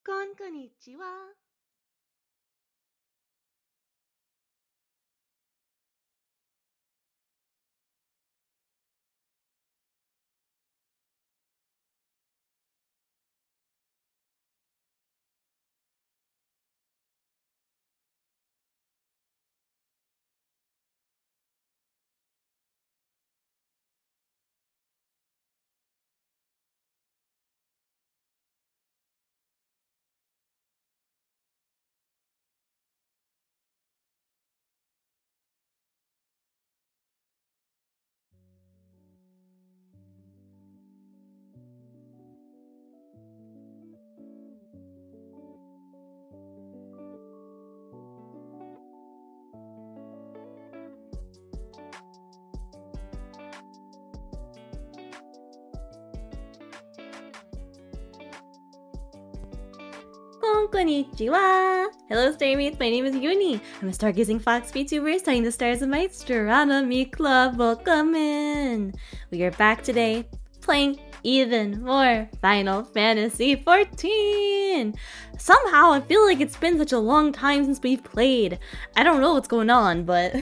konnichiwa. Konnichiwa! Hello Starmates, my name is Yuni. I'm a Stargazing Fox VTuber studying the stars of my astronomy club. Welcome in! We are back today playing even more Final Fantasy XIV! Somehow I feel like it's been such a long time since we've played. I don't know what's going on, but...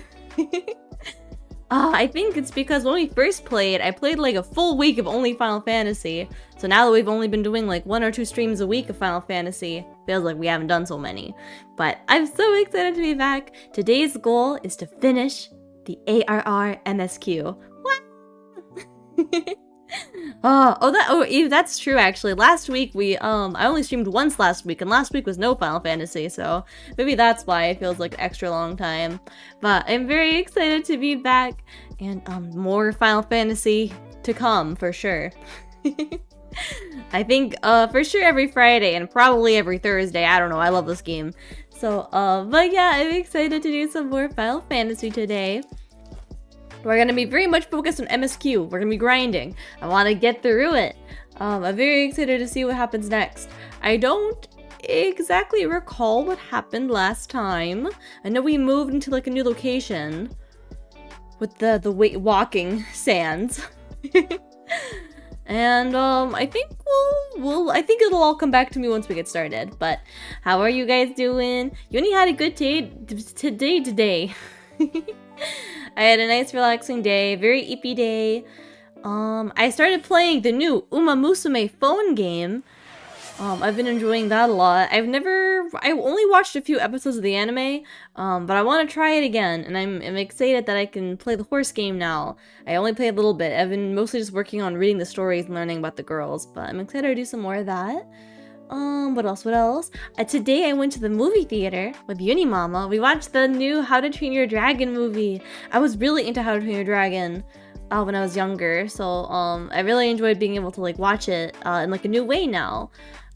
I think it's because when we first played, I played like a full week of only Final Fantasy. So now that we've only been doing like 1 or 2 streams a week of Final Fantasy, feels like we haven't done so many. But I'm so excited to be back. Today's goal is to finish the ARR MSQ. What? That's true actually. Last week I only streamed once last week, and last week was no Final Fantasy, so maybe that's why it feels like an extra long time. But I'm very excited to be back, and more Final Fantasy to come for sure. I think for sure every Friday and probably every Thursday. I don't know, I love this game. So but yeah, I'm excited to do some more Final Fantasy today. We're gonna be very much focused on MSQ. We're gonna be grinding. I want to get through it. I'm very excited to see what happens next. I don't exactly recall what happened last time. I know we moved into like a new location with the walking sands. And I think I think it'll all come back to me once we get started. But how are you guys doing? Yuni had a good day today. I had a nice relaxing day, very ippy day. I started playing the new Uma Musume phone game. I've been enjoying that a lot. I only watched a few episodes of the anime, but I want to try it again, and I'm excited that I can play the horse game now. I only played a little bit. I've been mostly just working on reading the stories and learning about the girls, but I'm excited to do some more of that. What else? Today I went to the movie theater with Yuni Mama. We watched the new How to Train Your Dragon movie. I was really into How to Train Your Dragon when I was younger, so I really enjoyed being able to like watch it in like a new way now.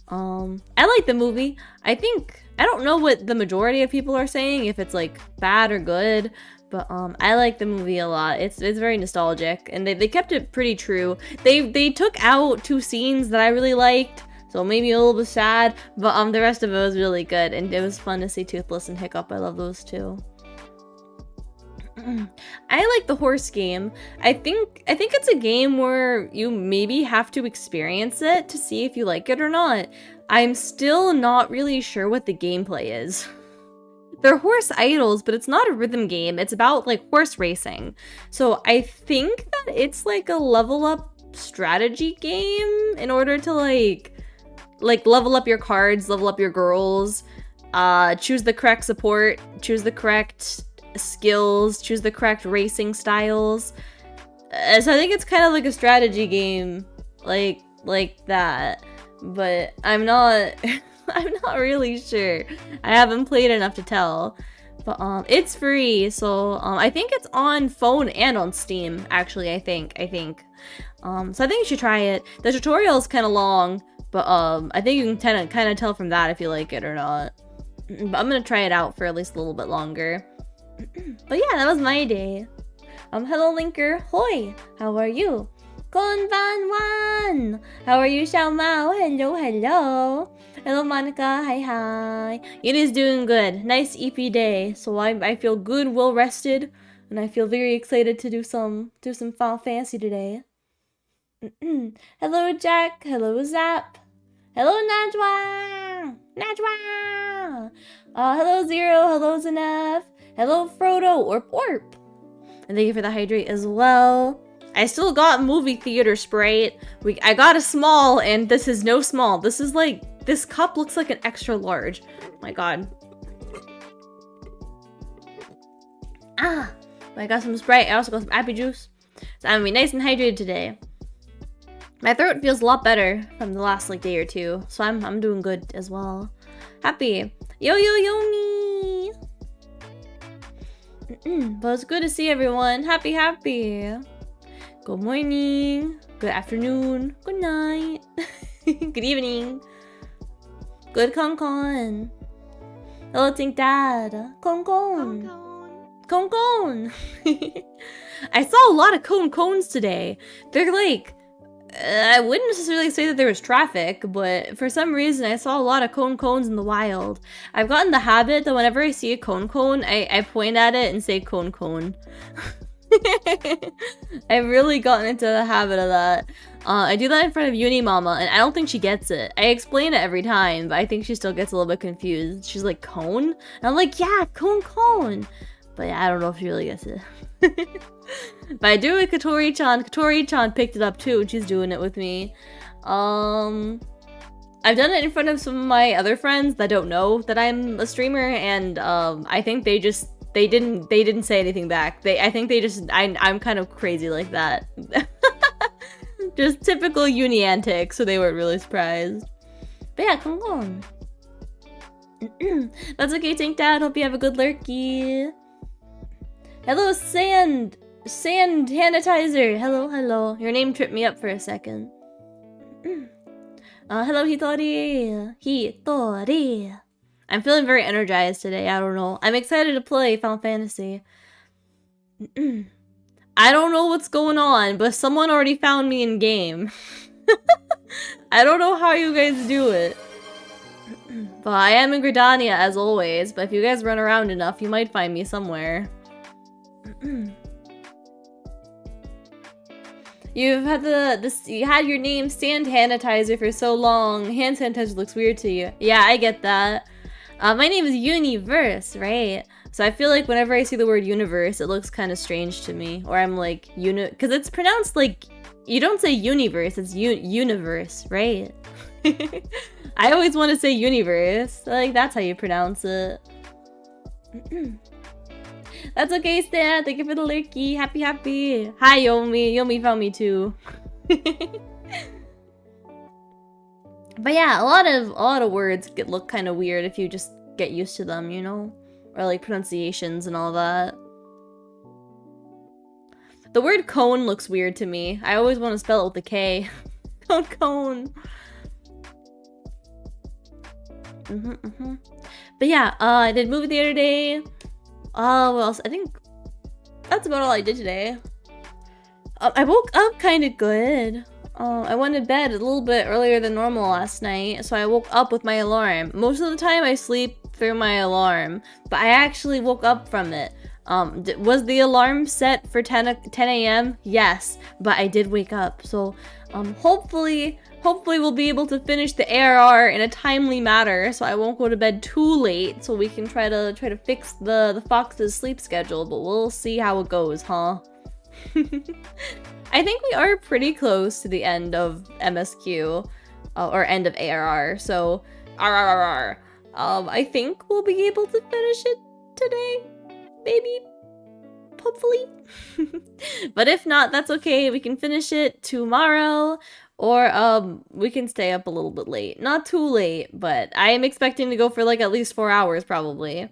I like the movie. I don't know what the majority of people are saying, if it's like bad or good, but I like the movie a lot. It's very nostalgic, and they kept it pretty true. They took out 2 scenes that I really liked, so maybe a little bit sad, but the rest of it was really good, and it was fun to see Toothless and Hiccup. I love those two. I like the horse game. I think it's a game where you maybe have to experience it to see if you like it or not. I'm still not really sure what the gameplay is. They're horse idols, but it's not a rhythm game. It's about like horse racing. So I think that it's like a level up strategy game in order to like level up your cards, level up your girls, choose the correct support, choose the correct skills, choose the correct racing styles. So I think it's kind of like a strategy game, like that. But I'm not I'm not really sure. I haven't played enough to tell. But it's free, so I think it's on phone and on Steam, actually. I think. So I think you should try it. The tutorial is kind of long, but I think you can kind of tell from that if you like it or not. But I'm gonna try it out for at least a little bit longer. But yeah, that was my day. Hello Linker, hoi! How are you? Konbanwan! How are you, Xiao Mao? Hello. Hello Monica, hi. Yuni's doing good. Nice EP day. So I feel good, well rested, and I feel very excited to do some Final Fantasy today. Hello Jack, hello Zap. Hello Najwa! Najwa! Hello Zero, hello Zanef, hello Frodo, Orp. And thank you for the hydrate as well. I still got movie theater Sprite. I got a small, and this is no small. This is like, this cup looks like an extra large. Oh my god. Ah! I got some Sprite. I also got some apple juice. So I'm gonna be nice and hydrated today. My throat feels a lot better from the last like day or two, so I'm doing good as well. Happy. Yo me. But it's good to see everyone. Happy. Good morning. Good afternoon. Good night. Good evening. Good con. Hello, Tink Dad. Con. I saw a lot of cones today. They're like, I wouldn't necessarily say that there was traffic, but for some reason I saw a lot of cones in the wild. I've gotten the habit that whenever I see a cone, I point at it and say cone. I've really gotten into the habit of that. I do that in front of Yuni Mama, and I don't think she gets it. I explain it every time, but I think she still gets a little bit confused. She's like, cone? And I'm like, yeah, cone. But yeah, I don't know if she really gets it. But I do with Katori-chan. Katori-chan picked it up too, and she's doing it with me. I've done it in front of some of my other friends that don't know that I'm a streamer, and I think they didn't say anything back. I think they just I'm kind of crazy like that. Just typical uni antics, so they weren't really surprised. But yeah, come on. That's okay, Tank Dad. Hope you have a good lurky. Hello, Sand Sanitizer. Hello. Your name tripped me up for a second. Hello, Hitori. I'm feeling very energized today. I don't know. I'm excited to play Final Fantasy. I don't know what's going on, but someone already found me in game. I don't know how you guys do it. But I am in Gridania as always, but if you guys run around enough, you might find me somewhere. You've had you had your name Sand Sanitizer for so long. Hand sanitizer looks weird to you. Yeah, I get that. My name is Yuniverse, right? So I feel like whenever I see the word universe, it looks kind of strange to me. Or I'm like, because it's pronounced like, you don't say universe, it's universe, right? I always want to say universe. Like, that's how you pronounce it. That's okay, Stan. Thank you for the lurky. Happy. Hi, Yomi. Yomi found me too. But yeah, a lot of words look kind of weird if you just get used to them, you know? Or like pronunciations and all that. The word cone looks weird to me. I always want to spell it with a K. Cone. But yeah, I did movie theater day. What else? I think that's about all I did today. I woke up kind of good. I went to bed a little bit earlier than normal last night, so I woke up with my alarm. Most of the time I sleep through my alarm, but I actually woke up from it. Was the alarm set for 10 a.m.? Yes, but I did wake up, so hopefully we'll be able to finish the ARR in a timely manner, so I won't go to bed too late, so we can try to fix the Fox's sleep schedule, but we'll see how it goes, huh? I think we are pretty close to the end of MSQ, or end of ARR, so RRR. I think we'll be able to finish it today, maybe, hopefully. But if not, that's okay. We can finish it tomorrow, or we can stay up a little bit late. Not too late, but I am expecting to go for like at least 4 hours probably.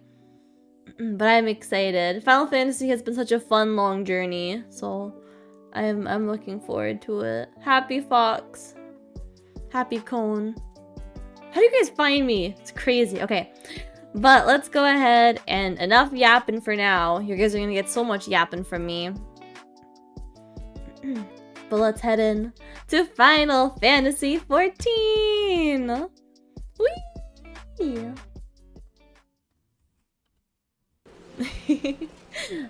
But I'm excited. Final Fantasy has been such a fun long journey, so I'm looking forward to it. Happy Fox. Happy Cone. How do you guys find me? It's crazy. Okay. But let's go ahead and enough yapping for now. You guys are gonna get so much yapping from me. But let's head in to Final Fantasy XIV. Whee!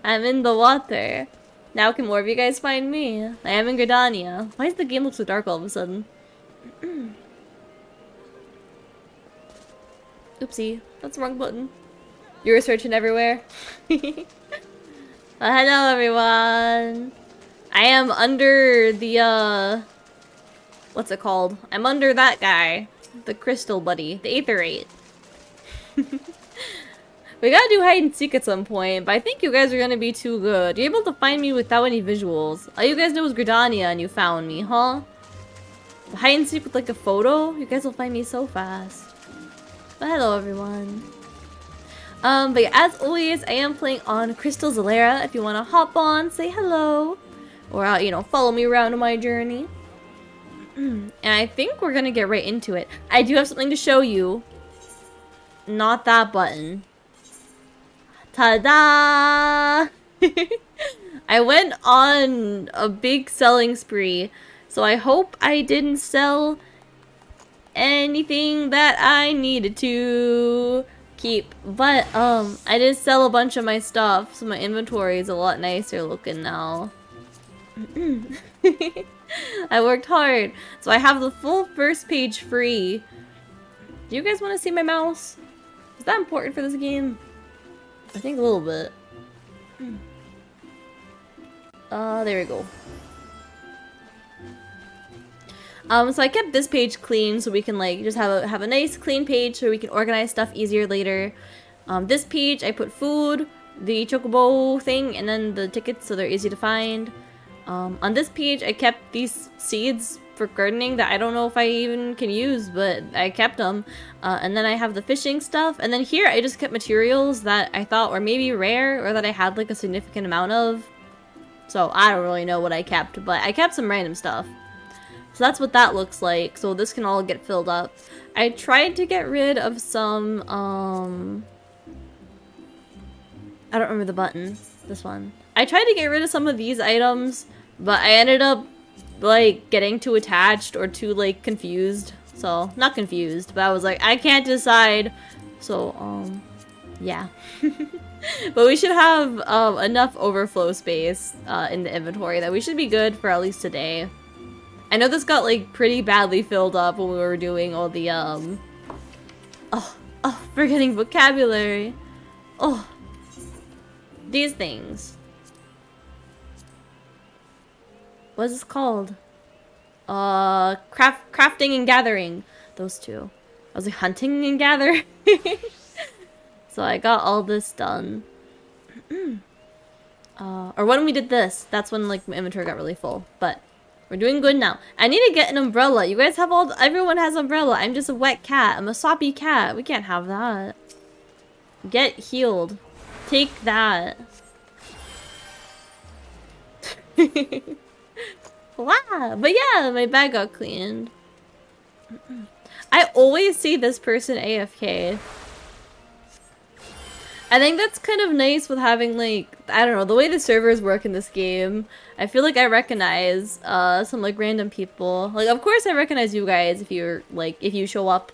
I'm in the water. Now can more of you guys find me? I am in Gridania. Why does the game look so dark all of a sudden? Oopsie, that's the wrong button. You were searching everywhere. Well, hello everyone. I am under the what's it called? I'm under that guy, the crystal buddy, the aetherite. We gotta do hide and seek at some point, but I think you guys are gonna be too good. You're able to find me without any visuals. All you guys know is Gridania and you found me, huh? Hide and seek with like a photo? You guys will find me so fast. But hello everyone. But yeah, as always, I am playing on Crystal Zalera. If you wanna hop on, say hello. Or, you know, follow me around on my journey. And I think we're gonna get right into it. I do have something to show you. Not that button. Ta-da! I went on a big selling spree, so I hope I didn't sell anything that I needed to keep. But, I did sell a bunch of my stuff, so my inventory is a lot nicer looking now. I worked hard, so I have the full first page free. Do you guys want to see my mouse? Is that important for this game? I think a little bit. There we go. So I kept this page clean so we can like just have a nice clean page so we can organize stuff easier later. This page I put food, the chocobo thing, and then the tickets so they're easy to find. On this page I kept these seeds for gardening that I don't know if I even can use, but I kept them. And then I have the fishing stuff, and then here I just kept materials that I thought were maybe rare or that I had like a significant amount of. So I don't really know what I kept, but I kept some random stuff. So that's what that looks like, so this can all get filled up. I tried to get rid of some, I don't remember the button. This one. I tried to get rid of some of these items, but I ended up like getting too attached or too like confused. So not confused, but I was like I can't decide. So yeah. But we should have enough overflow space in the inventory that we should be good for at least today. I know this got like pretty badly filled up when we were doing all the forgetting vocabulary. Oh, these things. What is this called? Crafting and gathering. Those two. I was like hunting and gathering. So I got all this done. Or when we did this, that's when like my inventory got really full. But we're doing good now. I need to get an umbrella. You guys have everyone has umbrella. I'm just a wet cat. I'm a soppy cat. We can't have that. Get healed. Take that. Wow. But yeah, my bag got cleaned. I always see this person AFK. I think that's kind of nice with having like, I don't know, the way the servers work in this game. I feel like I recognize some like random people. Like of course I recognize you guys if you're like, if you show up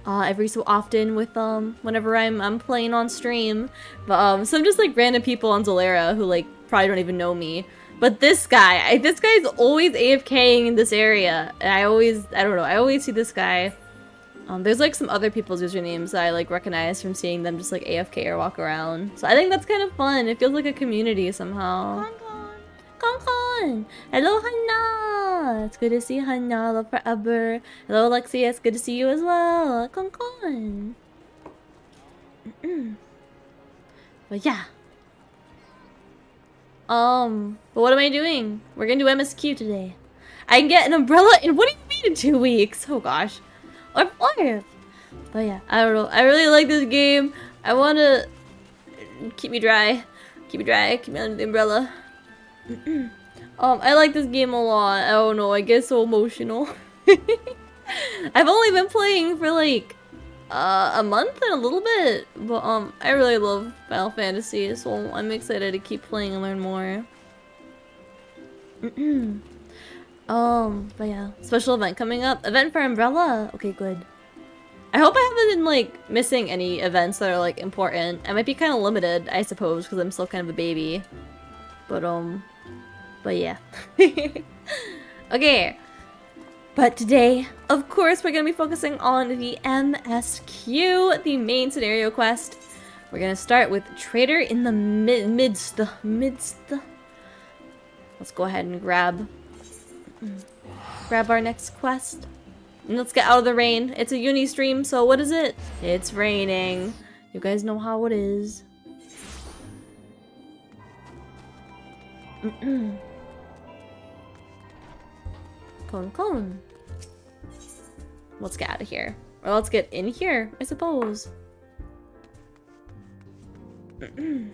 every so often with whenever I'm playing on stream. But some just like random people on Zalera who like probably don't even know me. But this guy, this guy's always AFKing in this area. And I don't know, I always see this guy. There's like some other people's usernames that I like recognize from seeing them just like AFK or walk around. So I think that's kind of fun. It feels like a community somehow. Con. Hello, Hannah. It's good to see you, Hannah. Love forever. Hello, Alexia. It's good to see you as well. Con. But yeah. But what am I doing? We're gonna do MSQ today. I can get an umbrella in, what do you mean in 2 weeks? Oh gosh. Or 4. But yeah, I don't know. I really like this game. I wanna keep me dry. Keep me under the umbrella. I like this game a lot. I don't know, I get so emotional. I've only been playing for like a month and a little bit, but I really love Final Fantasy, so I'm excited to keep playing and learn more. But yeah, special event coming up. Event for Umbrella. Okay, good. I hope I haven't been like missing any events that are like important. I might be kind of limited, I suppose, because I'm still kind of a baby. But yeah. Okay. But today, of course, we're going to be focusing on the MSQ, the main scenario quest. We're going to start with Trader in the midst. Let's go ahead and grab our next quest. And let's get out of the rain. It's a Yuni stream, so what is it? It's raining. You guys know how it is. Cone. Let's get out of here. Or let's get in here, I suppose. Do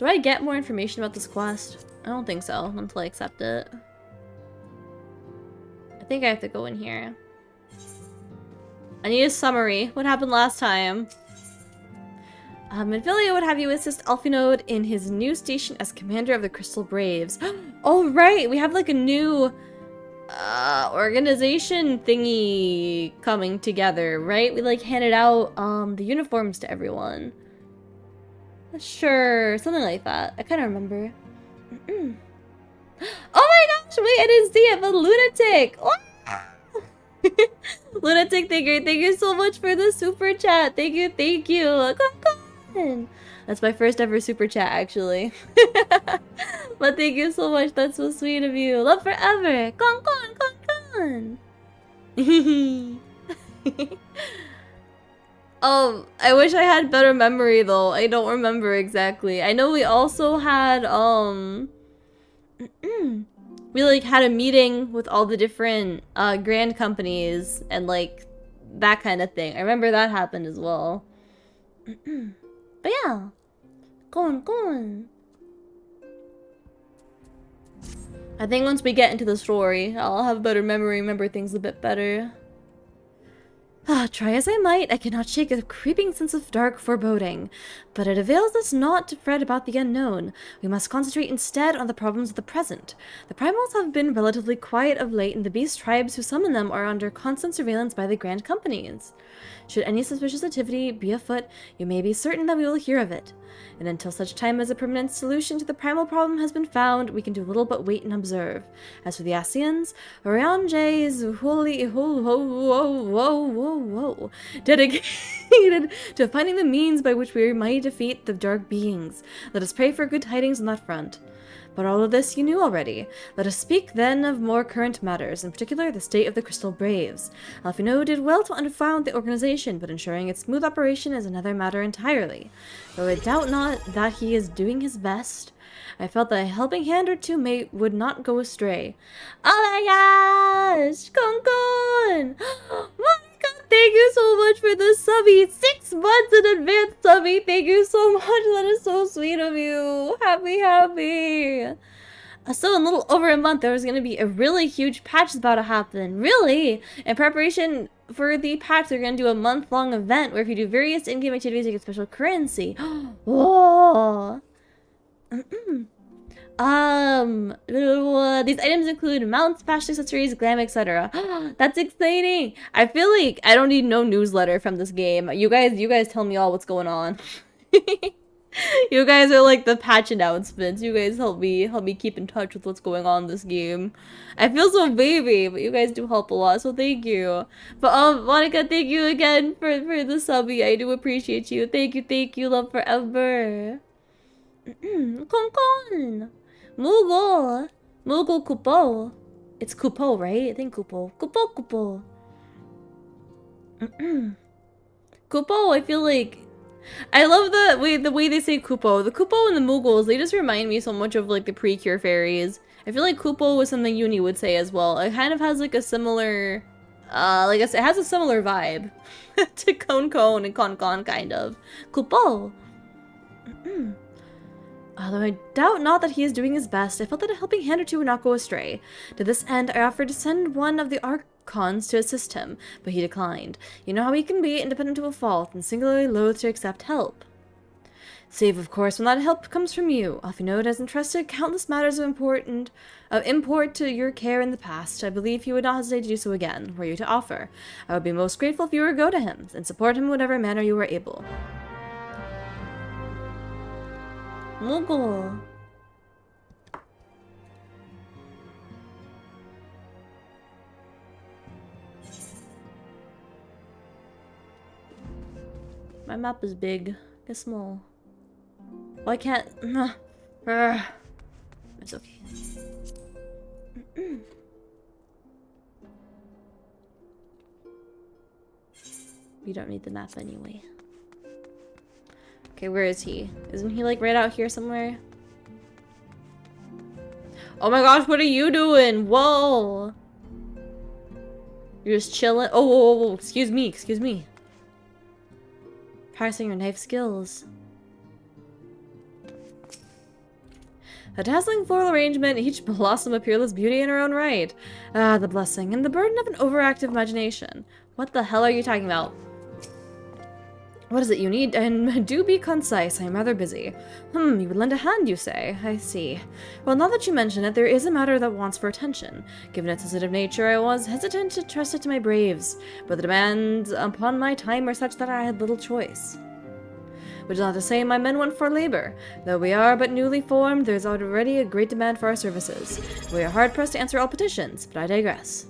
I get more information about this quest? I don't think so until I accept it. I think I have to go in here. I need a summary. What happened last time? Menfilia would have you assist Alphinaud in his new station as commander of the Crystal Braves. Oh right, we have like a new organization thingy coming together, right? We like handed out the uniforms to everyone. Sure, something like that. I kind of remember. Oh my gosh, wait, I didn't see it, but Lunatic! Oh! Lunatic, thank you so much for the super chat. Thank you. Come on. That's my first ever super chat, actually. But thank you so much. That's so sweet of you. Love forever. Con. I wish I had better memory though. I don't remember exactly. I know we also had we like had a meeting with all the different grand companies and like that kind of thing. I remember that happened as well. But yeah. Go on. I think once we get into the story, I'll have a better memory, remember things a bit better. Try as I might, I cannot shake a creeping sense of dark foreboding. But it avails us not to fret about the unknown. We must concentrate instead on the problems of the present. The primals have been relatively quiet of late, and the beast tribes who summon them are under constant surveillance by the grand companies. Should any suspicious activity be afoot, you may be certain that we will hear of it. And until such time as a permanent solution to the primal problem has been found, we can do little but wait and observe. As for the Asians, Oriange is dedicated to finding the means by which we might defeat the dark beings. Let us pray for good tidings on that front. But all of this you knew already. Let us speak then of more current matters, in particular the state of the Crystal Braves. Alphinaud did well to unfound the organization, but ensuring its smooth operation is another matter entirely. Though I doubt not that he is doing his best, I felt that a helping hand or two would not go astray. Oh my gosh! Con! God, thank you so much for the subby! 6 months in advance subby! Thank you so much! That is so sweet of you! Happy! So in a little over a month, there was going to be a really huge patch about to happen. Really? In preparation for the patch, they're going to do a month-long event where if you do various in-game activities, you get special currency. Whoa! These items include mounts, fashion accessories, glam, etc. That's exciting! I feel like I don't need no newsletter from this game. You guys tell me all what's going on. You guys are like the patch announcements. You guys help me keep in touch with what's going on in this game. I feel so baby, but you guys do help a lot, so thank you. But Monica, thank you again for the subby. I do appreciate you. Thank you, love forever. Con. Mugo Kupo. It's Kupo, right? I think Kupo. Kupo. Kupo, I feel like I love the way they say Kupo. The Kupo and the Mughals, they just remind me so much of like the pre-cure fairies. I feel like Kupo was something Yuni would say as well. It kind of has like a similar like I said, it has a similar vibe to Kon and Kon kind of. Kupo. Although I doubt not that he is doing his best, I felt that a helping hand or two would not go astray. To this end, I offered to send one of the Archons to assist him, but he declined. You know how he can be, independent to a fault, and singularly loath to accept help. Save, of course, when that help comes from you. Alphinaud has entrusted countless matters of import to your care in the past. I believe he would not hesitate to do so again, were you to offer. I would be most grateful if you were to go to him, and support him in whatever manner you were able. Mughal. My map is big. It's small. Why can't... It's okay. We don't need the map anyway. Okay, where is he? Isn't he like right out here somewhere? Oh my gosh, what are you doing? Whoa! You're just chilling. Oh, whoa, whoa, whoa. Excuse me, excuse me. Practicing your knife skills. A dazzling floral arrangement, each blossom a peerless beauty in her own right. Ah, the blessing and the burden of an overactive imagination. What the hell are you talking about? What is it you need? And do be concise, I am rather busy. You would lend a hand, you say? I see. Well, now that you mention it, there is a matter that wants for attention. Given its sensitive nature, I was hesitant to trust it to my braves, but the demands upon my time are such that I had little choice. Which is not to say my men went for labor. Though we are but newly formed, there is already a great demand for our services. We are hard-pressed to answer all petitions, but I digress.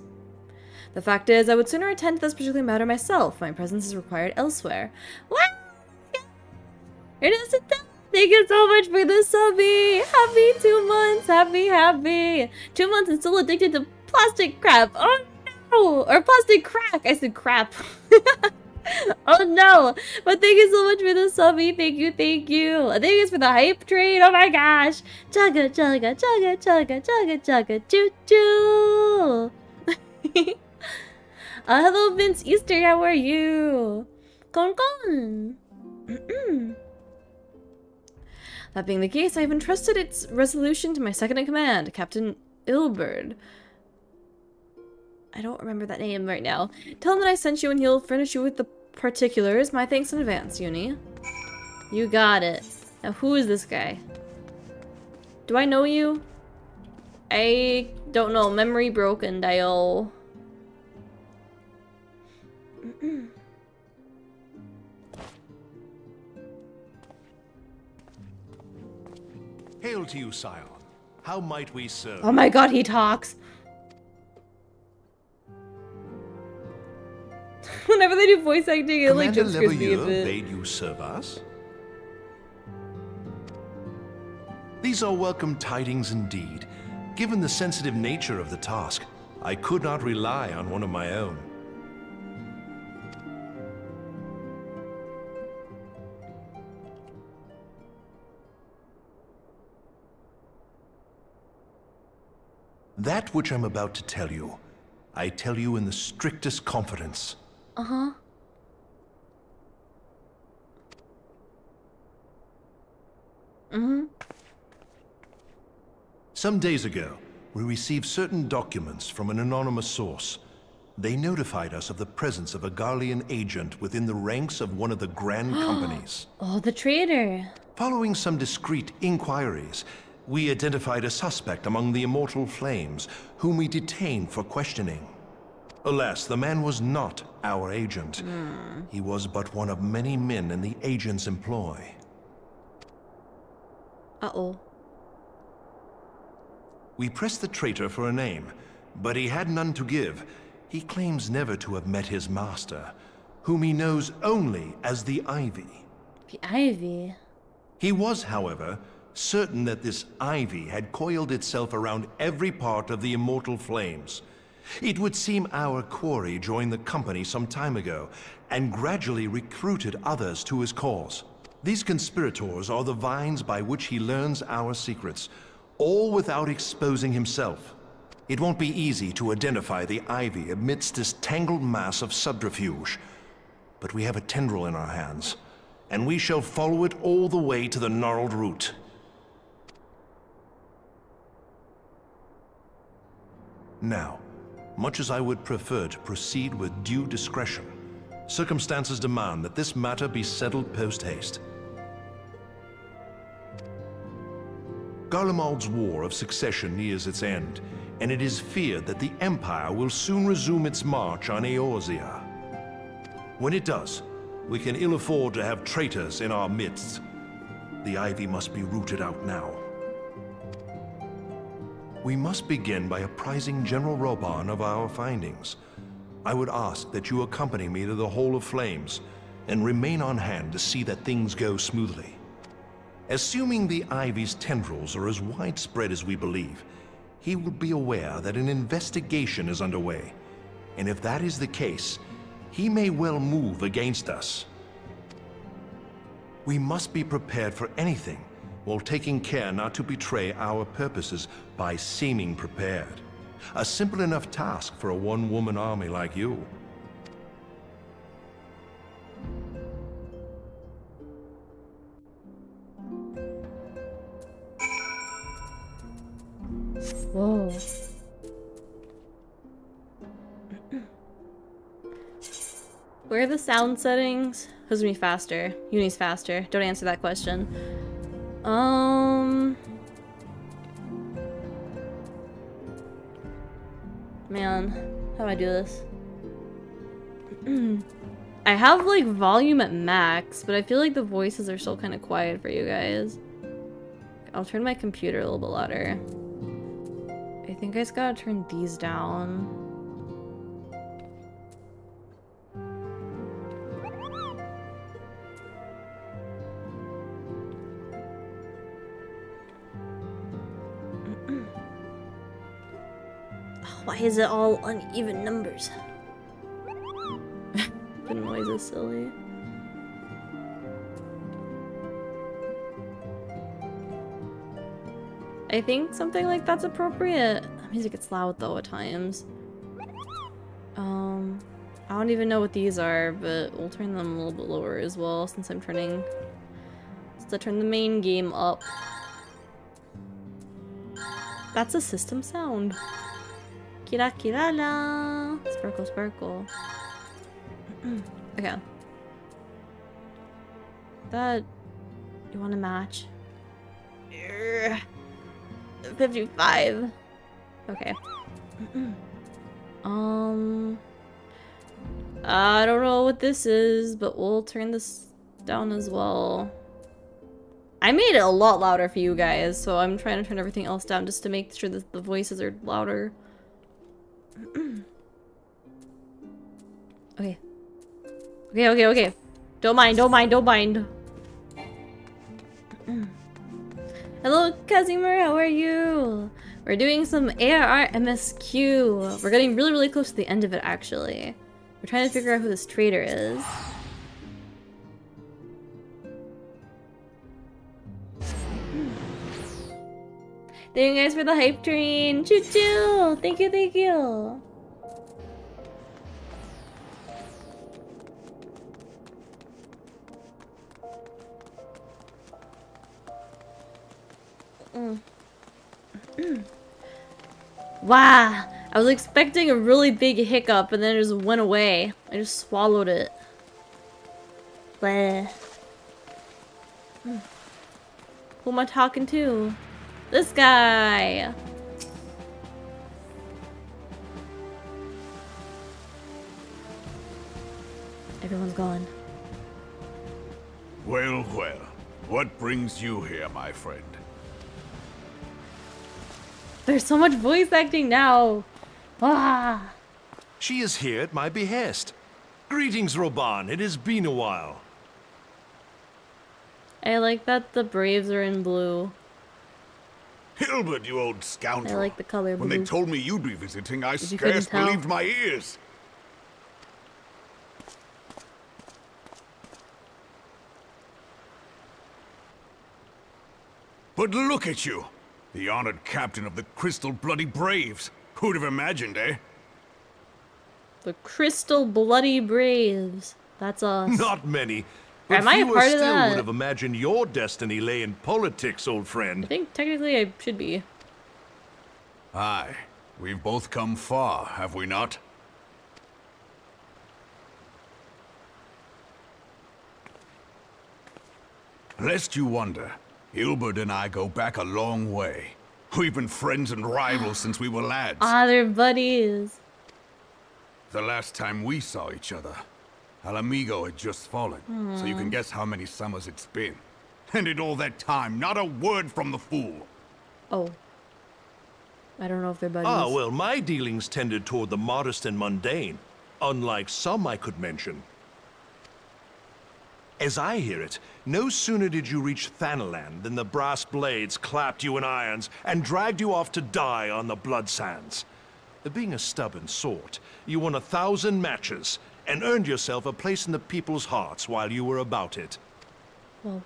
The fact is, I would sooner attend to this particular matter myself. My presence is required elsewhere. What? Innocent. Thank you so much for the subby. Happy 2 months. Happy. 2 months and still addicted to plastic crap. Oh no! Or plastic crack. I said crap. Oh no! But thank you so much for the subby. Thank you. Thank you for the hype train. Oh my gosh. Chugga, chugga, chugga, chugga, chugga, chugga, choo choo. Hello Vince Easter, how are you? Con. That being the case, I have entrusted its resolution to my second-in-command, Captain Ilberd. I don't remember that name right now. Tell him that I sent you and he'll furnish you with the particulars. My thanks in advance, Yuni. You got it. Now who is this guy? Do I know you? I don't know. Memory broken, dial. Hail to you, Scion. How might we serve? Oh my god, he talks. Whenever they do voice acting, it like jump scares me a bit. Bade you serve us? These are welcome tidings indeed. Given the sensitive nature of the task, I could not rely on one of my own. That which I'm about to tell you, I tell you in the strictest confidence. Uh-huh. Mm-hmm. Some days ago, we received certain documents from an anonymous source. They notified us of the presence of a Garlean agent within the ranks of one of the grand companies. Oh, the traitor. Following some discreet inquiries, we identified a suspect among the Immortal Flames, whom we detained for questioning. Alas, the man was not our agent. He was but one of many men in the agent's employ. Uh-oh. We pressed the traitor for a name, but he had none to give. He claims never to have met his master, whom he knows only as the Ivy. The Ivy? He was, however, certain that this Ivy had coiled itself around every part of the Immortal Flames. It would seem our quarry joined the company some time ago, and gradually recruited others to his cause. These conspirators are the vines by which he learns our secrets, all without exposing himself. It won't be easy to identify the Ivy amidst this tangled mass of subterfuge, but we have a tendril in our hands, and we shall follow it all the way to the gnarled root. Now, much as I would prefer to proceed with due discretion, circumstances demand that this matter be settled post-haste. Garlemald's War of Succession nears its end, and it is feared that the Empire will soon resume its march on Eorzea. When it does, we can ill afford to have traitors in our midst. The Ivy must be rooted out now. We must begin by apprising General Roban of our findings. I would ask that you accompany me to the Hall of Flames. and remain on hand to see that things go smoothly. Assuming the Ivy's tendrils are as widespread as we believe, he will be aware that an investigation is underway. And if that is the case, he may well move against us. We must be prepared for anything, while taking care not to betray our purposes by seeming prepared. A simple enough task for a one-woman army like you. Whoa. Where are the sound settings? Who's gonna be faster? Yuni's faster. Don't answer that question. Man, how do I do this? I have like volume at max, but I feel like the voices are still kind of quiet for you guys. I'll turn my computer a little bit louder. I think I just gotta turn these down. Why is it all uneven numbers? The noise is silly. I think something like that's appropriate. Music gets loud though at times. I don't even know what these are, but we'll turn them a little bit lower as well since I turn the main game up. That's a system sound. Kira kira la. Sparkle sparkle. Okay. That you want to match? 55. Okay. I don't know what this is, but we'll turn this down as well. I made it a lot louder for you guys, so I'm trying to turn everything else down just to make sure that the voices are louder. Okay. Okay. Don't mind. Hello, Casimir, how are you? We're doing some ARR MSQ. We're getting really, really close to the end of it, actually. We're trying to figure out who this traitor is. Thank you guys for the hype train. Choo choo! Thank you. Wow, I was expecting a really big hiccup and then it just went away. I just swallowed it. Bleh. Who am I talking to? This guy! Everyone's gone. Well, what brings you here, my friend? There's so much voice acting now. Ah. She is here at my behest. Greetings, Roban. It has been a while. I like that the Braves are in blue. Hilbert, you old scoundrel. I like the color blue. When they told me you'd be visiting, I You couldn't scarce tell? believed my ears. But look at you! The honored captain of the Crystal Bloody Braves. Who'd have imagined, eh? The Crystal Bloody Braves. That's us. Not many. But Am I a fewer part of still that? would have imagined your destiny lay in politics, old I friend. think technically I should be. Aye. We've both come far, have we not? Lest you wonder, Hilbert and I go back a long way. We've been friends and rivals since we were lads. Ah, they're buddies. The last time we saw each other, Alamigo had just fallen, so you can guess how many summers it's been. And in all that time, not a word from the fool. Oh. I don't know if they're buddies. Ah, well, my dealings tended toward the modest and mundane, unlike some I could mention. As I hear it, no sooner did you reach Thanaland than the brass blades clapped you in irons and dragged you off to die on the blood sands. Being a stubborn sort, you won 1,000 matches and earned yourself a place in the people's hearts while you were about it. Well,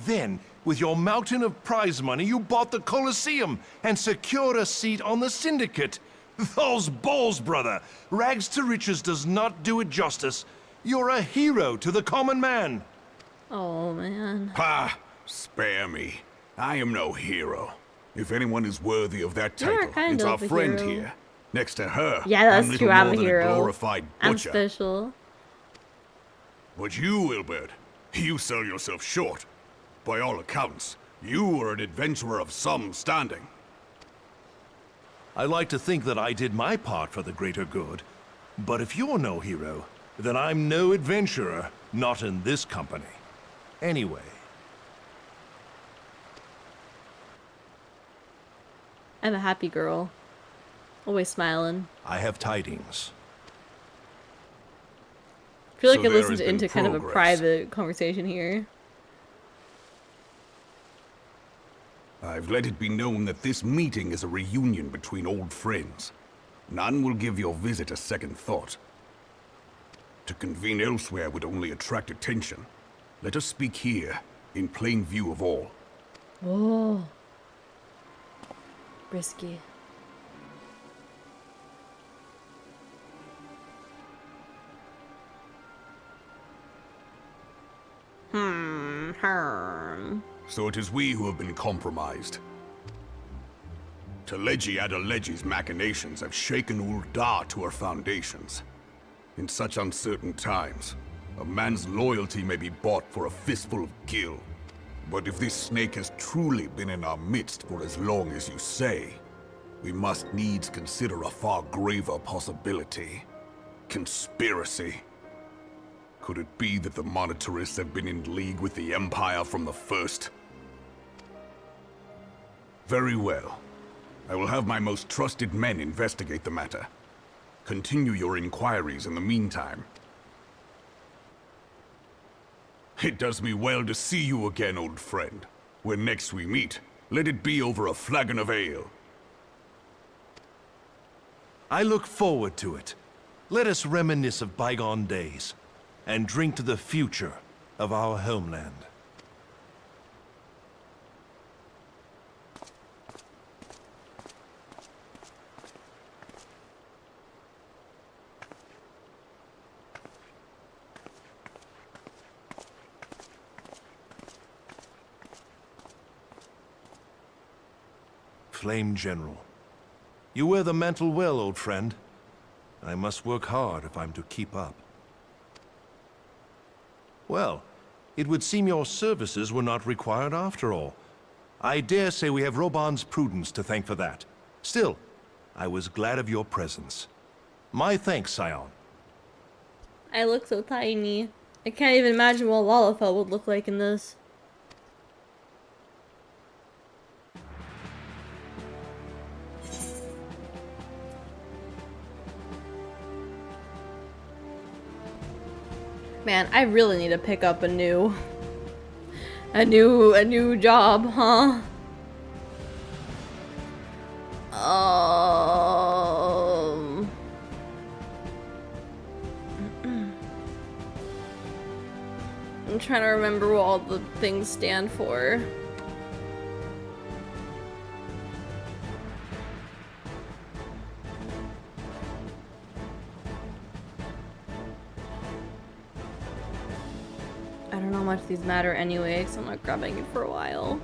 Then, with your mountain of prize money, you bought the Colosseum and secured a seat on the Syndicate. Those balls, brother! Rags to riches does not do it justice. You're a hero to the common man. oh man. Ha! Spare me. I am no hero. If anyone is worthy of that You are title, kind it's of our a friend hero. here. Next to her, Yeah, that's I'm true. little I'm more a than hero. glorified I'm butcher. special. But you, Wilbert, you sell yourself short. By all accounts, you are an adventurer of some standing. I like to think that I did my part for the greater good. But if you're no hero, then I'm no adventurer, not in this company. Anyway, I'm a happy girl. Always smiling. I have tidings. I feel like So I there listened has been into kind of a progress. private conversation here. I've let it be known that this meeting is a reunion between old friends. None will give your visit a second thought. To convene elsewhere would only attract attention. Let us speak here, in plain view of all. Oh. Risky. So it is we who have been compromised. Teleji Adeleji's machinations have shaken Ul'dah to her foundations. In such uncertain times, a man's loyalty may be bought for a fistful of gil. But if this snake has truly been in our midst for as long as you say, we must needs consider a far graver possibility. Conspiracy. Could it be that the Monitarists have been in league with the Empire from the first? Very well. I will have my most trusted men investigate the matter. Continue your inquiries in the meantime. It does me well to see you again, old friend. When next we meet, let it be over a flagon of ale. I look forward to it. Let us reminisce of bygone days and drink to the future of our homeland. Flame General, you wear the mantle well, old friend. I must work hard if I'm to keep up. Well, it would seem your services were not required after all. I dare say we have Roban's prudence to thank for that. Still, I was glad of your presence. My thanks, Scion. I look so tiny. I can't even imagine what Lalafell would look like in this. Man, I really need to pick up a new job, huh? I'm trying to remember what all the things stand for. I don't know how much these matter anyway, so I'm not grabbing it for a while.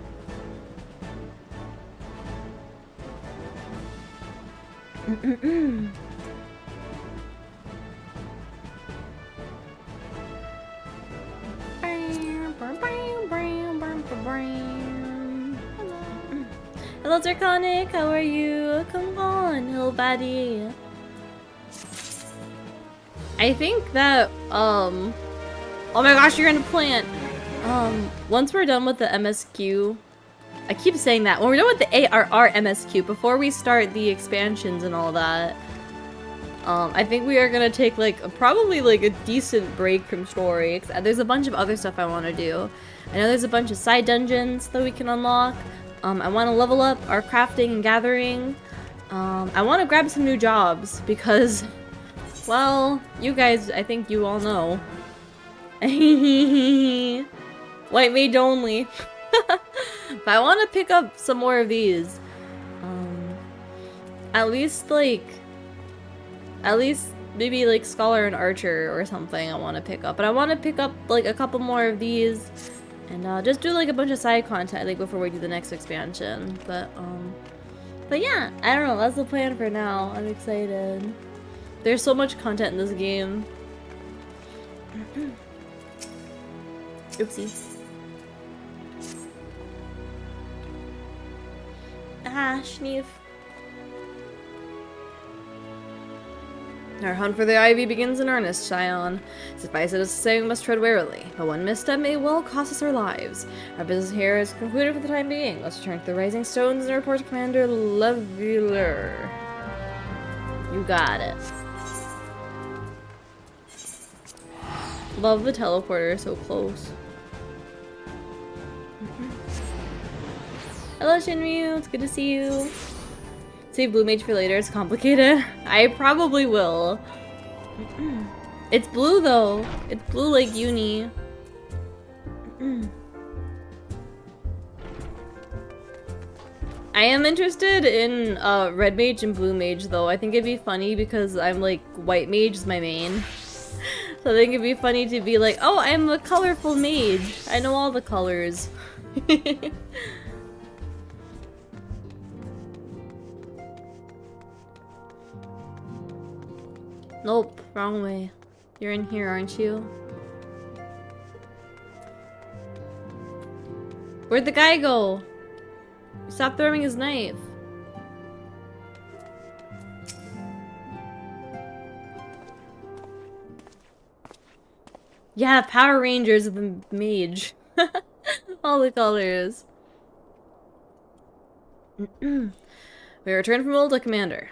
Hello, Draconic. How are you? Come on, little baddie. I think that, oh my gosh, you're in a plant. Once we're done with the MSQ, I keep saying that. When we're done with the ARR MSQ, before we start the expansions and all that, I think we are gonna take like probably like a decent break from story. There's a bunch of other stuff I want to do. I know there's a bunch of side dungeons that we can unlock. I want to level up our crafting and gathering. I want to grab some new jobs because, well, you guys, I think you all know. White mage only. But I want to pick up some more of these. At least maybe like scholar and archer or something I want to pick up. But I want to pick up like a couple more of these and just do like a bunch of side content like before we do the next expansion. But yeah, I don't know, that's the plan for now. I'm excited. There's so much content in this game. Oopsie. Ah, Schneef. Our hunt for the ivy begins in earnest, Scion. Suffice it to say, we must tread warily, but one misstep may well cost us our lives. Our business here is concluded for the time being. Let's return to the Rising Stones and report to Commander Leveler. You got it. Love the teleporter, so close. Hello, Shinryu. It's good to see you. Save blue mage for later. It's complicated. I probably will. It's blue though. It's blue like Yuni. I am interested in red mage and blue mage though. I think it'd be funny because I'm like white mage is my main. So I think it'd be funny to be like, oh, I'm a colorful mage. I know all the colors. Nope, wrong way. You're in here, aren't you? Where'd the guy go? Stop throwing his knife. Yeah, Power Rangers of the mage. All the colors. We return from Old Commander.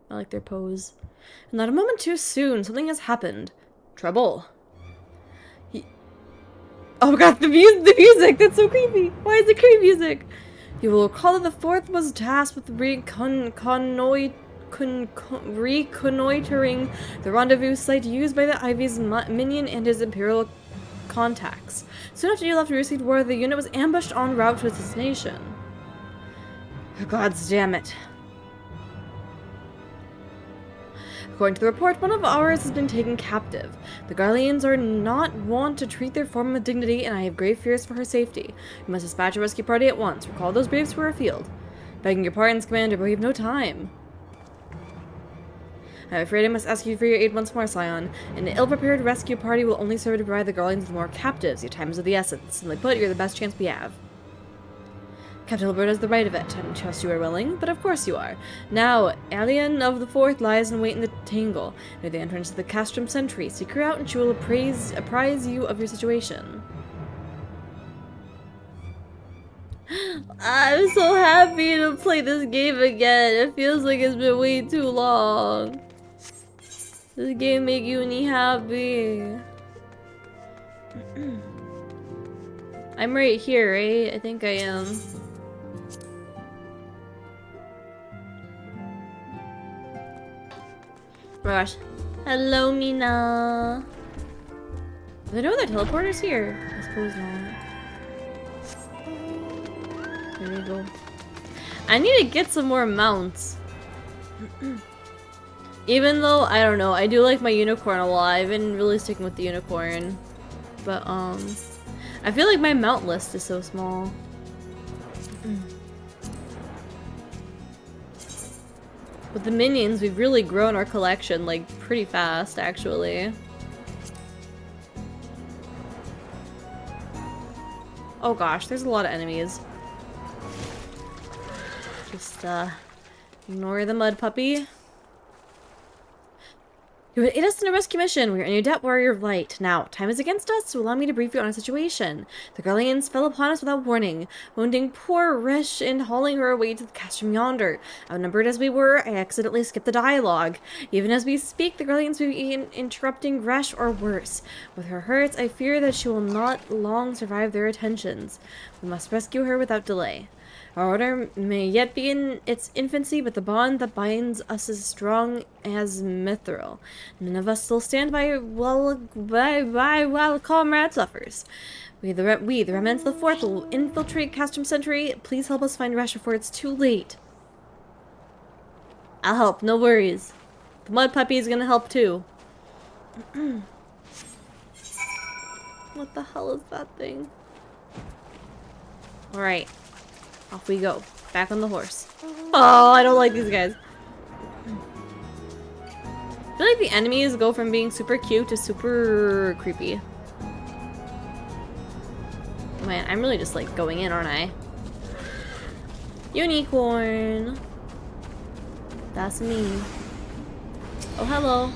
I like their pose. Not a moment too soon. Something has happened. Trouble. Oh god, the music! That's so creepy! Why is it creepy music? You will recall that the fourth was tasked with reconnoitering the rendezvous site used by the Ivy's minion and his Imperial contacts. Soon after you left, we received word the unit was ambushed en route to its destination. Gods damn it. According to the report, one of ours has been taken captive. The Garleans are not wont to treat their foreman with dignity, and I have grave fears for her safety. We must dispatch a rescue party at once. Recall those braves to our field. Begging your pardons, Commander, but we have no time. I'm afraid I must ask you for your aid once more, Scion. An ill-prepared rescue party will only serve to provide the Garleans with more captives. Your time is of the essence. Simply put, you're the best chance we have. Captain Hilbert has the right of it. I trust you are willing, but of course you are. Now, Alien of the Fourth lies in wait in the Tangle, near the entrance to the Castrum Sentry. Seek her out and she will apprise you of your situation. I'm so happy to play this game again. It feels like it's been way too long. This game make Yuni happy. I'm right here, right? I think I am. Gosh. Hello, Mina. Do they know the teleporters here? I suppose not. There we go. I need to get some more mounts. Even though, I don't know, I do like my unicorn a lot. I've been really sticking with the unicorn. But, I feel like my mount list is so small. With the minions, we've really grown our collection, like, pretty fast, actually. Oh gosh, there's a lot of enemies. Just, ignore the mud puppy. You would aid us in a rescue mission. We are in your debt, warrior of light. Now, time is against us, so allow me to brief you on our situation. The Garleans fell upon us without warning, wounding poor Resh and hauling her away to the castrum yonder. Outnumbered as we were, I accidentally skipped the dialogue. Even as we speak, the Garleans may be interrupting Resh or worse. With her hurts, I fear that she will not long survive their attentions. We must rescue her without delay. Our order may yet be in its infancy, but the bond that binds us is strong as mithril. None of us still stand by while comrade suffers. We, the remnants of the Fourth, will infiltrate Castrum Century. Please help us find Resh before it's too late. I'll help, no worries. The mud puppy is gonna help too. What the hell is that thing? Alright. Off we go. Back on the horse. Oh, I don't like these guys. I feel like the enemies go from being super cute to super creepy. Man, I'm really just like going in, aren't I? Unicorn. That's me. Oh, hello.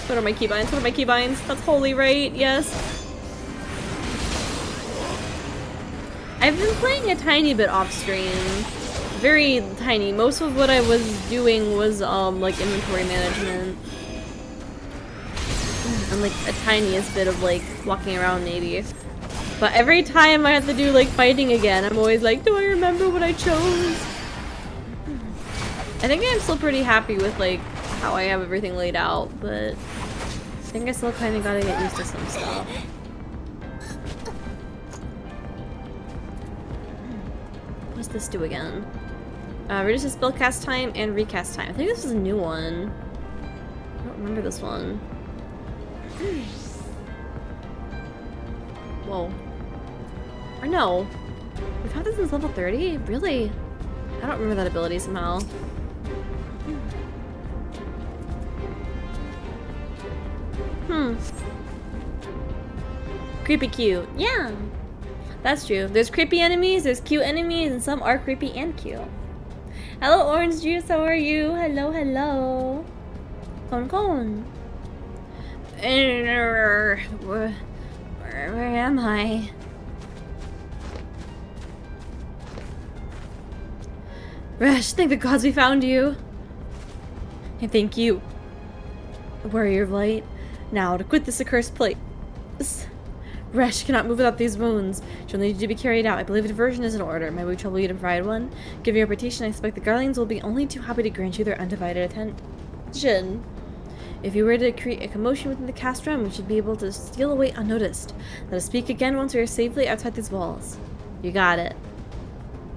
What are my keybinds? What are my keybinds? That's holy, right? Yes. I've been playing a tiny bit off stream. Very tiny. Most of what I was doing was like inventory management. And like a tiniest bit of like walking around maybe. But every time I have to do like fighting again, I'm always like, do I remember what I chose? I think I'm still pretty happy with like how I have everything laid out, but I think I still kind of gotta get used to some stuff. What's this do again? Reduces spell cast time and recast time. I think this is a new one. I don't remember this one. Whoa. Or no. We've had this since level 30? Really? I don't remember that ability somehow. Creepy cute. Yeah. That's true. There's creepy enemies, there's cute enemies, and some are creepy and cute. Hello, Orange Juice. How are you? Hello, hello. Con. Where am I? Resh, thank the gods we found you. And thank you, warrior of light. Now, to quit this accursed place. Resh cannot move without these wounds. She'll need to be carried out. I believe a diversion is in order. May we trouble you to provide one? Given your reputation, I expect the Garleans will be only too happy to grant you their undivided attention. If you were to create a commotion within the castrum, we should be able to steal away unnoticed. Let us speak again once we are safely outside these walls. You got it.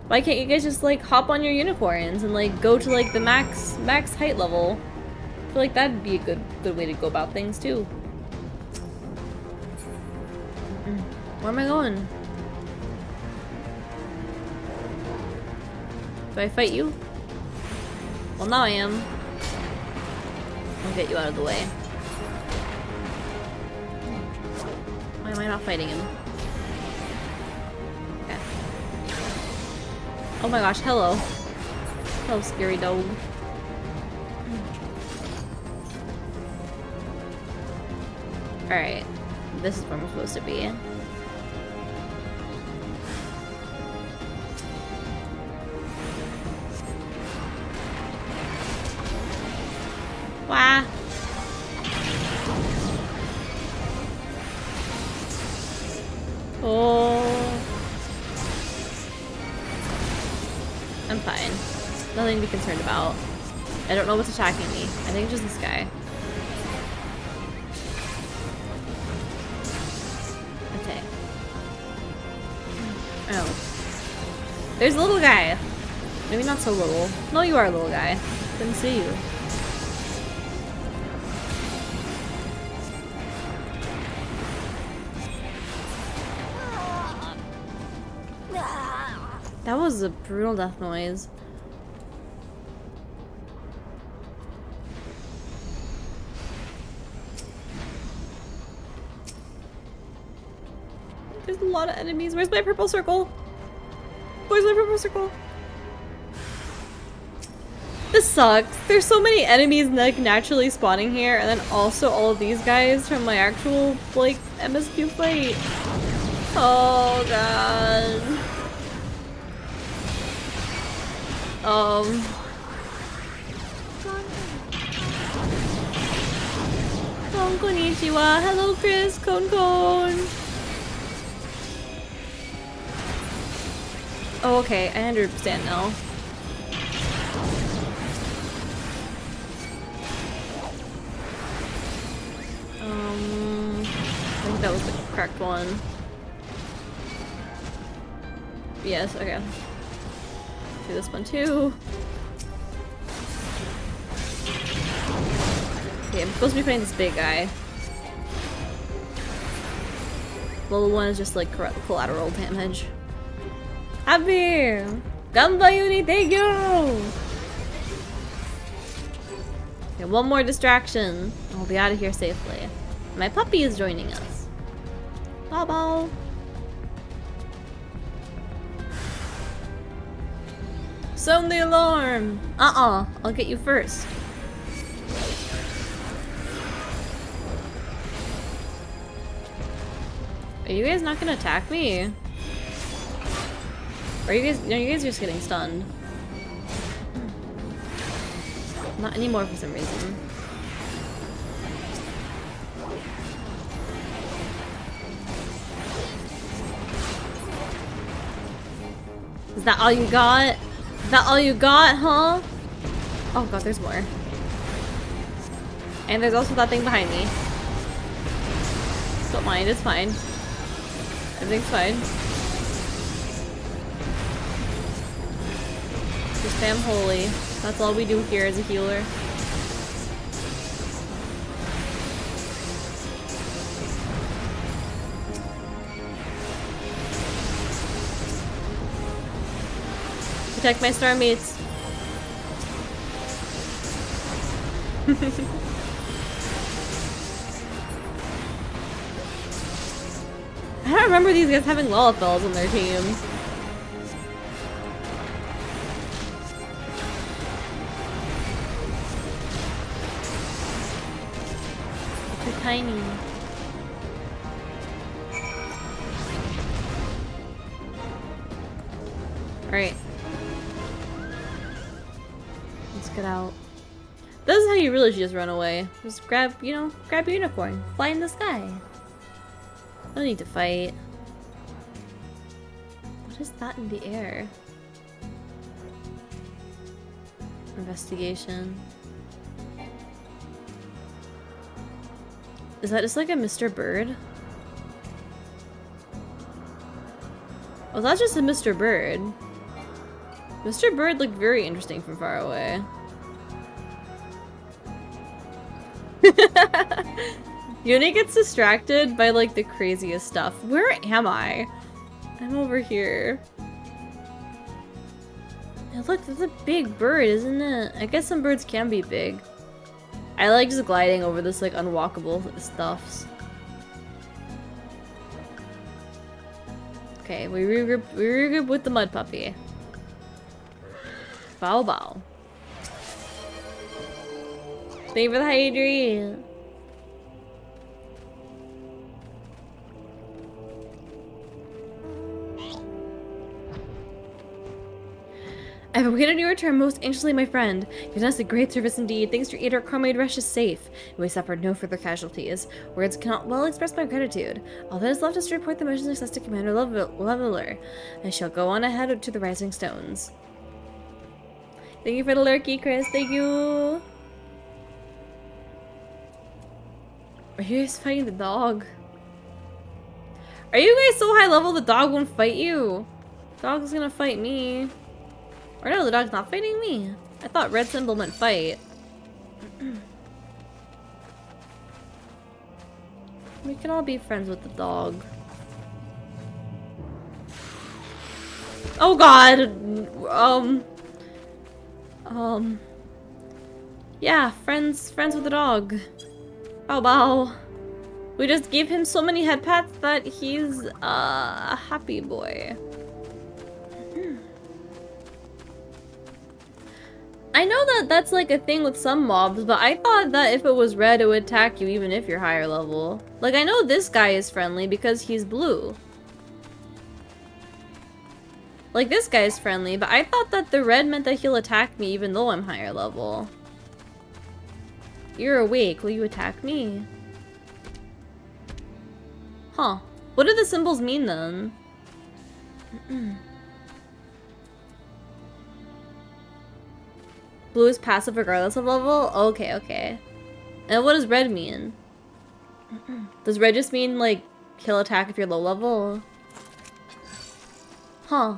Why can't you guys just like hop on your unicorns and like go to like the max height level? I feel like that'd be a good way to go about things too. Where am I going? Do I fight you? Well, now I am. I'll get you out of the way. Why am I not fighting him? Okay. Oh my gosh, hello. Hello, scary dog. Alright. This is where I'm supposed to be. Wah. Oh. I'm fine. Nothing to be concerned about. I don't know what's attacking me. I think it's just this guy. Okay. Oh. There's a little guy. Maybe not so little. No, you are a little guy. Didn't see you. That was a brutal death noise. There's a lot of enemies. Where's my purple circle? Where's my purple circle? This sucks. There's so many enemies like naturally spawning here, and then also all of these guys from my actual like MSQ fight. Oh god. Konnichiwa. Hello, Chris. Kon. Oh, okay. I understand now. I think that was the correct one. Yes, okay. Do this one too. Okay, I'm supposed to be fighting this big guy. Level 1 is just like collateral damage. Happy! Gamba Yuni, thank you! Okay, one more distraction. I'll be out of here safely. My puppy is joining us. Bow. Sound the alarm! I'll get you first. Are you guys not gonna attack me? Are you guys? No, you guys are just getting stunned. Not anymore for some reason. Is that all you got? Is that all you got, huh? Oh god, there's more. And there's also that thing behind me. Don't mind, it's fine. Everything's fine. Just spam holy. That's all we do here as a healer. Protect my Starmates. I don't remember these guys having Lullifels on their teams. They're tiny. Alright. Let's get out. This is how you really should just run away. Just grab, you know, grab your unicorn. Fly in the sky. I don't need to fight. What is that in the air? Investigation. Is that just like a Mr. Bird? Oh, that's just a Mr. Bird. Mr. Bird looked very interesting from far away. Yuni gets distracted by like the craziest stuff. Where am I? I'm over here. And look, that's a big bird, isn't it? I guess some birds can be big. I like just gliding over this like unwalkable stuffs. Okay, we regroup with the mud puppy. Bow bow. Thank you for the hydrate. I've awaited your return most anxiously, my friend. You've done us a great service indeed. Thanks to your aid, our comrade Resh is safe, and we suffered no further casualties. Words cannot well express my gratitude. All that is left is to report the mission success to Commander Leveler. I shall go on ahead to the Rising Stones. Thank you for the lurky, Chris. Thank you. Are you guys fighting the dog? Are you guys so high level the dog won't fight you? Dog's gonna fight me. Or no, the dog's not fighting me. I thought red symbol meant fight. We can all be friends with the dog. Oh god! Yeah, friends with the dog. Oh wow. We just gave him so many head pats that he's a happy boy. I know that that's like a thing with some mobs, but I thought that if it was red, it would attack you even if you're higher level. Like, I know this guy is friendly because he's blue. Like, this guy is friendly, but I thought that the red meant that he'll attack me even though I'm higher level. You're awake. Will you attack me? Huh. What do the symbols mean then? Blue is passive regardless of level? Okay, okay. And what does red mean? Does red just mean, like, he'll attack if you're low level? Huh.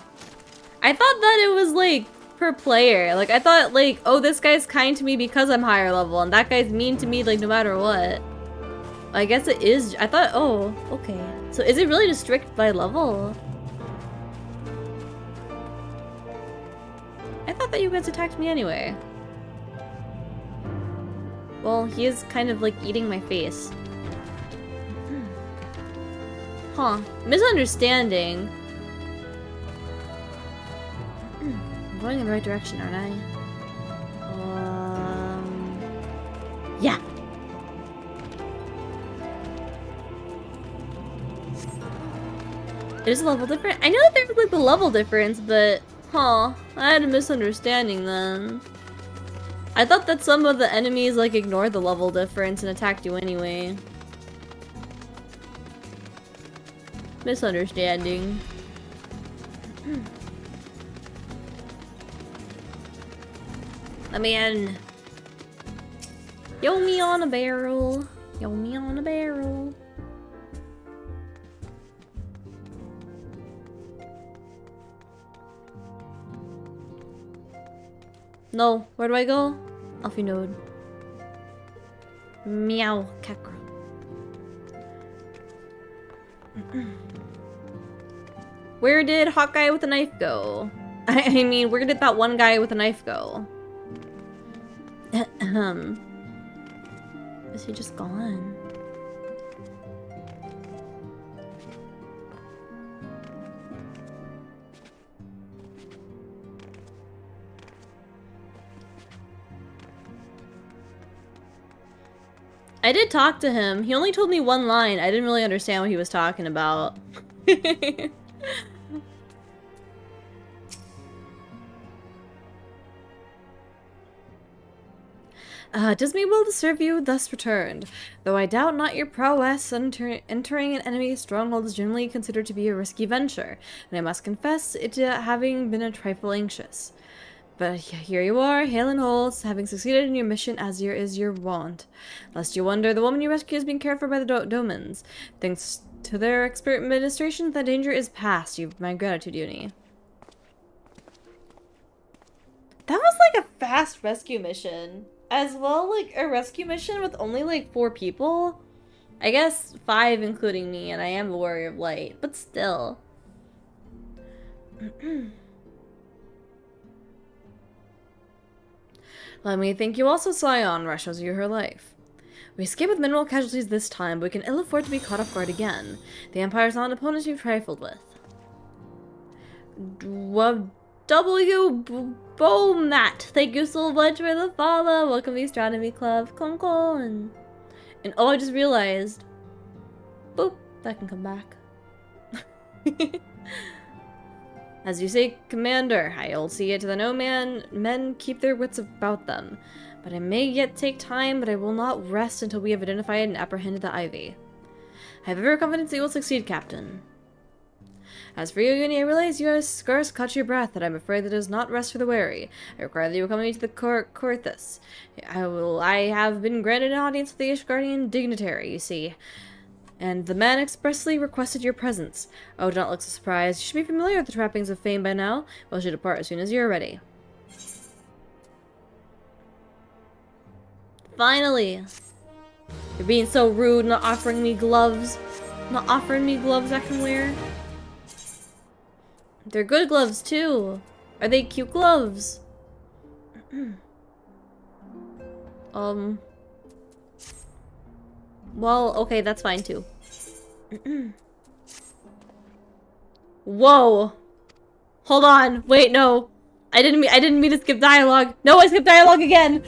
I thought that it was, like, per player. Like, I thought, like, oh, this guy's kind to me because I'm higher level, and that guy's mean to me, like, no matter what. I guess it is. I thought, oh, okay. So is it really just strict by level? I thought that you guys attacked me anyway. Well, he is kind of, like, eating my face. Huh. Misunderstanding. I'm going in the right direction, aren't I? Yeah. There's a level difference. I know that there's like the level difference, but huh, I had a misunderstanding then. I thought that some of the enemies like ignored the level difference and attacked you anyway. Misunderstanding. I mean, yo me on a barrel. Yo me on a barrel. No, where do I go? Alfie Node. Meow, Kakro. Where did Hot Guy with a Knife go? I mean, where did that one guy with a knife go? Is he just gone? I did talk to him. He only told me one line. I didn't really understand what he was talking about. Does me will to serve you, thus returned. Though I doubt not your prowess, entering an enemy's stronghold is generally considered to be a risky venture, and I must confess it having been a trifle anxious. But here you are, hail and whole, having succeeded in your mission as is your wont. Lest you wonder, the woman you rescued is being cared for by the Domans. Thanks to their expert administration, the danger is past. You've my gratitude, Yuni. That was like a fast rescue mission. As well, like a rescue mission with only like 4 people. I guess 5 including me, and I am the Warrior of Light, but still. Let me think you also Scion rushes you her life. We escape with minimal casualties this time, but we can ill afford to be caught off guard again. The Empire's not an opponent you've trifled with. Bomat, thank you so much for the follow. Welcome to the Astronomy Club. Con. And oh, I just realized. Boop, that can come back. As you say, Commander, I'll see it to the men keep their wits about them. But I may yet take time, but I will not rest until we have identified and apprehended the Ivy. I have every confidence that you will succeed, Captain. As for you, Yuni, I realize you have scarce caught your breath, and I'm afraid that it does not rest for the wary. I require that you accompany me to the Corthus. I have been granted an audience with the Ishgardian dignitary, you see. And the man expressly requested your presence. Oh, do not look so surprised. You should be familiar with the trappings of fame by now. We'll should depart as soon as you're ready. Finally! You're being so rude, not offering me gloves. Not offering me gloves I can wear. They're good gloves, too. Are they cute gloves? Well, okay, that's fine, too. Whoa! Hold on. Wait, no. I didn't mean to skip dialogue. No, I skipped dialogue again.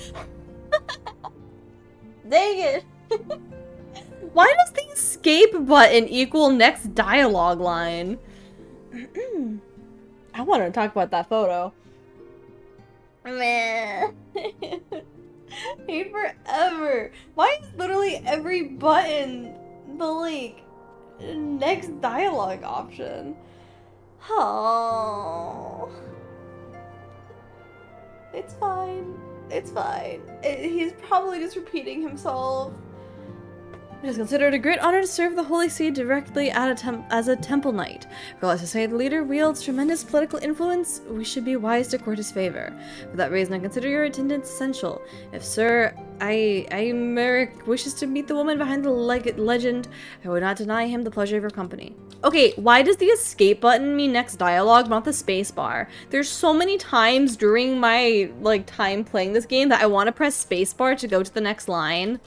Dang it. Why does the escape button equal next dialogue line? I want to talk about that photo. Man. Hey, forever. Why is literally every button the, like, next dialogue option? Oh. It's fine. It's fine. He's probably just repeating himself. It is considered a great honor to serve the Holy See directly at as a temple knight. Regardless to say the leader wields tremendous political influence, we should be wise to court his favor. For that reason, I consider your attendance essential. If Sir Merrick wishes to meet the woman behind the legend, I would not deny him the pleasure of your company. Okay, why does the escape button mean next dialogue, not the space bar? There's so many times during my time playing this game that I want to press space bar to go to the next line.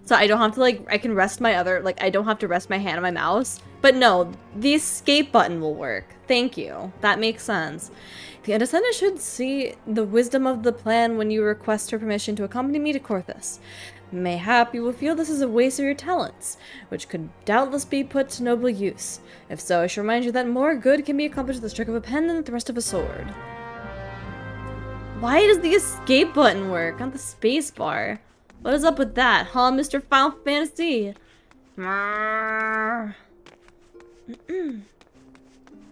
So I don't have to I can rest my I don't have to rest my hand on my mouse. But no, the escape button will work. Thank you. That makes sense. The Undescended should see the wisdom of the plan when you request her permission to accompany me to Corthus. Mayhap you will feel this is a waste of your talents, which could doubtless be put to noble use. If so, I should remind you that more good can be accomplished with the stroke of a pen than with the rest of a sword. Why does the escape button work, not the space bar? What is up with that, huh, Mr. Final Fantasy?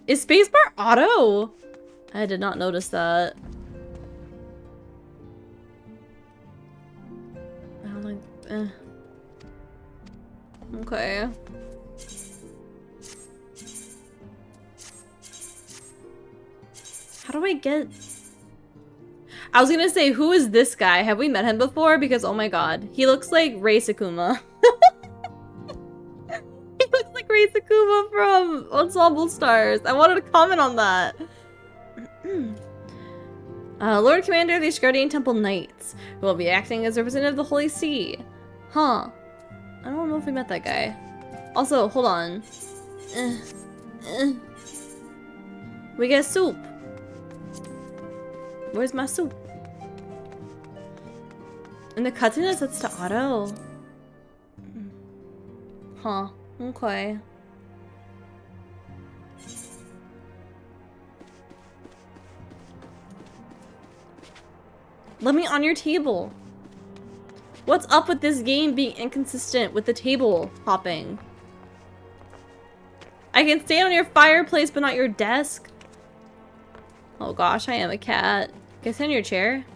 Is spacebar auto? I did not notice that. I don't like. Okay. How do I get? I was gonna say, who is this guy? Have we met him before? Because, oh my god, he looks like Rei Sakuma. He looks like Rei Sakuma from Ensemble Stars. I wanted to comment on that. Lord Commander of the Asgardian Temple Knights, who will be acting as representative of the Holy See. Huh. I don't know if we met that guy. Also, hold on. We get soup. Where's my soup? And the cutscene is sets to auto. Huh. Okay. Let me on your table. What's up with this game being inconsistent with the table hopping? I can stand on your fireplace but not your desk. Oh gosh, I am a cat. Can I sit in your chair?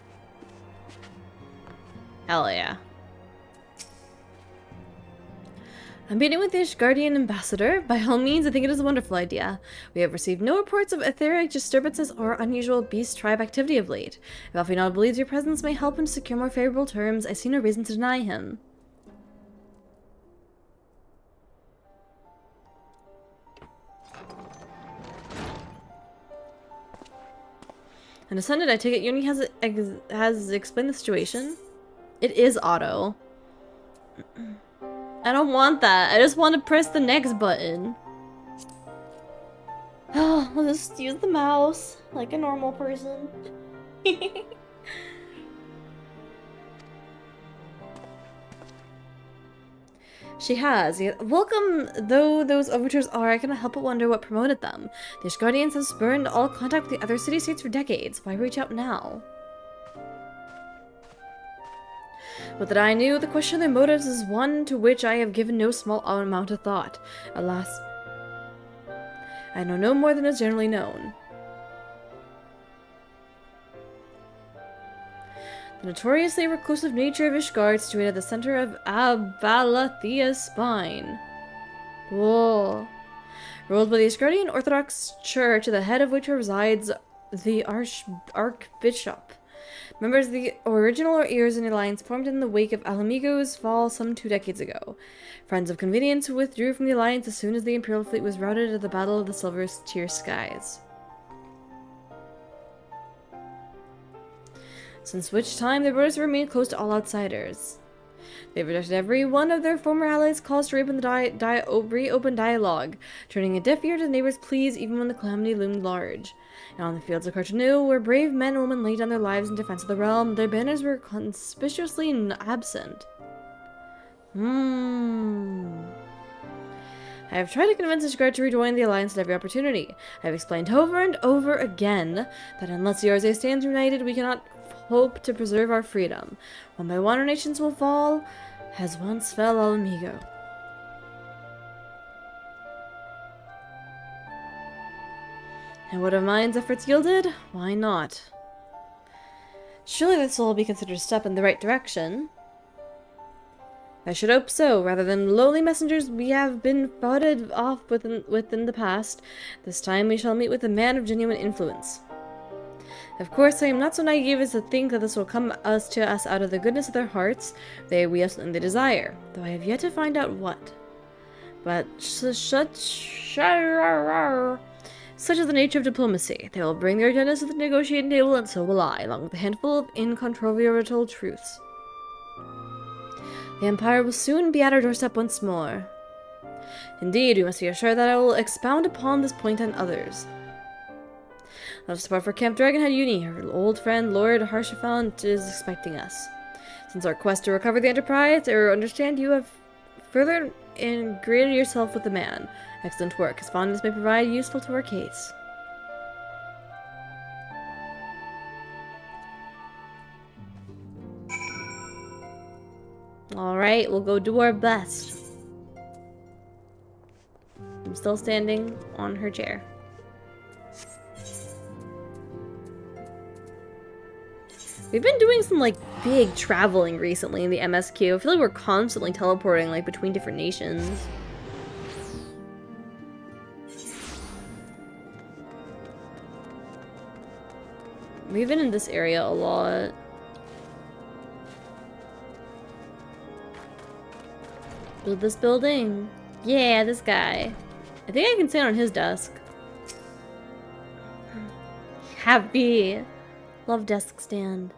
Hell yeah. I'm meeting with the Asgardian ambassador. By all means, I think it is a wonderful idea. We have received no reports of etheric disturbances or unusual beast tribe activity of late. If Alfino believes your presence may help him secure more favorable terms, I see no reason to deny him. And Ascended, I take it Yuni has explained the situation? It is auto. I don't want that. I just want to press the next button. Oh, I'll just use the mouse like a normal person. She has. Yet, welcome though those overtures are, I cannot help but wonder what promoted them. The Asgardians have spurned all contact with the other city-states for decades. Why reach out now? But that I knew, the question of their motives is one to which I have given no small amount of thought. Alas, I know no more than is generally known. The notoriously reclusive nature of Ishgard, situated at the center of Avalathea's spine. Whoa. Ruled by the Asgardian Orthodox Church, at the head of which resides the Archbishop. Members of the original Eorzea alliance formed in the wake of Alamigo's fall some 2 decades ago. Friends of convenience who withdrew from the alliance as soon as the Imperial fleet was routed at the Battle of the Silver Tier Skies. Since which time, the brothers have remained close to all outsiders. They've rejected every one of their former allies' calls to reopen dialogue, turning a deaf ear to the neighbors' pleas even when the calamity loomed large. And on the fields of Cartonu, where brave men and women laid down their lives in defense of the realm, their banners were conspicuously absent. I have tried to convince Ishgard to rejoin the Alliance at every opportunity. I have explained over and over again that unless Eorzea stands united, we cannot hope to preserve our freedom. One by one, our nations will fall, as once fell Alamigo. And what have mine's efforts yielded? Why not? Surely this will all be considered a step in the right direction. I should hope so. Rather than lowly messengers we have been foughted off within the past, this time we shall meet with a man of genuine influence. Of course, I am not so naive as to think that this will come to us out of the goodness of their hearts. We have something they desire, though I have yet to find out what. But such is the nature of diplomacy. They will bring their agendas to the negotiating table, and so will I, along with a handful of incontrovertible truths. The Empire will soon be at our doorstep once more. Indeed, we must be assured that I will expound upon this point and others. Let us depart for Camp Dragonhead Yuni. Her old friend Lord Harshafant is expecting us. Since our quest to recover the Enterprise, I understand you have further integrated yourself with the man. Excellent work. His fondness may provide useful to our case. Alright, we'll go do our best. I'm still standing on her chair. We've been doing some, like, big traveling recently in the MSQ. I feel like we're constantly teleporting, like, between different nations. We've been in this area a lot. Build this building. Yeah, this guy. I think I can stand on his desk. Happy. Love desk stand.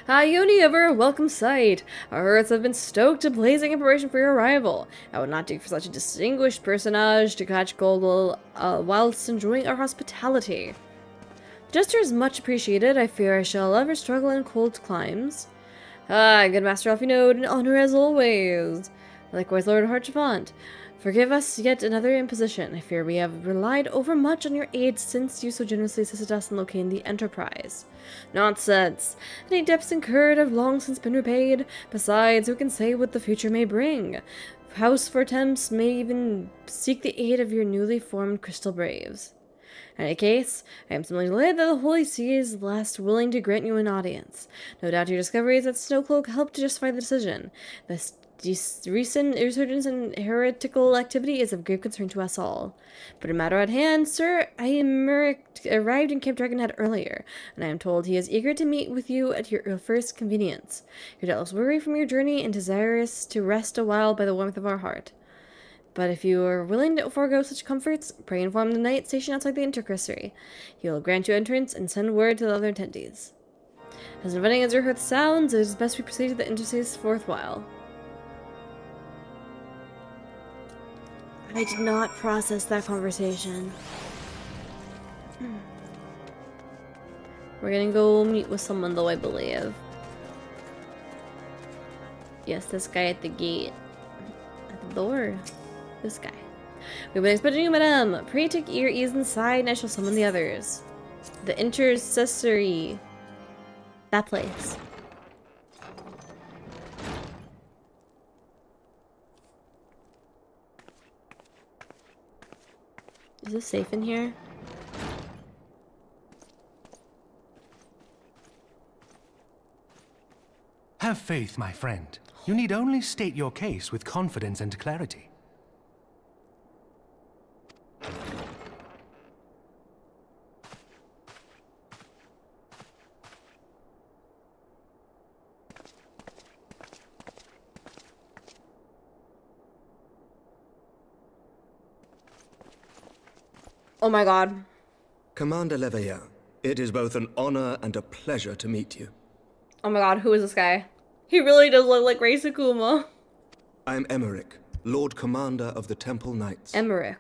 Yuni, ever a welcome sight. Our hearts have been stoked and blazing in preparation for your arrival. I would not take for such a distinguished personage to catch cold whilst enjoying our hospitality. The gesture is much appreciated. I fear I shall ever struggle in cold climes. Good Master Alfinode, an honor as always. Likewise, Lord Harchevant. Forgive us yet another imposition. I fear we have relied overmuch on your aid since you so generously assisted us in locating the Enterprise. Nonsense! Any debts incurred have long since been repaid. Besides, who can say what the future may bring? House for attempts may even seek the aid of your newly formed Crystal Braves. In any case, I am simply delighted that the Holy See is last willing to grant you an audience. No doubt your discoveries at Snowcloak helped to justify the decision. This recent resurgence in heretical activity is of grave concern to us all. But a matter at hand, sir, arrived in Camp Dragonhead earlier, and I am told he is eager to meet with you at your first convenience. You're doubtless weary from your journey and desirous to rest a while by the warmth of our heart. But if you are willing to forego such comforts, pray inform the knight stationed outside the intercursory. He will grant you entrance and send word to the other attendees. As inviting as your hearth sounds, it is best we proceed to the interstices forthwhile. I did not process that conversation. We're gonna go meet with someone though, I believe. Yes, this guy at the gate. At the door. This guy. We've been expecting you, madame. Pray take your ease inside and I shall summon the others. The intercessory. That place. Is this safe in here? Have faith, my friend. You need only state your case with confidence and clarity. Oh my god. Commander Leveilleur, it is both an honor and a pleasure to meet you. Oh my god, who is this guy? He really does look like Ray Sakuma. I am Emmerich, Lord Commander of the Temple Knights. Emmerich.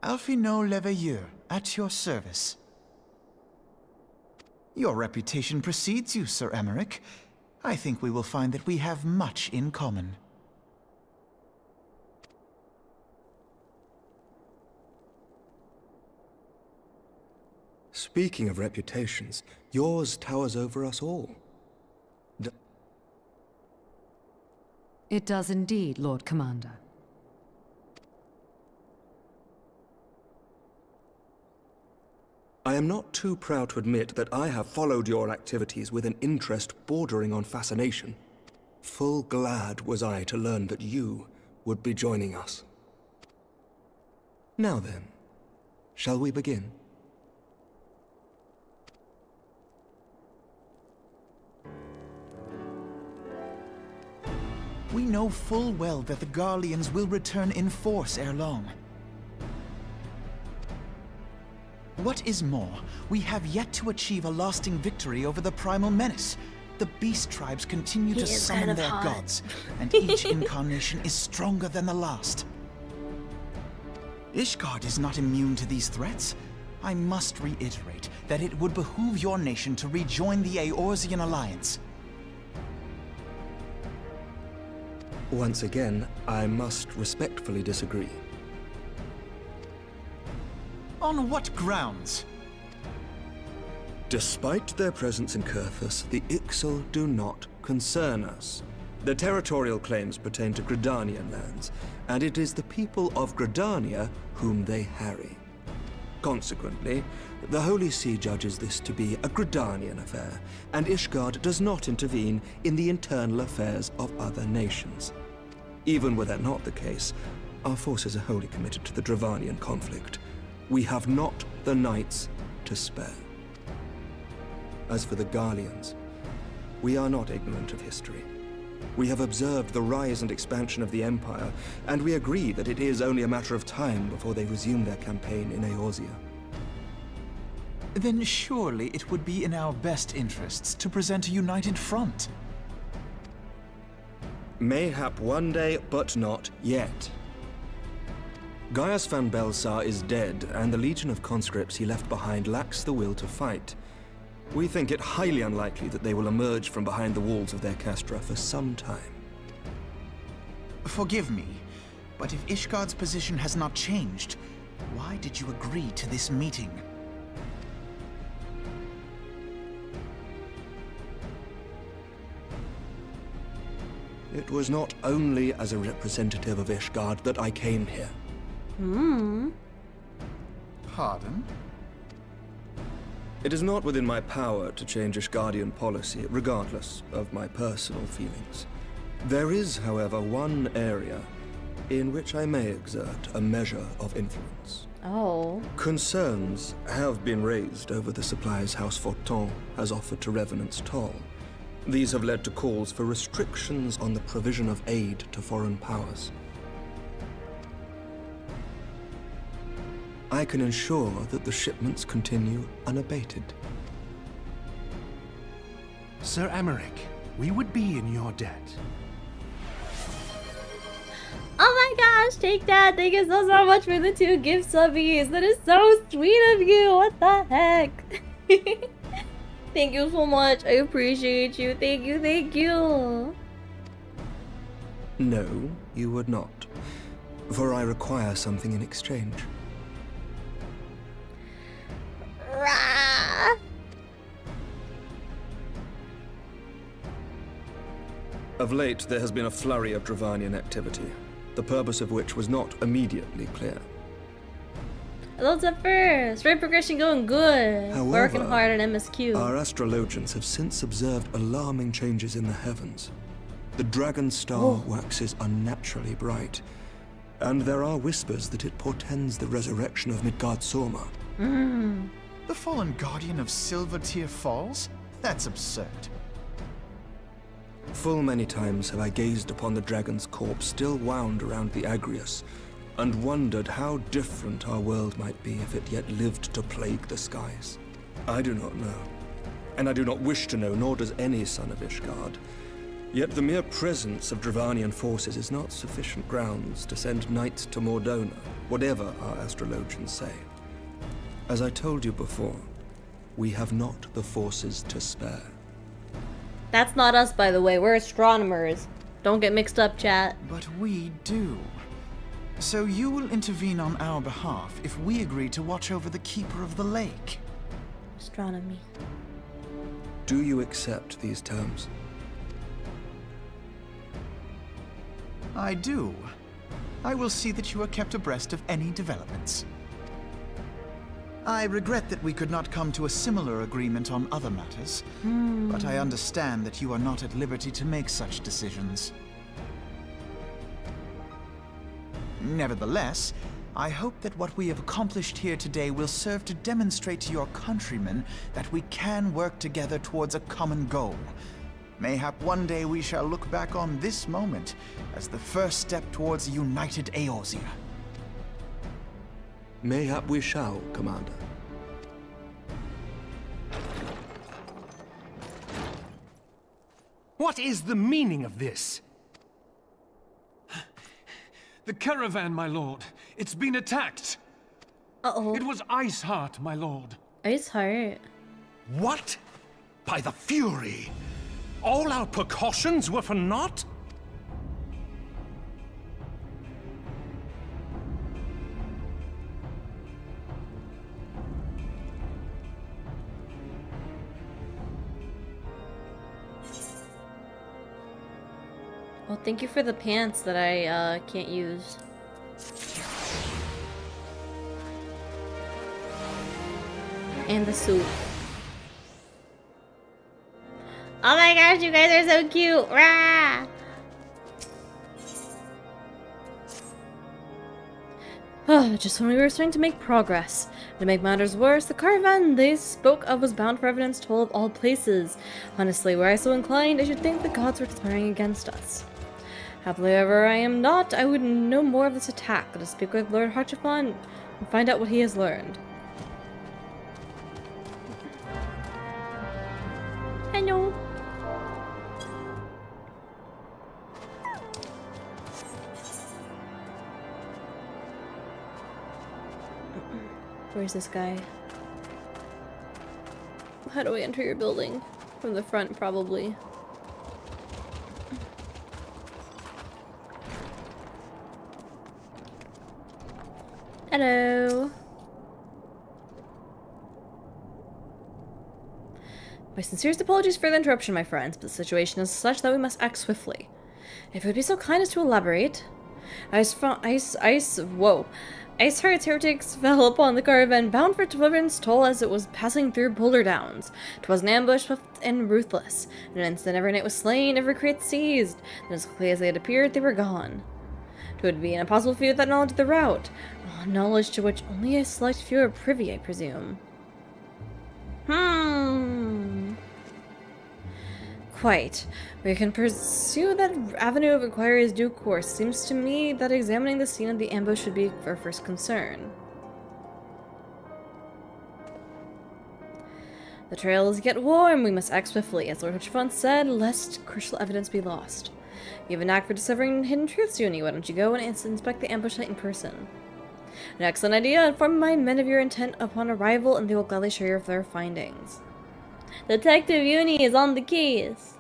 Alphino Leveilleur, at your service. Your reputation precedes you, Sir Emmerich. I think we will find that we have much in common. Speaking of reputations, yours towers over us all. It does indeed, Lord Commander. I am not too proud to admit that I have followed your activities with an interest bordering on fascination. Full glad was I to learn that you would be joining us. Now then, shall we begin? We know full well that the Garleans will return in force ere long. What is more, we have yet to achieve a lasting victory over the Primal Menace. The beast tribes continue to summon their gods, and each incarnation is stronger than the last. Ishgard is not immune to these threats. I must reiterate that it would behoove your nation to rejoin the Eorzean alliance. Once again, I must respectfully disagree. On what grounds? Despite their presence in Kurthus, the Ixal do not concern us. Their territorial claims pertain to Gridanian lands, and it is the people of Gridania whom they harry. Consequently, the Holy See judges this to be a Gridanian affair, and Ishgard does not intervene in the internal affairs of other nations. Even were that not the case, our forces are wholly committed to the Dravanian conflict. We have not the knights to spare. As for the Garleans, we are not ignorant of history. We have observed the rise and expansion of the Empire, and we agree that it is only a matter of time before they resume their campaign in Eorzea. Then surely it would be in our best interests to present a united front. Mayhap one day, but not yet. Gaius van Belsar is dead, and the legion of conscripts he left behind lacks the will to fight. We think it highly unlikely that they will emerge from behind the walls of their castra for some time. Forgive me, but if Ishgard's position has not changed, why did you agree to this meeting? It was not only as a representative of Ishgard that I came here. Pardon? It is not within my power to change Ishgardian policy, regardless of my personal feelings. There is, however, one area in which I may exert a measure of influence. Oh. Concerns have been raised over the supplies House Fortin has offered to Revenant's Toll. These have led to calls for restrictions on the provision of aid to foreign powers. I can ensure that the shipments continue unabated. Sir Emmerich, we would be in your debt. Oh my gosh, take that. Thank you so much for the 2 gift subbies. That is so sweet of you. What the heck? Thank you so much. I appreciate you. Thank you, thank you. No, you would not. For I require something in exchange. Rah. Of late, there has been a flurry of Dravanian activity, the purpose of which was not immediately clear. Those at first. Rate progression going good. However, Working hard on MSQ. Our astrologians have since observed alarming changes in the heavens. The dragon star waxes unnaturally bright, and there are whispers that it portends the resurrection of Midgard Sorma. The fallen guardian of Silvertear Falls? That's absurd. Full many times have I gazed upon the dragon's corpse still wound around the Agrius, and wondered how different our world might be if it yet lived to plague the skies. I do not know. and I do not wish to know, nor does any son of Ishgard. Yet the mere presence of Dravanian forces is not sufficient grounds to send knights to Mordona, whatever our astrologians say. As I told you before, we have not the forces to spare. That's not us, by the way. We're astronomers. Don't get mixed up, chat. But we do. So you will intervene on our behalf if we agree to watch over the Keeper of the Lake. Astronomy. Do you accept these terms? I do. I will see that you are kept abreast of any developments. I regret that we could not come to a similar agreement on other matters, but I understand that you are not at liberty to make such decisions. Nevertheless, I hope that what we have accomplished here today will serve to demonstrate to your countrymen that we can work together towards a common goal. Mayhap one day we shall look back on this moment as the first step towards a united Eorzea. Mayhap we shall, Commander. What is the meaning of this? The caravan, my lord. It's been attacked. Uh-oh. It was Iceheart, my lord. Iceheart. What? By the Fury! All our precautions were for naught? Well, thank you for the pants that I can't use. And the suit. Oh my gosh, you guys are so cute! Rah! Just when we were starting to make progress. To make matters worse, the caravan they spoke of was bound for evidence told of all places. Honestly, were I so inclined, I should think the gods were conspiring against us. Happily, however, I am not. I would know more of this attack. Let us speak with Lord Harchifon and find out what he has learned. Hello. Where's this guy? How do I enter your building? From the front, probably. Hello. My sincerest apologies for the interruption, my friends, but the situation is such that we must act swiftly. If you would be so kind as to elaborate. Iceheart's heretics fell upon the caravan bound for deliverance toll as it was passing through Boulder Downs. 'Twas an ambush swift and ruthless. In an instant every knight was slain, every crate seized, and as quickly as they had appeared, they were gone. It would be an impossible feat without knowledge of the route. Knowledge to which only a select few are privy, I presume. Quite. We can pursue that avenue of inquiry's due course. Seems to me that examining the scene of the ambush should be our first concern. The trails get warm. We must act swiftly, as Lord Harchifon said, lest crucial evidence be lost. You have a knack for discovering hidden truths, Yuni. Why don't you go and inspect the ambush site in person? An excellent idea. Inform my men of your intent upon arrival, and they will gladly share their findings. Detective Yuni is on the case.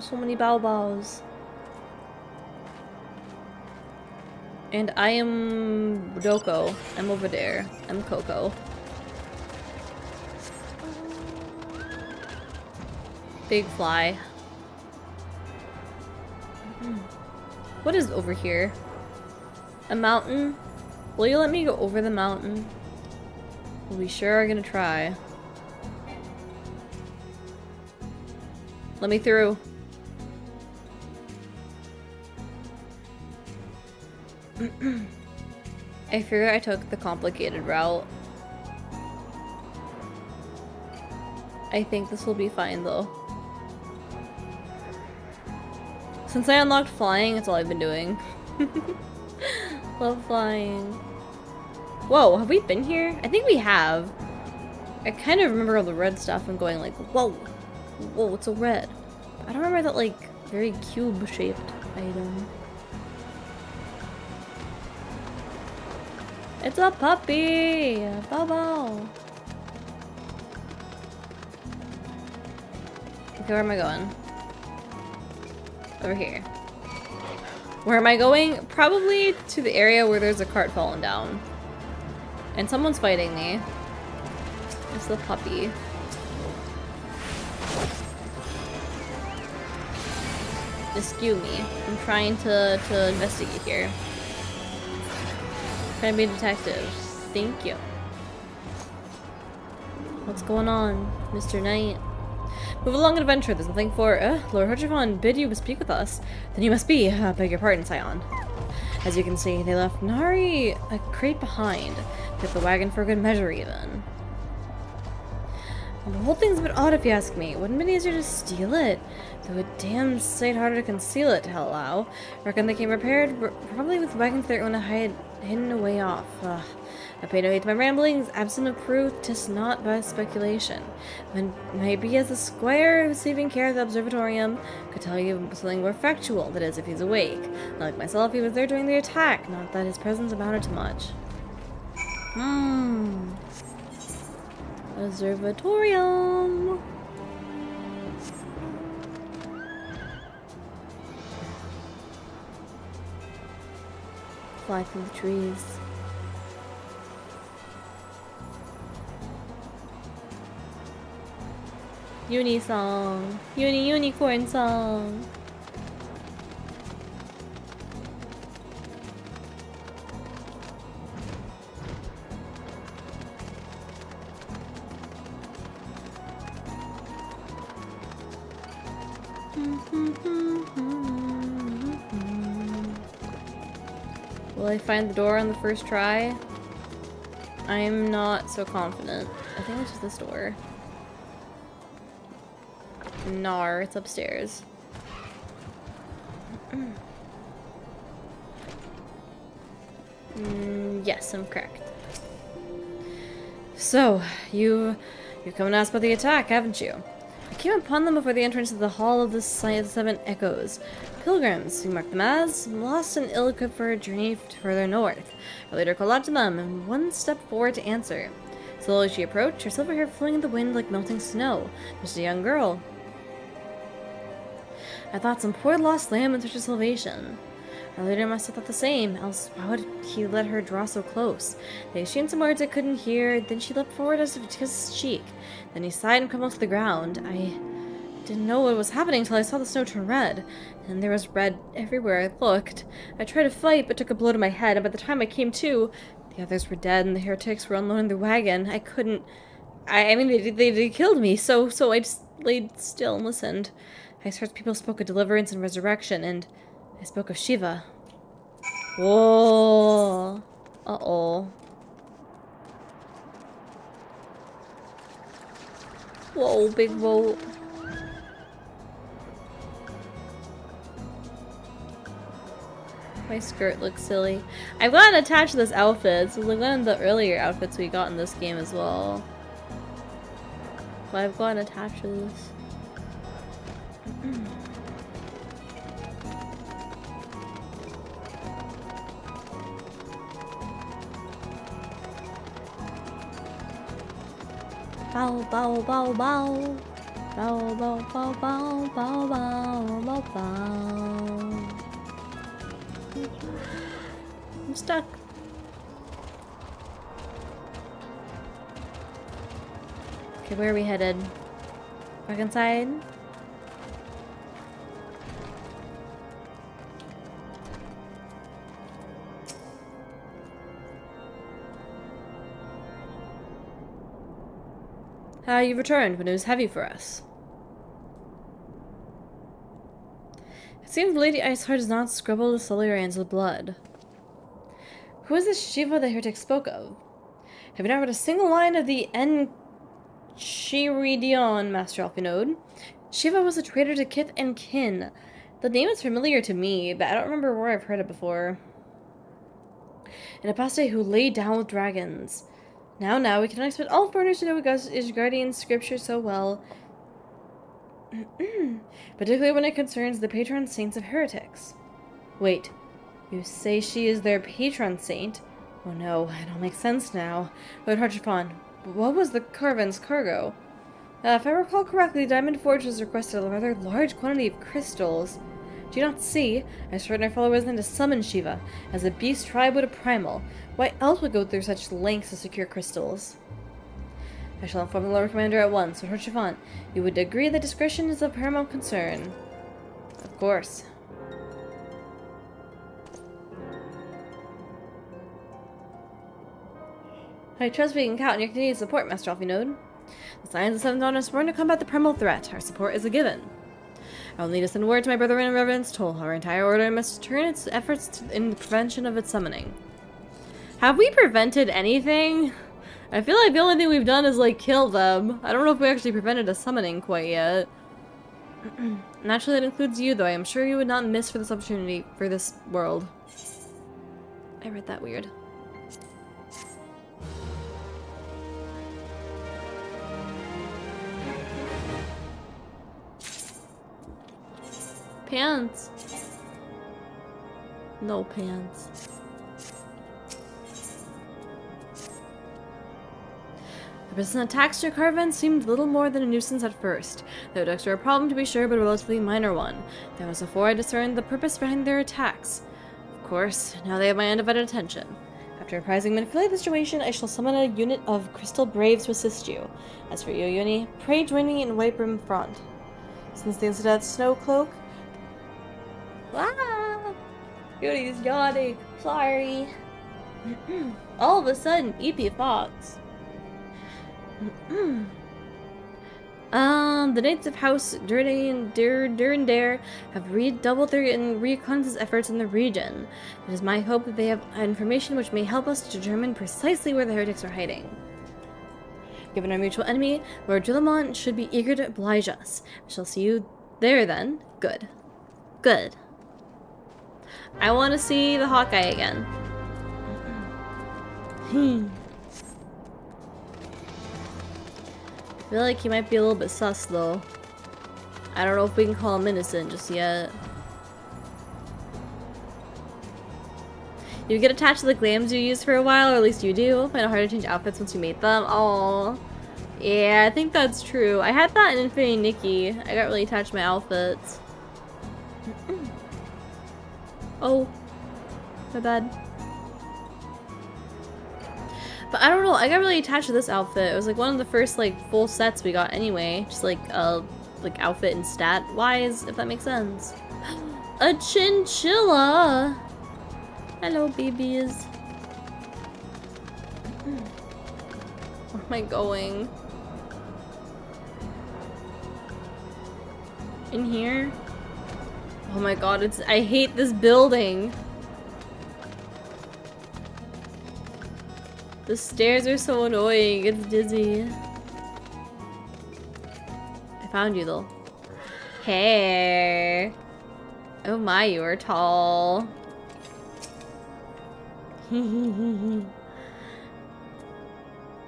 So many baobabs. And I am Doko. I'm over there. I'm Coco. Big fly. What is over here? A mountain? Will you let me go over the mountain? We sure are gonna try. Let me through. I figure I took the complicated route. I think this will be fine though. Since I unlocked flying, that's all I've been doing. Love flying. Whoa, have we been here? I think we have. I kind of remember all the red stuff and going like, whoa, whoa, it's so red. I don't remember that like very cube-shaped item. It's a puppy! Bobo! Okay, where am I going? Over here. Where am I going? Probably to the area where there's a cart falling down. And someone's fighting me. It's the puppy. Excuse me. I'm trying to investigate here. Trying to be a detective. Thank you. What's going on, Mr. Knight? Move along and adventure. There's nothing for. Lord Herjavon bid you to speak with us. Then you must be. Beg your pardon, Scion. As you can see, they left Nari a crate behind. Took the wagon for good measure, even. Well, the whole thing's a bit odd if you ask me. Wouldn't it be easier to steal it? Though a damn sight harder to conceal it, hell allow. Reckon they came prepared, probably with wagons they're going to hide hidden away off. I pay no heed to my ramblings, absent of proof, 'tis not by speculation. Maybe as the squire receiving care of the observatorium could tell you something more factual, that is, if he's awake. Like myself, he was there during the attack, not that his presence amounted to much. Observatorium. Fly through the trees. Yuni song. Yuni unicorn song. Will I find the door on the first try? I'm not so confident. I think it's just this door. Nar, it's upstairs. Yes, I'm correct. So, you've come and asked about the attack, haven't you? I came upon them before the entrance to the Hall of the Seven Echoes. Pilgrims, who marked them as, lost and ill-equipped for a journey further north. I later called out to them, and one stepped forward to answer. Slowly she approached, her silver hair flowing in the wind like melting snow. Just a young girl. I thought some poor lost lamb in search of salvation. I later must have thought the same, else why would he let her draw so close? They exchanged some words I couldn't hear, then she leapt forward as if to kiss his cheek. Then he sighed and crumbled to the ground. I didn't know what was happening until I saw the snow turn red, and there was red everywhere I looked. I tried to fight, but took a blow to my head, and by the time I came to, the others were dead, and the heretics were unloading the wagon. I couldn't... I mean, they killed me, so I just laid still and listened. I heard people spoke of deliverance and resurrection, and I spoke of Shiva. Whoa. Uh-oh. Whoa, big boat. My skirt looks silly. I've gotten attached to this outfit. So like one of the earlier outfits we got in this game as well. But I've gotten attached to this. Bow bow bow bow. Bow bow bow bow bow bow bow bow. I'm stuck. Okay, where are we headed? Back inside? You returned when it was heavy for us. It seems Lady Iceheart does not scrabble the sully her hands with blood. Who is this Shiva the heretic spoke of? Have you not read a single line of the Enchiridion, Master Alpinode? Shiva was a traitor to kith and kin. The name is familiar to me, but I don't remember where I've heard it before. an apostate who lay down with dragons. Now, we cannot expect all foreigners to know Asgardian scripture so well. Particularly when it concerns the patron saints of heretics. Wait, you say she is their patron saint? Oh no, it all makes sense now. Lord Harchifon, what was the caravan's cargo? If I recall correctly, Diamond Forge has requested a rather large quantity of crystals. Do you not see? I threatened our followers then to summon Shiva, as a beast tribe would a primal. Why else would go through such lengths to secure crystals? I shall inform the Lord Commander at once. Lord Harchifon, you would agree that discretion is of paramount concern. Of course. I trust we can count on your continued support, Master Alfinode. The Scions of Seventh Dawn are sworn to combat the primal threat. Our support is a given. I will need to send word to my brethren in Reverend's Toll. Our entire order must turn its efforts in the prevention of its summoning. Have we prevented anything? I feel like the only thing we've done is, like, kill them. I don't know if we actually prevented a summoning quite yet. Naturally, that includes you, though. I am sure you would not miss for this opportunity for this world. I read that weird. Pants. No pants. The persistent attacks to your caravan seemed little more than a nuisance at first. They would extra a problem to be sure, but a relatively minor one. That was before I discerned the purpose behind their attacks. Of course, now they have my undivided attention. After apprising manipulate the situation, I shall summon a unit of crystal braves to assist you. As for you, Yuni, pray join me in White Room Front. Since the incident at Snow Cloak, Yuni's yawning. Sorry. All of a sudden, EP Fox. The Knights of House Durandare have redoubled their reconnaissance efforts in the region. It is my hope that they have information which may help us to determine precisely where the heretics are hiding. Given our mutual enemy, Lord Julamont should be eager to oblige us. I shall see you there then. Good. Good. I want to see the Hawkeye again. I feel like he might be a little bit sus though. I don't know if we can call him innocent just yet. You get attached to the glams you use for a while, or at least you do. Find it hard to change outfits once you mate them. Oh, yeah, I think that's true. I had that in Infinity Nikki. I got really attached to my outfits. Oh, my bad. But I don't know, I got really attached to this outfit. It was like one of the first like full sets we got anyway. Just like outfit and stat wise, if that makes sense. A chinchilla! Hello babies. Where am I going? In here? Oh my god, I hate this building. The stairs are so annoying, it's dizzy. I found you though. Hey. Oh my, you are tall.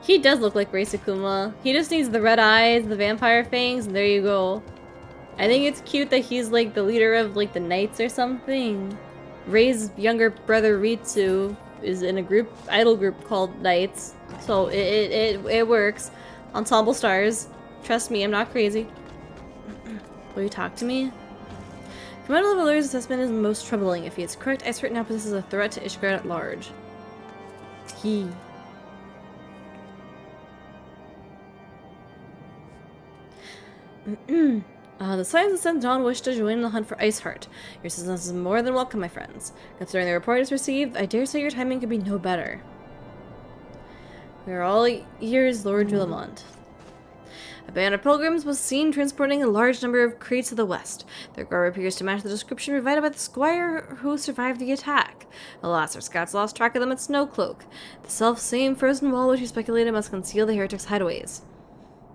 He does look like Reisakuma. He just needs the red eyes, the vampire fangs, and there you go. I think it's cute that he's like the leader of like the knights or something. Rei's younger brother Ritsu is in a idol group called Knights, so it works. Ensemble stars. Trust me, I'm not crazy. Will you talk to me? Commander Leveler's assessment is most troubling. If he is correct, Ice now possesses a threat to Ishgard at large. The Scions of Seventh Dawn wish to join in the hunt for Iceheart. Your assistance is more than welcome, my friends. Considering the report is received, I dare say your timing could be no better. We are all ears, Lord Julamont. A band of pilgrims was seen transporting a large number of crates to the west. Their garb appears to match the description provided by the squire who survived the attack. Alas, our scouts lost track of them at Snowcloak, the self-same frozen wall which we speculated must conceal the heretics' hideaways.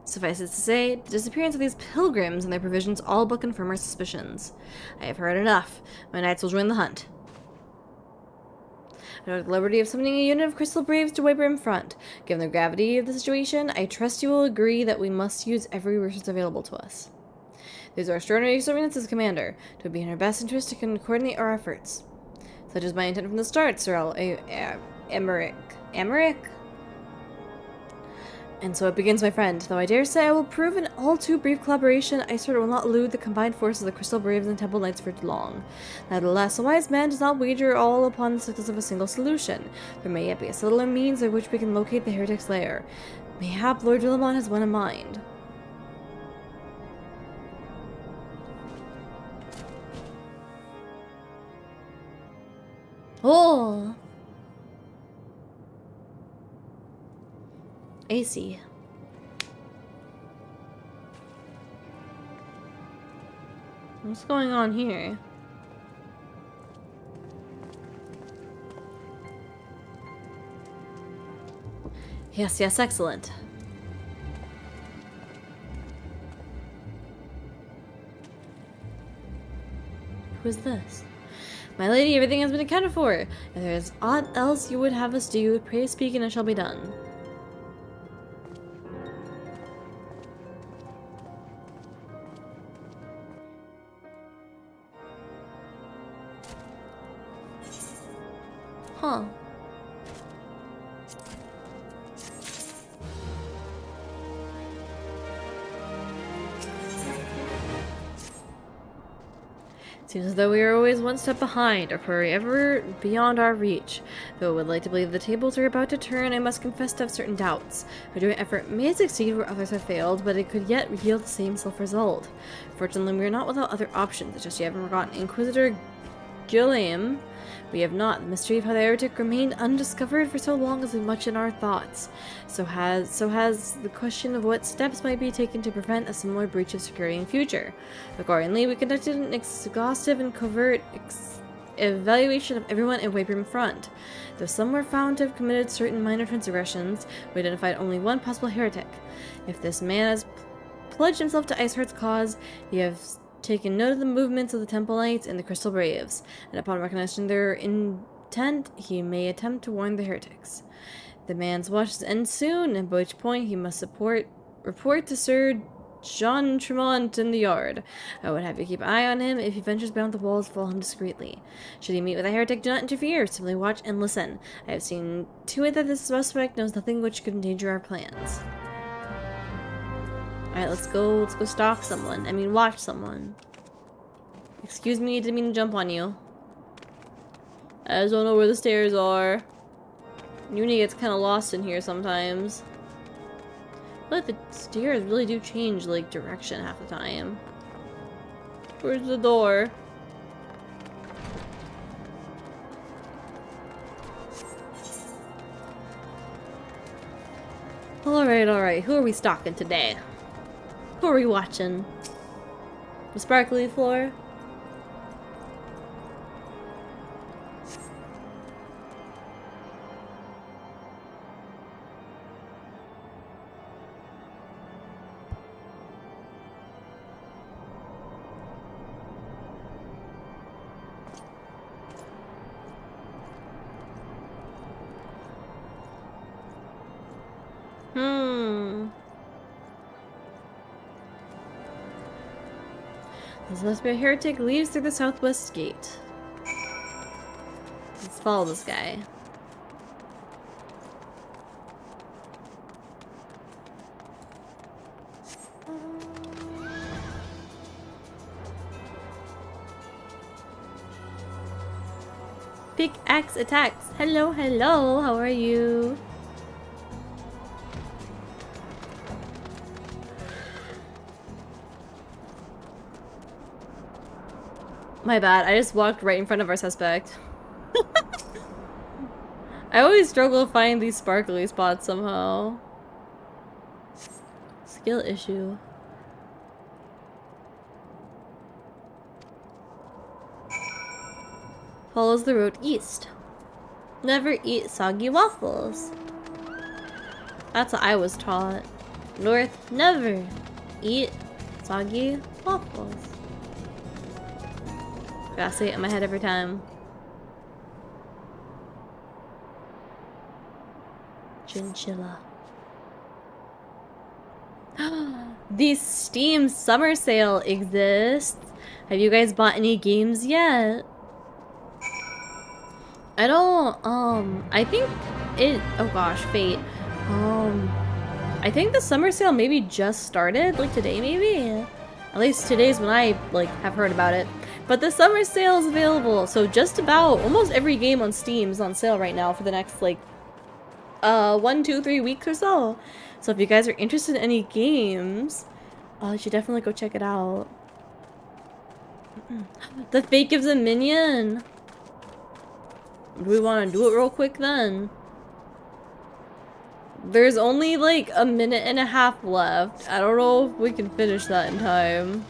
Suffice it to say, the disappearance of these pilgrims and their provisions all but confirm our suspicions. I have heard enough. My knights will join the hunt. I took the liberty of summoning a unit of crystal braves to wipe her in front. Given the gravity of the situation, I trust you will agree that we must use every resource available to us. These are extraordinary servants as commander. It would be in our best interest to coordinate our efforts. Such is my intent from the start, Sir Emmerich. Emmerich? And so it begins, my friend. Though I dare say I will prove an all too brief collaboration, I swear it will not elude the combined forces of the Crystal Braves and Temple Knights for long. Nevertheless, a wise man does not wager all upon the success of a single solution. There may yet be a subtler means by which we can locate the heretic's lair. Mayhap Lord Villamon has one in mind. Oh! AC. What's going on here? Yes, yes, excellent. Who is this? My lady, everything has been accounted for. If there is aught else you would have us do, pray speak and it shall be done. Huh. Seems as though we are always one step behind, or forever beyond our reach. Though I would like to believe the tables are about to turn, I must confess to have certain doubts. Our joint effort may succeed where others have failed, but it could yet yield the same self-result. Fortunately, we are not without other options. It's just you haven't forgotten Inquisitor Gilliam. We have not. The mystery of how the heretic remained undiscovered for so long has been much in our thoughts. So has the question of what steps might be taken to prevent a similar breach of security in future. Accordingly, we conducted an exhaustive and covert evaluation of everyone in Wiper in front. Though some were found to have committed certain minor transgressions, we identified only one possible heretic. If this man has pledged himself to Iceheart's cause, he has taken note of the movements of the Temple Knights and the Crystal Braves, and upon recognition of their intent, he may attempt to warn the heretics. The man's watch ends soon, at which point he must report to Sir John Tremont in the yard. I would have you keep an eye on him. If he ventures beyond the walls, follow him discreetly. Should he meet with a heretic, do not interfere. Simply watch and listen. I have seen to it that this suspect knows nothing which could endanger our plans. Alright, let's go stalk someone. I mean, watch someone. Excuse me, didn't mean to jump on you. I just don't know where the stairs are. Yuni gets kind of lost in here sometimes. But the stairs really do change, like, direction half the time. Where's the door? Alright. Who are we stalking today? Who are we watching? The sparkly floor? This lesbian heretic leaves through the southwest gate. Let's follow this guy. Pickaxe attacks. Hello, how are you? My bad, I just walked right in front of our suspect. I always struggle to find these sparkly spots somehow. Skill issue. Follows the road east. Never eat soggy waffles. That's what I was taught. North, never eat soggy waffles. Gotta say it in my head every time. Chinchilla. The Steam summer sale exists. Have you guys bought any games yet? I don't, I think it, oh gosh, Fate. I think the summer sale maybe just started, like today maybe? At least today's when I, like, have heard about it. But the summer sale is available, so just about almost every game on Steam is on sale right now for the next, like, 1, 2, 3 weeks or so. So if you guys are interested in any games, you should definitely go check it out. The Fate gives a minion! Do we want to do it real quick then? There's only like 1.5 minutes left. I don't know if we can finish that in time.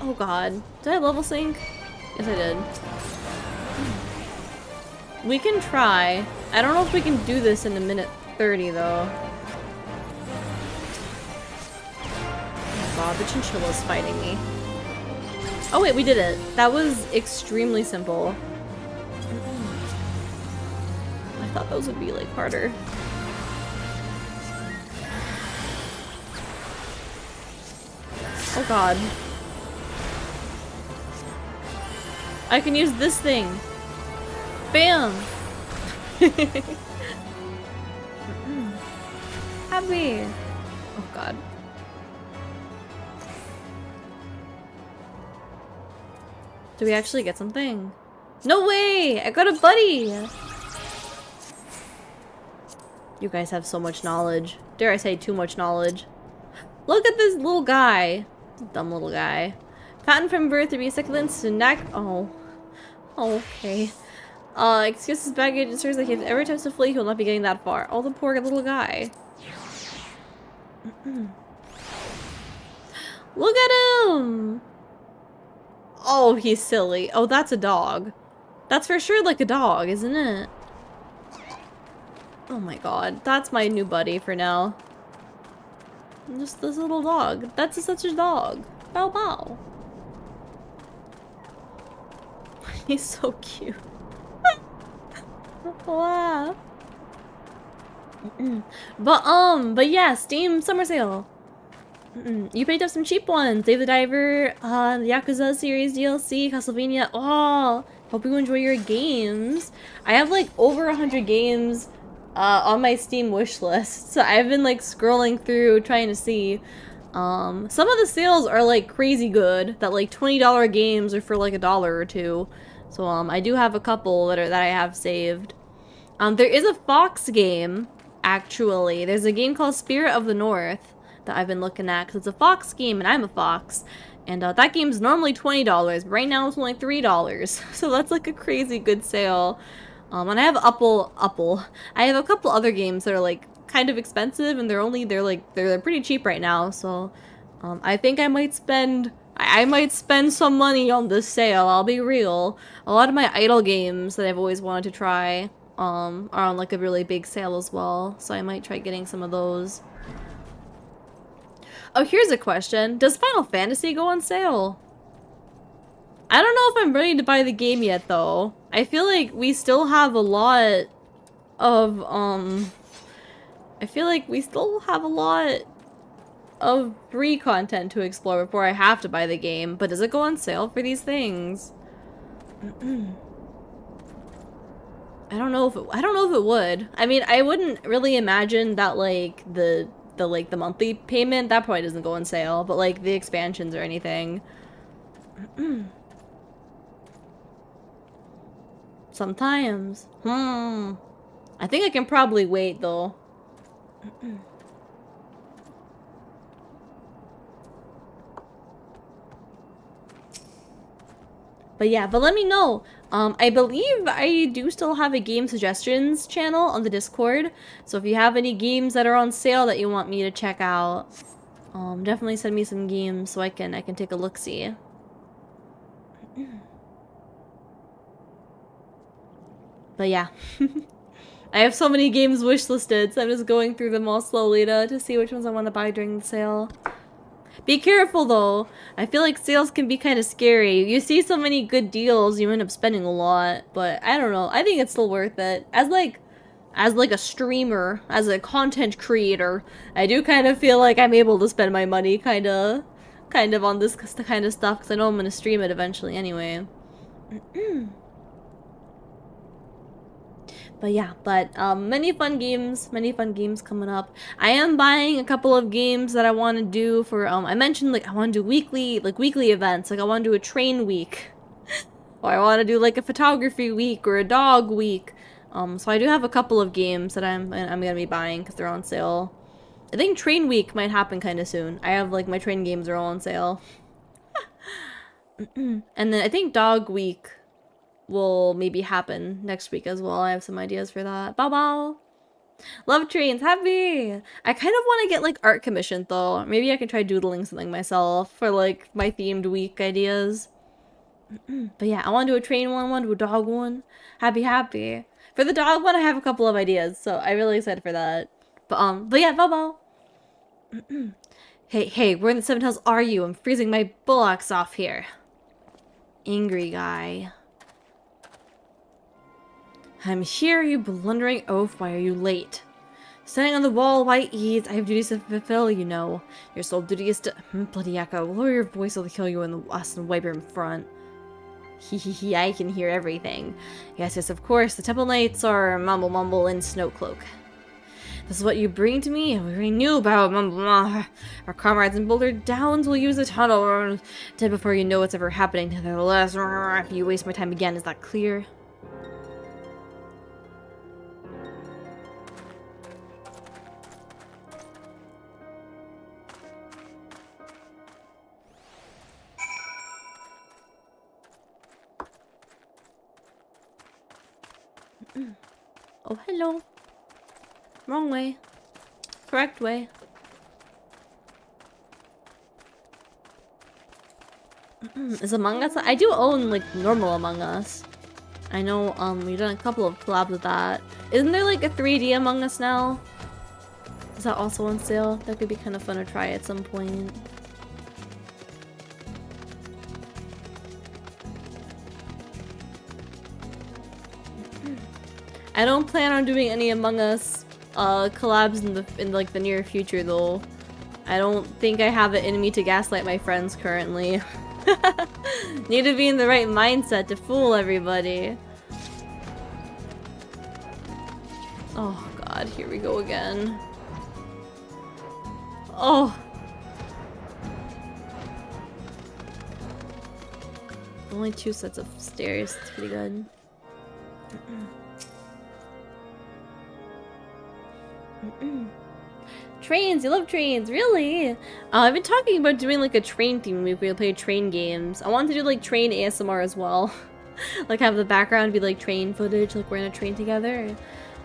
Oh god. Did I level sync? Yes I did. We can try. I don't know if we can do this in 1:30 though. God, the chinchilla's fighting me. Oh wait, we did it. That was extremely simple. I thought those would be like harder. Oh god. I can use this thing. Bam! Happy. Oh god. Do we actually get something? No way! I got a buddy! You guys have so much knowledge. Dare I say too much knowledge. Look at this little guy. Dumb little guy. Patent from birth to be succulent to neck. Oh. Okay. Excuse his baggage. It serves like if ever attempts to flee, he will not be getting that far. Oh, the poor little guy. Look at him! Oh, he's silly. Oh, that's a dog. That's for sure like a dog, isn't it? Oh my god. That's my new buddy for now. Just this little dog. That's such a dog. Bow bow. He's so cute. Wow. But yeah, Steam summer sale. You picked up some cheap ones. Dave the Diver, the Yakuza series DLC, Castlevania. Oh, hope you enjoy your games. I have like over 100 games on my Steam wish list. So I've been like scrolling through trying to see. Some of the sales are like crazy good. That like $20 games are for like $1 or $2. So I do have a couple that I have saved. There is a Fox game actually. There's a game called Spirit of the North that I've been looking at because it's a Fox game and I'm a Fox. And that game's normally $20, but right now it's only $3. So that's like a crazy good sale. And I have I have a couple other games that are like kind of expensive and they're pretty cheap right now. So I think I might spend some money on this sale, I'll be real. A lot of my idle games that I've always wanted to try are on like a really big sale as well. So I might try getting some of those. Oh, here's a question. Does Final Fantasy go on sale? I don't know if I'm ready to buy the game yet, though. I feel like we still have a lot of, free content to explore before I have to buy the game. But does it go on sale for these things? I don't know if it would. I mean, I wouldn't really imagine that like the monthly payment, that probably doesn't go on sale, but like the expansions or anything. Sometimes. I think I can probably wait though. But yeah, but let me know. I believe I do still have a game suggestions channel on the Discord. So if you have any games that are on sale that you want me to check out, definitely send me some games so I can take a look-see. But yeah. I have so many games wishlisted, so I'm just going through them all slowly to see which ones I want to buy during the sale. Be careful though. I feel like sales can be kind of scary. You see so many good deals, you end up spending a lot. But I don't know. I think it's still worth it. As like a streamer, as a content creator, I do kind of feel like I'm able to spend my money kind of on this kind of stuff because I know I'm gonna stream it eventually anyway. But yeah, many fun games coming up. I am buying a couple of games that I want to do for, I mentioned, like, I want to do weekly events. Like, I want to do a train week. Or I want to do, like, a photography week or a dog week. So I do have a couple of games that I'm gonna be buying because they're on sale. I think train week might happen kind of soon. I have, like, my train games are all on sale. And then I think dog week will maybe happen next week as well. I have some ideas for that. Bow bow. Love trains. Happy. I kind of want to get like art commissioned though. Maybe I can try doodling something myself for like my themed week ideas. But yeah, I want to do a train one, I want to do a dog one. Happy. For the dog one, I have a couple of ideas, so I'm really excited for that. But yeah, bow bow. Hey, where in the Seven Hells are you? I'm freezing my bullocks off here. Angry guy. I'm here, you blundering oaf. Why are you late? Standing on the wall, why ease? I have duties to fulfill, you know. Your sole duty is to... bloody echo. Lower your voice, will kill you in the ass and wipe your in front. Hee, I can hear everything. Yes, of course. The Temple Knights are mumble in Snowcloak. This is what you bring to me? We already knew about mumble. Our comrades in Boulder Downs will use the tunnel. Dead before you know what's ever happening. Nevertheless, if you waste my time again, is that clear? Oh, hello. Wrong way. Correct way. Is Among Us? I do own, like, normal Among Us. I know, we've done a couple of collabs with that. Isn't there, like, a 3D Among Us now? Is that also on sale? That could be kind of fun to try at some point. I don't plan on doing any Among Us collabs in like the near future though. I don't think I have it in me to gaslight my friends currently. Need to be in the right mindset to fool everybody. Oh god, here we go again. Oh. Only 2 sets of stairs, that's pretty good. Trains, you love trains, really? I've been talking about doing like a train theme week where we play train games. I want to do like train ASMR as well. Like have the background be like train footage, like we're in a train together.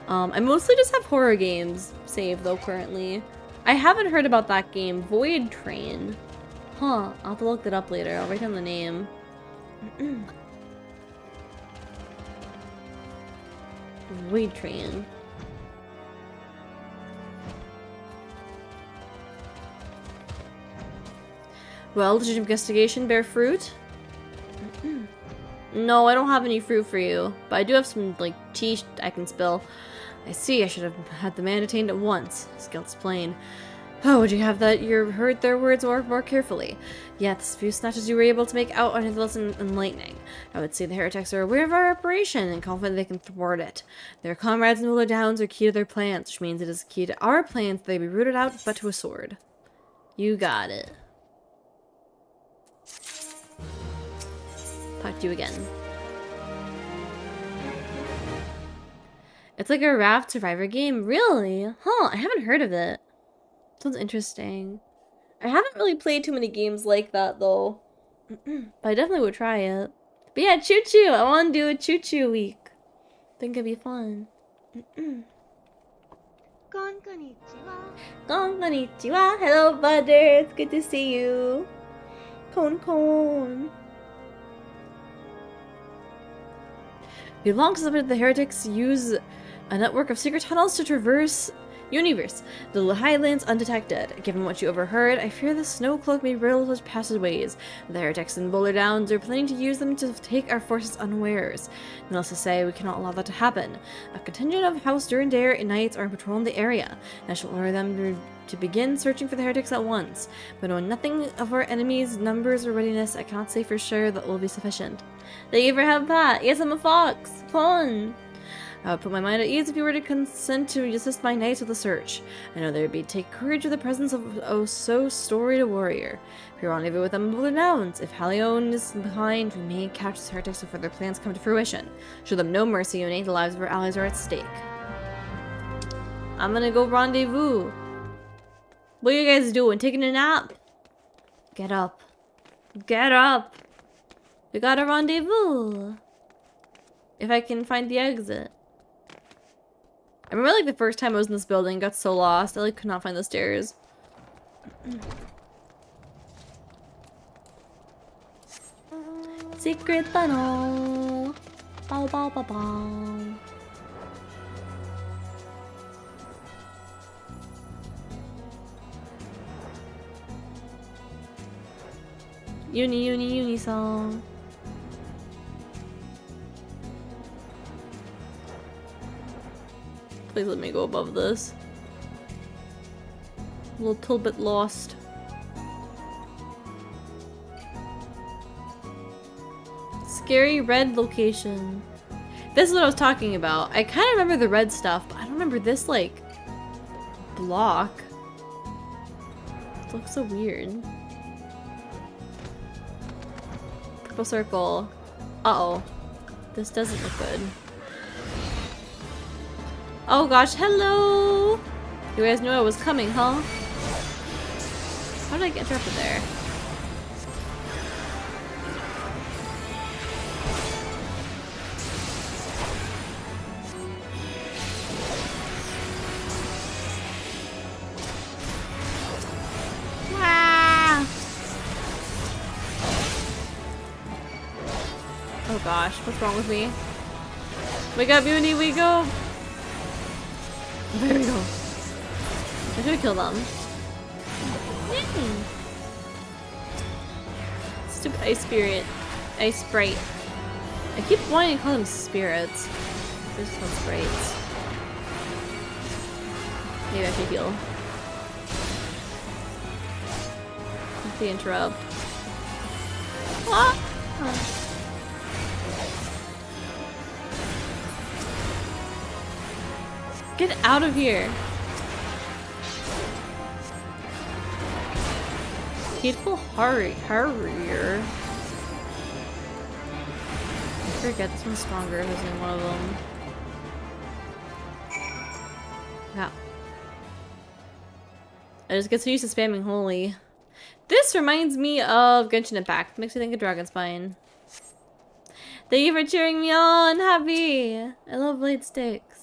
I mostly just have horror games saved though currently. I haven't heard about that game, Void Train. Huh, I'll have to look that up later. I'll write down the name. Void Train. Well, did your investigation bear fruit? No, I don't have any fruit for you, but I do have some, like, tea I can spill. I see, I should have had the man detained at once. Skill's plain. Oh, would you have that you heard their words more carefully? Yes, few snatches you were able to make out are less enlightening. I would say the heretics are aware of our operation and confident they can thwart it. Their comrades in the Willow Downs are key to their plans, which means it is key to our plans that they be rooted out but to a sword. You got it. Talk to you again. It's like a raft survivor game. Really? Huh, I haven't heard of it. Sounds interesting. I haven't really played too many games like that though. But I definitely would try it. But yeah, Choo Choo! I want to do a Choo Choo week. Think it'd be fun. Konnichiwa! Hello, Butter! It's good to see you. Kon. We long suspected the heretics use a network of secret tunnels to traverse Universe, the highlands undetected. Given what you overheard, I fear the snow cloak may riddle such passageways. The heretics in Boulder Downs are planning to use them to take our forces unawares. Needless to say, we cannot allow that to happen. A contingent of House Durandare and Knights are patrolling the area, and I shall order them to begin searching for the heretics at once. But knowing nothing of our enemies' numbers or readiness, I cannot say for sure that will be sufficient. Thank you for having that. Yes, I'm a fox. Fun. I would put my mind at ease if you were to consent to assist my knights with the search. I know there would be take courage with the presence of so storied a warrior. If we rendezvous with them in Boulder Downs, if Halion is behind, we may catch the heretics before their plans come to fruition. Show them no mercy, Yuni. The lives of our allies are at stake. I'm gonna go rendezvous. What are you guys doing? Taking a nap? Get up. Get up. We got a rendezvous. If I can find the exit. I remember like the first time I was in this building, got so lost, I like could not find the stairs. Secret tunnel. Bow bow bow bow. Uni song. Please let me go above this. A little bit lost. Scary red location. This is what I was talking about. I kind of remember the red stuff, but I don't remember this, like, block. It looks so weird. Purple circle. Uh-oh. This doesn't look good. Oh gosh, hello! You guys knew I was coming, huh? How did I get interrupted there? Ah! Oh gosh, what's wrong with me? Wake up, Yuni, we go! There we go. I should kill them. Stupid ice spirit. Ice sprite. I keep wanting to call them spirits. They're just called sprites. Maybe I should heal. Let me interrupt. Ah! Get out of here! Hateful Harrier. I forget this one's stronger. There's only one of them. Yeah. I just get so used to spamming holy. This reminds me of Genshin Impact. Makes me think of Dragon Spine. Thank you for cheering me on, Happy! I love blade sticks.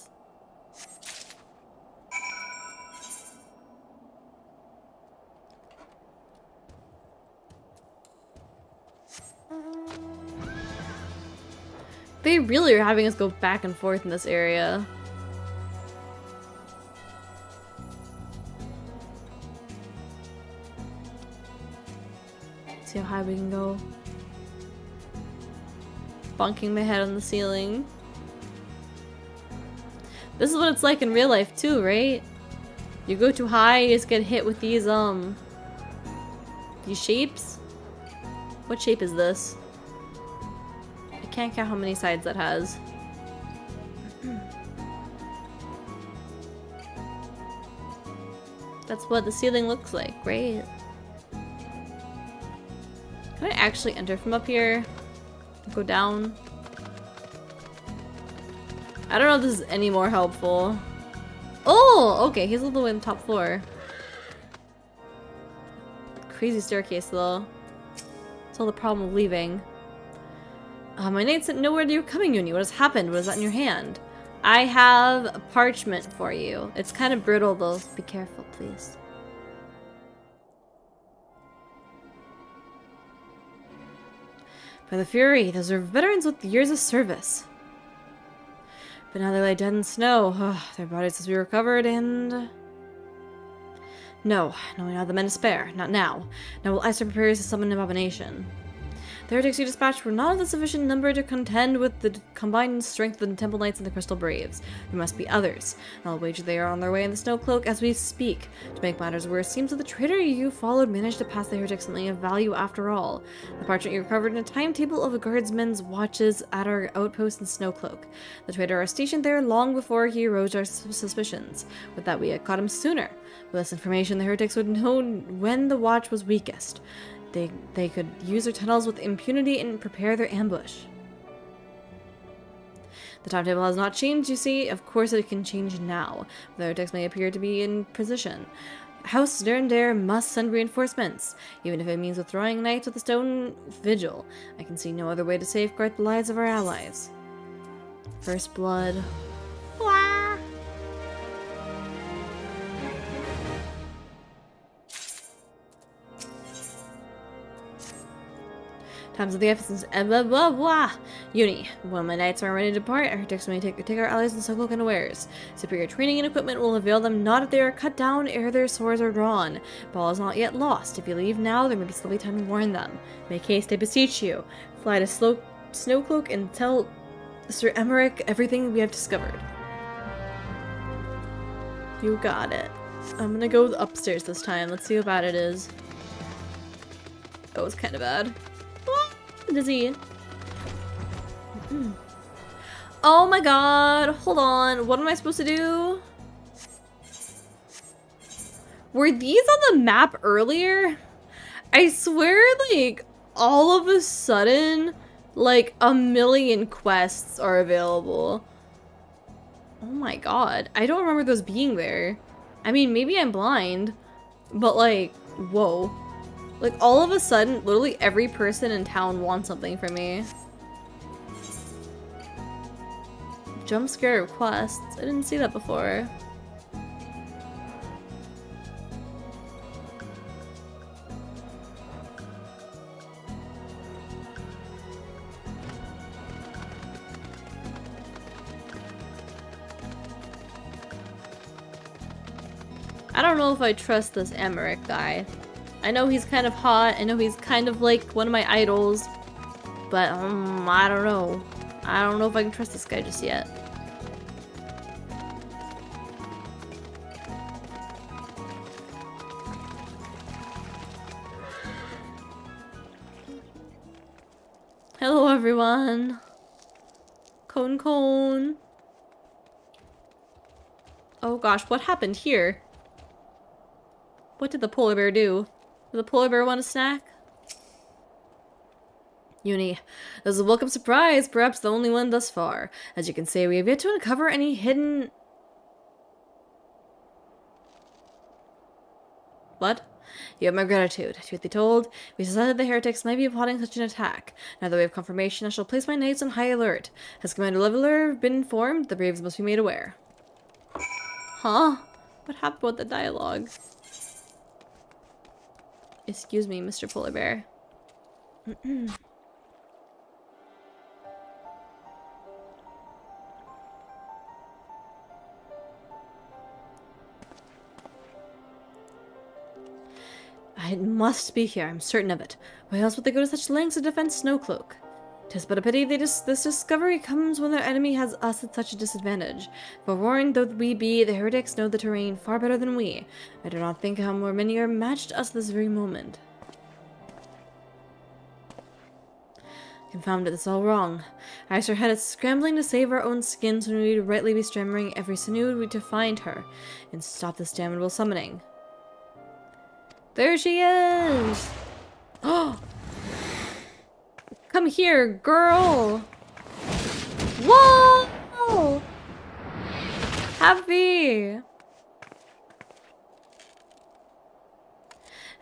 They really are having us go back and forth in this area. See how high we can go. Bonking my head on the ceiling. This is what it's like in real life too, right? You go too high, you just get hit with these shapes? What shape is this? I can't count how many sides that has. That's what the ceiling looks like, right? Can I actually enter from up here? Go down? I don't know if this is any more helpful. Oh! Okay, he's all the way on the top floor. Crazy staircase though. That's all the problem of leaving. My knights didn't know where you were coming, Yuni. What has happened? What is that in your hand? I have a parchment for you. It's kind of brittle though, so be careful, please. For the Fury, those are veterans with years of service. But now they lay dead in snow. Their bodies must be recovered and... No, we have the men to spare. Not now. Now will Icer prepare to summon an abomination. The heretics you dispatched were not of the sufficient number to contend with the combined strength of the Temple Knights and the Crystal Braves. There must be others. I'll wager they are on their way in the Snow Cloak as we speak. To make matters worse, seems that the traitor you followed managed to pass the heretics something of value after all. The parchment you recovered in a timetable of a guardsman's watches at our outpost in Snow Cloak. The traitor are stationed there long before he aroused our suspicions. With that, we had caught him sooner. With this information, the heretics would know when the watch was weakest. They could use their tunnels with impunity and prepare their ambush. The timetable has not changed, you see. Of course it can change now. The heretics may appear to be in position. House Derndare must send reinforcements, even if it means withdrawing knights with the stone vigil. I can see no other way to safeguard the lives of our allies. First blood. Wah! Times of the Ephesus and blah blah blah. Yuni, when my knights are ready to depart, our heretics may take our allies in Sokol unawares. Superior training and equipment will avail them not if they are cut down ere their swords are drawn. Ball is not yet lost. If you leave now, there may be slowly time to warn them. Make haste, I beseech you. Fly to Snowcloak and tell Sir Emmerich everything we have discovered. You got it. I'm gonna go upstairs this time. Let's see how bad it is. Oh, it's kind of bad. Dizzy. Oh my god, hold on. What am I supposed to do? Were these on the map earlier? I swear, like, all of a sudden, like, a million quests are available. Oh my god. I don't remember those being there. I mean, maybe I'm blind, but like, whoa. Like, all of a sudden, literally every person in town wants something from me. Jump scare requests. I didn't see that before. I don't know if I trust this Emmerich guy. I know he's kind of hot. I know he's kind of like one of my idols. But, I don't know. I don't know if I can trust this guy just yet. Hello, everyone. Cone. Oh gosh, what happened here? What did the polar bear do? Did the polar bear want a snack? Yuni, this is a welcome surprise, perhaps the only one thus far. As you can see, we have yet to uncover any hidden... What? You have my gratitude. Truth be told, we suspected the heretics might be plotting such an attack. Now that we have confirmation, I shall place my knights on high alert. Has Commander Leveler been informed? The Braves must be made aware. Huh? What happened with the dialogue? Excuse me, Mr. Polar Bear. It must be here, I'm certain of it. Why else would they go to such lengths to defend Snowcloak? 'Tis but a pity this discovery comes when their enemy has us at such a disadvantage. Forewarned though we be, the heretics know the terrain far better than we. I do not think how more many are matched us this very moment. Confound it, it's all wrong. Icer had us scrambling to save our own skins when we'd rightly be stammering every sinew to find her and stop this damnable summoning. There she is! Oh! Come here, girl! Whoa! Happy!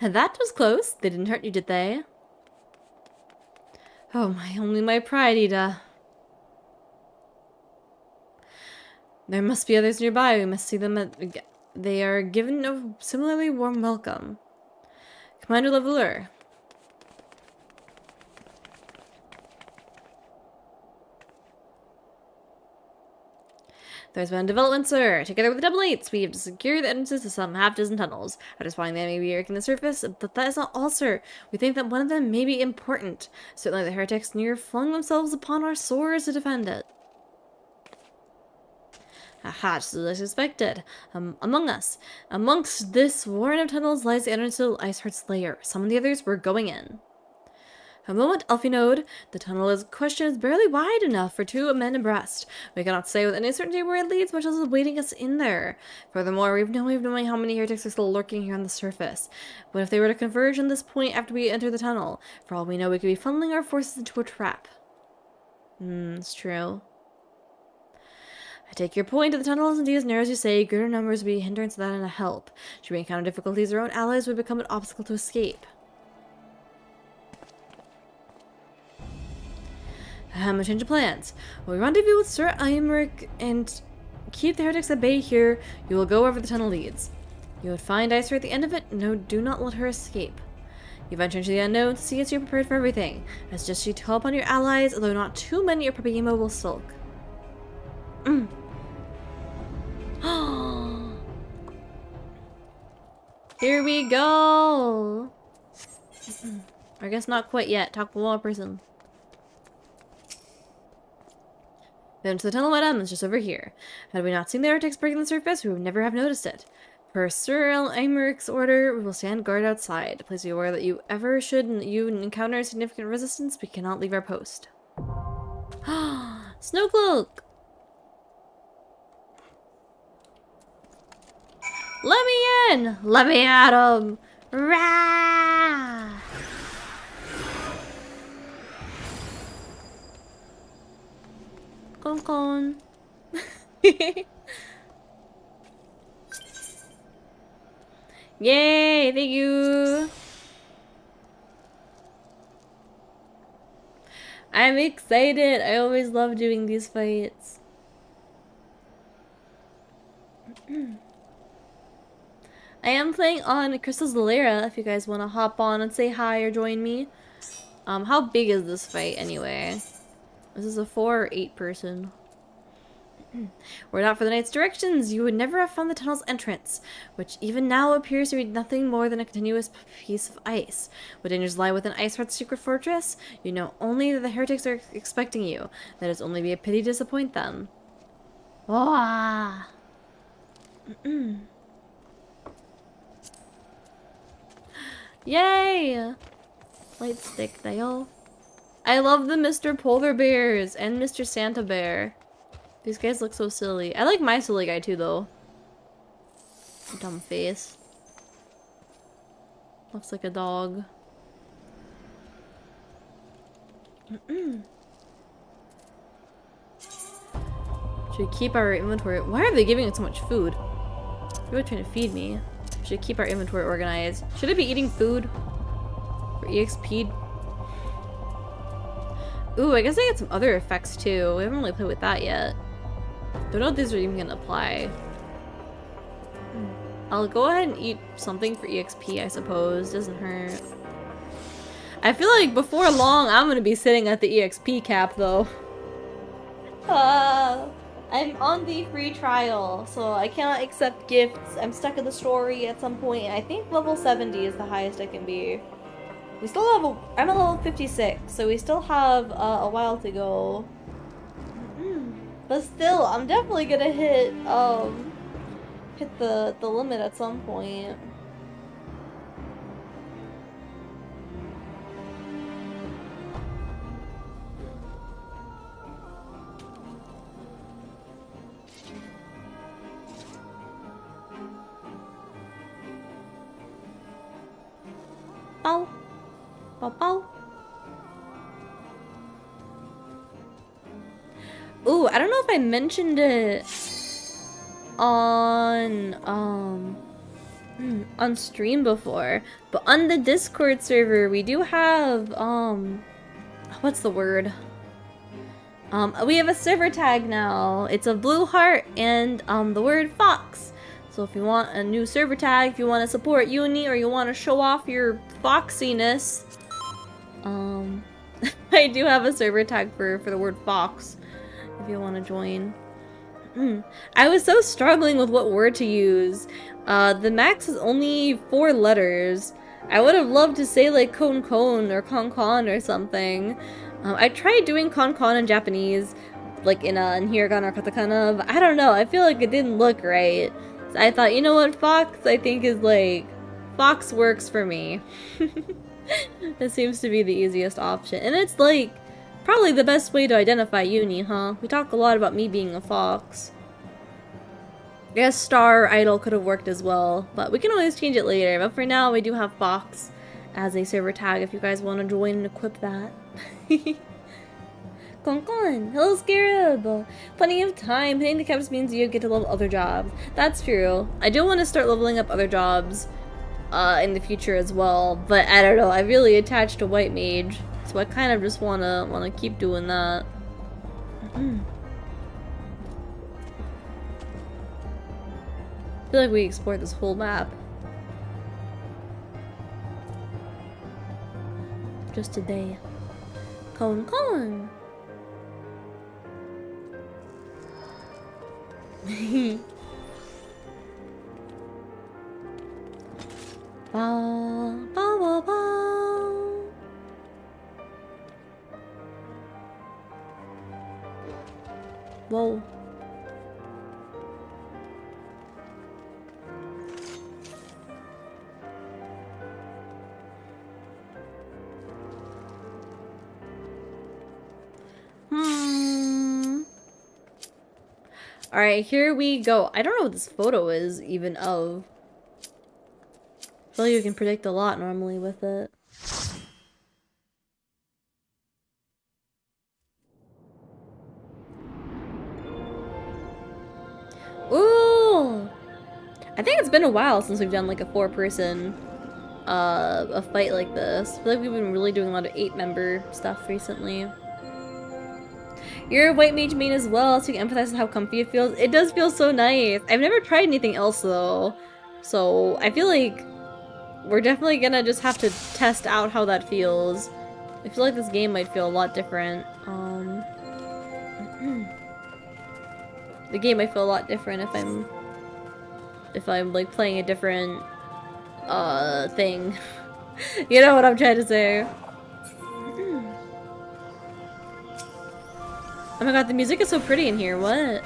And that was close. They didn't hurt you, did they? Oh my, only my pride, Ida. There must be others nearby. We must see them they are given a similarly warm welcome. Commander Leveler. There's been a development, sir. Together with the double eights, we have secured the entrances to some half-dozen tunnels. After spotting the enemy lurking the surface, but that is not all, sir. We think that one of them may be important. Certainly the heretics near flung themselves upon our swords to defend it. Aha, just as I suspected. Amongst this warren of tunnels lies the entrance to Iceheart's lair. Some of the others were going in. A moment, Elfinode. The tunnel is question is barely wide enough for 2 men abreast. We cannot say with any certainty where it leads, much as is waiting us in there. Furthermore, we have no way of knowing how many heretics are still lurking here on the surface. What if they were to converge on this point after we enter the tunnel? For all we know, we could be funneling our forces into a trap. It's true. I take your point. The tunnel is indeed as narrow as you say. Greater numbers would be a hindrance to that and a help. Should we encounter difficulties, our own allies would become an obstacle to escape. A change of plans. When we rendezvous with Sir Imric and keep the heretics at bay here, you will go wherever the tunnel leads. You would find Icer at the end of it. No, do not let her escape. You venture into the unknown to see as you're prepared for everything. I suggest you to call upon your allies, although not too many or Papagimo will sulk. Here we go! I guess not quite yet. Talk to one more person. Then to the tunnel, madam, it's just over here. Had we not seen the heretics breaking the surface, we would never have noticed it. Per Sir Imeric's order, we will stand guard outside. Please be aware that should you encounter significant resistance, we cannot leave our post. Snowcloak! Let me in! Let me at him! Rah! Con. Yay! Thank you! I'm excited! I always love doing these fights. I am playing on Crystal's Valera if you guys want to hop on and say hi or join me. How big is this fight anyway? This is a 4 or 8 person. Were it not for the knight's directions, you would never have found the tunnel's entrance, which even now appears to be nothing more than a continuous piece of ice. What dangers lie within Iceheart's secret fortress? You know only that the heretics are expecting you. That is only be a pity to disappoint them. Wah! Yay! Light stick dial. I love the Mr. Polar Bears and Mr. Santa Bear. These guys look so silly. I like my silly guy too, though. Dumb face. Looks like a dog. Should we keep our inventory? Why are they giving us so much food? They're trying to feed me. Should keep our inventory organized. Should I be eating food? For EXP? Ooh, I guess I get some other effects too. We haven't really played with that yet. Don't know if these are even gonna apply. I'll go ahead and eat something for EXP, I suppose. Doesn't hurt. I feel like before long, I'm gonna be sitting at the EXP cap though. I'm on the free trial, so I cannot accept gifts. I'm stuck in the story at some point, and I think level 70 is the highest I can be. We still have I'm at level 56, so we still have a while to go. But still, I'm definitely gonna hit the limit at some point. Bow. Bow bow. Ooh, I don't know if I mentioned it on stream before, but on the Discord server we do have what's the word? We have a server tag now. It's a blue heart and the word fox. So if you want a new server tag, if you want to support Yuni or you want to show off your foxiness, I do have a server tag for the word fox if you want to join. I was so struggling with what word to use. The max is only 4 letters. I would have loved to say like kon or kon or something. I tried doing kon in Japanese, like in hiragana or katakana, but I don't know. I feel like it didn't look right. So I thought, you know what, Fox, I think is like, Fox works for me. That seems to be the easiest option. And it's like, probably the best way to identify Yuni, huh? We talk a lot about me being a fox. I guess Star Idol could have worked as well, but we can always change it later. But for now, we do have Fox as a server tag if you guys want to join and equip that. Kon. Hello, Scarab! Plenty of time. Hitting the caps means you get to level other jobs. That's true. I do want to start leveling up other jobs in the future as well, but I don't know. I really attached to White Mage, so I kind of just wanna keep doing that. I feel like we explored this whole map just today. Kon. Ba, ba, ba, ba. Whoa. Alright, here we go. I don't know what this photo is even of. I feel like you can predict a lot normally with it. Ooh! I think it's been a while since we've done like a 4-person a fight like this. I feel like we've been really doing a lot of 8-member stuff recently. You're a White Mage main as well, so you can empathize with how comfy it feels. It does feel so nice. I've never tried anything else though, so I feel like we're definitely gonna just have to test out how that feels. I feel like this game might feel a lot different. The game might feel a lot different if I'm like playing a different thing. You know what I'm trying to say. Oh my god, the music is so pretty in here, what?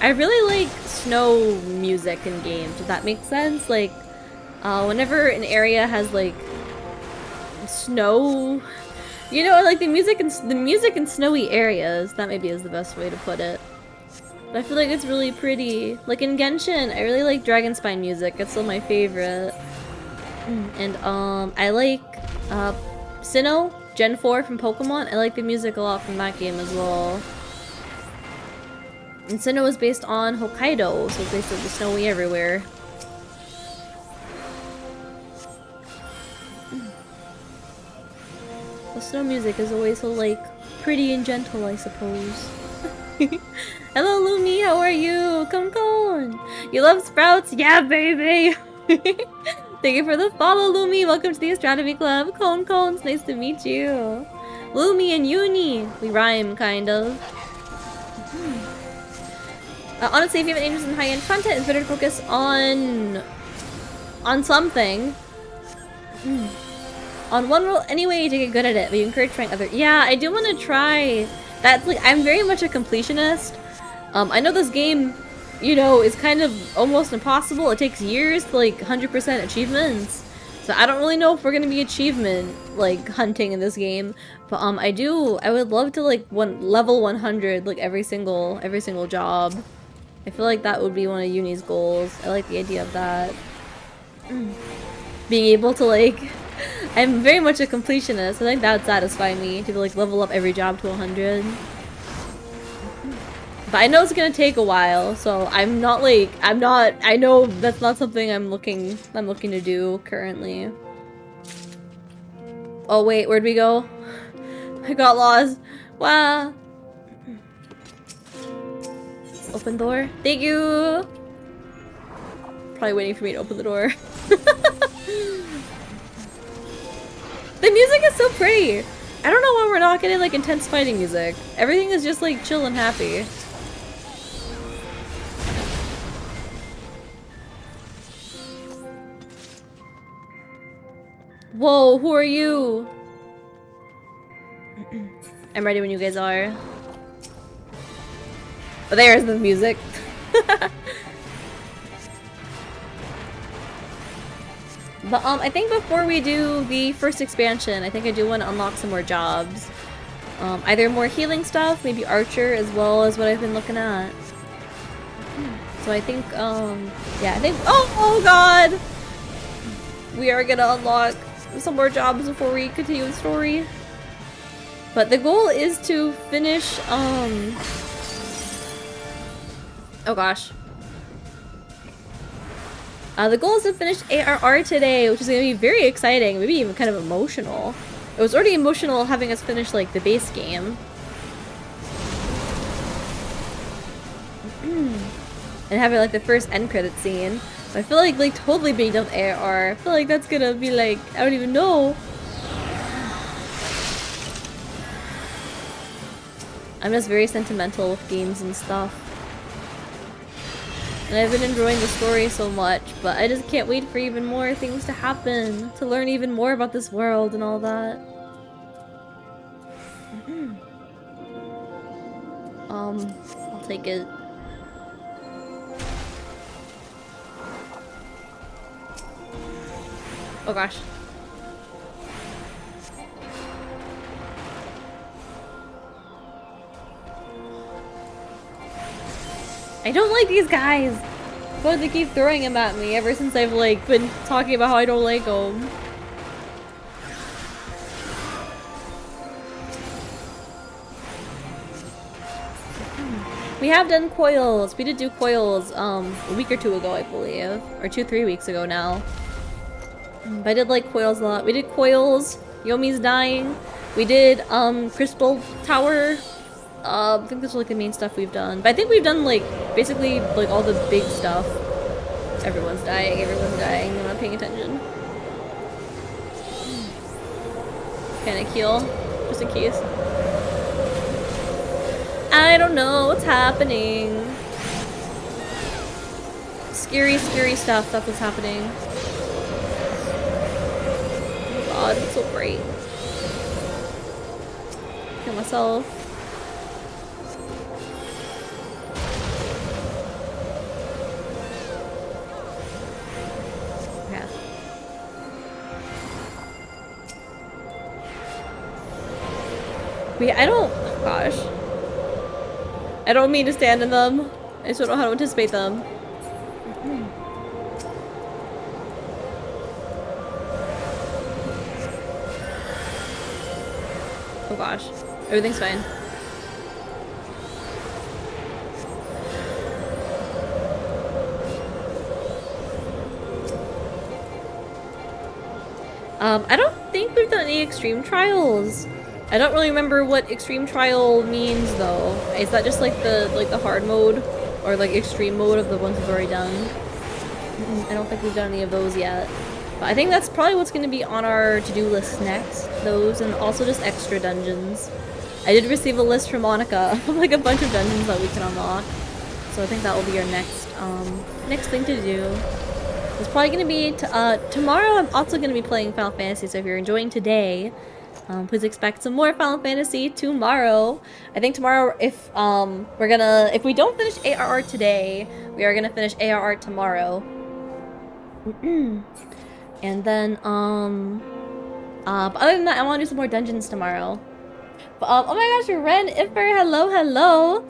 I really like snow music in games, if that makes sense. Like, whenever an area has like snow, you know, like the music in snowy areas, that maybe is the best way to put it. But I feel like it's really pretty. Like in Genshin, I really like Dragonspine music, it's still my favorite. And I like Sinnoh, Gen 4 from Pokemon. I like the music a lot from that game as well. And Sinnoh is based on Hokkaido, so it's basically snowy everywhere. The snow music is always so, like, pretty and gentle, I suppose. Hello, Lumi, how are you? Kon. You love sprouts? Yeah, baby! Thank you for the follow, Lumi. Welcome to the Astronomy Club. Kon, it's nice to meet you. Lumi and Yuni. We rhyme, kind of. Honestly, if you have an interest in high-end content, it's better to focus on something. On one role anyway to get good at it, but you encourage trying other. Yeah, I do want to try. That's like, I'm very much a completionist. I know this game, you know, is kind of almost impossible. It takes years to like 100% achievements. So I don't really know if we're gonna be achievement like hunting in this game. But I would love to like level 100 like every single job. I feel like that would be one of Yuni's goals. I like the idea of that. Being able to like, I'm very much a completionist. I think that would satisfy me to like level up every job to 100. But I know it's gonna take a while, so I know that's not something I'm looking to do currently. Oh wait, where'd we go? I got lost. Wow. Open door. Thank you. Probably waiting for me to open the door. The music is so pretty. I don't know why we're not getting like intense fighting music. Everything is just like chill and happy. Whoa, who are you? I'm ready when you guys are. Oh, there's the music. But I think before we do the first expansion, I think I do want to unlock some more jobs. Either more healing stuff, maybe archer, as well as what I've been looking at. So I think, yeah, I think, oh god! We are gonna unlock some more jobs before we continue the story. But the goal is to finish, oh gosh. The goal is to finish ARR today, which is going to be very exciting, maybe even kind of emotional. It was already emotional having us finish, like, the base game. And having, like, the first end credit scene. But I feel like totally being done with ARR. I feel like that's gonna be, like, I don't even know. I'm just very sentimental with games and stuff. And I've been enjoying the story so much, but I just can't wait for even more things to happen, to learn even more about this world and all that. I'll take it. Oh gosh. I don't like these guys! But they keep throwing them at me ever since I've like been talking about how I don't like them. We have done coils. We did do coils a week or two ago, I believe. Or 2-3 weeks ago now. But I did like coils a lot. We did coils, Yomi's dying. We did Crystal Tower. I think that's like the main stuff we've done. But I think we've done like basically like all the big stuff. Everyone's dying, I'm not paying attention. Can I heal? Just in case. I don't know what's happening. Scary, scary stuff, that's what's happening. Oh god, it's so great. Kill myself. I don't, oh gosh. I don't mean to stand in them. I just don't know how to anticipate them. Oh gosh. Everything's fine. I don't think we've done any extreme trials. I don't really remember what extreme trial means though. Is that just like the hard mode or like extreme mode of the ones we've already done? I don't think we've done any of those yet. But I think that's probably what's going to be on our to-do list next. Those and also just extra dungeons. I did receive a list from Monica of like a bunch of dungeons that we can unlock. So I think that will be our next next thing to do. It's probably going to be tomorrow. I'm also going to be playing Final Fantasy, so if you're enjoying today, please expect some more Final Fantasy tomorrow. I think tomorrow, if we don't finish ARR today, we are gonna finish ARR tomorrow. And then but other than that, I want to do some more dungeons tomorrow. But oh my gosh, Ren Iffer, hello.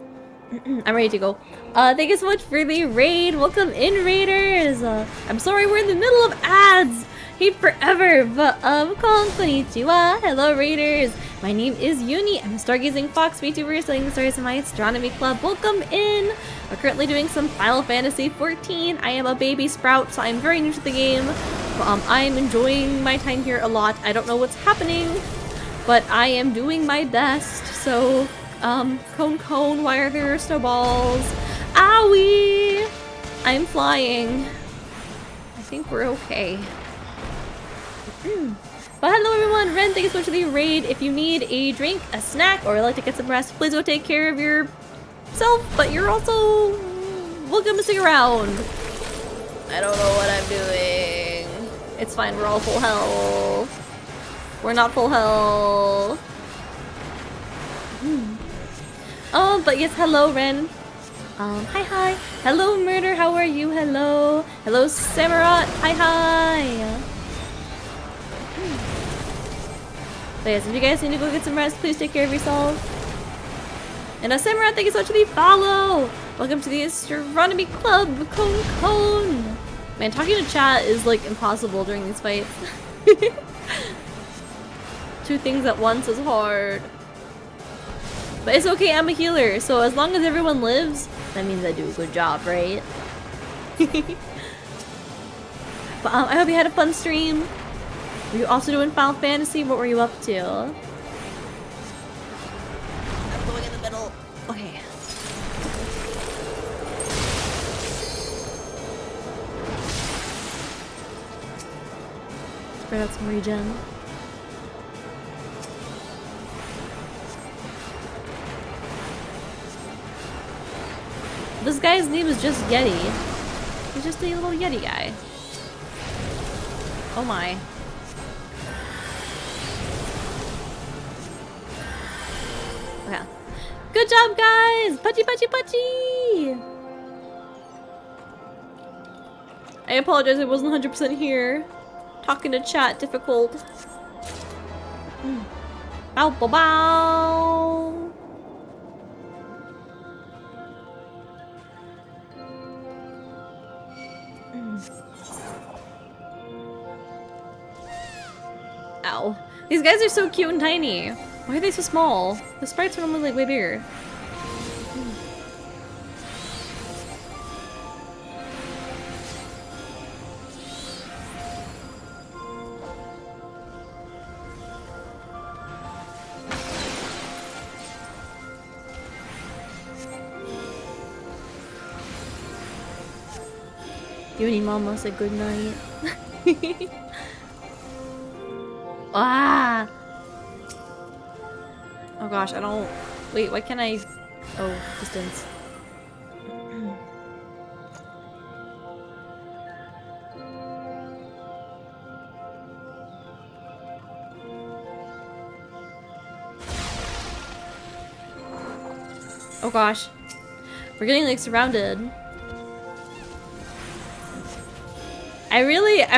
I'm ready to go. Thank you so much for the raid. Welcome in, raiders. I'm sorry we're in the middle of ads. Hate forever, but konnichiwa. Hello, raiders. My name is Yuni. I'm a Stargazing Fox VTuber selling the stars in my astronomy club. Welcome in. We're currently doing some Final Fantasy XIV. I am a baby sprout, so I'm very new to the game. I am enjoying my time here a lot. I don't know what's happening, but I am doing my best. So, cone, why are there snowballs? Owie! I'm flying. I think we're okay. But hello everyone, Ren, thank you so much for the raid. If you need a drink, a snack, or like to get some rest, please go take care of yourself, but you're also welcome to stick around. I don't know what I'm doing. It's fine, we're all full health. We're not full health. But yes, hello Ren. Hi. Hello Murder, how are you? Hello. Hello Samurott, hi. But yes, if you guys need to go get some rest, please take care of yourself. And Samurott, thank you so much for the follow. Welcome to the Astronomy Club, Cone. Man, talking to chat is like impossible during these fights. Two things at once is hard. But it's okay, I'm a healer, so as long as everyone lives, that means I do a good job, right? But I hope you had a fun stream. Were you also doing Final Fantasy? What were you up to? I'm going in the middle. Okay. Spread out some regen. This guy's name is just Yeti. He's just a little Yeti guy. Oh my. Okay. Good job, guys! Pachi! I apologize, I wasn't 100% here. Talking to chat, difficult. Bow. Ow. These guys are so cute and tiny. Why are they so small? The sprites are normally like way bigger. Yuni Mama said good night. Ah! Oh gosh, I don't... Wait, why can't I... Oh, distance. Oh gosh. We're getting like surrounded.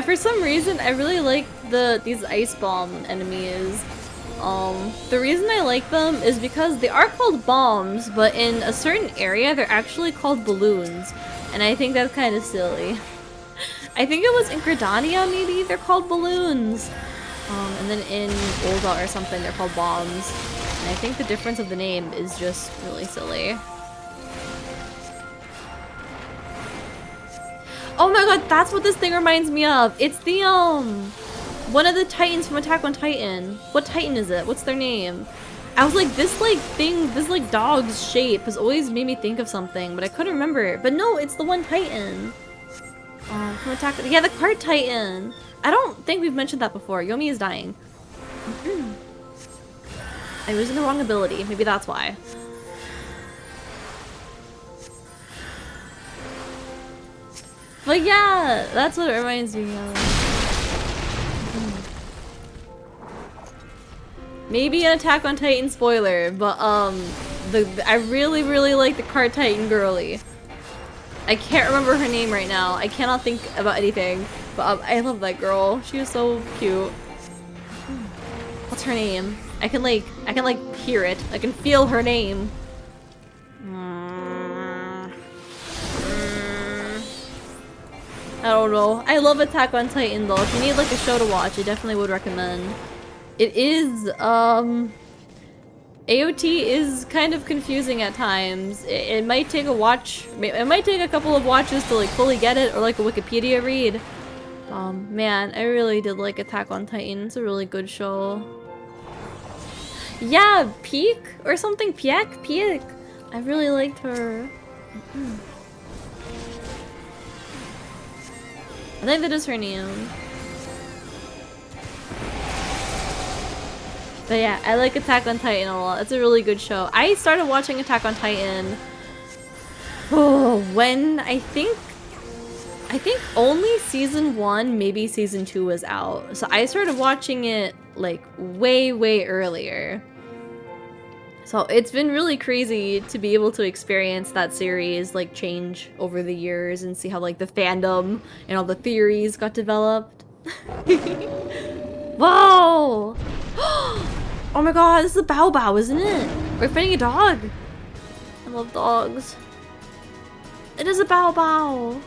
For some reason, I really like these ice bomb enemies. The reason I like them is because they are called bombs, but in a certain area, they're actually called balloons. And I think that's kind of silly. I think it was in Gridania, maybe, they're called balloons. And then in Ulda or something, they're called bombs. And I think the difference of the name is just really silly. Oh my god, that's what this thing reminds me of. It's the, one of the titans from Attack on Titan. What titan is it? What's their name? I was like, this like thing, this like dog's shape has always made me think of something, but I couldn't remember. But no, it's the one titan. From Attack, yeah, the card titan. I don't think we've mentioned that before. Yomi is dying. I'm using the wrong ability. Maybe that's why. But yeah, that's what it reminds me of. Maybe an Attack on Titan spoiler, but I really like the card Titan girly. I can't remember her name right now. I cannot think about anything, but I love that girl. She is so cute. What's her name? I can like hear it. I can feel her name. I don't know. I love Attack on Titan though. If you need like a show to watch, I definitely would recommend. It is, AOT is kind of confusing at times. It might take a watch, it might take a couple of watches to like fully get it, or like a Wikipedia read. Man, I really did like Attack on Titan. It's a really good show. Yeah, Peak or something? Peak? I really liked her. I think that is her name. But yeah, I like Attack on Titan a lot. It's a really good show. I started watching Attack on Titan when I think only season 1, maybe season 2 was out. So I started watching it like way earlier. So it's been really crazy to be able to experience that series like change over the years and see how like the fandom and all the theories got developed. Whoa! Oh my god, this is a Bao Bao, isn't it? We're fighting a dog. I love dogs. It is a Bao Bao.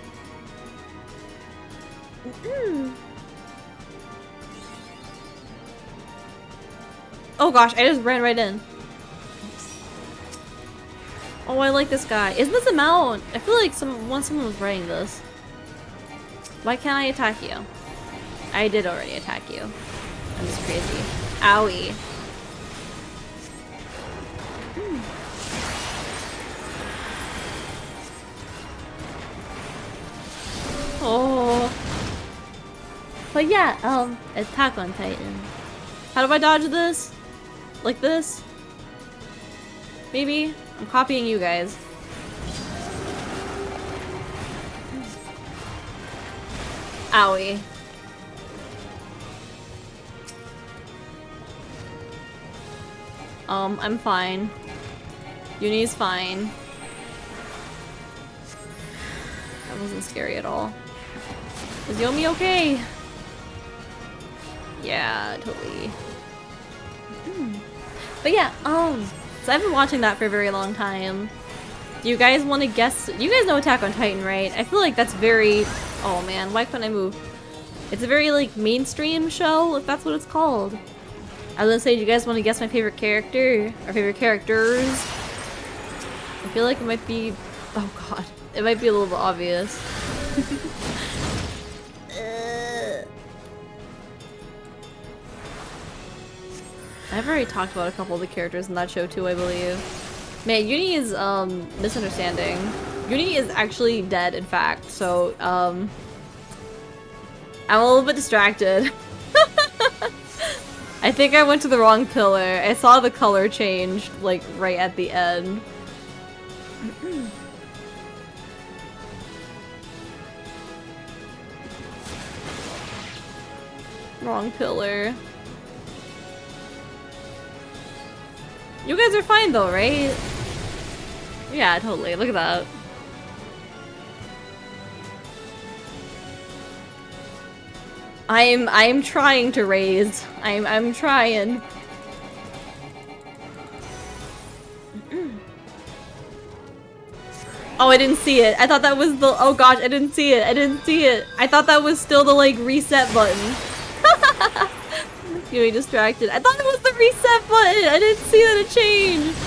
Oh gosh, I just ran right in. Oh, I like this guy. Isn't this a mount? I feel like once someone was writing this. Why can't I attack you? I did already attack you. I'm just crazy. Owie. Oh. But yeah, Attack on Titan. How do I dodge this? Like this? Maybe? I'm copying you guys. Owie. I'm fine. Yuni's fine. That wasn't scary at all. Is Yomi okay? Yeah, totally. But yeah, so I've been watching that for a very long time. Do you guys want to guess? You guys know Attack on Titan, right? I feel like that's very... Oh man, why couldn't I move? It's a very like mainstream show, if that's what it's called. I was gonna say, do you guys want to guess my favorite character? Or favorite characters? I feel like it might be... Oh god. It might be a little bit obvious. I've already talked about a couple of the characters in that show too, I believe. Man, Yuni is misunderstanding. Yuni is actually dead, in fact, so I'm a little bit distracted. I think I went to the wrong pillar. I saw the color change like right at the end. Wrong pillar. You guys are fine though, right? Yeah, totally. Look at that. I'm trying to raise. I'm trying. Oh, I didn't see it. I thought that was the... Oh gosh, I didn't see it. I didn't see it. I thought that was still the like reset button. You were distracted. I thought it was the reset button. I didn't see that it changed.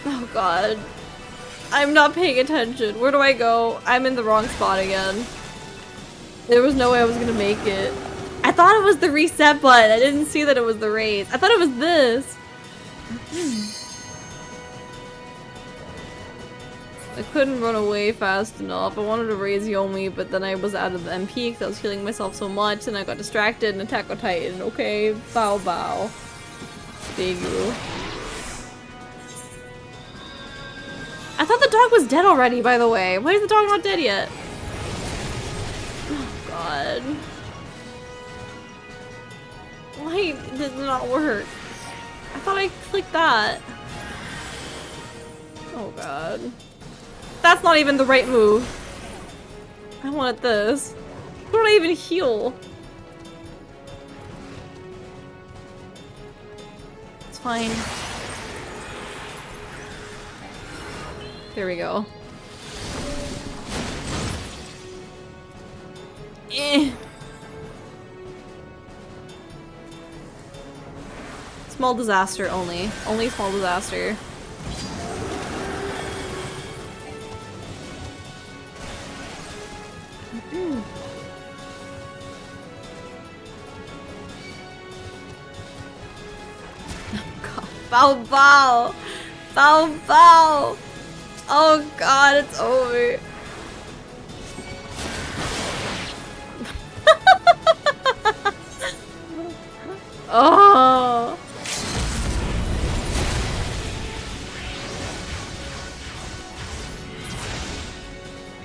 Oh god. I'm not paying attention. Where do I go? I'm in the wrong spot again. There was no way I was gonna make it. I thought it was the reset button. I didn't see that it was the raise. I thought it was this. I couldn't run away fast enough. I wanted to raise Yomi, but then I was out of the MP because I was healing myself so much and I got distracted and Attack on Titan. Okay, bow bow. Thank you. I thought the dog was dead already, by the way. Why is the dog not dead yet? Oh god. Why did it not work? I thought I clicked that. Oh god. That's not even the right move. I wanted this. Why don't I even heal? It's fine. There we go. Eh. Small disaster only. Only small disaster. Bow bow! Bow bow! Oh god, it's over. Oh.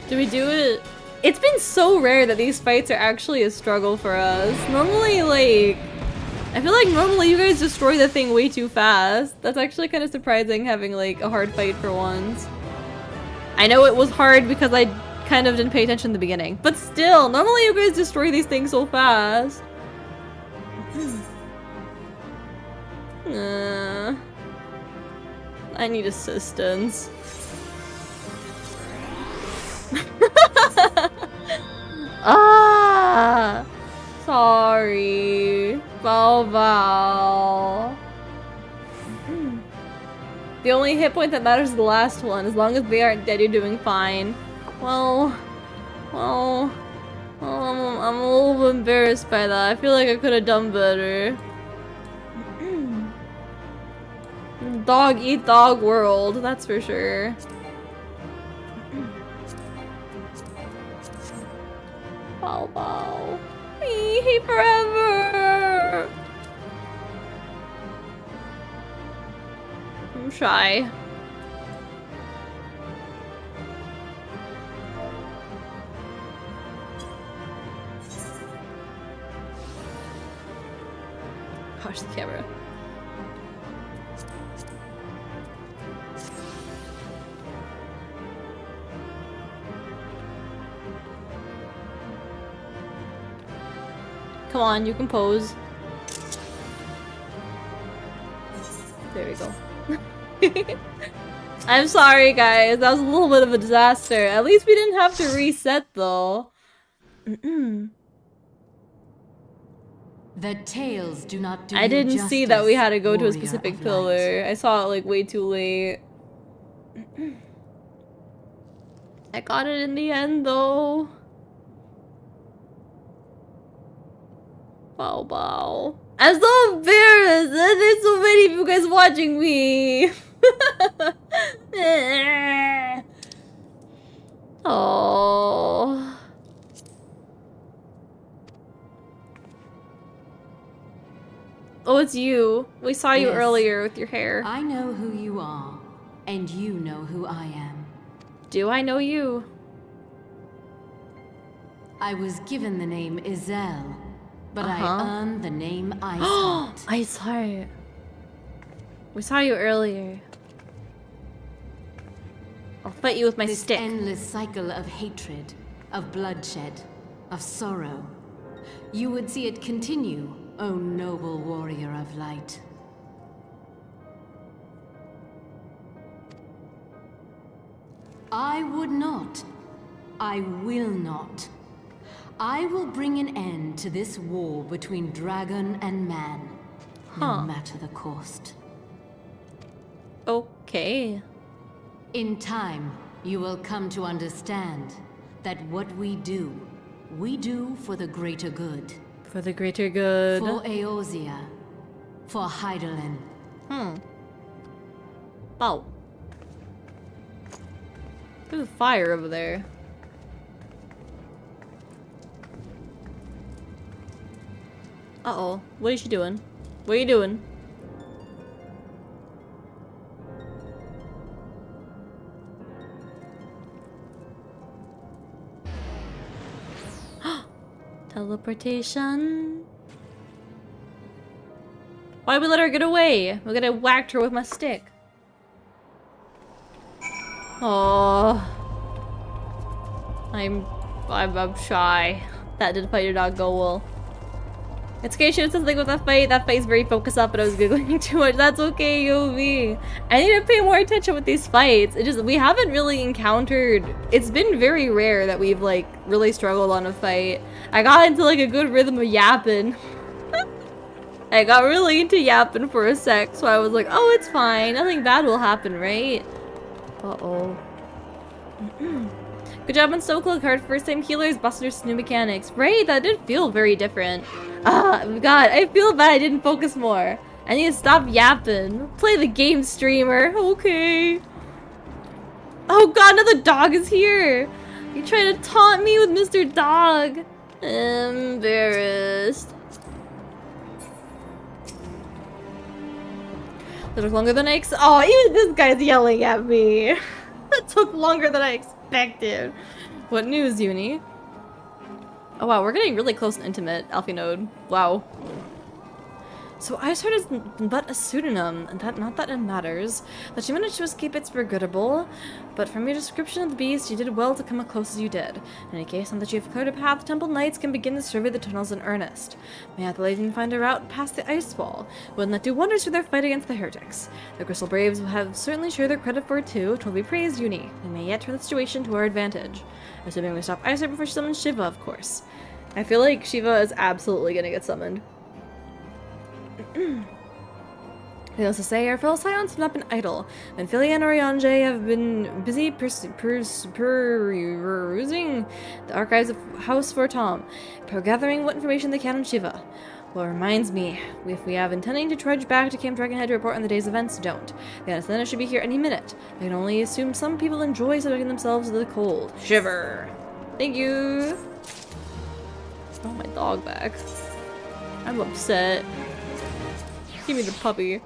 Do we do it? It's been so rare that these fights are actually a struggle for us. Normally, like, I feel like normally you guys destroy the thing way too fast. That's actually kind of surprising having like a hard fight for once. I know it was hard because I kind of didn't pay attention in the beginning, but still, normally you guys destroy these things so fast. I need assistance. Ah, sorry, Bao. The only hit point that matters is the last one. As long as they aren't dead, you're doing fine. Well, I'm a little embarrassed by that. I feel like I could have done better. Dog eat dog world, that's for sure. Bao. He forever. I'm shy. Watch the camera. Come on, you can pose. There we go. I'm sorry, guys. That was a little bit of a disaster. At least we didn't have to reset, though. The tales do not do I didn't justice, see that we had to go to a warrior specific of pillar. light. I saw it like way too late. I got it in the end, though. Bao. I'm so embarrassed. There's so many of you guys watching me. Oh. Oh, it's you. We saw you Yes. earlier with your hair. I know who you are, and you know who I am. Do I know you? I was given the name Izel, but I earned the name Iceheart. Iceheart. We saw you earlier. I'll fight you with my This stick. endless cycle of hatred, of bloodshed, of sorrow. You would see it continue, O noble warrior of light. I would not. I will not. I will bring an end to this war between dragon and man, no matter the cost. Okay. In time, you will come to understand that what we do for the greater good. For the greater good. For Eorzea. For Heidelin. Oh. There's a fire over there. Uh-oh. What is she doing? What are you doing? Teleportation. Why'd we let her get away? We're gonna whack her with my stick. Oh, I'm shy. That did fight did not go well. It's okay, she was something with that fight. That fight's very focused up, but I was giggling too much. That's okay, UV. I need to pay more attention with these fights. It just, we haven't really encountered, it's been very rare that we've like really struggled on a fight. I got into like a good rhythm of yapping. I got really into yapping for a sec, so I was like, oh, it's fine. Nothing bad will happen, right? Uh-oh. Good job on Stokelook. Hard first time healers, Buster's new mechanics. Right, that did feel very different. God, I feel bad I didn't focus more. I need to stop yapping. Play the game, streamer. Okay. Oh god, another dog is here. You trying to taunt me with Mr. Dog. Embarrassed. That took longer than I oh, even this guy's yelling at me. That took longer than I expected. What news, Yuni? Oh wow, we're getting really close and intimate, Alfie Node. Wow. So Icehart is but a pseudonym, and not that it matters. That she managed to escape it's regrettable, but from your description of the beast, you did well to come as close as you did. In any case, now that you have cleared a path, Temple Knights can begin to survey the tunnels in earnest. May the Legion find a route past the ice wall. Wouldn't that do wonders for their fight against the heretics? The Crystal Braves will have certainly shared their credit for it too. Twill be praised, Yuni. We may yet turn the situation to our advantage. Assuming we stop Icehart before she summons Shiva, of course. I feel like Shiva is absolutely gonna get summoned. Needless to say, our fellow Scions have not been idle, and Philia and Oriange have been busy perusing the archives of House Fortom, gathering what information they can on Shiva. Well, it reminds me, if we have intending to trudge back to Camp Dragonhead to report on the day's events, don't. The Anathena should be here any minute. I can only assume some people enjoy subjecting themselves to the cold. Shiver! Thank you! Oh, my dog back. I'm upset. Give me the puppy.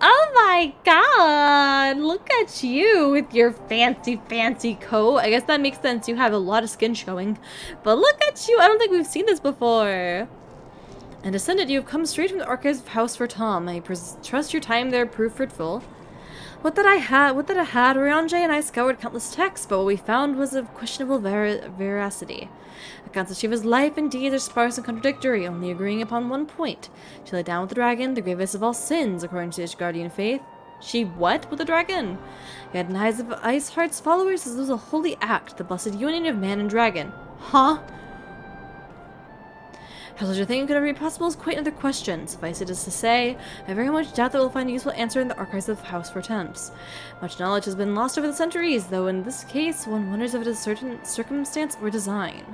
Oh my god! Look at you with your fancy coat. I guess that makes sense. You have a lot of skin showing. But look at you! I don't think we've seen this before. And Descendant, you have come straight from the archives of House Fortom. I trust your time there proved fruitful. What that I had, Oriange and I scoured countless texts, but what we found was of questionable veracity. Accounts of Shiva's life and deeds are sparse and contradictory, only agreeing upon one point. She lay down with the dragon, the gravest of all sins, according to his guardian faith. She what with the dragon? Yet in the eyes of Iceheart's followers, this was a holy act, the blessed union of man and dragon. Huh? How such a thing could ever be possible is quite another question. Suffice it as to say, I very much doubt that we'll find a useful answer in the archives of House Fortemps. Much knowledge has been lost over the centuries, though in this case, one wonders if it is certain circumstance or design.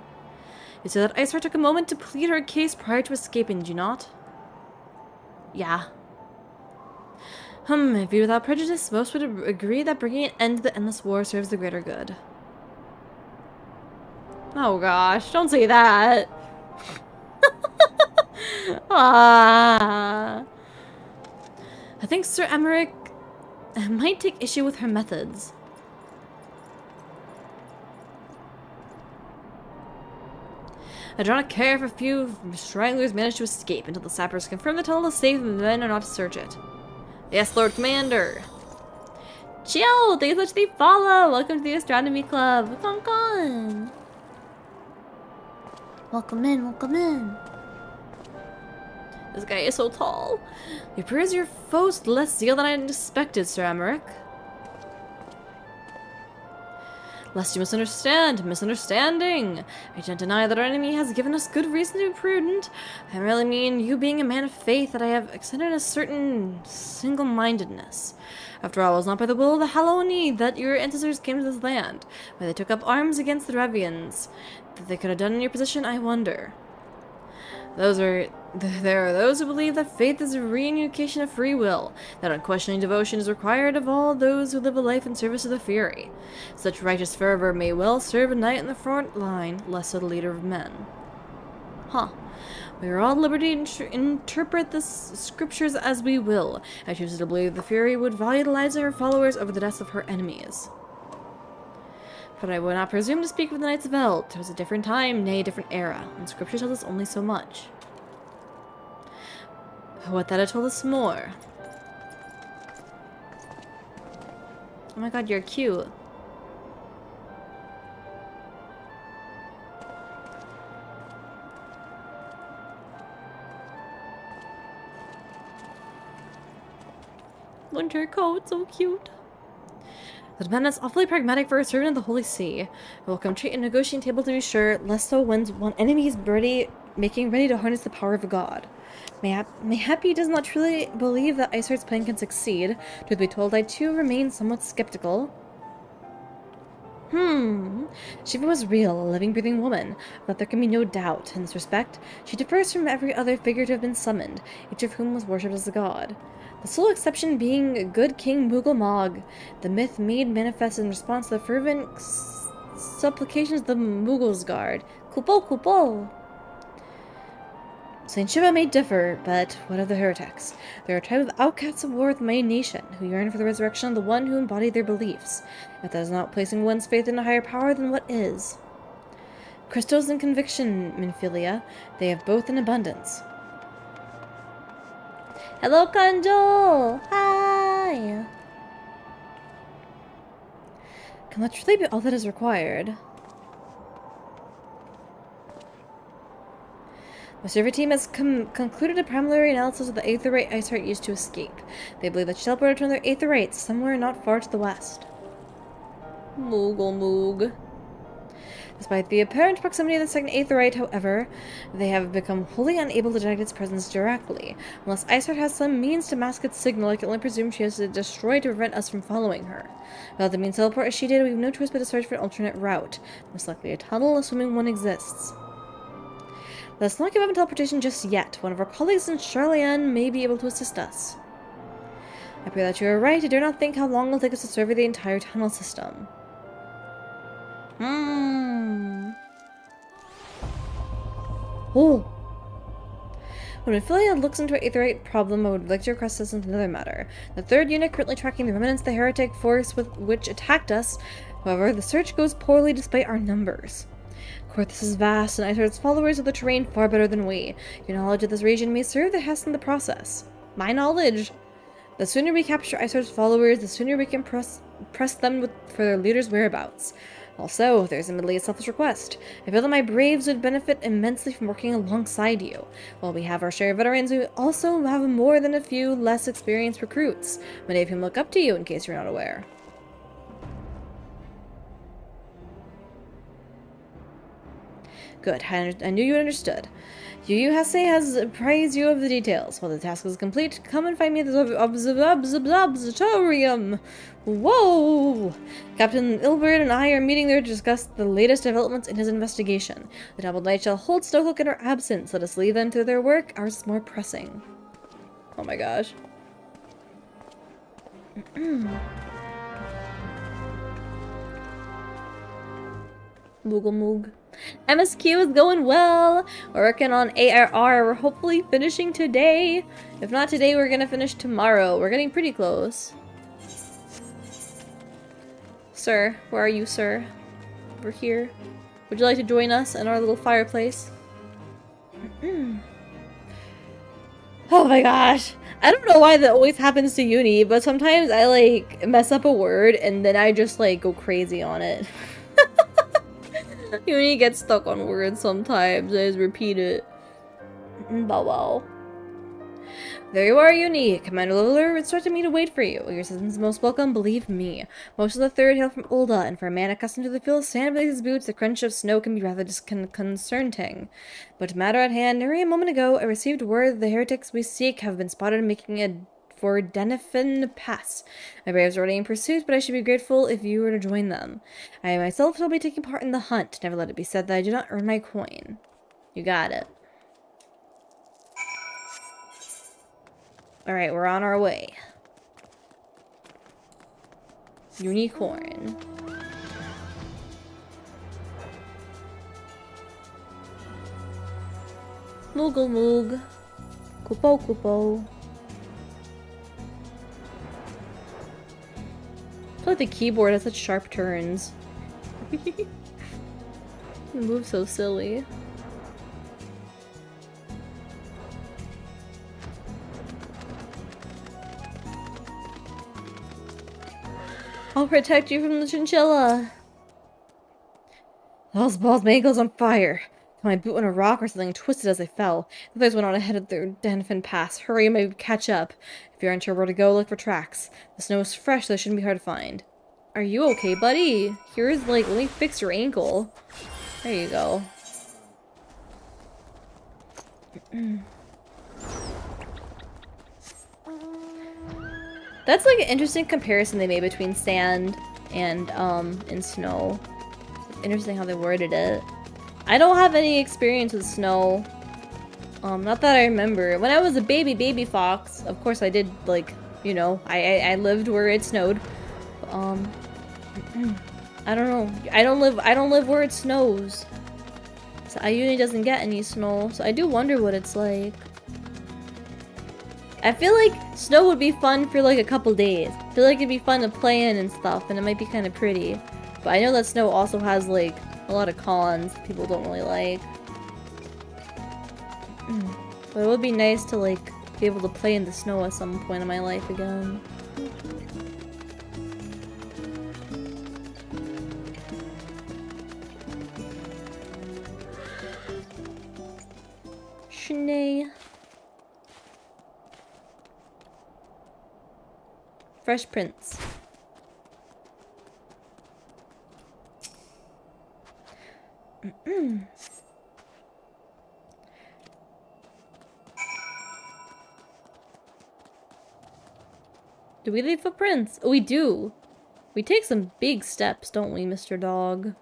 You say that Iceheart took a moment to plead her case prior to escaping, did you not? Yeah. If viewed without prejudice, most would agree that bringing an end to the endless war serves the greater good. Oh gosh, don't say that. I think Sir Emmerich might take issue with her methods. I do not care if a few stragglers manage to escape until the sappers confirm the tunnel is safe and the men are not to search it. Yes, Lord Commander. Chill, thanks so much for the follow. Welcome to the Astronomy Club. Come on. Welcome in, welcome in. This guy is so tall. You praise your foes with less zeal than I had expected, Sir Emmerich. Lest you misunderstanding. I don't deny that our enemy has given us good reason to be prudent. I merely mean you being a man of faith that I have extended a certain single-mindedness. After all, it was not by the will of the Halloween that your ancestors came to this land, where they took up arms against the Revians. That they could have done in your position, I wonder. There are those who believe that faith is a reunification of free will, that unquestioning devotion is required of all those who live a life in service of the Fury. Such righteous fervor may well serve a knight in the front line, less so the leader of men. Huh. We are all at liberty to interpret the scriptures as we will. I choose to believe the Fury would value the lives of her followers over the deaths of her enemies. But I would not presume to speak for the Knights of Eld. It was a different time, nay, a different era, and Scripture tells us only so much. What that had told us more. Oh my god, you're cute. Winter coat, so cute. The man is awfully pragmatic for a servant of the Holy See. I will come treat a negotiating table to be sure, lest so when one enemy is making ready to harness the power of a god. Mayhap he does not truly believe that Iceheart's plan can succeed. Truth be told, I too remain somewhat skeptical. Shiva was real, a living, breathing woman, but there can be no doubt. In this respect, she differs from every other figure to have been summoned, each of whom was worshipped as a god. The sole exception being good King Mughal, the myth made manifest in response to the fervent supplications of the Mughals guard. Kupo, kupo! Saint Shiva may differ, but what of the heretics? They are a tribe of outcasts of war with my nation, who yearn for the resurrection of the one who embodied their beliefs. If that is not placing one's faith in a higher power, then what is? Crystals and conviction, Minfilia. They have both in abundance. Hello, Kanjo! Hi! Can that truly be all that is required? The survey team has concluded a preliminary analysis of the aetheryte ice heart used to escape. They believe that she teleported from their aetherytes somewhere not far to the west. Moogle Moog. Despite the apparent proximity of the second aetheryte, however, they have become wholly unable to detect its presence directly. Unless Iceheart has some means to mask its signal, I can only presume she has to destroy to prevent us from following her. Without the means to teleport as she did, we have no choice but to search for an alternate route. Most likely a tunnel, assuming one exists. Let's not give up on teleportation just yet. One of our colleagues in Charlian may be able to assist us. I pray that you are right. I dare not think how long it will take us to survey the entire tunnel system. Oh! When Ophelia looks into our aetheryte problem, I would like to request assistance in another matter. The third unit currently tracking the remnants of the heretic force with which attacked us. However, the search goes poorly despite our numbers. Korthus is vast, and Iceheart's followers of the terrain far better than we. Your knowledge of this region may serve to hasten the process. My knowledge! The sooner we capture Iceheart's followers, the sooner we can press them for their leader's whereabouts. Also, there's admittedly a selfish request. I feel that my braves would benefit immensely from working alongside you. While we have our share of veterans, we also have more than a few less experienced recruits. Many of whom look up to you, in case you're not aware. Good, I knew you understood. Yuyuhase has apprised you of the details. While the task is complete, come and find me at the observatorium. Whoa! Captain Ilbert and I are meeting there to discuss the latest developments in his investigation. The Double Knight shall hold Snowcloak in our absence. Let us leave them to their work. Ours is more pressing. Oh my gosh. Moogle Moog. MSQ is going well. We're working on ARR. We're hopefully finishing today. If not today, we're gonna finish tomorrow. We're getting pretty close. Sir, where are you, sir? We're here. Would you like to join us in our little fireplace? Oh my gosh. I don't know why that always happens to Yuni, but sometimes I like mess up a word and then I just like go crazy on it. Yuni gets stuck on words sometimes. I just repeat it. Bow wow. There you are, Yuni. Commander Leveler instructed me to wait for you. Your citizens most welcome, believe me. Most of the third hail from Ulda, and for a man accustomed to the feel of sand beneath his boots, the crunch of snow can be rather disconcerting. But matter at hand, nearly a moment ago, I received word that the heretics we seek have been spotted making for Denefin Pass. My braves are already in pursuit, but I should be grateful if you were to join them. I myself shall be taking part in the hunt. Never let it be said that I do not earn my coin. You got it. Alright, we're on our way. Unicorn. Moogle Moog. Kupo Kupo. I feel like the keyboard has such sharp turns. It moves so silly. I'll protect you from the chinchilla. Those balls may goes on fire. My boot on a rock or something twisted as I fell. The others went on ahead of their Denfin Pass. Hurry, you may catch up. If you aren't sure where to go, look for tracks. The snow is fresh, so it shouldn't be hard to find. Are you okay, buddy? Here's like, let me fix your ankle. There you go. That's like an interesting comparison they made between sand and snow. Interesting how they worded it. I don't have any experience with snow. Not that I remember. When I was a baby fox, of course I did, like, you know, I lived where it snowed. I don't know. I don't live where it snows. So Yuni doesn't get any snow, so I do wonder what it's like. I feel like snow would be fun for like a couple days. I feel like it'd be fun to play in and stuff, and it might be kind of pretty. But I know that snow also has like a lot of cons that people don't really like. But it would be nice to like be able to play in the snow at some point in my life again. Shnay. Fresh Prince. Do we leave footprints? Oh, we do. We take some big steps, don't we, Mr. Dog?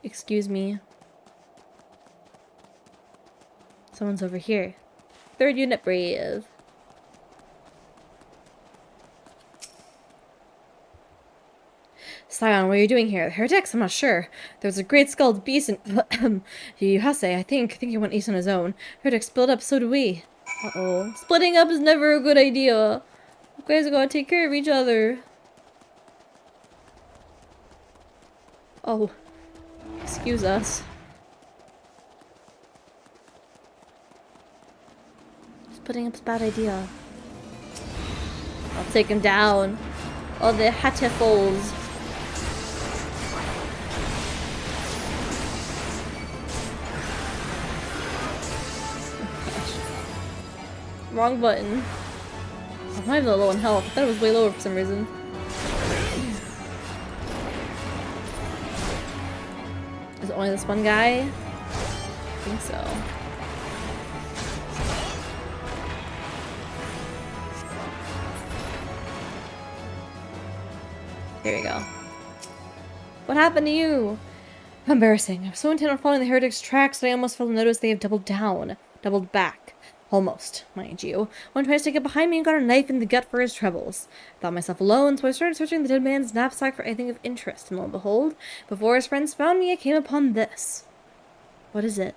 Excuse me. Someone's over here. 3rd unit brave. Scion, what are you doing here? The heretics? I'm not sure. There's a great skulled beast in Yurihase, I think he went east on his own. Heretics split up, so do we. Uh-oh. Splitting up is never a good idea. You guys are gonna take care of each other. Oh. Excuse us. Splitting up's a bad idea. I'll take him down. Oh, the hattifles. Wrong button. I'm not even low on health. I thought it was way lower for some reason. Is it only this one guy? I think so. Here we go. What happened to you? Embarrassing. I'm so intent on following the heretics' tracks that I almost failed to notice they have doubled down. Doubled back. Almost, mind you. One tried to get behind me and got a knife in the gut for his troubles. I thought myself alone, so I started searching the dead man's knapsack for anything of interest, and lo and behold, before his friends found me, I came upon this. What is it?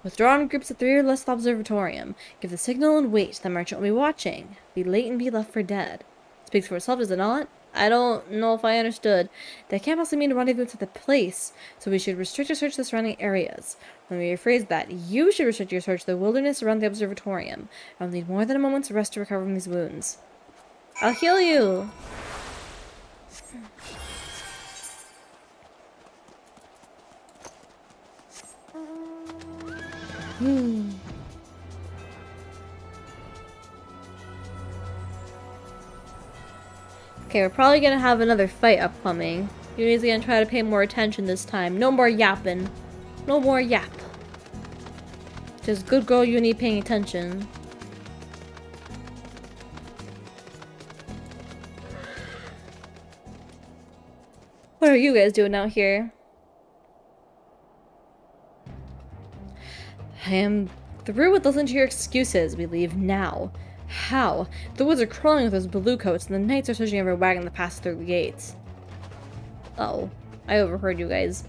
Withdraw in groups of 3 or less to the observatorium. Give the signal and wait. The merchant will be watching. Be late and be left for dead. Speaks for itself, does it not? I don't know if I understood. That can't possibly mean a rendezvous to the place, so we should restrict our search to the surrounding areas. When we rephrase that, you should restrict your search to the wilderness around the observatorium. I'll need more than a moment's rest to recover from these wounds. I'll heal you! Okay, we're probably gonna have another fight upcoming. Yuni's gonna try to pay more attention this time. No more yapping. No more yap. Just good girl Yuni paying attention. What are you guys doing out here? I am through with listening to your excuses. We leave now. How? The woods are crawling with those blue coats, and the knights are searching every wagon that passes through the gates. Oh, I overheard you guys.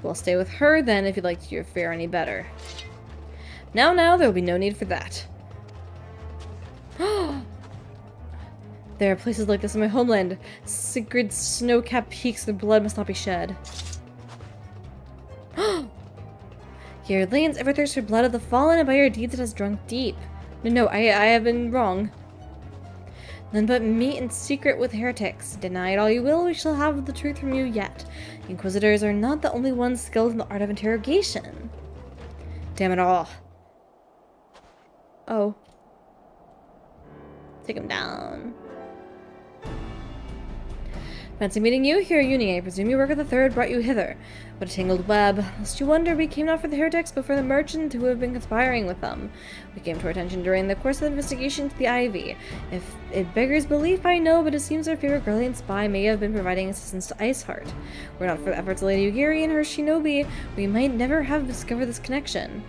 We'll stay with her then if you'd like your fare any better. Now, there will be no need for that. There are places like this in my homeland. Sacred snow-capped peaks, their blood must not be shed. Your lands ever thirst for blood of the fallen, and by your deeds it has drunk deep. No, I have been wrong. None but meet in secret with heretics. Deny it all you will, we shall have the truth from you yet. The Inquisitors are not the only ones skilled in the art of interrogation. Damn it all. Oh. Take him down. Fancy meeting you here, Yuni. I presume your work at the Third brought you hither. What a tangled web. Lest you wonder, we came not for the heretics, but for the merchants who have been conspiring with them. We came to our attention during the course of the investigation to the Ivy. If it beggars belief, I know, but it seems our favorite Grillian spy may have been providing assistance to Iceheart. Were it not for the efforts of Lady Ugiri and her shinobi, we might never have discovered this connection.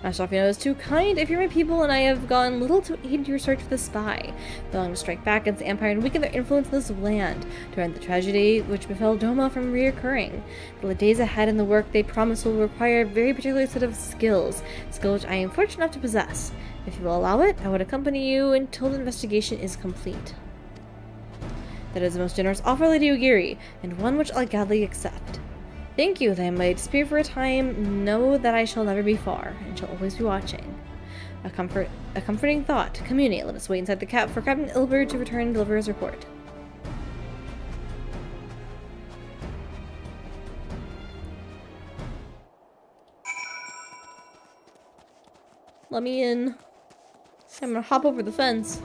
Master Safino is too kind. If you're my people and I have gone little to aid in your search for the spy, we long to strike back against the Empire and weaken their influence in this land, to prevent the tragedy which befell Doma from reoccurring. The days ahead in the work they promise will require a very particular set of skills, which I am fortunate enough to possess. If you will allow it, I would accompany you until the investigation is complete. That is the most generous offer, Lady Ugiri, and one which I'll gladly accept. Thank you, that I might disappear for a time. Know that I shall never be far, and shall always be watching. A comforting thought. Communicate. Let us wait inside the cab for Captain Ilbert to return and deliver his report. Let me in. I'm gonna hop over the fence.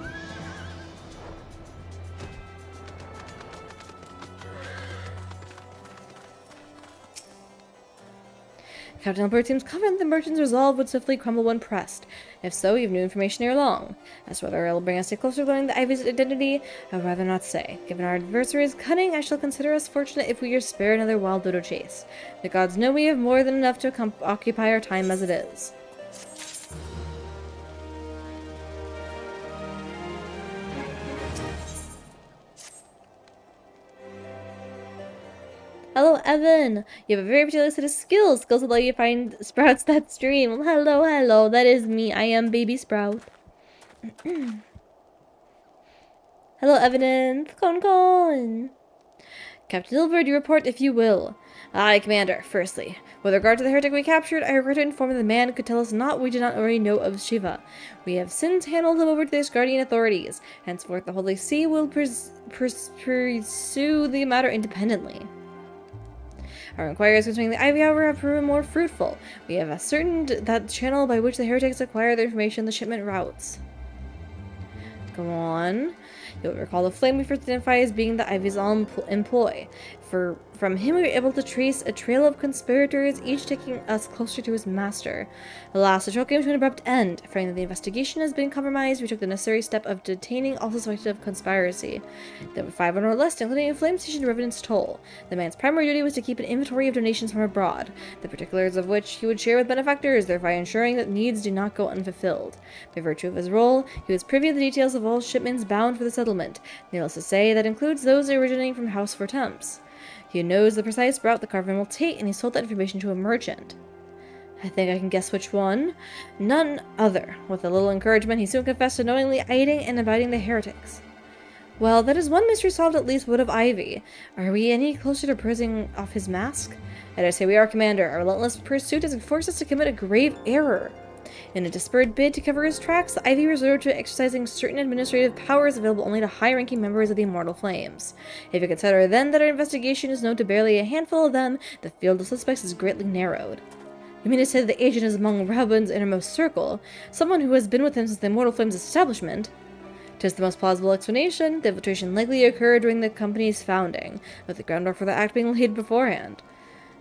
Captain Albert seems confident the merchant's resolve would swiftly crumble when pressed. If so, you have new information ere long. As to whether it will bring us closer to learning the Ivy's identity, I would rather not say. Given our adversary's cunning, I shall consider us fortunate if we are spared another wild dodo chase. The gods know we have more than enough to occupy our time as it is. Hello, Evan! You have a very particular set of skills that allow you to find sprouts that stream. Well, hello, that is me. I am Baby Sprout. Hello, Evidence. Con. Captain Ilbert, you report if you will. Aye, Commander. Firstly, with regard to the heretic we captured, I regret to inform that the man could tell us not we did not already know of Shiva. We have since handed him over to the Asgardian authorities. Henceforth, the Holy See will pursue the matter independently. Our inquiries concerning the Ivy, however, have proven more fruitful. We have ascertained that the channel by which the heretics acquire their information the shipment routes. Go on. You'll recall the flame we first identified as being the Ivy's employ. From him we were able to trace a trail of conspirators, each taking us closer to his master. Alas, the trail came to an abrupt end. Finding that the investigation has been compromised, we took the necessary step of detaining all suspected of conspiracy. There were 5 on our list, including a flame station residence toll. The man's primary duty was to keep an inventory of donations from abroad, the particulars of which he would share with benefactors, thereby ensuring that needs do not go unfulfilled. By virtue of his role, he was privy to the details of all shipments bound for the settlement. Needless to say, that includes those originating from House for Temps. He knows the precise route the caravan will take, and he sold that information to a merchant. I think I can guess which one. None other. With a little encouragement, he soon confessed to knowingly aiding and abiding the heretics. Well, that is one mystery solved at least. What of Ivy? Are we any closer to purging off his mask? I dare say we are, Commander. Our relentless pursuit has forced us to commit a grave error. In a desperate bid to cover his tracks, the Ivy resorted to exercising certain administrative powers available only to high-ranking members of the Immortal Flames. If you consider then that our investigation is known to barely a handful of them, the field of suspects is greatly narrowed. You mean to say that the agent is among Rabun's innermost circle, someone who has been with him since the Immortal Flames' establishment? 'Tis the most plausible explanation. The infiltration likely occurred during the company's founding, with the groundwork for the act being laid beforehand.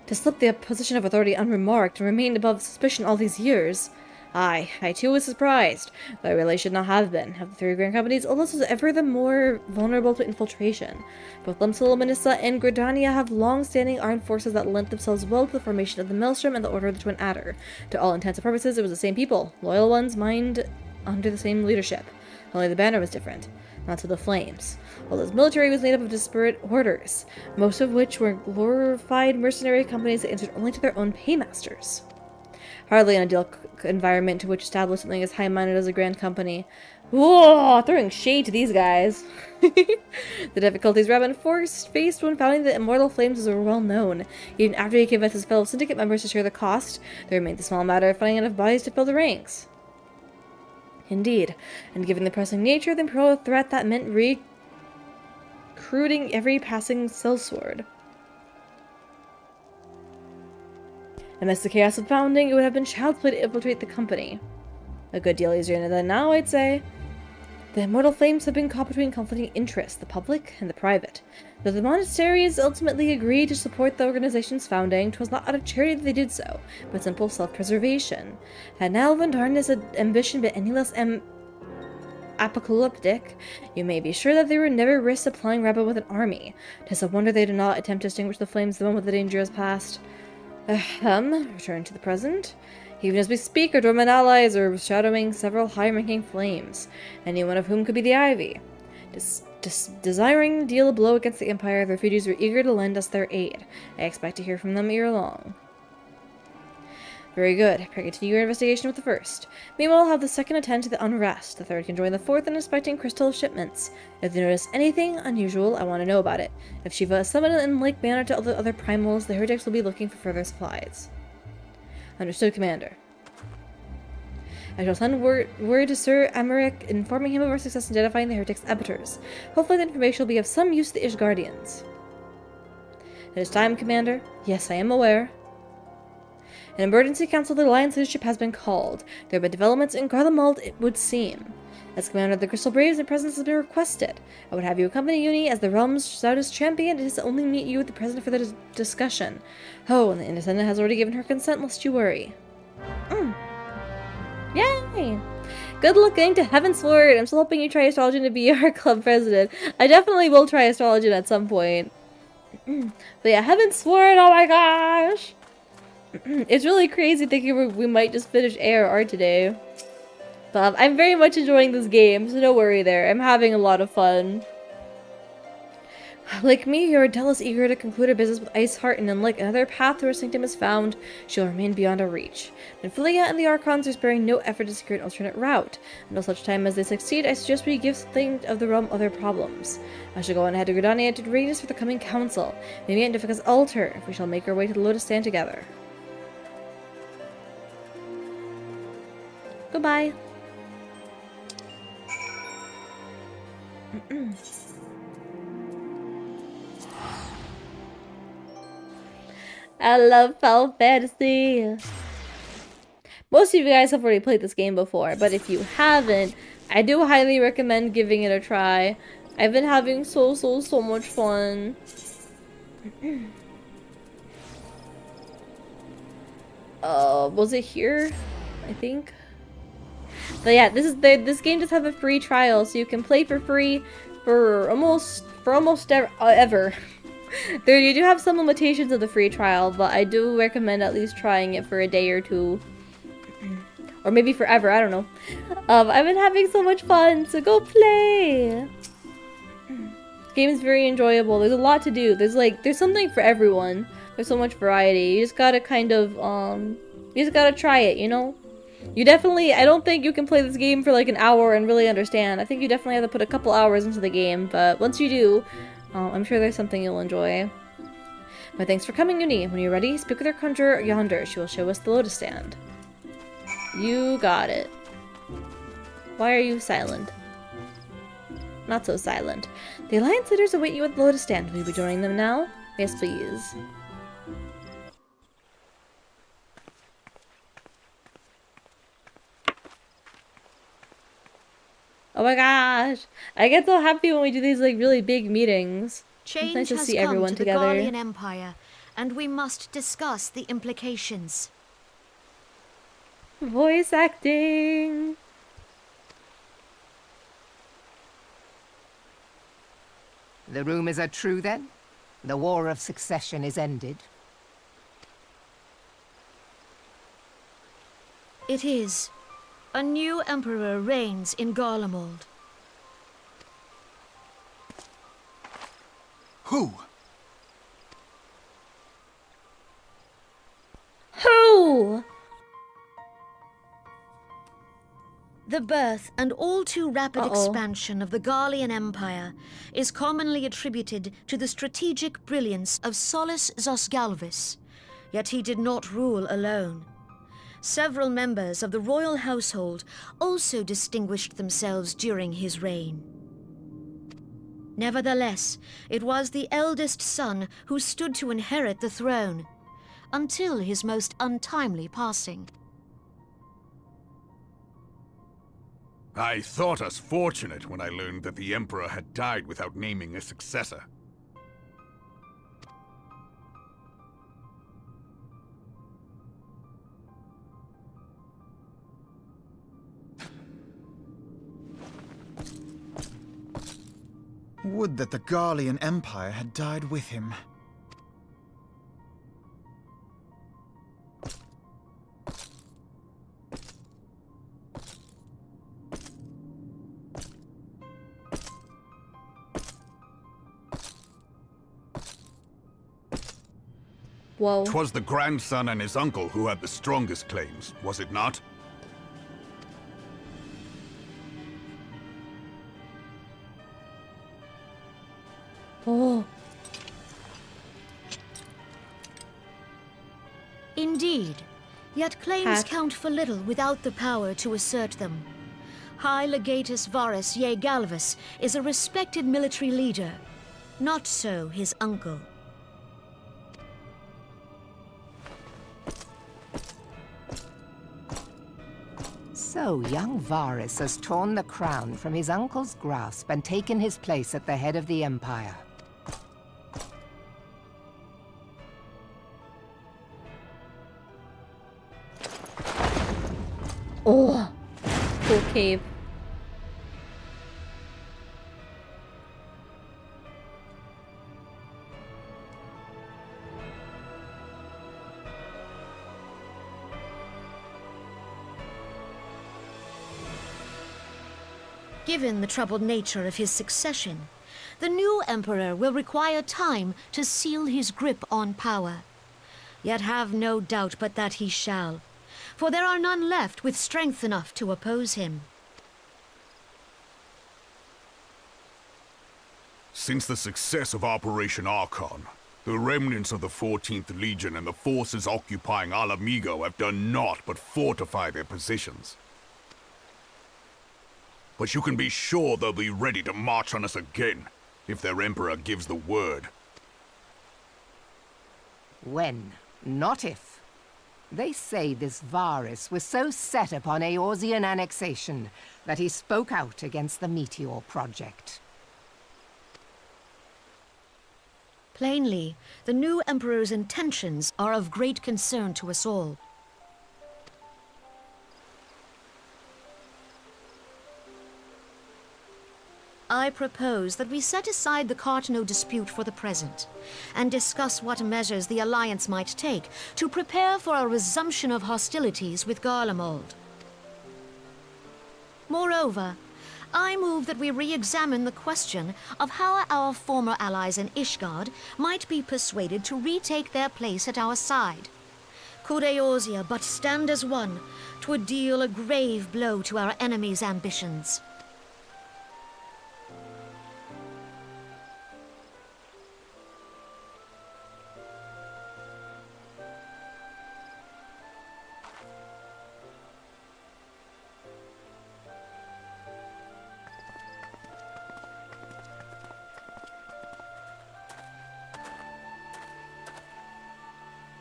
To slip the position of authority unremarked and remain above suspicion all these years... Aye, I too was surprised, though I really should not have been. Of the 3 grand companies, Olos was ever the more vulnerable to infiltration. Both Limsol, Manissa, and Gridania have long-standing armed forces that lent themselves well to the formation of the Maelstrom and the Order of the Twin Adder. To all intents and purposes, it was the same people, loyal ones, mined under the same leadership. Only the banner was different. Not to the Flames. Olos' military was made up of disparate orders, most of which were glorified mercenary companies that answered only to their own paymasters. Hardly an ideal environment to which establish something as high-minded as a grand company. Whoa, throwing shade to these guys. The difficulties Rabun faced when founding the Immortal Flames were well known. Even after he convinced his fellow syndicate members to share the cost, there remained the small matter of finding enough bodies to fill the ranks. Indeed, and given the pressing nature of the Imperial threat, that meant recruiting every passing sellsword. Amidst the chaos of founding, it would have been child's play to infiltrate the company. A good deal easier than now, I'd say. The immortal flames have been caught between conflicting interests, the public and the private. Though the monasteries ultimately agreed to support the organization's founding, 'twas not out of charity that they did so, but simple self-preservation. Had now Vandarna's ambition been any less apocalyptic, you may be sure that they would never risk supplying Rabba with an army. 'Tis a wonder they did not attempt to extinguish the flames the moment the danger has passed. Return to the present. Even as we speak, our dormant allies are shadowing several high-ranking flames, any one of whom could be the Ivy. Desiring to deal a blow against the Empire, the refugees were eager to lend us their aid. I expect to hear from them ere long. Very good. Continue your investigation with the first. Meanwhile, have the second attend to the unrest. The third can join the fourth in inspecting crystal shipments. If they notice anything unusual, I want to know about it. If Shiva is summoned in like manner to all the other primals, the heretics will be looking for further supplies. Understood, Commander. I shall send word to Sir Amaric, informing him of our success in identifying the heretics' abettors. Hopefully the information will be of some use to the Ishgardians. It is time, Commander. Yes, I am aware. An emergency council of the Alliance leadership has been called. There have been developments in Garlemald, it would seem. As Commander of the Crystal Braves, your presence has been requested. I would have you accompany Yuni as the realm's stoutest champion. It is to only meet you with the President for the discussion. Oh, and the Independent has already given her consent, lest you worry. Yay! Good luck getting to Heavensward. I'm still hoping you try astrology to be our club president. I definitely will try astrology at some point. But yeah, Heavensward, oh my gosh! It's really crazy thinking we might just finish ARR today. But I'm very much enjoying this game, so don't worry there. I'm having a lot of fun. Like me, Yordell is eager to conclude her business with Iceheart, and unlike another path to her sanctum is found, she'll remain beyond our reach. Nymphilia and the Archons are sparing no effort to secure an alternate route. Until such time as they succeed, I suggest we give something of the realm other problems. I shall go on ahead to Gridania to readiness for the coming council. Maybe at Nifika's altar, if we shall make our way to the Lotus Stand together. Goodbye. I love Final Fantasy. Most of you guys have already played this game before, but if you haven't, I do highly recommend giving it a try. I've been having so much fun. Was it here? I think. But yeah, this game does have a free trial, so you can play for free for almost ever. You do have some limitations of the free trial, but I do recommend at least trying it for a day or two. Or maybe forever, I don't know. I've been having so much fun, so go play! This game is very enjoyable. There's a lot to do. There's something for everyone. There's so much variety. You just gotta kind of, you just gotta try it, you know? You definitely, I don't think you can play this game for like an hour and really understand. I think you definitely have to put a couple hours into the game, but once you do, I'm sure there's something you'll enjoy. But thanks for coming, Yuni. When you're ready, speak with our conjurer yonder. She will show us the Lotus Stand. You got it. Why are you silent? Not so silent. The Alliance leaders await you at the Lotus Stand. Will you be joining them now? Yes, please. Oh my gosh! I get so happy when we do these like really big meetings. Change it's nice to has see come everyone to together. the Garlean Empire, and we must discuss the implications. Voice acting! The rumors are true then? The War of Succession is ended? It is. A new emperor reigns in Garlemald. Who? Who? The birth and all too rapid expansion of the Garlean Empire is commonly attributed to the strategic brilliance of Solus Zosgalvis, yet he did not rule alone. Several members of the royal household also distinguished themselves during his reign. Nevertheless, it was the eldest son who stood to inherit the throne, until his most untimely passing. I thought us fortunate when I learned that the Emperor had died without naming a successor. Would that the Garlean Empire had died with him. Whoa. 'Twas the grandson and his uncle who had the strongest claims, was it not? Oh. Indeed. Yet claims count for little without the power to assert them. High Legatus Varus Galvus is a respected military leader. Not so his uncle. So young Varus has torn the crown from his uncle's grasp and taken his place at the head of the Empire. Oh, cool cave. Given the troubled nature of his succession, the new emperor will require time to seal his grip on power. Yet have no doubt but that he shall, for there are none left with strength enough to oppose him. Since the success of Operation Archon, the remnants of the 14th Legion and the forces occupying Alamigo have done naught but fortify their positions. But you can be sure they'll be ready to march on us again, if their Emperor gives the word. When, not if. They say this Varus was so set upon Eorzean annexation that he spoke out against the Meteor Project. Plainly, the new emperor's intentions are of great concern to us all. I propose that we set aside the Cartano dispute for the present, and discuss what measures the Alliance might take to prepare for a resumption of hostilities with Garlemald. Moreover, I move that we re-examine the question of how our former allies in Ishgard might be persuaded to retake their place at our side. Could Eorzea but stand as one, 'twould deal a grave blow to our enemies' ambitions.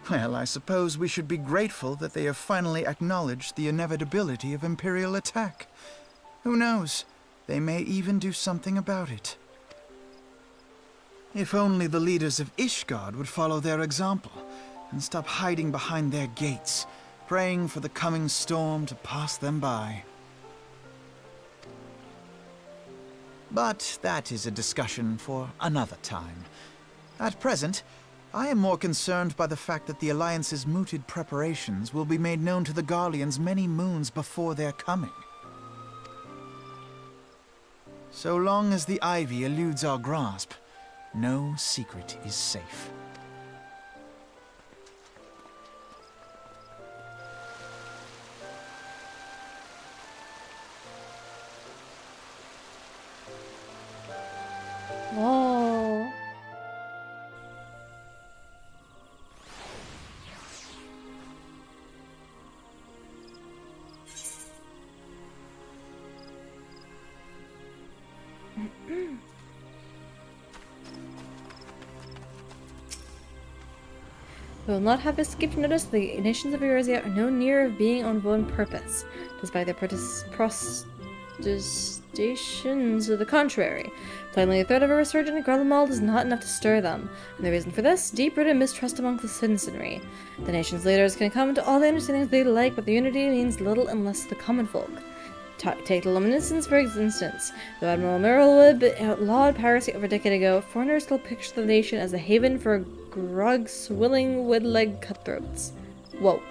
Well, I suppose we should be grateful that they have finally acknowledged the inevitability of Imperial attack. Who knows? They may even do something about it. If only the leaders of Ishgard would follow their example and stop hiding behind their gates, praying for the coming storm to pass them by. But that is a discussion for another time. At present, I am more concerned by the fact that the Alliance's mooted preparations will be made known to the Garleans many moons before their coming. So long as the Ivy eludes our grasp, no secret is safe. Whoa. We will not have escaped notice the nations of Eorzea are no nearer of being on one purpose, despite their manifestations of the contrary. Finally, the threat of a resurgent Garlemald is not enough to stir them, and the reason for this, deep-rooted mistrust among the citizenry. The nation's leaders can come to all the understandings they like, but the unity means little unless the common folk. Take the Luminescence for instance. Though Admiral Merylwib outlawed piracy over a decade ago, foreigners still picture the nation as a haven for grog-swilling wood-leg cutthroats. Whoa.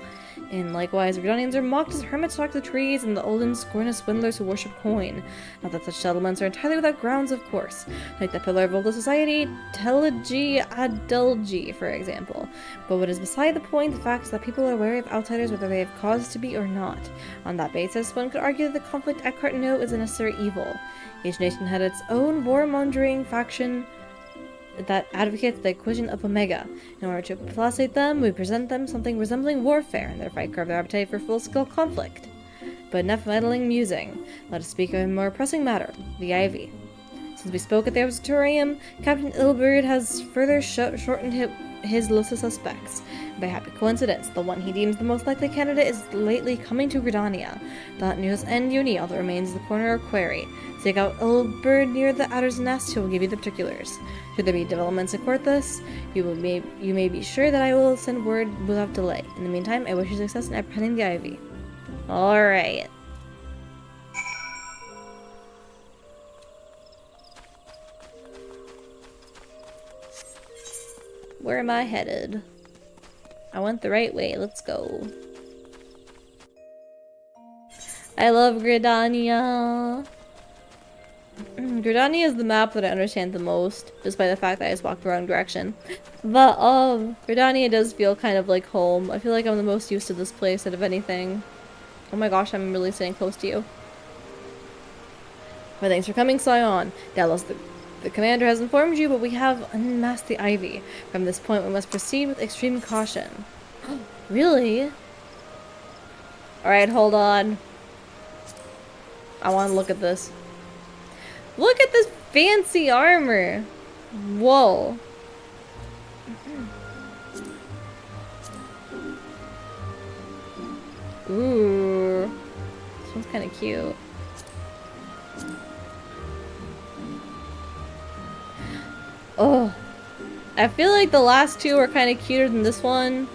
And likewise, Gridanians are mocked as hermits talk to trees, and the Olden scorn as swindlers who worship coin. Not that such settlements are entirely without grounds, of course. Like the pillar of old society, Telegi Adelgi, for example. But what is beside the point, the fact is that people are wary of outsiders whether they have cause to be or not. On that basis, one could argue that the conflict Eckhart knew is a necessary evil. Each nation had its own warmongering faction that advocates the equation of Omega. In order to placate them, we present them something resembling warfare, and thereby curb their appetite for full-scale conflict. But enough meddling musing. Let us speak of a more pressing matter, the Ivy. Since we spoke at the observatorium, Captain Ilberd has further shortened his list of suspects. By happy coincidence, the one he deems the most likely candidate is lately coming to Gridania. That news and Yuni, all that remains is the corner of Query. Seek out Ilberd near the Adder's Nest, who will give you the particulars. Should there be developments that court this, you may be sure that I will send word without delay. In the meantime, I wish you success in apprehending the Ivy. Alright. Where am I headed? I went the right way, let's go. I love Gridania. Gridania is the map that I understand the most, despite the fact that I just walked the wrong direction. But, Gridania does feel kind of like home. I feel like I'm the most used to this place out of anything. Oh my gosh, I'm really sitting close to you. Well, thanks for coming, Scion. Dallas, the commander has informed you, but we have unmasked the Ivy. From this point, we must proceed with extreme caution. Really? Alright, hold on. I want to look at this. Look at this fancy armor! Whoa. Ooh. This one's kind of cute. Oh. I feel like the last two are kind of cuter than this one.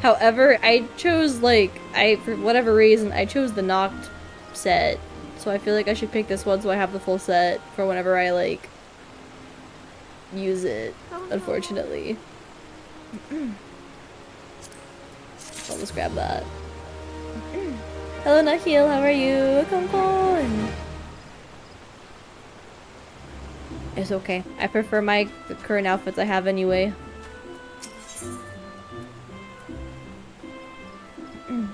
However, I chose, for whatever reason, I chose the Noct set. So I feel like I should pick this one so I have the full set for whenever I, use it, unfortunately. I'll just grab that. Hello, Nahil, how are you? Come on. It's okay. I prefer the current outfits I have anyway.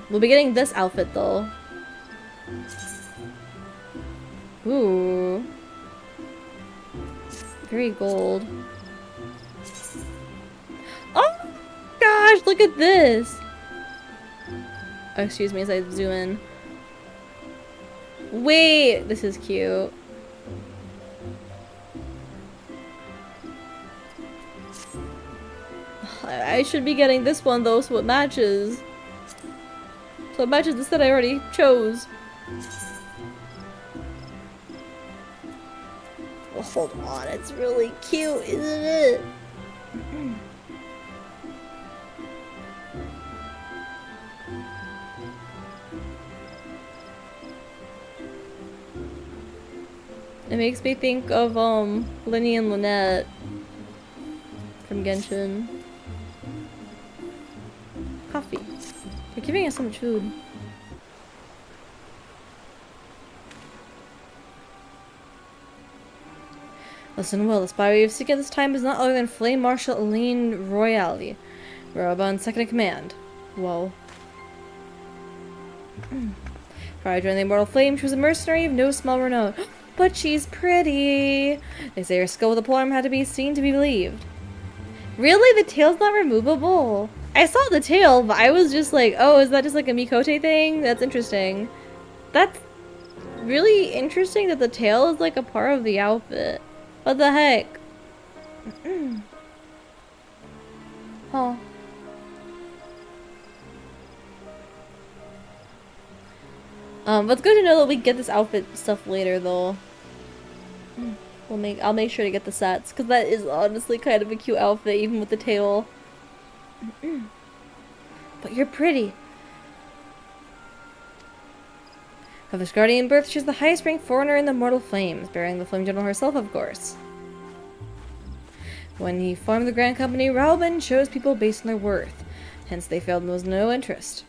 We'll be getting this outfit, though. Ooh. Very gold. Oh gosh, look at this! Oh, excuse me as I zoom in. Wait, this is cute. I should be getting this one though, so it matches. So it matches the set I already chose. Oh, hold on, it's really cute, isn't it? It makes me think of Linny and Lynette from Genshin. Coffee. They're giving us so much food. Listen well, the spy we have seeking this time is not other than Flame Marshal Aline Royale, Roban's second in command. Whoa. Prior to joining the Immortal Flame, she was a mercenary of no small renown. But she's pretty! They say her skill with the polearm had to be seen to be believed. Really? The tail's not removable? I saw the tail, but I was just like, oh, is that just like a Mikote thing? That's interesting. That's really interesting that the tail is like a part of the outfit. What the heck? Huh. But it's good to know that we get this outfit stuff later, though. I'll make sure to get the sets, because that is honestly kind of a cute outfit, even with the tail. But you're pretty. Of his guardian birth, she's the highest ranked foreigner in the mortal flames, bearing the Flame General herself, of course. When he formed the Grand Company, Raoban chose people based on their worth. Hence, they failed and was no interest.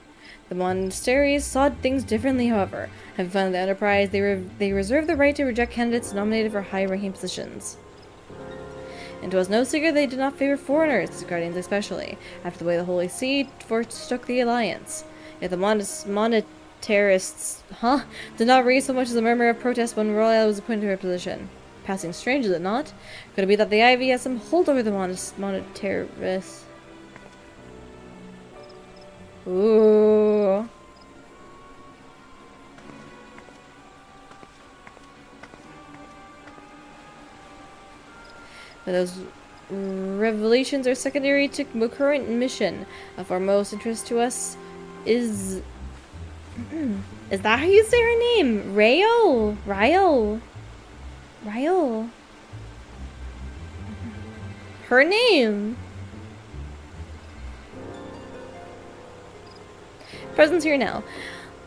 The monasteries saw things differently, however. Having founded the Enterprise, they reserved the right to reject candidates nominated for high-ranking positions. And it was no secret they did not favor foreigners, guardians especially, after the way the Holy See forsook the Alliance. Yet the monetarists, did not raise so much as a murmur of protest when Royal was appointed to her position. Passing strange, is it not? Could it be that the Ivy has some hold over the monetarists? Ooh. But those revelations are secondary to the current mission. Of our most interest to us is... Is that how you say her name? Ryo? Her name! Presence here now.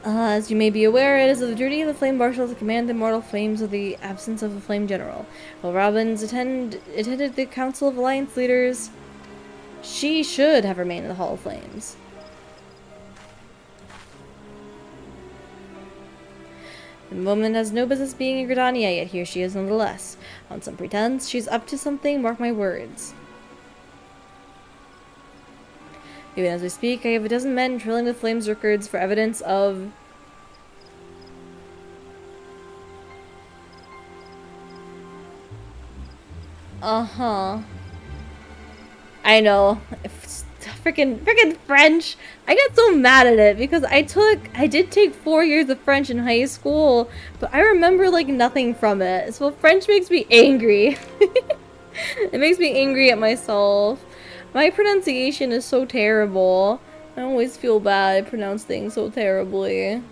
As you may be aware, it is the duty of the Flame Marshal to command the mortal flames of the absence of a Flame General. While Robbins attended the Council of Alliance Leaders, she should have remained in the Hall of Flames. The woman has no business being in Gridania, yet here she is nonetheless. On some pretense, she's up to something, mark my words. Even as we speak, I have a dozen men drilling the flames records for evidence of... I know. Freaking French. I got so mad at it because I did take 4 years of French in high school, but I remember like nothing from it. So French makes me angry. It makes me angry at myself. My pronunciation is so terrible. I always feel bad I pronounce things so terribly.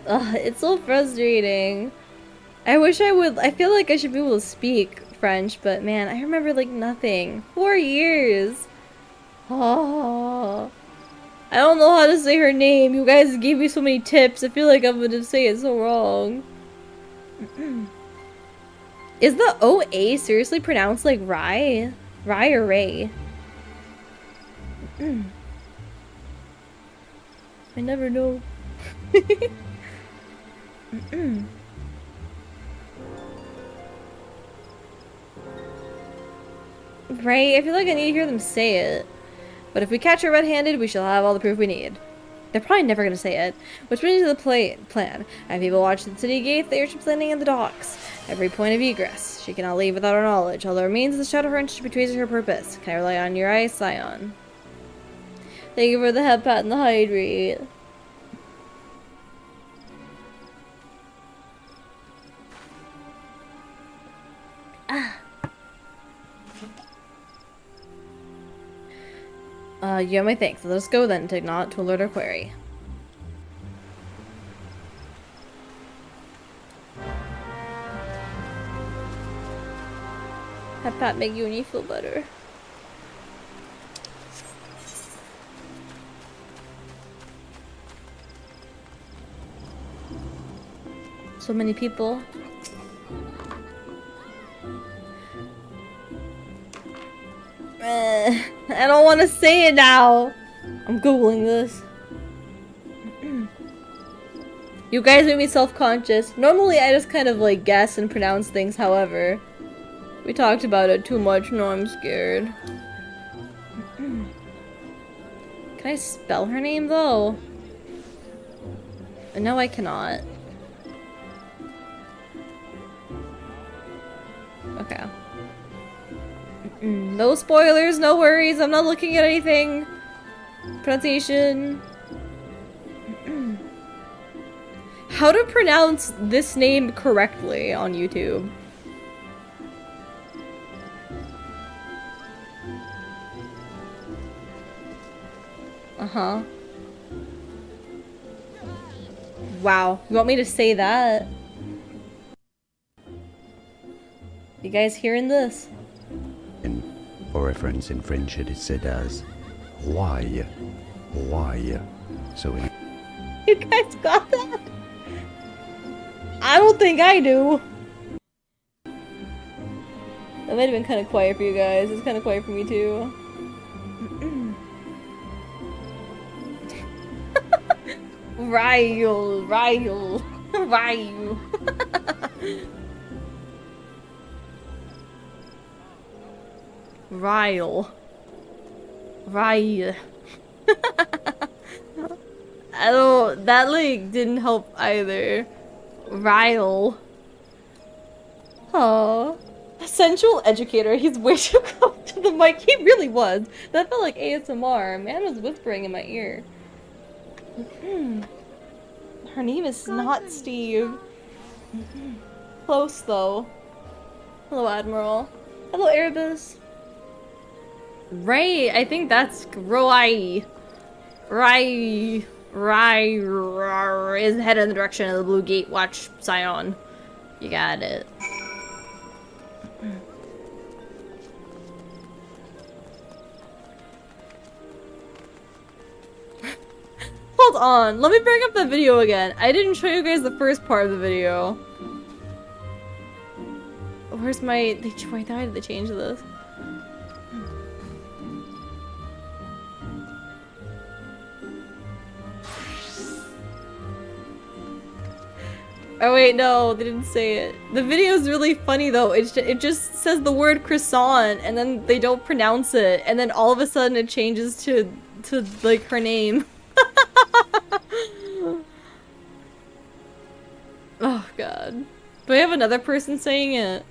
Ugh, it's so frustrating. I wish I feel like I should be able to speak French, but man, I remember like nothing. 4 years! Oh, I don't know how to say her name. You guys gave me so many tips. I feel like I'm gonna say it so wrong. Is the OA seriously pronounced like Rye? Rye or Ray? I never know. Right? I feel like I need to hear them say it. But if we catch her red-handed, we shall have all the proof we need. They're probably never gonna say it. Which brings me to the plan. I have people watch the city gates, the airships landing, and the docks. Every point of egress. She cannot leave without our knowledge. All that remains is the shadow her, she betrays her purpose. Can I rely on your eyes, Scion? Thank you for the head pat and the hydrate. You have my thanks. Let us go then, Tignot, to alert our query. Have Pat make Yuni feel better. So many people. I don't want to say it now. I'm googling this. You guys make me self-conscious. Normally I just kind of like guess and pronounce things, however. We talked about it too much, no I'm scared. Can I spell her name though? No, I cannot. Okay. No spoilers, no worries, I'm not looking at anything. Pronunciation. How to pronounce this name correctly on YouTube? Uh-huh. Wow. You want me to say that? You guys hearing this? For reference in French, it is said as why. So You guys got that? I don't think I do. That might have been kind of quiet for you guys. It's kind of quiet for me too. Ryle. Ryle. Ryle. I don't. That like didn't help either. Ryle. Oh, sensual educator. He's way too close to the mic. He really was. That felt like ASMR. Man was whispering in my ear. Her name is not Steve. Close though. Hello, Admiral. Hello, Erebus. Right, I think that's Roi. Rai is headed in the direction of the Blue Gate. Watch Scion. You got it. Hold on, let me bring up the video again. I didn't show you guys the first part of the video. Where's my... Why did they change this? Oh wait, no, they didn't say it. The video is really funny though. It just says the word croissant and then they don't pronounce it, and then all of a sudden it changes to like her name. Oh god. Do I have another person saying it?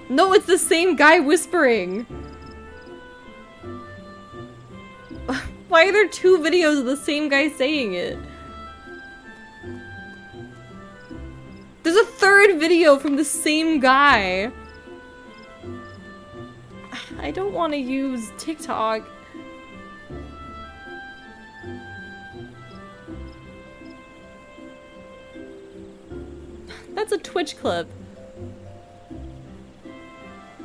No, it's the same guy whispering. Why are there two videos of the same guy saying it? There's a third video from the same guy. I don't want to use TikTok. That's a Twitch clip.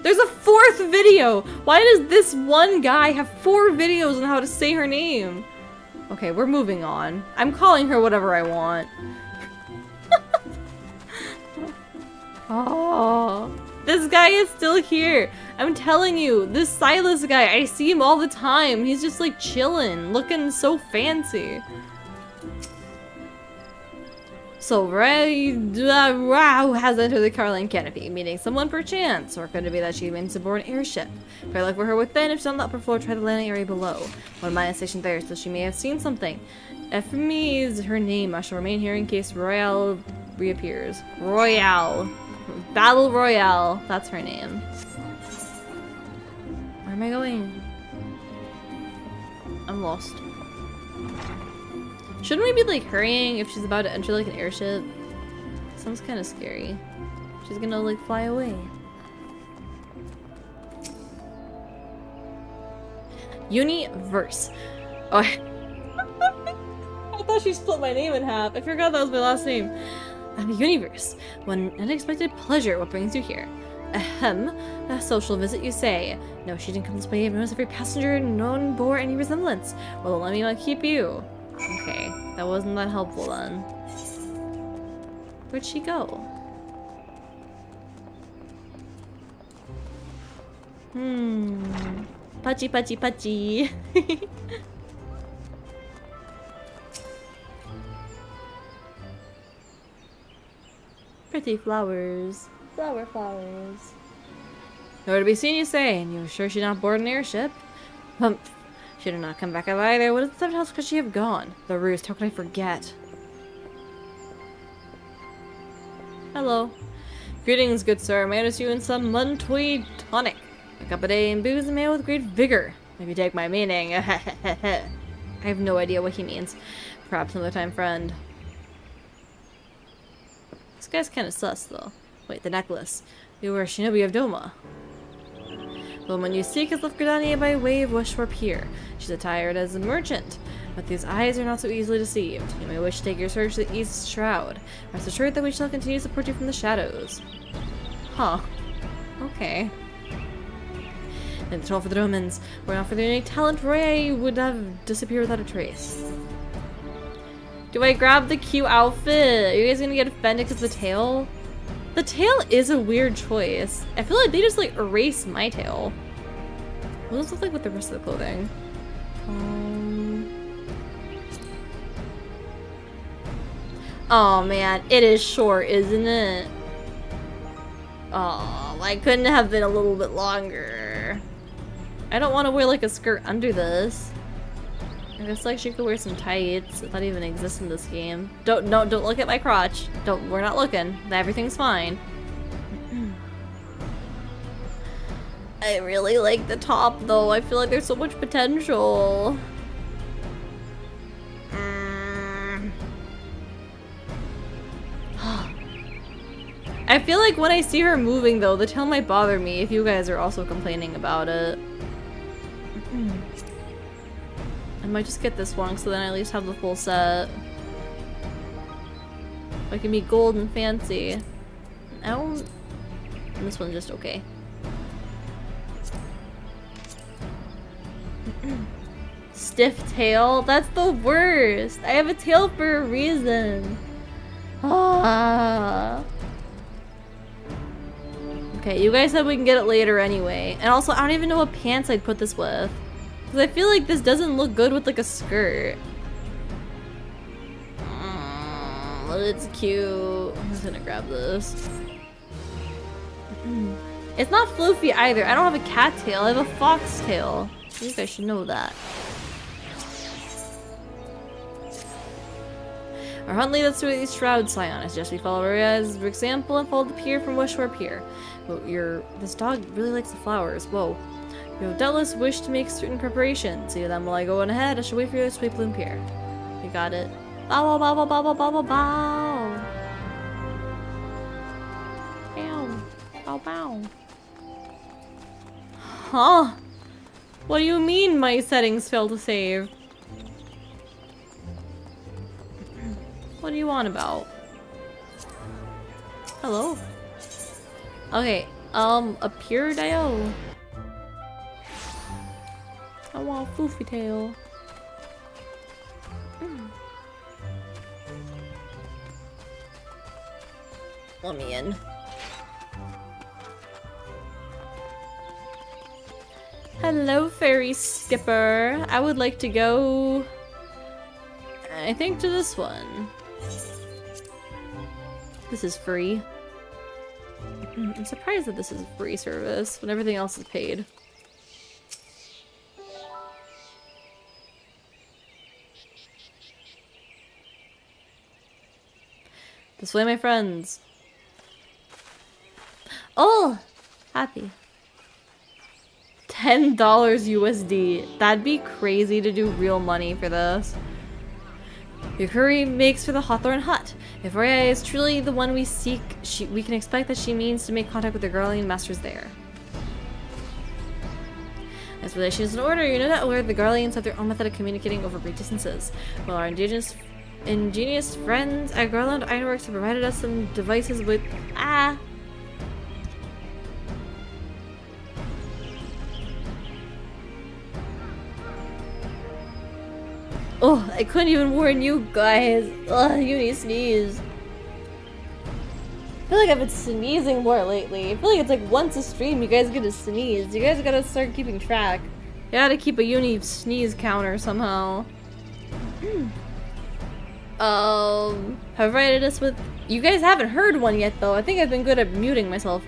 There's a fourth video! Why does this one guy have 4 videos on how to say her name? Okay, we're moving on. I'm calling her whatever I want. Oh, this guy is still here. I'm telling you, this Silas guy, I see him all the time. He's just like chilling, looking so fancy. So Ray has entered the Caroline canopy, meeting someone perchance, or could it be that she means to board an airship? Try look for her within. If she's on the upper floor, try the landing area below. One mine is stationed there, so she may have seen something. F.M.E. is her name. I shall remain here in case Royale reappears. Royale. Battle Royale. That's her name. Where am I going? I'm lost. Shouldn't we be like hurrying if she's about to enter like an airship? Sounds kind of scary. She's gonna like fly away. Yuniverse. Oh, I thought she split my name in half. I forgot that was my last name. I'm a Yuniverse. One unexpected pleasure. What brings you here? Ahem. A social visit, you say? No, she didn't come this way. I've noticed every passenger known bore any resemblance. Well, let me keep you. Okay, that wasn't that helpful then. Where'd she go? Patchy, patchy, patchy. Pretty flowers. Flowers. Nowhere to be seen, you say? And you're sure she's not aboard an airship? Humph. She did not come back alive either. What else could she have gone? The roost, how could I forget? Hello. Greetings, good sir. May I interest you in some Muntoy tonic? A cup a day and booze a man with great vigor. If you take my meaning. I have no idea what he means. Perhaps another time, friend. This guy's kind of sus, though. Wait, the necklace. You were Shinobi of Doma. The woman you seek has left Gridania by way of Wishwar Pier. She's attired as a merchant, but these eyes are not so easily deceived. You may wish to take your search to the East Shroud. Rest assured that we shall continue to support you from the shadows. Huh. Okay. And the toll for the Romans. Were it not for their unique talent, Roy would have disappeared without a trace. Do I grab the cute outfit? Are you guys gonna get offended because of the tail? The tail is a weird choice. I feel like they just like erase my tail. What does it look like with the rest of the clothing? Oh man, it is short, isn't it? Oh, I couldn't have been a little bit longer. I don't want to wear like a skirt under this. I guess like she could wear some tights if that even exists in this game. Don't look at my crotch. We're not looking. Everything's fine. I really like the top though. I feel like there's so much potential. I feel like when I see her moving though, the tail might bother me if you guys are also complaining about it. I might just get this one so then I at least have the full set. I can be gold and fancy. And this one's just okay. Stiff tail? That's the worst! I have a tail for a reason. Ah. Okay, you guys said we can get it later anyway. And also, I don't even know what pants I'd put this with. Because I feel like this doesn't look good with like a skirt. But it's cute. I'm just gonna grab this. It's not floofy either. I don't have a cat tail, I have a fox tail. You guys should know that. Our hunt leads us to the Shroud Scion. I suggest we follow Aria's example and follow the pier from Wishwar Pier. This dog really likes the flowers. Whoa. You have doubtless wish to make certain preparations. See them while I go on ahead. I shall wait for you at Sweet Bloom Pier. You got it. Bow, bow, bow, bow, bow, bow, bow, bow. Bow. Bow, bow. Huh? What do you mean my settings failed to save? What do you want about? Hello? Okay, a pure Dio. I want a foofy tail. Let me in. Hello, ferry skipper. I would like to go, I think, to this one. This is free. I'm surprised that this is a free service when everything else is paid. This way, my friends. Oh! Happy. $10 USD. That'd be crazy to do real money for this. Your curry makes for the Hawthorne Hut. If Roya is truly the one we seek, we can expect that she means to make contact with the Garlean masters there. As relations in order, you know that the Garleans have their own method of communicating over great distances. While our ingenious friends at Garland Ironworks have provided us some devices with Oh, I couldn't even warn you guys. Ugh, Yuni sneeze. I feel like I've been sneezing more lately. I feel like it's like once a stream you guys get to sneeze. You guys gotta start keeping track. You gotta keep a Yuni sneeze counter somehow. Have provided us with... You guys haven't heard one yet though. I think I've been good at muting myself.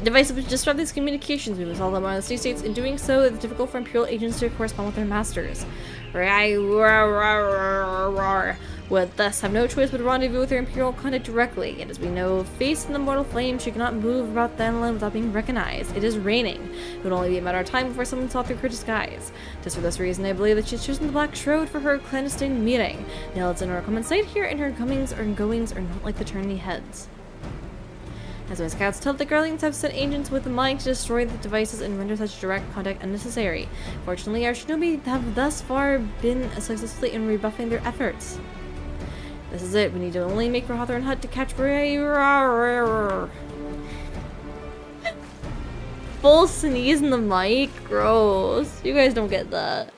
Devices which disrupt these communications. We must all them on the city states. In doing so, it's difficult for Imperial agents to correspond with their masters. With us, have no choice but to rendezvous with their Imperial contact directly. And as we know, faced in the mortal flame, she cannot move about the island without being recognized. It is raining. It would only be a matter of time before someone saw through her disguise. Just for this reason, I believe that she's chosen the Black Shroud for her clandestine meeting. Now let's in our common sight here, and her comings and goings are not like the turning heads. As my scouts tell, the Guardians have sent agents with the mind to destroy the devices and render such direct contact unnecessary. Fortunately, our shinobi have thus far been successful in rebuffing their efforts. This is it. We need to only make for Hawthorne Hut to catch full sneeze in the mic? Gross. You guys don't get that.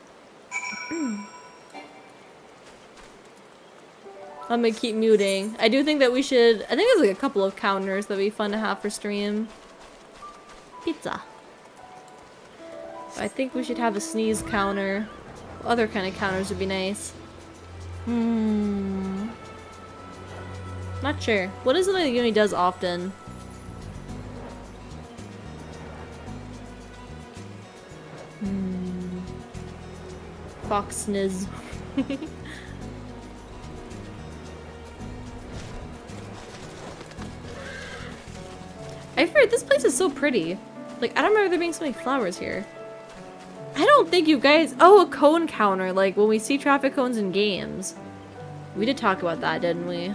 I'm gonna keep muting. I do think that we should... I think there's like a couple of counters that'd be fun to have for stream. Pizza. I think we should have a sneeze counter. Other kind of counters would be nice. Not sure. What is something that Yuni does often? Fox sniz. I've heard this place is so pretty. Like, I don't remember there being so many flowers here. I don't think you guys... Oh, a cone counter, like when we see traffic cones in games. We did talk about that, didn't we?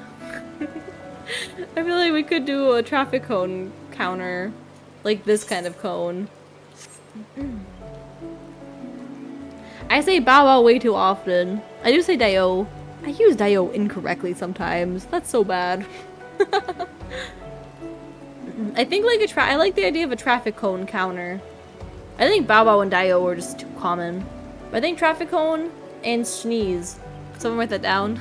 I feel like we could do a traffic cone counter. Like this kind of cone. I say bow wow way too often. I do say Dio. I use Dio incorrectly sometimes. That's so bad. I think like I like the idea of a traffic cone counter. I think bow wow and Dio are just too common. But I think traffic cone and sneeze. Someone write that down.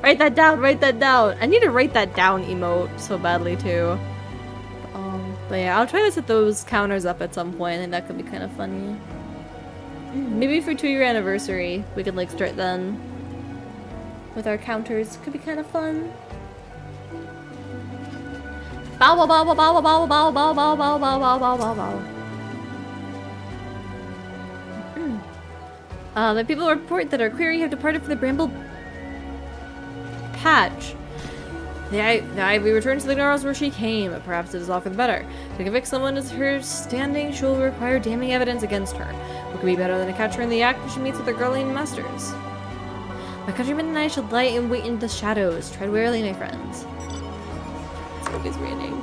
Write that down, write that down. I need to write that down emote so badly too. But yeah, I'll try to set those counters up at some point. I think that could be kind of funny. Maybe for 2-year anniversary, we could like start then with our counters. Could be kind of fun. Bow bow bow bow bow bow bow bow bow bow bow bow bow bow bow. The people report that our query have departed for the Bramble Patch. The Ivy returns to the Gnarls where she came, but perhaps it is all for the better. To convict someone as her standing, she will require damning evidence against her. What could be better than to catch her in the act when she meets with her Guardian masters? My countrymen and I shall lie in wait in the shadows. Tread warily, my friends. It's always raining.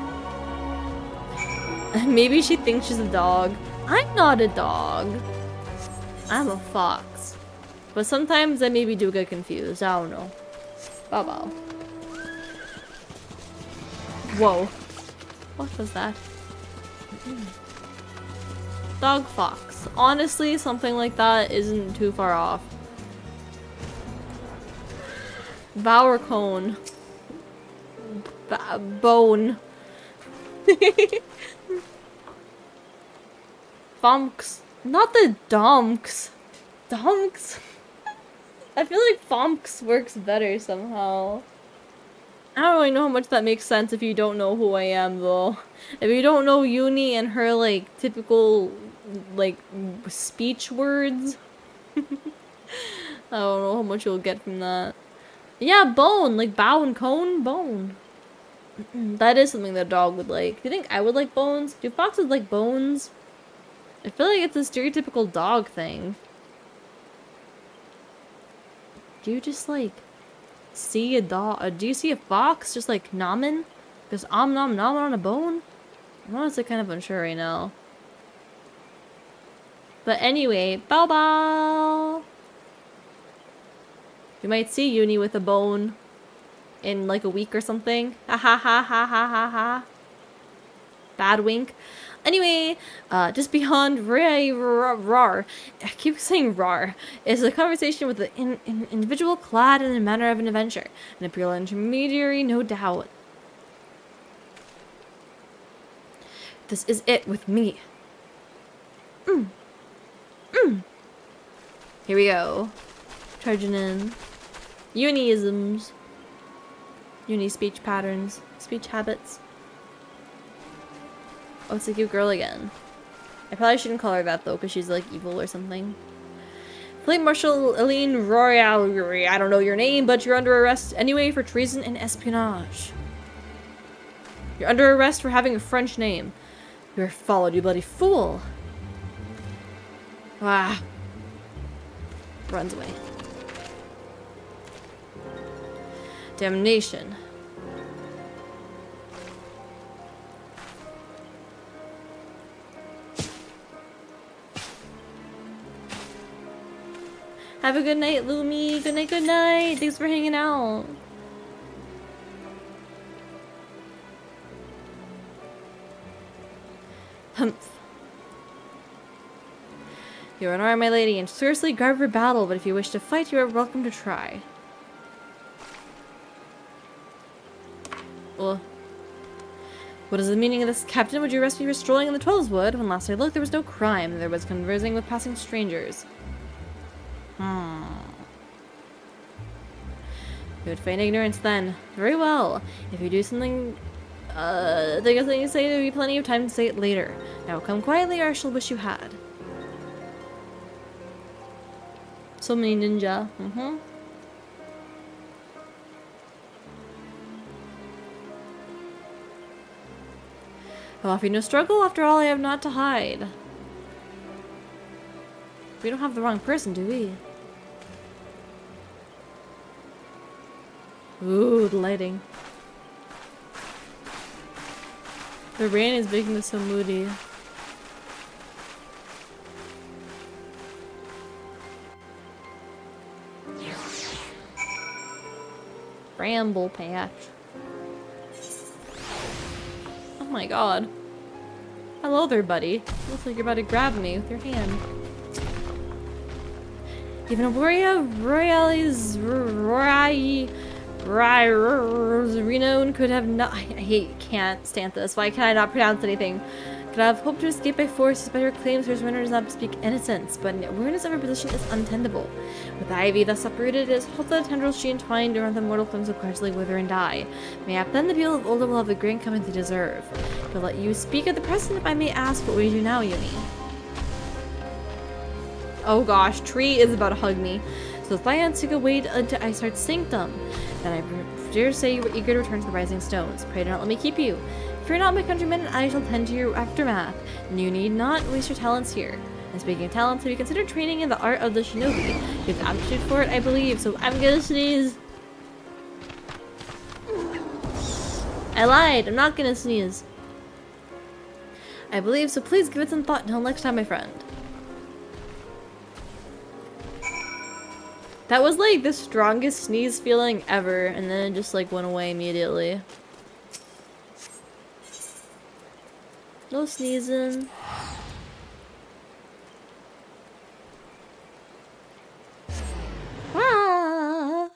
Maybe she thinks she's a dog. I'm not a dog. I'm a fox. But sometimes I maybe do get confused. I don't know. Bow bow. Whoa. What was that? Dog fox. Honestly, something like that isn't too far off. Bower cone. Bone. Fomks. Not the donks. Donks? I feel like Fomks works better somehow. I don't really know how much that makes sense if you don't know who I am, though. If you don't know Yuni and her, like, typical, like, speech words. I don't know how much you'll get from that. Yeah, bone. Like, bow and cone. Bone. That is something that a dog would like. Do you think I would like bones? Do foxes like bones? I feel like it's a stereotypical dog thing. Do you just, like... see a dog? Do you see a fox just like nomming? Because nom nom on a bone? I'm honestly kind of unsure right now. But anyway, bow bow! You might see Yuni with a bone in like a week or something. Ha ha ha ha ha ha ha. Bad wink. Anyway, just beyond rar, I keep saying rar, is a conversation with an individual clad in the manner of an adventure. An imperial intermediary, no doubt. This is it with me. Here we go. Charging in. Uniisms. Uni speech patterns. Speech habits. Oh, it's a cute girl again. I probably shouldn't call her that though, because she's like evil or something. Fleet Marshal Eileen Royale, I don't know your name, but you're under arrest anyway for treason and espionage. You're under arrest for having a French name. You're followed, you bloody fool. Ah. Runs away. Damnation. Have a good night, Lumi. Good night, good night. Thanks for hanging out. Humph. You are an arm, my lady, and seriously guard for battle, but if you wish to fight, you are welcome to try. Well, what is the meaning of this, Captain? Would you arrest me for strolling in the Twelveswood? When last I looked, there was no crime. There was conversing with passing strangers. You would feign ignorance then. Very well. If you do something, think of something you say, there will be plenty of time to say it later. Now come quietly, or I shall wish you had. So many ninja. I'll offer you no struggle. After all, I have naught to hide. We don't have the wrong person, do we? Ooh, the lighting. The rain is making this so moody. Bramble patch. Oh my god. Hello there, buddy. Looks like you're about to grab me with your hand. Even Eorzea renown could have not. I can't stand this. Why can I not pronounce anything? Could I have hoped to escape by force, despite her claims her surrender does not bespeak innocence, but awareness of her position is untenable. With the ivy thus uprooted, it is hoped that the tendrils she entwined around the mortal flames will gradually wither and die. Mayhap then the people of Olda will have the grand coming they deserve. But let you speak at the present, if I may ask, what will you do now, Yuni? Oh gosh, Tree is about to hug me. So the Thaians took a way into Iceheart's sanctum. Then I dare say you were eager to return to the Rising Stones. Pray do not let me keep you. Fear not, my countrymen, I shall tend to your aftermath, and you need not waste your talents here. And speaking of talents, have you considered training in the art of the shinobi? You have aptitude for it, I believe, so I'm gonna sneeze. I lied, I'm not gonna sneeze. I believe, so please give it some thought until next time, my friend. That was like the strongest sneeze feeling ever, and then it just like went away immediately. No sneezing. Ah.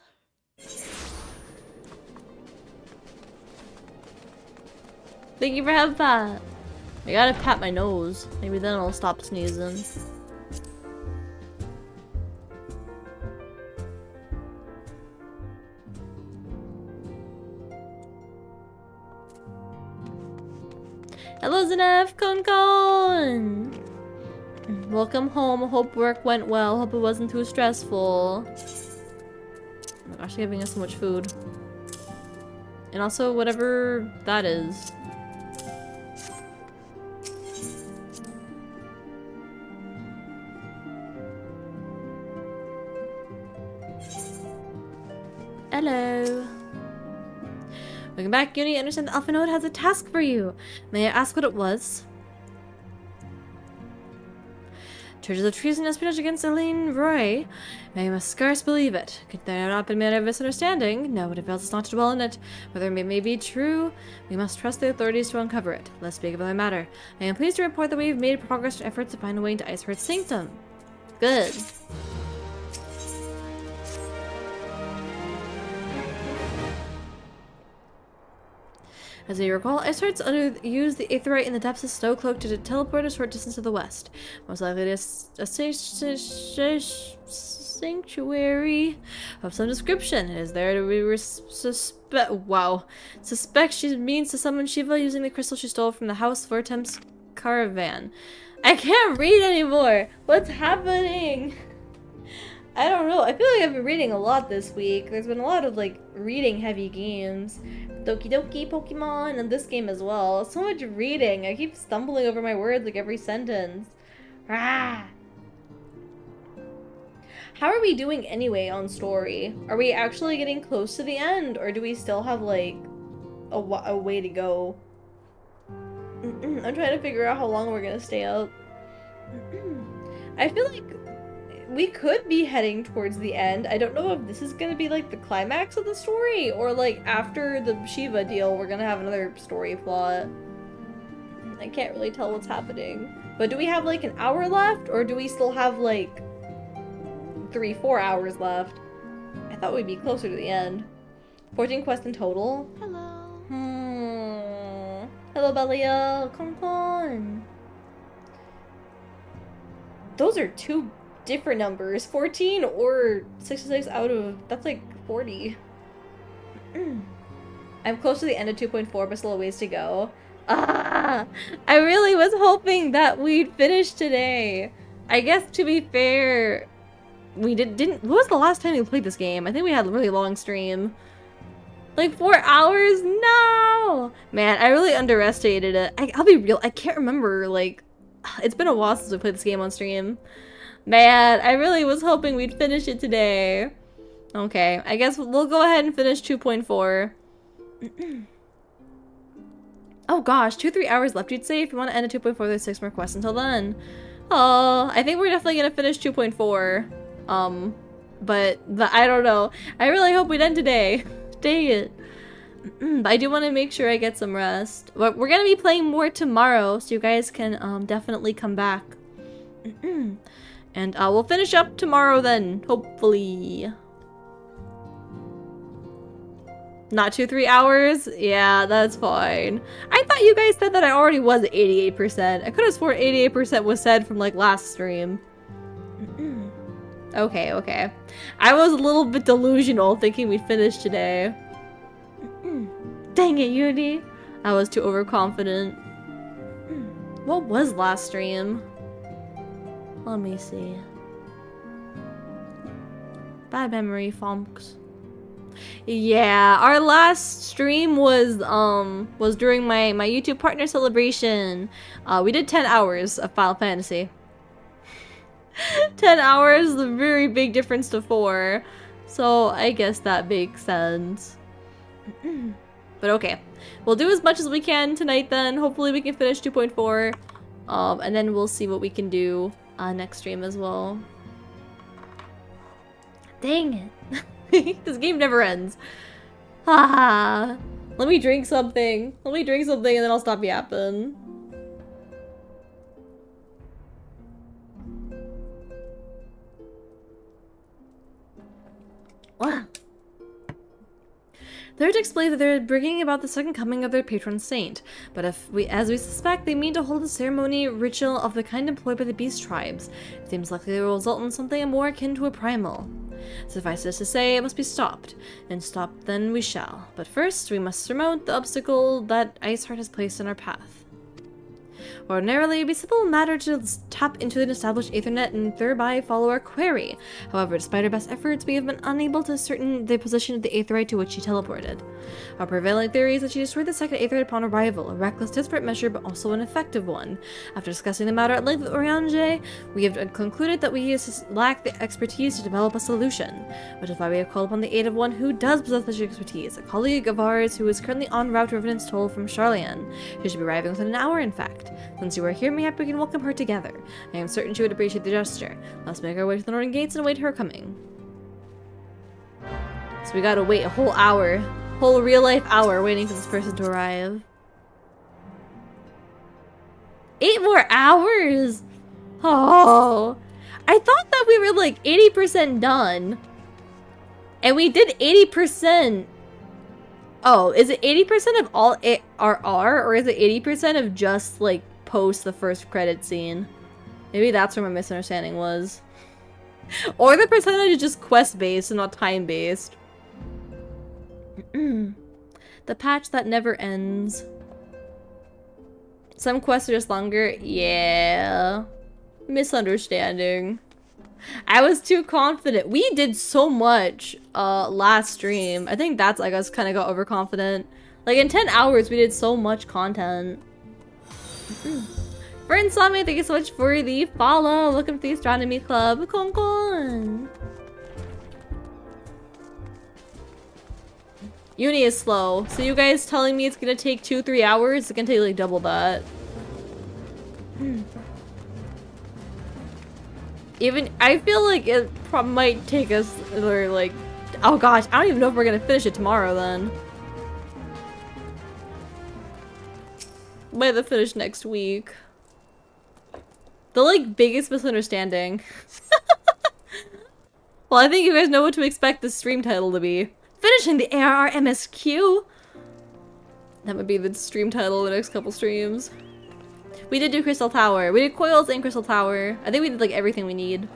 Thank you for having that. I gotta pat my nose. Maybe then I'll stop sneezing. Hello Zenef, Kon! Welcome home, hope work went well, hope it wasn't too stressful. Oh my gosh, they're giving us so much food. And also whatever that is. Hello. Welcome back, Yuni. I understand the Alpha Node has a task for you. May I ask what it was? Charges of treason and espionage against Eileen Roy. I must scarce believe it. Could there have not been a misunderstanding? No, it avails us not to dwell on it. Whether it may be true, we must trust the authorities to uncover it. Let's speak of another matter. I am pleased to report that we have made progress in efforts to find a way into Iceheart's sanctum. Good. As you recall, Iceheart's used the Aetheryte in the depths of Snowcloak to teleport a short distance to the west. Most likely it is a sanctuary of some description. It is there to suspect she means to summon Shiva using the crystal she stole from the House Vortem's caravan. I can't read anymore! What's happening? I don't know. I feel like I've been reading a lot this week. There's been a lot of like reading heavy games. Doki Doki, Pokemon, and this game as well. So much reading. I keep stumbling over my words like every sentence. Ah. How are we doing anyway on story? Are we actually getting close to the end, or do we still have like a way to go? I'm trying to figure out how long we're gonna stay up. I feel like we could be heading towards the end. I don't know if this is gonna be like the climax of the story or like after the Shiva deal we're gonna have another story plot. I can't really tell what's happening. But do we have like an hour left or do we still have like 3-4 hours left? I thought we'd be closer to the end. 14 quests in total. Hello. Hello, Belia. Come on. Those are two different numbers. 14 or 66 out of... That's like 40. I'm close to the end of 2.4, but still a ways to go. Ah! I really was hoping that we'd finish today. I guess, to be fair, we didn't... What was the last time we played this game? I think we had a really long stream. Like 4 hours? No! Man, I really underestimated it. I'll be real, I can't remember, like... It's been a while since we played this game on stream. Man, I really was hoping we'd finish it today. Okay, I guess we'll go ahead and finish 2.4. Oh gosh, 2-3 hours left, you'd say? If you want to end at 2.4, there's 6 more quests until then. Oh, I think we're definitely gonna finish 2.4. But I don't know. I really hope we'd end today. Dang it. But I do want to make sure I get some rest. But we're gonna be playing more tomorrow, so you guys can definitely come back. And we'll finish up tomorrow then, hopefully. Not 2-3 hours? Yeah, that's fine. I thought you guys said that I already was at 88%. I could have sworn 88% was said from like last stream. Okay, okay. I was a little bit delusional thinking we'd finish today. Dang it, Yuni. I was too overconfident. What was last stream? Let me see. Bad memory, Fonks. Yeah, our last stream was during my YouTube partner celebration. We did 10 hours of Final Fantasy. 10 hours is a very big difference to 4. So I guess that makes sense. But okay. We'll do as much as we can tonight then. Hopefully we can finish 2.4. And then we'll see what we can do next stream as well. Dang it. This game never ends. Haha. Let me drink something. Let me drink something and then I'll stop yapping. Wow. The heretics believe that they're bringing about the second coming of their patron saint, but as we suspect, they mean to hold a ceremony ritual of the kind employed by the beast tribes. It seems likely it will result in something more akin to a primal. Suffice it to say, it must be stopped, and stopped then we shall. But first, we must surmount the obstacle that Iceheart has placed in our path. Ordinarily, it would be a simple matter to tap into an established Aethernet and thereby follow our query. However, despite our best efforts, we have been unable to ascertain the position of the Aetherite to which she teleported. Our prevailing theory is that she destroyed the second Aetherite upon arrival, a reckless, desperate measure, but also an effective one. After discussing the matter at length with Oriange, we have concluded that we lack the expertise to develop a solution, which is why we have called upon the aid of one who does possess such expertise, a colleague of ours who is currently en route to Revenant's Toll from Charlian. She should be arriving within an hour, in fact. Since you are here, mayhap we can welcome her together. I am certain she would appreciate the gesture. Let's make our way to the northern gates and await her coming. So we gotta wait a whole hour. Whole real-life hour waiting for this person to arrive. 8 more hours! Oh! I thought that we were like 80% done. And we did 80%. Oh, is it 80% of all ARR, or is it 80% of just, like, post the first credit scene? Maybe that's where my misunderstanding was. Or the percentage is just quest-based and not time-based. The patch that never ends. Some quests are just longer. Yeah. Misunderstanding. I was too confident. We did so much last stream. I think that's like us kind of got overconfident. Like in 10 hours we did so much content. Friend Sami, thank you so much for the follow. Welcome to the Astronomy Club. Kon. Yuni is slow. So you guys telling me it's gonna take 2-3 hours? It's gonna take like double that. Even I feel like it might take us, or like, oh gosh, I don't even know if we're gonna finish it tomorrow. Then might have to finish next week. The like biggest misunderstanding. Well, I think you guys know what to expect the stream title to be. Finishing the ARR MSQ. That would be the stream title of the next couple streams. We did do Crystal Tower. We did Coils and Crystal Tower. I think we did like everything we need.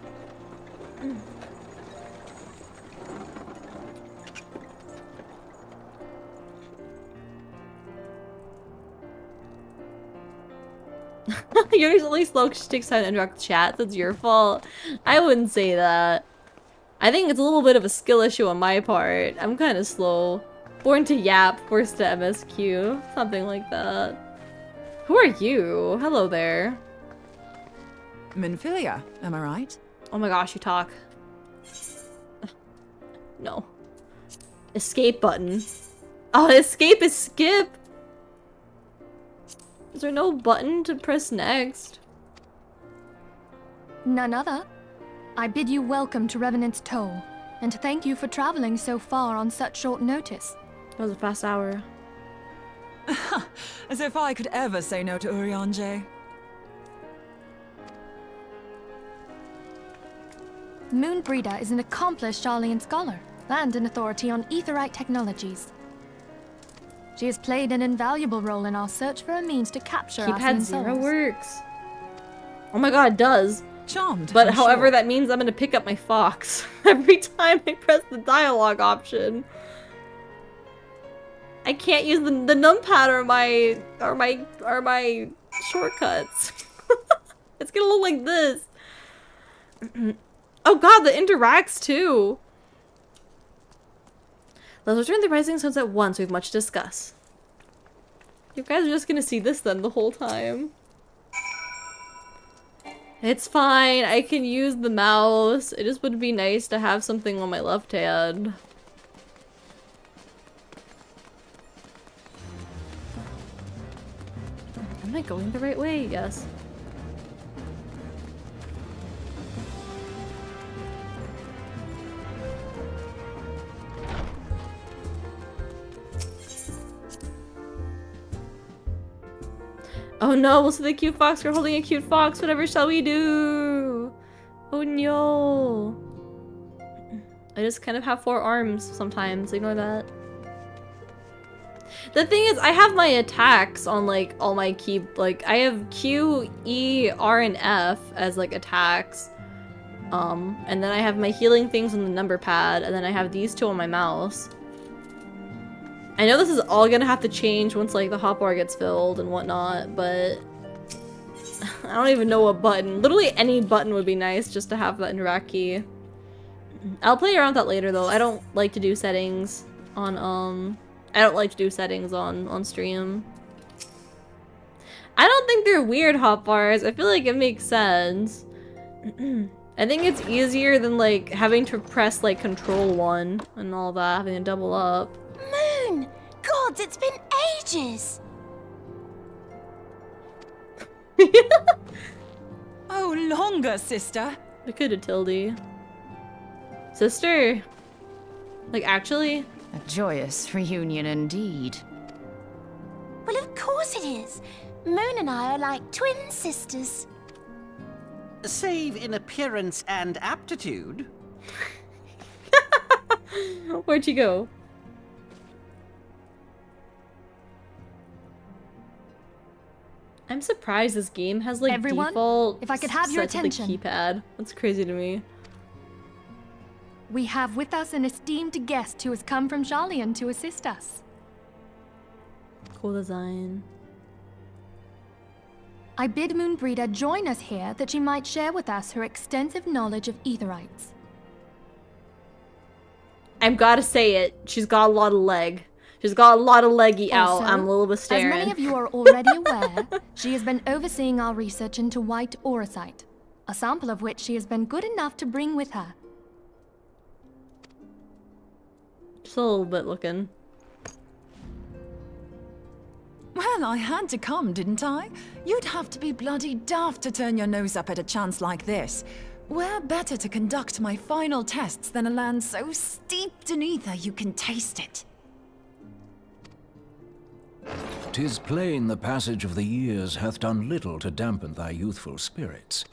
You're only slow because she takes time to interact with chat. That's your fault. I wouldn't say that. I think it's a little bit of a skill issue on my part. I'm kind of slow. Born to yap, forced to MSQ. Something like that. Who are you? Hello there. Minfilia, am I right? Oh my gosh, you talk. No. Escape button. Oh, escape is skip! Is there no button to press next? None other. I bid you welcome to Revenant's Toll, and thank you for traveling so far on such short notice. That was a fast hour. As if I could ever say no to Urianger. Moonbreeder is an accomplished Sharlayan scholar and an authority on aetherite technologies. She has played an invaluable role in our search for a means to capture Keypad Aslan 0 souls. works. Oh my god, it does. Charmed. But I'm however, sure. that means I'm gonna pick up my fox every time I press the dialogue option. I can't use the numpad or my shortcuts. It's gonna look like this. Oh god, the interacts too. Let's return to the rising suns at once. We have much to discuss. You guys are just gonna see this then the whole time. It's fine. I can use the mouse. It just would be nice to have something on my left hand. Am I going the right way? Yes. Oh no, we'll see the cute fox. We're holding a cute fox. Whatever shall we do? Oh no. I just kind of have 4 arms sometimes. Ignore that. The thing is, I have my attacks on like all my key, like I have Q, E, R, and F as like attacks. And then I have my healing things on the number pad, and then I have these 2 on my mouse. I know this is all gonna have to change once like the hotbar gets filled and whatnot, but I don't even know what button. Literally any button would be nice just to have that interact key. I'll play around with that later though. I don't like to do settings on on stream. I don't think they're weird hotbars. I feel like it makes sense. I think it's easier than like having to press like control 1 and all that, having to double up. Moon! Gods, it's been ages! Oh, longer, sister. I could have Tildy. Sister? Like, actually? A joyous reunion indeed. Well, of course it is. Moon and I are like twin sisters. Save in appearance and aptitude. Where'd you go? I'm surprised this game has like Everyone, default if I could have your set to the attention. keypad. That's crazy to me. We have with us an esteemed guest who has come from Sharlayan to assist us. Cool design. I bid Moonbreeder join us here that she might share with us her extensive knowledge of aetherites. I've gotta say it. She's got a lot of leg. She's got a lot of leggy out. Also, I'm a little bit staring. As many of you are already aware, she has been overseeing our research into white auracite, a sample of which she has been good enough to bring with her. Just a little bit looking. Well, I had to come, didn't I? You'd have to be bloody daft to turn your nose up at a chance like this. Where better to conduct my final tests than a land so steeped in ether you can taste it? 'Tis plain the passage of the years hath done little to dampen thy youthful spirits.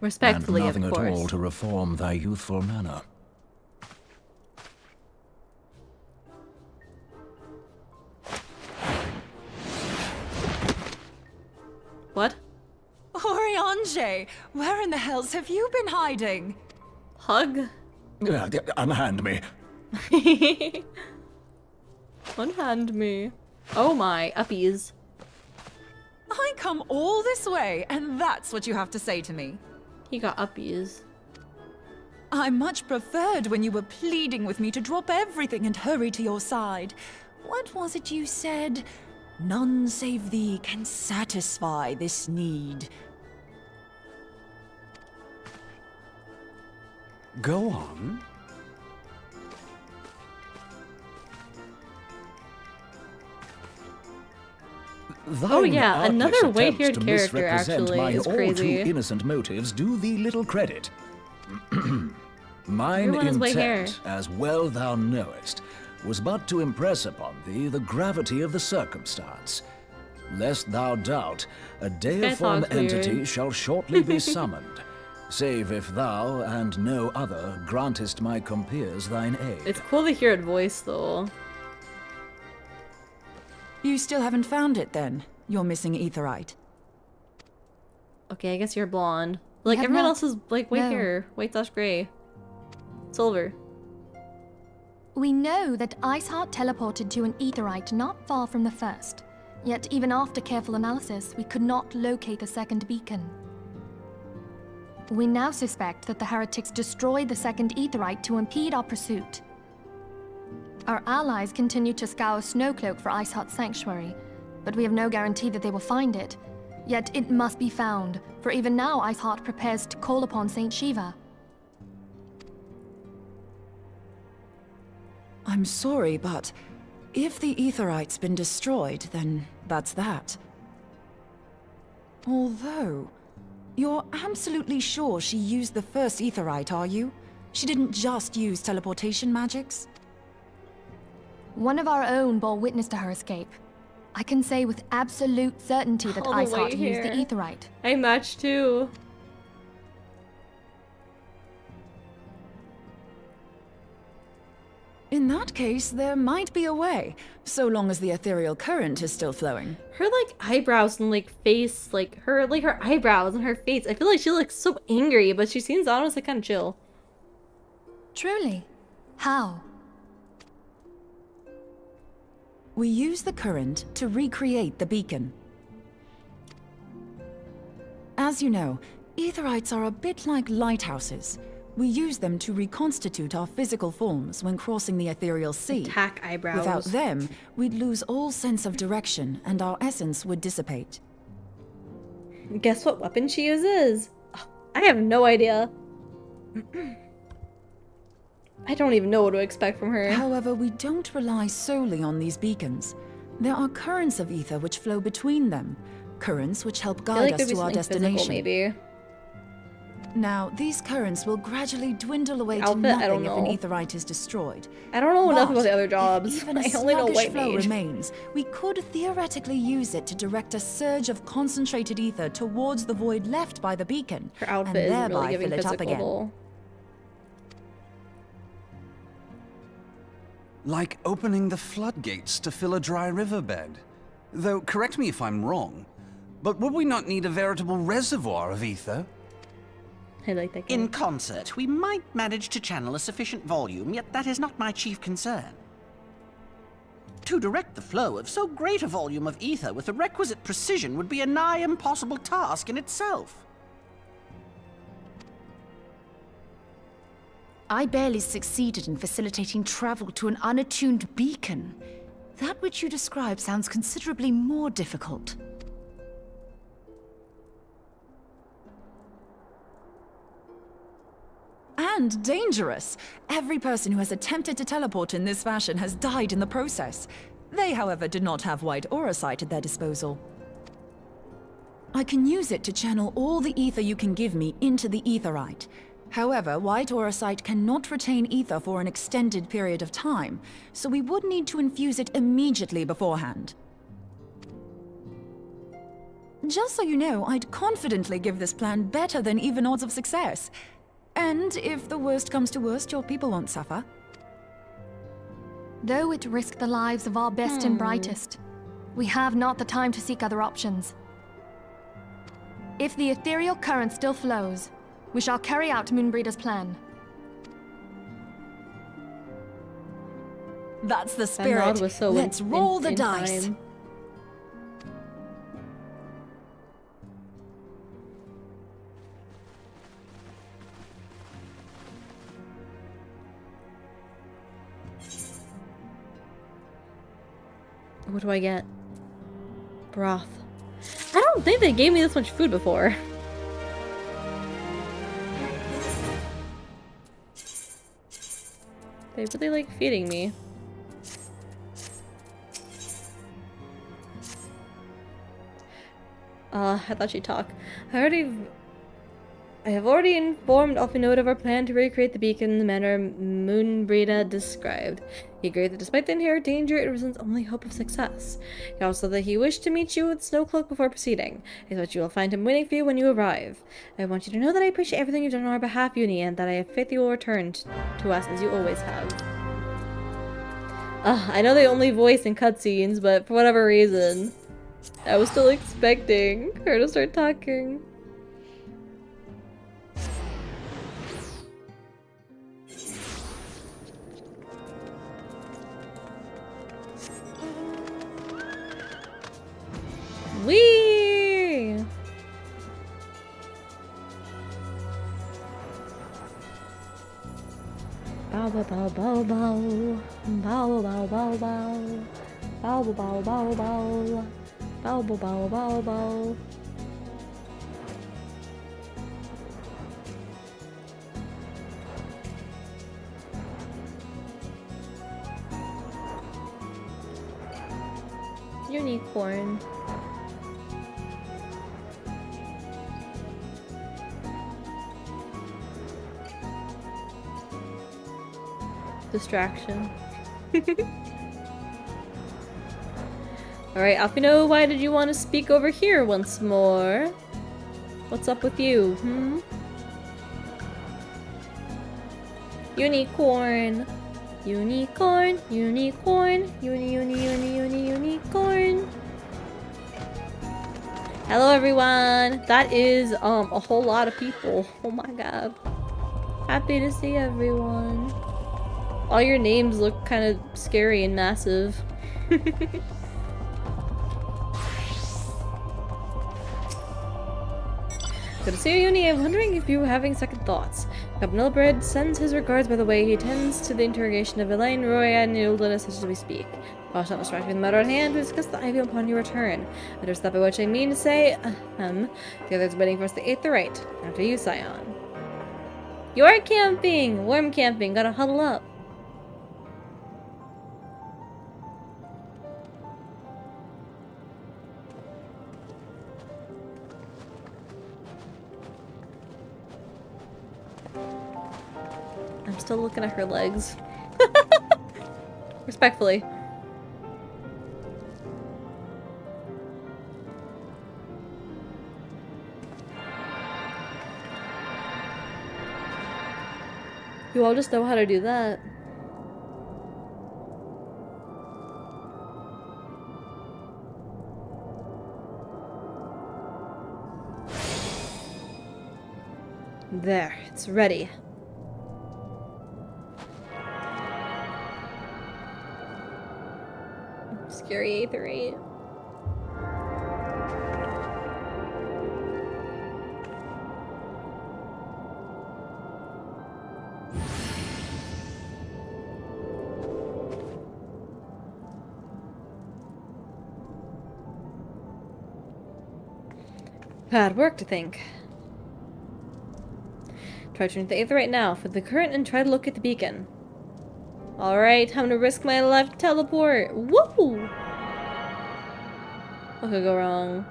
Respectfully, and nothing of course. at all to reform thy youthful manner. What? Oriange, where in the hells have you been hiding? Hug? Unhand me. Unhand me. Oh my, uppies. I come all this way, and that's what you have to say to me. He got uppies. I much preferred when you were pleading with me to drop everything and hurry to your side. What was it you said? None save thee can satisfy this need. Go on. Oh yeah, Thine another artless white-haired attempts to character misrepresent actually my is all crazy. too innocent motives do thee little credit. Mine Everyone has white hair. intent, as well thou knowest, was but to impress upon thee the gravity of the circumstance. Lest thou doubt, a deiform talks weird. entity shall shortly be summoned, save if thou and no other grantest my compeers thine aid. It's cool to hear it voice though. You still haven't found it then? You're missing Aetheryte. Okay, I guess you're blonde. Like have everyone not- else is like white no. hair, white/gray, silver. We know that Iceheart teleported to an Aetheryte not far from the first. Yet even after careful analysis, we could not locate the second beacon. We now suspect that the heretics destroyed the second Aetheryte to impede our pursuit. Our allies continue to scour Snowcloak for Iceheart's sanctuary, but we have no guarantee that they will find it. Yet it must be found, for even now Iceheart prepares to call upon Saint Shiva. I'm sorry, but if the Aetheryte's been destroyed, then that's that. Although, you're absolutely sure she used the first Aetheryte, are you? She didn't just use teleportation magics? One of our own bore witness to her escape. I can say with absolute certainty that All the Iceheart way used the here. Aetheryte. I match too. In that case, there might be a way, so long as the ethereal current is still flowing. Her like eyebrows and like face, like her eyebrows and her face. I feel like she looks so angry, but she seems honestly kind of chill. Truly? How? We use the current to recreate the beacon. As you know, Aetherites are a bit like lighthouses. We use them to reconstitute our physical forms when crossing the ethereal sea. Attack eyebrows. Without them, we'd lose all sense of direction and our essence would dissipate. Guess what weapon she uses? Oh, I have no idea. I don't even know what to expect from her. However, we don't rely solely on these beacons. There are currents of ether which flow between them, currents which help I feel guide like us there'd be to our something physical, destination. maybe. Now, these currents will gradually dwindle away to Outfit? I don't nothing if an know. Aetherite is destroyed. I don't know enough But about the other if jobs. even a I only know sluggish white flow mage. remains, we could theoretically use it to direct a surge of concentrated ether towards the void left by the beacon, Her outfit and is thereby really giving fill it up physical again. though. Like opening the floodgates to fill a dry riverbed. Though, correct me if I'm wrong, but would we not need a veritable reservoir of ether? I like that guy. In concert, we might manage to channel a sufficient volume, yet that is not my chief concern. To direct the flow of so great a volume of ether with the requisite precision would be a nigh impossible task in itself. I barely succeeded in facilitating travel to an unattuned beacon. That which you describe sounds considerably more difficult. And dangerous. Every person who has attempted to teleport in this fashion has died in the process. They, however, did not have white aura sight at their disposal. I can use it to channel all the ether you can give me into the aetherite. However, white aurosite cannot retain ether for an extended period of time, so we would need to infuse it immediately beforehand. Just so you know, I'd confidently give this plan better than even odds of success. And if the worst comes to worst, your people won't suffer. Though it risked the lives of our best and brightest, we have not the time to seek other options. If the ethereal current still flows, we shall carry out Moonbreeder's plan. That's the spirit. Was so Let's roll the dice. Time. What do I get? Broth. I don't think they gave me this much food before. They really like feeding me. I thought she'd talk. I have already informed Alphinaud of our plan to recreate the beacon in the manner Moonbreeder described. He agreed that despite the inherent danger, it represents only hope of success. He also said that he wished to meet you with Snowcloak before proceeding. He said you will find him waiting for you when you arrive. I want you to know that I appreciate everything you've done on our behalf, Yuni, and that I have faith you will return to us as you always have. I know they only voice in cutscenes, but for whatever reason, I was still expecting her to start talking. Whee! Bow bow bow bow bow. Bow bow bow bow. Bow bow bow bow. Bow bow bow bow bow. Unicorn. Distraction. Alright, Alphinaud, why did you want to speak over here once more? What's up with you, Unicorn. Unicorn, unicorn, unicorn. Hello everyone! That is a whole lot of people. Oh my god. Happy to see everyone. All your names look kind of scary and massive. Good to see you, Yuni. I'm wondering if you were having second thoughts. Capnilbred sends his regards by the way. He attends to the interrogation of Elaine, Roya, and Nildus as we speak. Caution not distracted with the matter at hand to discuss the ivy upon your return. Address that by which I mean to say, the others waiting for us the aetherite. After you, Scion. You're camping! Warm camping, gotta huddle up. I'm still looking at her legs. Respectfully. You all just know how to do that. There, it's ready. Scary aetherite. Bad work to think. Try to turn the aetherite now for the current and try to look at the beacon. Alright, time to risk my life to teleport. Woo! What could go wrong?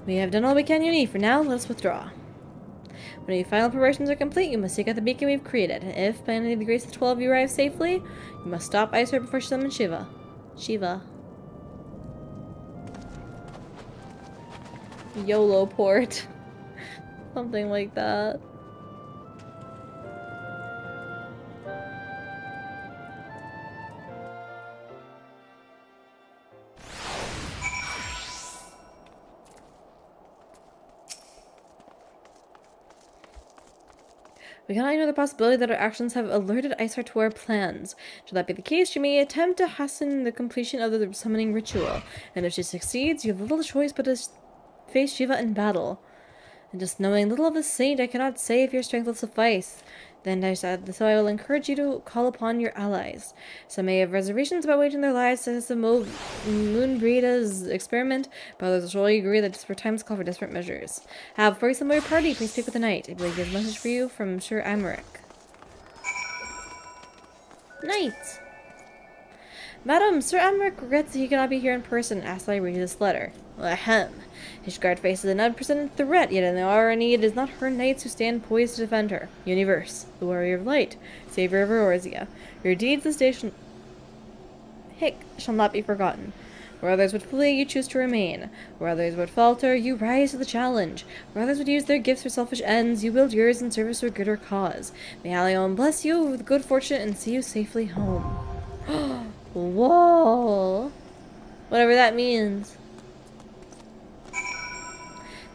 We have done all we can, Yuni. For now, let us withdraw. When your final preparations are complete, you must seek out the beacon we've created. If, by any of the grace of the 12, you arrive safely, you must stop Icer before she summons Shiva. Shiva. YOLO port. Something like that. We cannot ignore the possibility that our actions have alerted Icer to our plans. Should that be the case, she may attempt to hasten the completion of the summoning ritual. And if she succeeds, you have little choice but to face Shiva in battle. And just knowing little of the saint, I cannot say if your strength will suffice. Then I said, so I will encourage you to call upon your allies. Some may have reservations about waging their lives as the Moonbreeda's experiment, but others will surely agree that desperate times call for desperate measures. Before you summon your party, please speak with the knight. I believe he has a message for you from Sir Amaric. Knight! Madam, Sir Amaric regrets that he cannot be here in person and asks that I read this letter. Ahem. His guard faces an unprecedented threat, yet in the hour of need, it is not her knights who stand poised to defend her. Yuniverse, the warrior of light, savior of Eorzea. Your deeds this day shall not be forgotten. Where others would flee, you choose to remain. Where others would falter, you rise to the challenge. Where others would use their gifts for selfish ends, you build yours in service to a greater cause. May Halion bless you with good fortune and see you safely home. Whoa. Whatever that means.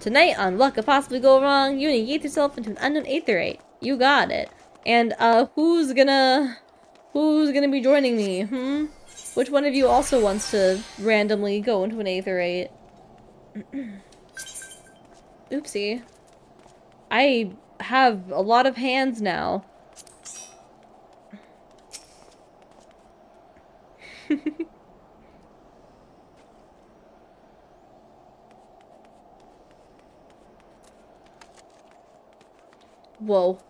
Tonight on What Could Possibly Go Wrong, Yuni yeets yourself into an unknown aetherite. You got it. And who's gonna be joining me? Which one of you also wants to randomly go into an aetherite? Oopsie. I have a lot of hands now. Whoa.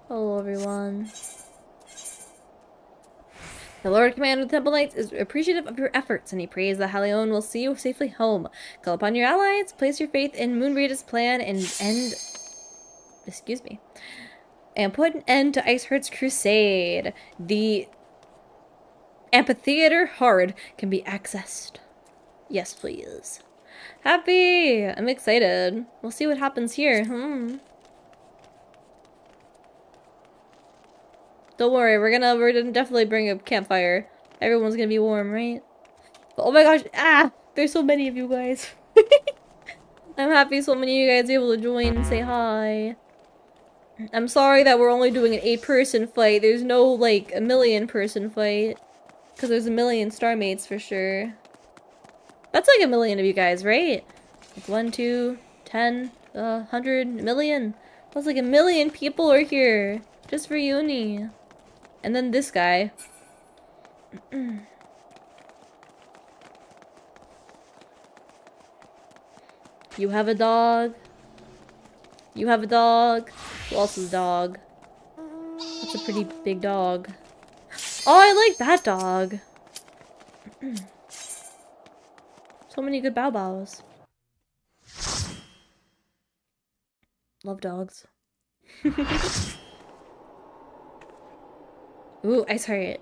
Hello, everyone. The Lord Commander of the Temple Knights is appreciative of your efforts, and he prays that Halion will see you safely home. Call upon your allies, place your faith in Moonbreeda's plan, and put an end to Iceheart's crusade. The amphitheater hard can be accessed. Yes, please. Happy! I'm excited. We'll see what happens here. Don't worry, we're gonna definitely bring a campfire. Everyone's gonna be warm, right? But, oh my gosh, there's so many of you guys. I'm happy so many of you guys are able to join and say hi. I'm sorry that we're only doing an 8-person fight. There's no, like, a 1,000,000-person fight. Because there's 1,000,000 Starmates for sure. That's like 1,000,000 of you guys, right? It's 1, 2, 10, 100, 1,000,000. That's like 1,000,000 people are here. Just for Yuni. And then this guy. You have a dog. You have a dog. Who else is a dog? That's a pretty big dog. Oh, I like that dog. So many good bow bows. Love dogs. Ooh, Ice Heart.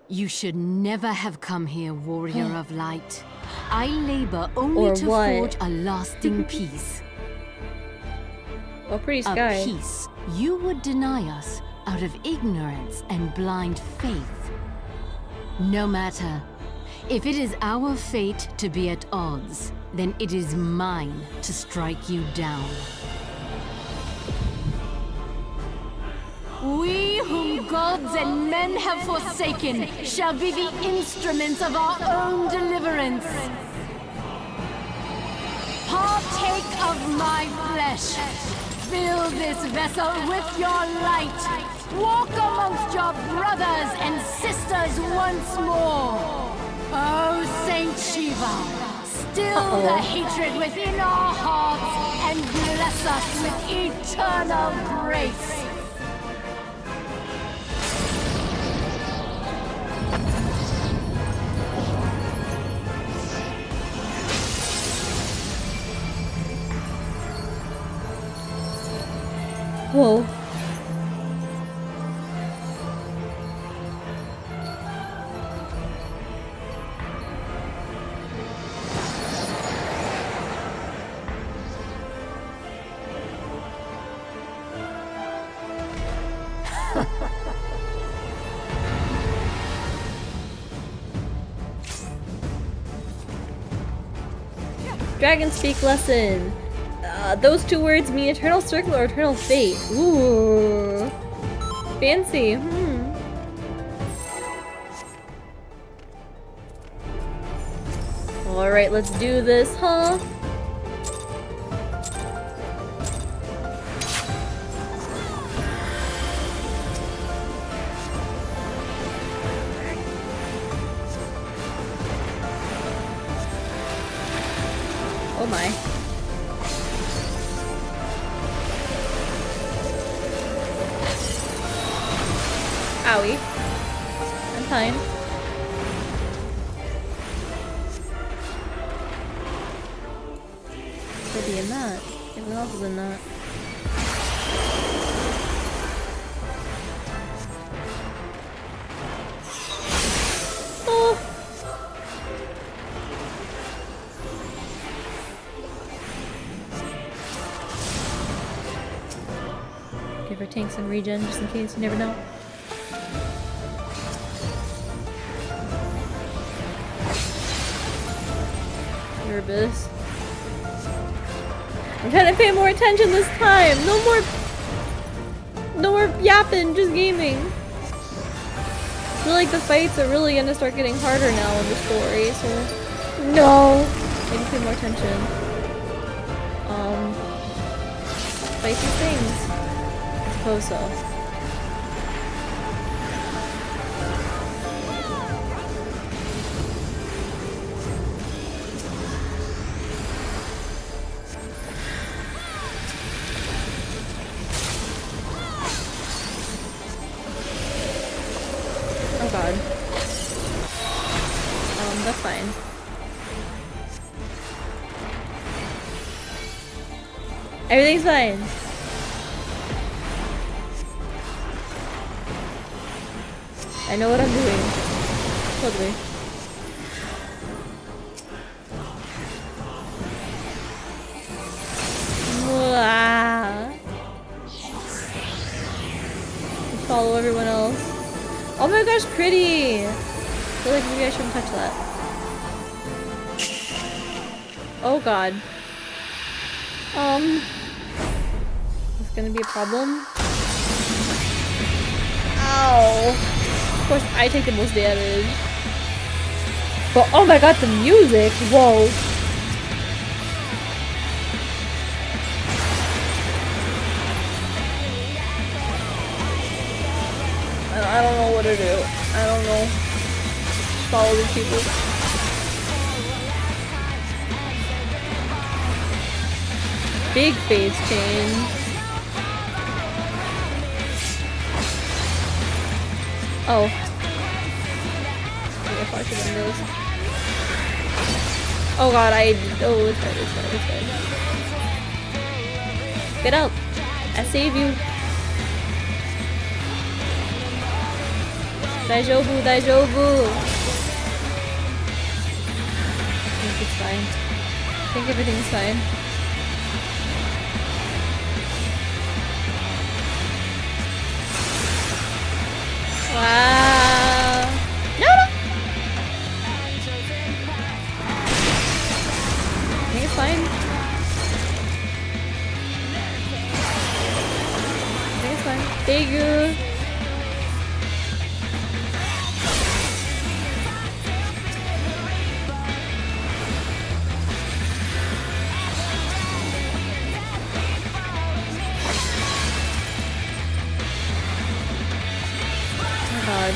You should never have come here, warrior of light. I labor only to forge a lasting peace. Oh, pretty sky. A peace you would deny us out of ignorance and blind faith. No matter. If it is our fate to be at odds, then it is mine to strike you down. We whom gods and men have forsaken shall be the instruments of our own deliverance. Partake of my flesh. Fill this vessel with your light. Walk amongst your brothers and sisters once more. Oh, Saint Shiva, still the hatred within our hearts and bless us with eternal grace. Whoa. Dragon speak lesson. Those two words mean eternal circle or eternal fate. Ooh. Fancy. Alright, let's do this, huh? Oh my. Owie. I'm fine. Could be in that. Everyone else is in that. Oh! Give her tank some regen just in case, you never know. Nervous. I'm trying to pay more attention this time. No more yapping, just gaming. I feel like the fights are really gonna start getting harder now in the story, so no. I need to pay more attention. Fight these things. I suppose so. Oh god. That's fine. Everything's fine. I know what I'm doing. Totally. Follow everyone else. Oh my gosh, pretty! I feel like maybe I shouldn't touch that. Oh god. Is gonna be a problem? Ow! Of course, I take the most damage. But oh my god, the music! Whoa! I don't know what to do. I don't know. Follow these people. Big phase change. Oh. I probably should have done this. Oh god, oh, it's fine. Get out! I save you. Daijoubu, daijoubu! I think it's fine. I think everything's fine. Wow! No! I think it's fine. I think it's fine. Thank you! God.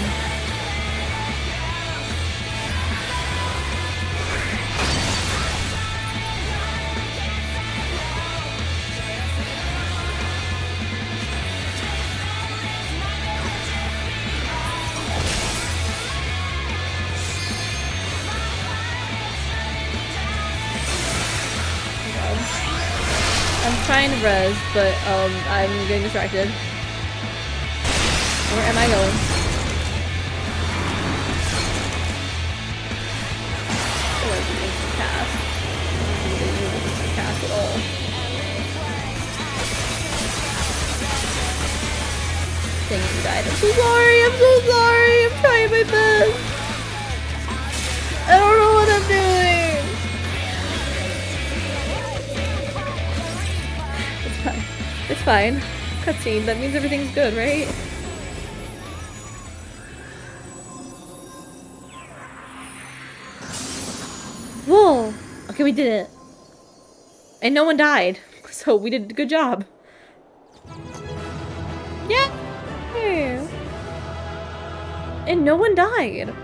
trying to res, but I'm getting distracted. Where am I going? Oh, that's an instant cast. I don't think it's an instant cast at all. Dang it, you died. I'm so sorry, I'm so sorry. I'm trying my best. I don't know what I'm doing. It's fine. It's fine. Cutscene, that means everything's good, right? Whoa! Okay, we did it. And no one died. So we did a good job. Yeah! And no one died.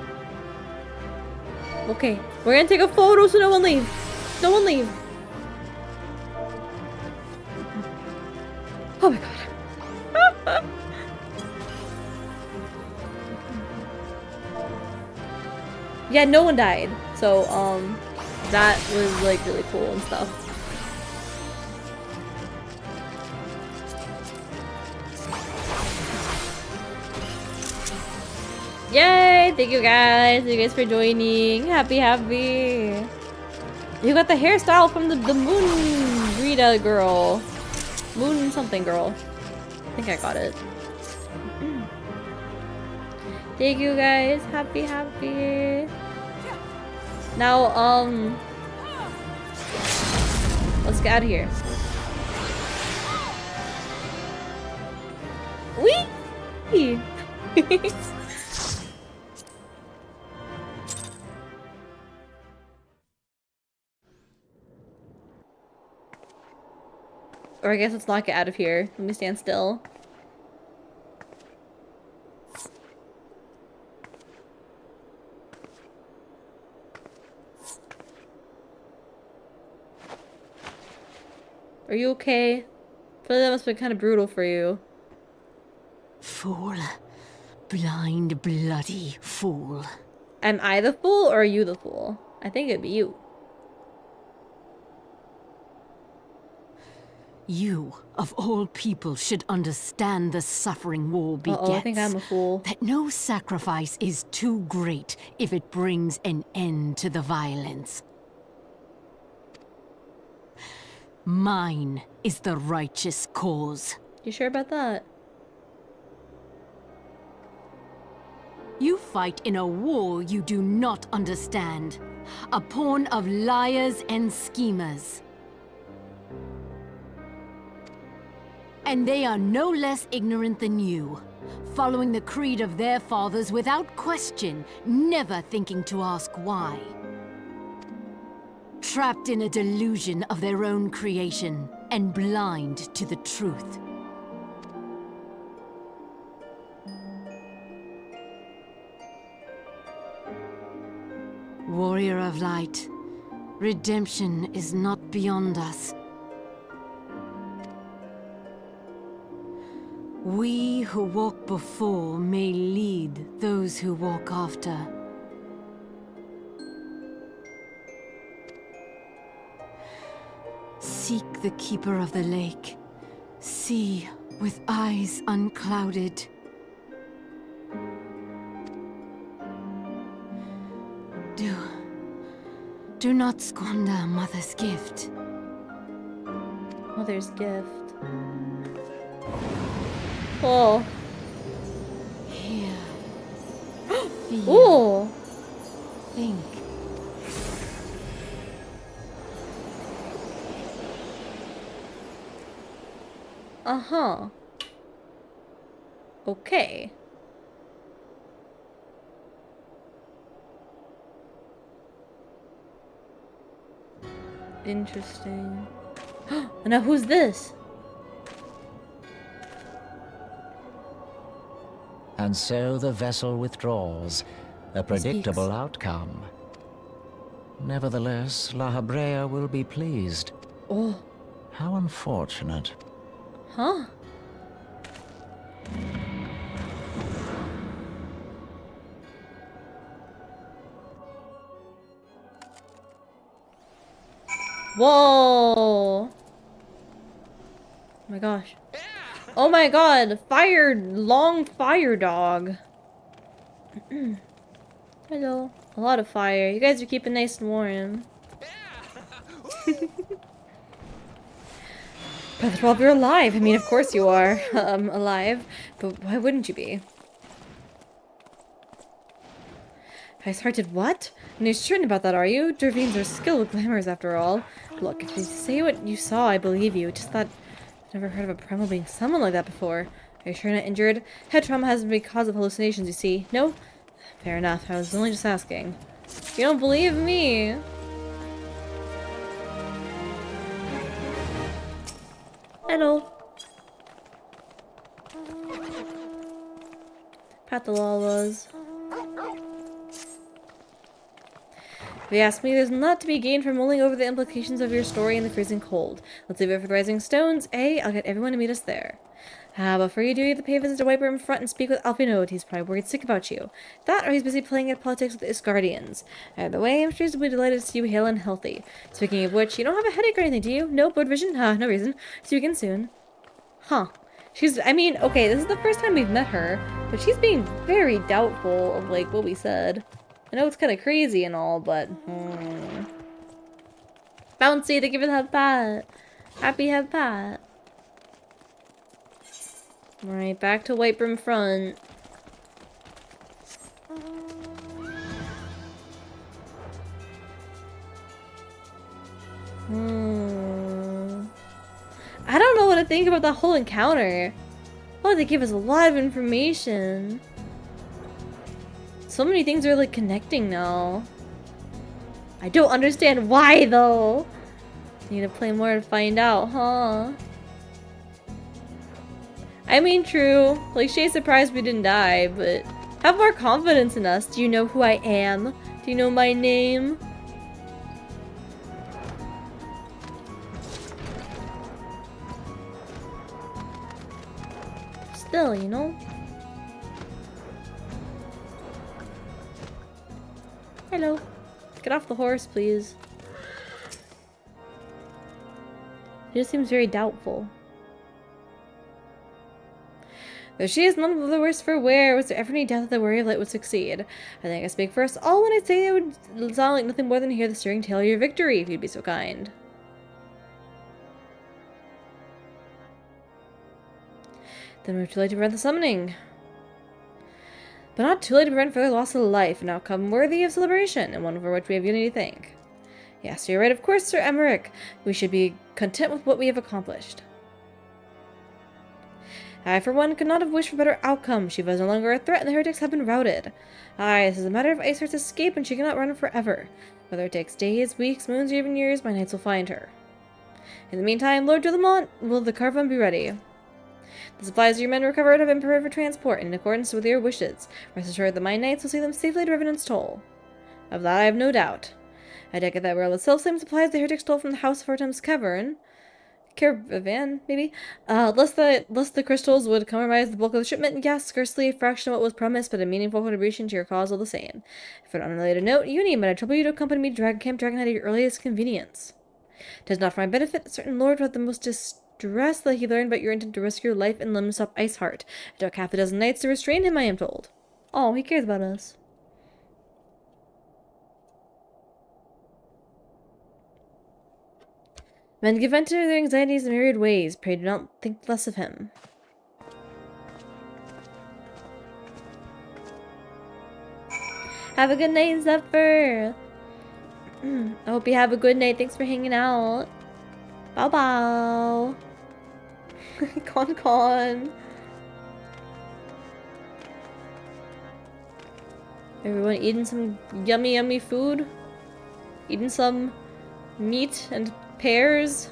Okay, we're gonna take a photo so no one leaves. No one leave. Oh my god. Yeah, no one died. So, that was like really cool and stuff. Yay! Thank you guys. Thank you guys for joining. Happy. You got the hairstyle from the Moon Rita girl. Moon something girl. I think I got it. Thank you guys. Happy. Now, let's get out of here. Whee! Or I guess let's not get out of here. Let me stand still. Are you okay? I feel like that must have been kind of brutal for you. Fool. Blind, bloody fool. Am I the fool or are you the fool? I think it'd be you. You, of all people, should understand the suffering war begets. Uh-oh, I think I'm a fool. That no sacrifice is too great if it brings an end to the violence. Mine is the righteous cause. You sure about that? You fight in a war you do not understand. A pawn of liars and schemers. And they are no less ignorant than you, following the creed of their fathers without question, never thinking to ask why. Trapped in a delusion of their own creation, and blind to the truth. Warrior of light, redemption is not beyond us. We who walk before may lead those who walk after. Seek the Keeper of the Lake. See with eyes unclouded. Do not squander Mother's gift. Mother's gift. Oh. Here. Ooh. Think. Uh-huh. Okay. Interesting. Now who's this? And so the vessel withdraws, a predictable outcome. Nevertheless, La Habrea will be pleased. Oh. How unfortunate. Huh? Whoa. Oh my gosh. Oh my god! Long fire dog. Hello. A lot of fire. You guys are keeping nice and warm. Brother 12, you're alive. I mean, of course you are alive. But why wouldn't you be? Iceheart did what? And you're certain about that, are you? Dervines are skilled with glamours, after all. Look, if you say what you saw, I believe you. Just that I've never heard of a primal being summoned like that before. Are you sure you're not injured? Head trauma hasn't been cause of hallucinations, you see. No? Fair enough. I was only just asking. You don't believe me? Hello. Patholalas. If you ask me, there's not to be gained from mulling over the implications of your story in the freezing cold. Let's leave it for the rising stones. I'll get everyone to meet us there. Before you do, you have to pay a visit to Wiper in front and speak with Alpinode. He's probably worried sick about you. That, or he's busy playing at politics with his guardians. Either way, I'm sure he'll be delighted to see you hale and healthy. Speaking of which, you don't have a headache or anything, do you? No, blood vision? No reason. See you again soon. Huh. I mean, okay, this is the first time we've met her, but she's being very doubtful of, like, what we said. I know it's kind of crazy and all, but... Bouncy, thank you for the head pat. Happy head pat. Alright, back to White Brim front. I don't know what to think about that whole encounter. Oh, they gave us a lot of information. So many things are like connecting now. I don't understand why though. Need to play more to find out, huh? I mean, true. Like, Shay's surprised we didn't die, but have more confidence in us. Do you know who I am? Do you know my name? Still, you know? Hello. Get off the horse, please. He just seems very doubtful. Though she is none of the worse for wear, was there ever any doubt that the Warrior of Light would succeed? I think I speak for us all when I say it would sound like nothing more than hear the stirring tale of your victory, if you'd be so kind. Then we're too late to prevent the summoning. But not too late to prevent further loss of life, an outcome worthy of celebration, and one for which we have Yuni to thank. Yes, you're right, of course, Sir Emmerich. We should be content with what we have accomplished. I, for one, could not have wished for a better outcome. Shiva is no longer a threat, and the heretics have been routed. Aye, this is a matter of Iceheart's escape, and she cannot run forever. Whether it takes days, weeks, moons, or even years, my knights will find her. In the meantime, Lord Dulamont, will the caravan be ready? The supplies your men recovered have been prepared for transport, in accordance with your wishes. Rest assured that my knights will see them safely to Revenant's Toll. Of that I have no doubt. I take it that were all the self-same supplies the heretics stole from the House of Artem's Cavern, maybe? Lest the crystals would compromise the bulk of the shipment, yes, scarcely a fraction of what was promised, but a meaningful contribution to your cause all the same. For an unrelated note, Yuni, might I trouble you to accompany me to Camp Dragonhead at your earliest convenience? 'Tis not for my benefit, a certain lord who had the most distress that he learned about your intent to risk your life and limbs up Iceheart. It took half a dozen knights to restrain him, I am told. Oh, he cares about us. Men give vent to their anxieties in myriad ways. Pray do not think less of him. Have a good night, Zephyr. I hope you have a good night. Thanks for hanging out. Bow bow. Con. Everyone eating some yummy food? Eating some meat and pears?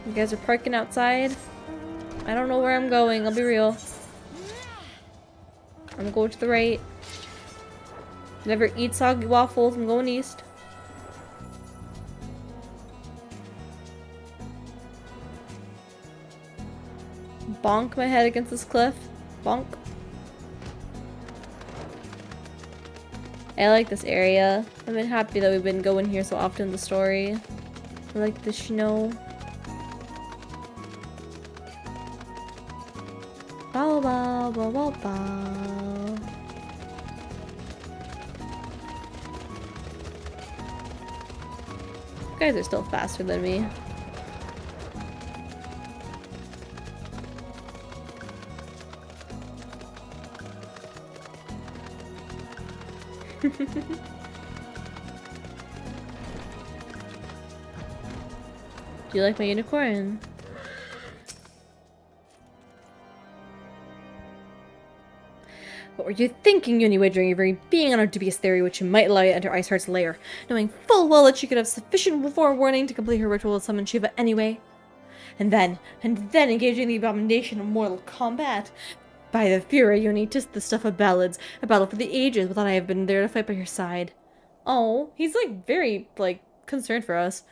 You guys are parking outside? I don't know where I'm going, I'll be real. I'm going to the right. Never eat soggy waffles, I'm going east. Bonk my head against this cliff. Bonk. I like this area. I've been happy that we've been going here so often in the story. Like the snow. Bow bow bow bow bow. You guys are still faster than me. Do you like my unicorn? What were you thinking, Yuni, wagering your very being on our dubious theory which might allow you to enter Iceheart's lair, knowing full well that she could have sufficient forewarning to complete her ritual to summon Shiva anyway? And then engaging in the abomination of mortal combat. By the Fury, Yuni, 'tis the stuff of ballads, a battle for the ages, without I have been there to fight by your side. Oh, he's like very, like, concerned for us.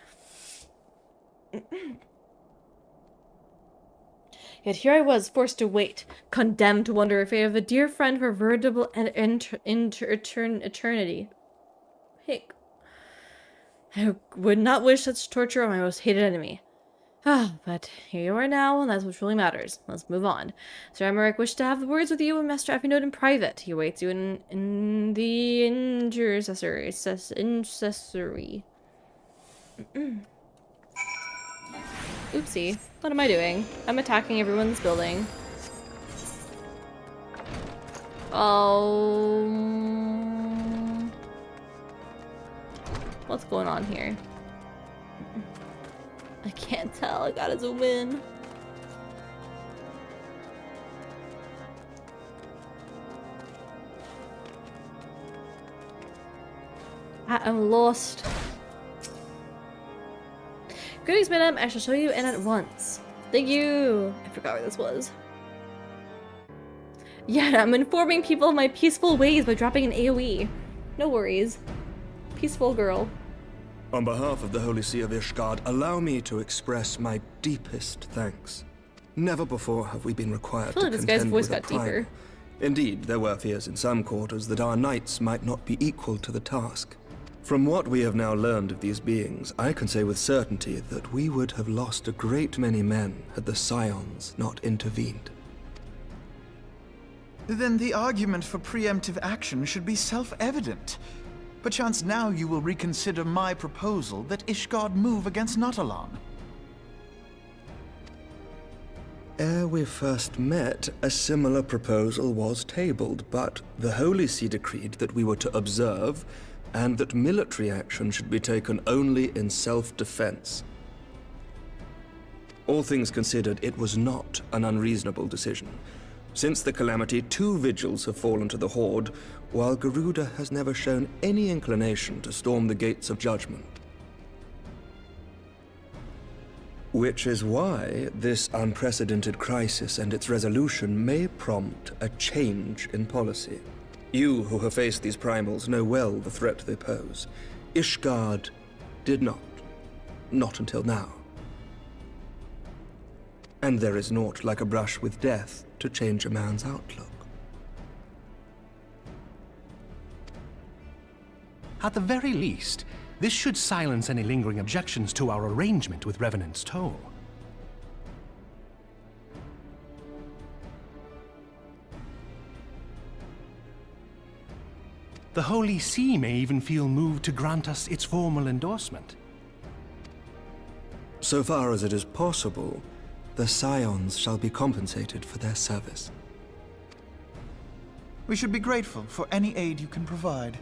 Yet here I was, forced to wait, condemned to wonder a fate of a dear friend for a veritable eternity. Hey, I would not wish such torture on my most hated enemy. Ah, but here you are now, and that's what really matters. Let's move on. Sir Emmerich wished to have the words with you and Master Effie Note in private. He awaits you in the intercessory. Oopsie. What am I doing? I'm attacking everyone's building. Oh. What's going on here? I can't tell. I gotta zoom in. I am lost. Greetings, madam. I shall show you in at once. Thank you. I forgot where this was. Yeah, I'm informing people of my peaceful ways by dropping an AoE. No worries. Peaceful girl. On behalf of the Holy See of Ishgard, allow me to express my deepest thanks. Never before have we been required to this guy's contend voice with a got deeper. primal. Indeed, there were fears in some quarters that our knights might not be equal to the task. From what we have now learned of these beings, I can say with certainty that we would have lost a great many men had the Scions not intervened. Then the argument for preemptive action should be self-evident. Perchance now you will reconsider my proposal that Ishgard move against Natalan. Ere we first met, a similar proposal was tabled, but the Holy See decreed that we were to observe, and that military action should be taken only in self-defense. All things considered, it was not an unreasonable decision. Since the calamity, 2 vigils have fallen to the Horde, while Garuda has never shown any inclination to storm the gates of judgment. Which is why this unprecedented crisis and its resolution may prompt a change in policy. You who have faced these primals know well the threat they pose. Ishgard did not. Not until now. And there is naught like a brush with death to change a man's outlook. At the very least, this should silence any lingering objections to our arrangement with Revenant's Toll. The Holy See may even feel moved to grant us its formal endorsement. So far as it is possible, the Scions shall be compensated for their service. We should be grateful for any aid you can provide.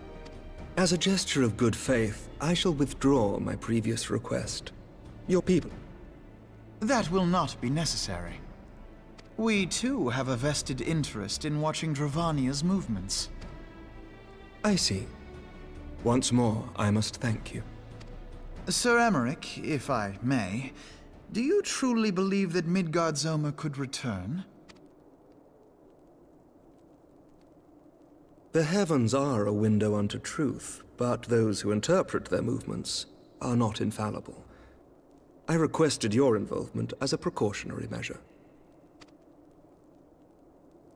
As a gesture of good faith, I shall withdraw my previous request. Your people. That will not be necessary. We too have a vested interest in watching Dravania's movements. I see. Once more, I must thank you. Sir Emmerich, if I may, do you truly believe that Midgardsormr could return? The heavens are a window unto truth, but those who interpret their movements are not infallible. I requested your involvement as a precautionary measure.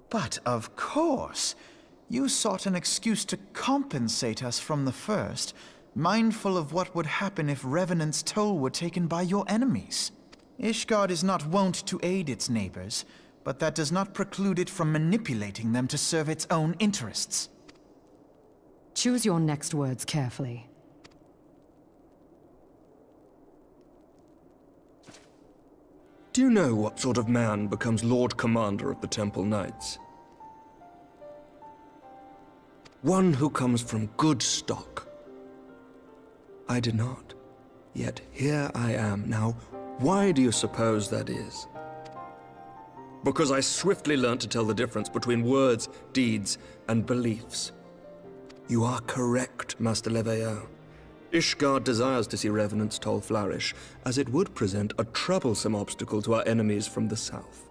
But of course, you sought an excuse to compensate us from the first, mindful of what would happen if Revenant's toll were taken by your enemies. Ishgard is not wont to aid its neighbors, but that does not preclude it from manipulating them to serve its own interests. Choose your next words carefully. Do you know what sort of man becomes Lord Commander of the Temple Knights? One who comes from good stock. I did not. Yet here I am now. Why do you suppose that is? Because I swiftly learned to tell the difference between words, deeds, and beliefs. You are correct, Master Leveilleur. Ishgard desires to see Revenant's toll flourish, as it would present a troublesome obstacle to our enemies from the south.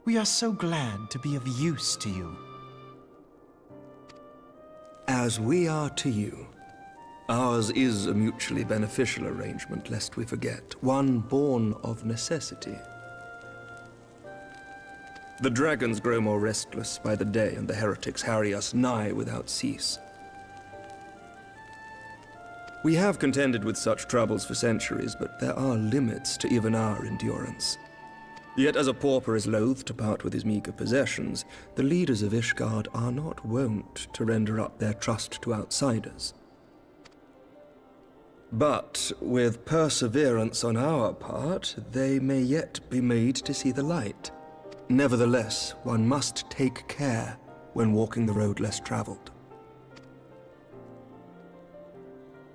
We are so glad to be of use to you. As we are to you. Ours is a mutually beneficial arrangement, lest we forget, one born of necessity. The dragons grow more restless by the day, and the heretics harry us nigh without cease. We have contended with such troubles for centuries, but there are limits to even our endurance. Yet as a pauper is loath to part with his meager possessions, the leaders of Ishgard are not wont to render up their trust to outsiders. But with perseverance on our part, they may yet be made to see the light. Nevertheless, one must take care when walking the road less traveled.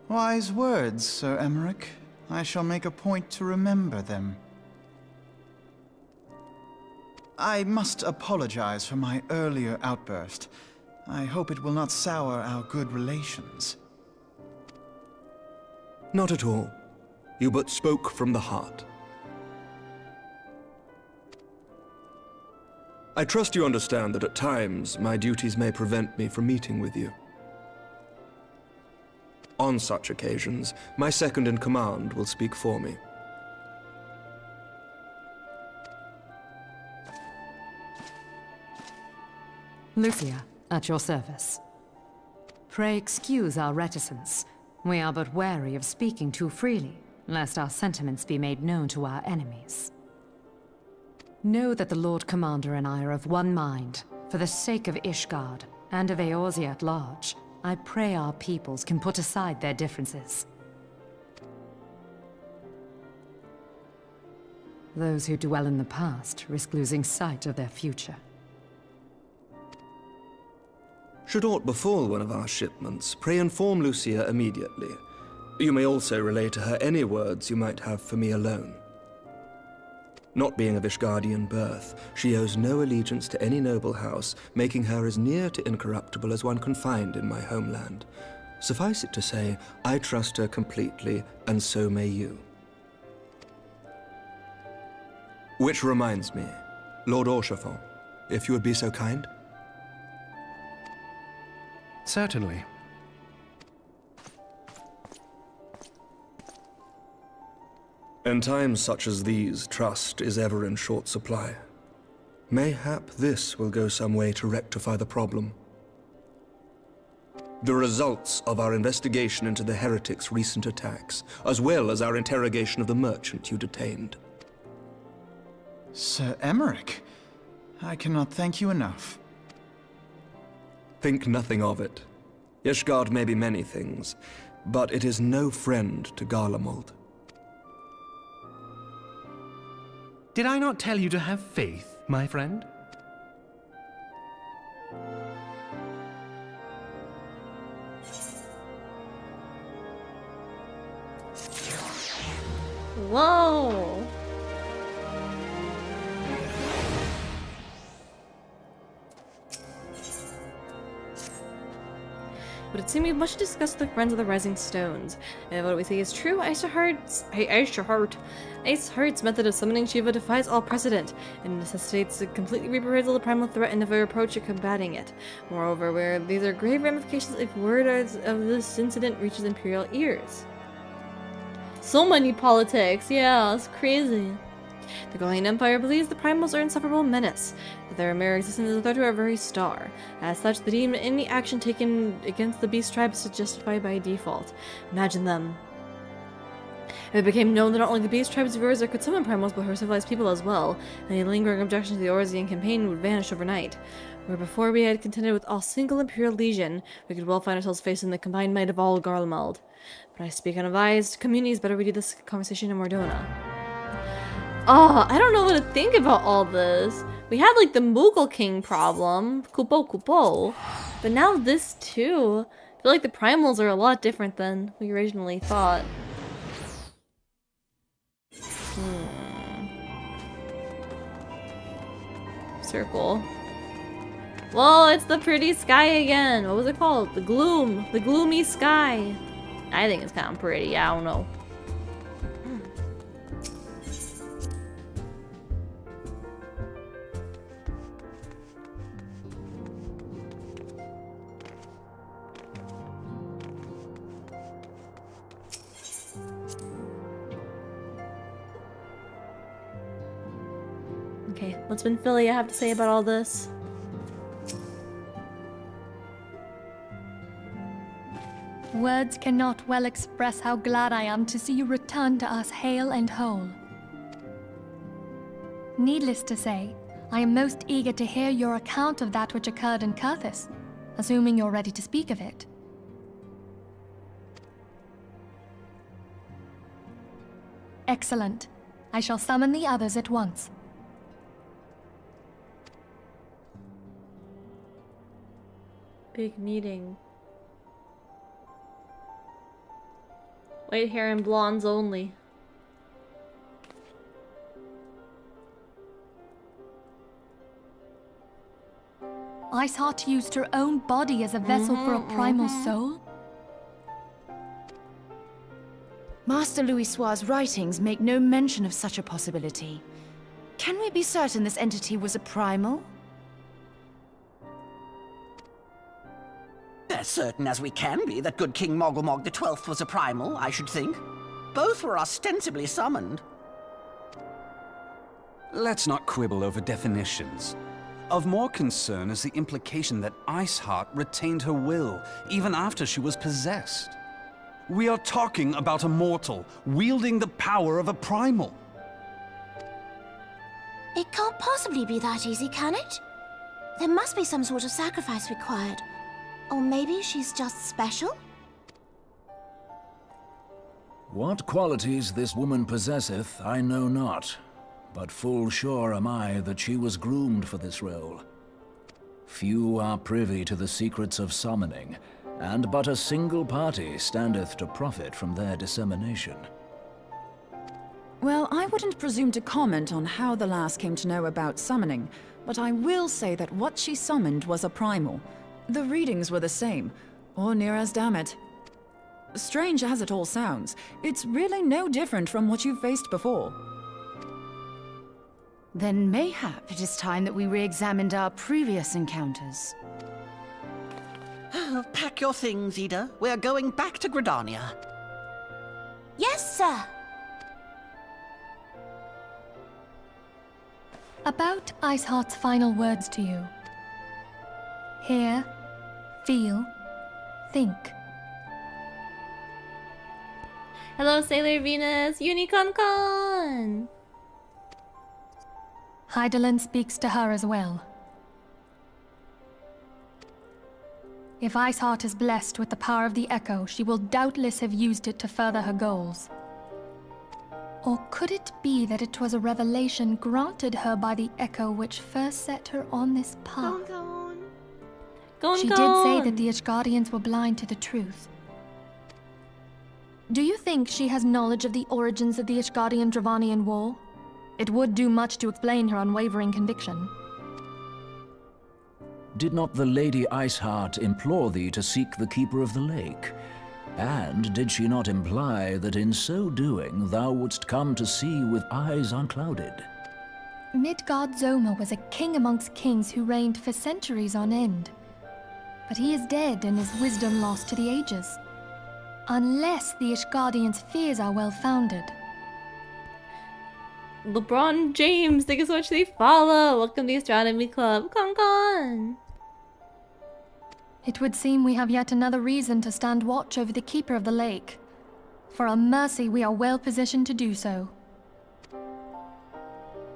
Wise words, Sir Emmerich. I shall make a point to remember them. I must apologize for my earlier outburst. I hope it will not sour our good relations. Not at all. You but spoke from the heart. I trust you understand that at times my duties may prevent me from meeting with you. On such occasions, my second-in-command will speak for me. Lucia, at your service. Pray excuse our reticence. We are but wary of speaking too freely, lest our sentiments be made known to our enemies. Know that the Lord Commander and I are of one mind. For the sake of Ishgard, and of Eorzea at large, I pray our peoples can put aside their differences. Those who dwell in the past risk losing sight of their future. Should aught befall one of our shipments, pray inform Lucia immediately. You may also relay to her any words you might have for me alone. Not being of Ishgardian birth, she owes no allegiance to any noble house, making her as near to incorruptible as one can find in my homeland. Suffice it to say, I trust her completely, and so may you. Which reminds me, Lord Orchefort, if you would be so kind. Certainly. In times such as these, trust is ever in short supply. Mayhap this will go some way to rectify the problem. The results of our investigation into the heretics' recent attacks, as well as our interrogation of the merchant you detained. Sir Emmerich, I cannot thank you enough. Think nothing of it. Ishgard may be many things, but it is no friend to Garlemald. Did I not tell you to have faith, my friend? Whoa! But it seems we've much discussed the Friends of the Rising Stones. And what we say is true. Ice Heart's method of summoning Shiva defies all precedent and necessitates a complete reappraisal of the primal threat and of our approach to combating it. Moreover, these are grave ramifications if word of this incident reaches Imperial ears. So many politics, yeah, it's crazy. The Gallian Empire believes the primals are an insufferable menace, but their mere existence is a threat to our very star. As such, they deem any action taken against the beast tribes to justify by default. Imagine them. If it became known that not only the beast tribes of Eorzea could summon primals, but her civilized people as well, any lingering objection to the Eorzean campaign would vanish overnight. Where before we had contended with a single Imperial Legion, we could well find ourselves facing the combined might of all Garlemald. But I speak unadvised. Communities better read this conversation in Mordona. Oh, I don't know what to think about all this. We had like the Moogle King problem, Kupo, but now this too. I feel like the primals are a lot different than we originally thought. Circle. Well, it's the pretty sky again. What was it called? The gloom. The gloomy sky. I think it's kind of pretty. I don't know. Okay, what's Philly have to say about all this? Words cannot well express how glad I am to see you return to us hale and whole. Needless to say, I am most eager to hear your account of that which occurred in Kurthis, assuming you're ready to speak of it. Excellent. I shall summon the others at once. Big meeting. White hair and blondes only. Iceheart used her own body as a vessel for a primal soul? Master Louisoir's writings make no mention of such a possibility. Can we be certain this entity was a primal? As certain as we can be that good King Mogglmog XII was a primal, I should think. Both were ostensibly summoned. Let's not quibble over definitions. Of more concern is the implication that Iceheart retained her will, even after she was possessed. We are talking about a mortal, wielding the power of a primal. It can't possibly be that easy, can it? There must be some sort of sacrifice required. Or maybe she's just special? What qualities this woman possesseth, I know not. But full sure am I that she was groomed for this role. Few are privy to the secrets of summoning, and but a single party standeth to profit from their dissemination. Well, I wouldn't presume to comment on how the lass came to know about summoning, but I will say that what she summoned was a primal. The readings were the same, or near as damn it. Strange as it all sounds, it's really no different from what you've faced before. Then mayhap it is time that we re-examined our previous encounters. Pack your things, Ida. We're going back to Gridania. Yes, sir. About Iceheart's final words to you. Hear, feel, think. Hello, Sailor Venus! Unicorn! Hydaelyn speaks to her as well. If Iceheart is blessed with the power of the Echo, she will doubtless have used it to further her goals. Or could it be that it was a revelation granted her by the Echo which first set her on this path? She did say that the Ishgardians were blind to the truth. Do you think she has knowledge of the origins of the Ishgardian-Dravanian War? It would do much to explain her unwavering conviction. Did not the Lady Iceheart implore thee to seek the Keeper of the Lake? And did she not imply that in so doing thou wouldst come to see with eyes unclouded? Midgard Zoma was a king amongst kings who reigned for centuries on end. But he is dead and his wisdom lost to the ages. Unless the Ishgardians' fears are well-founded. LeBron James, thank you so much for the follow. Welcome to the Astronomy Club. Con. It would seem we have yet another reason to stand watch over the Keeper of the Lake. For a mercy, we are well positioned to do so.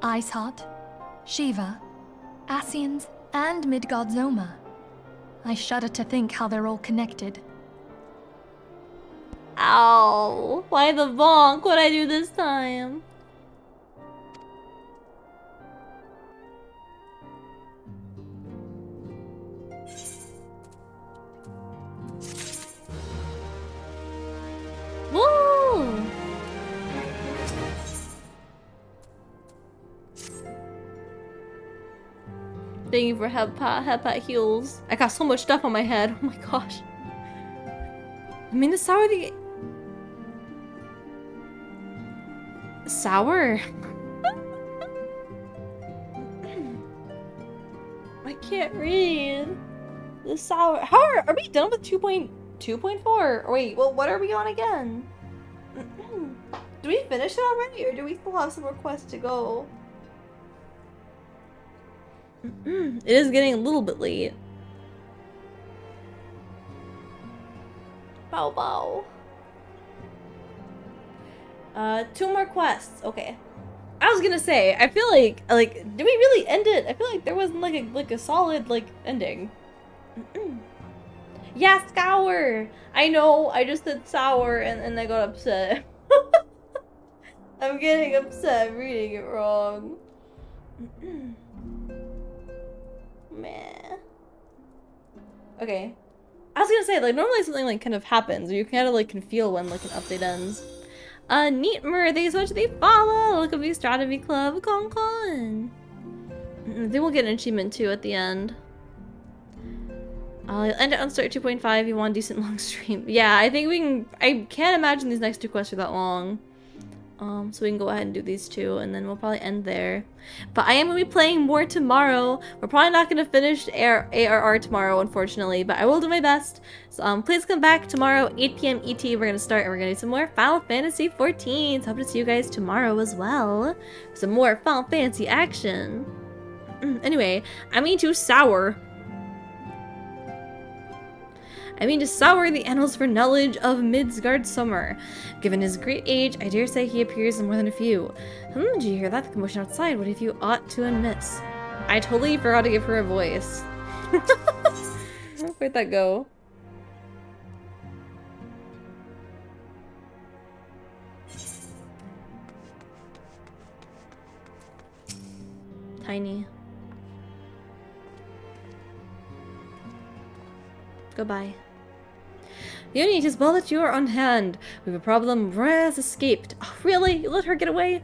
Iceheart, Shiva, Ascians, and Midgard Zoma. I shudder to think how they're all connected. Ow! Why the bonk? What'd I do this time? Woo! Thank you for headpat heals. I got so much stuff on my head. Oh my gosh. I mean, the sour. I can't read. The sour. How are we done with 2.2.4? Wait, well, what are we on again? Do we finish it already, or do we still have some requests to go? It is getting a little bit late. Bow bow. 2 more quests. Okay. I was gonna say, I feel like, did we really end it? I feel like there wasn't like a solid ending. Yeah, Scour! I know, I just said sour and I got upset. I'm getting upset reading it wrong. Meh. Okay. I was gonna say, normally something kind of happens, or you kind of can feel when an update ends. Neatmer, thank you so much for the follow! Look at the Astronomy Club, con. They will get an achievement too at the end. I'll end it on start 2.5. You want a decent long stream. Yeah, I think we can. I can't imagine these next 2 quests are that long. So we can go ahead and do these 2, and then we'll probably end there. But I am going to be playing more tomorrow. We're probably not going to finish ARR tomorrow, unfortunately, but I will do my best. So please come back tomorrow, 8 p.m. ET. We're going to start, and we're going to do some more Final Fantasy XIV. So hope to see you guys tomorrow as well. Some more Final Fantasy action. Anyway, I mean to sour the annals for knowledge of Midgard Summer. Given his great age, I dare say he appears in more than a few. Did you hear that? The commotion outside. What if you ought to and miss? I totally forgot to give her a voice. Where'd that go? Tiny. Goodbye. Yuni, it is well that you are on hand. We have a problem. Rhea has escaped. Oh, really? You let her get away?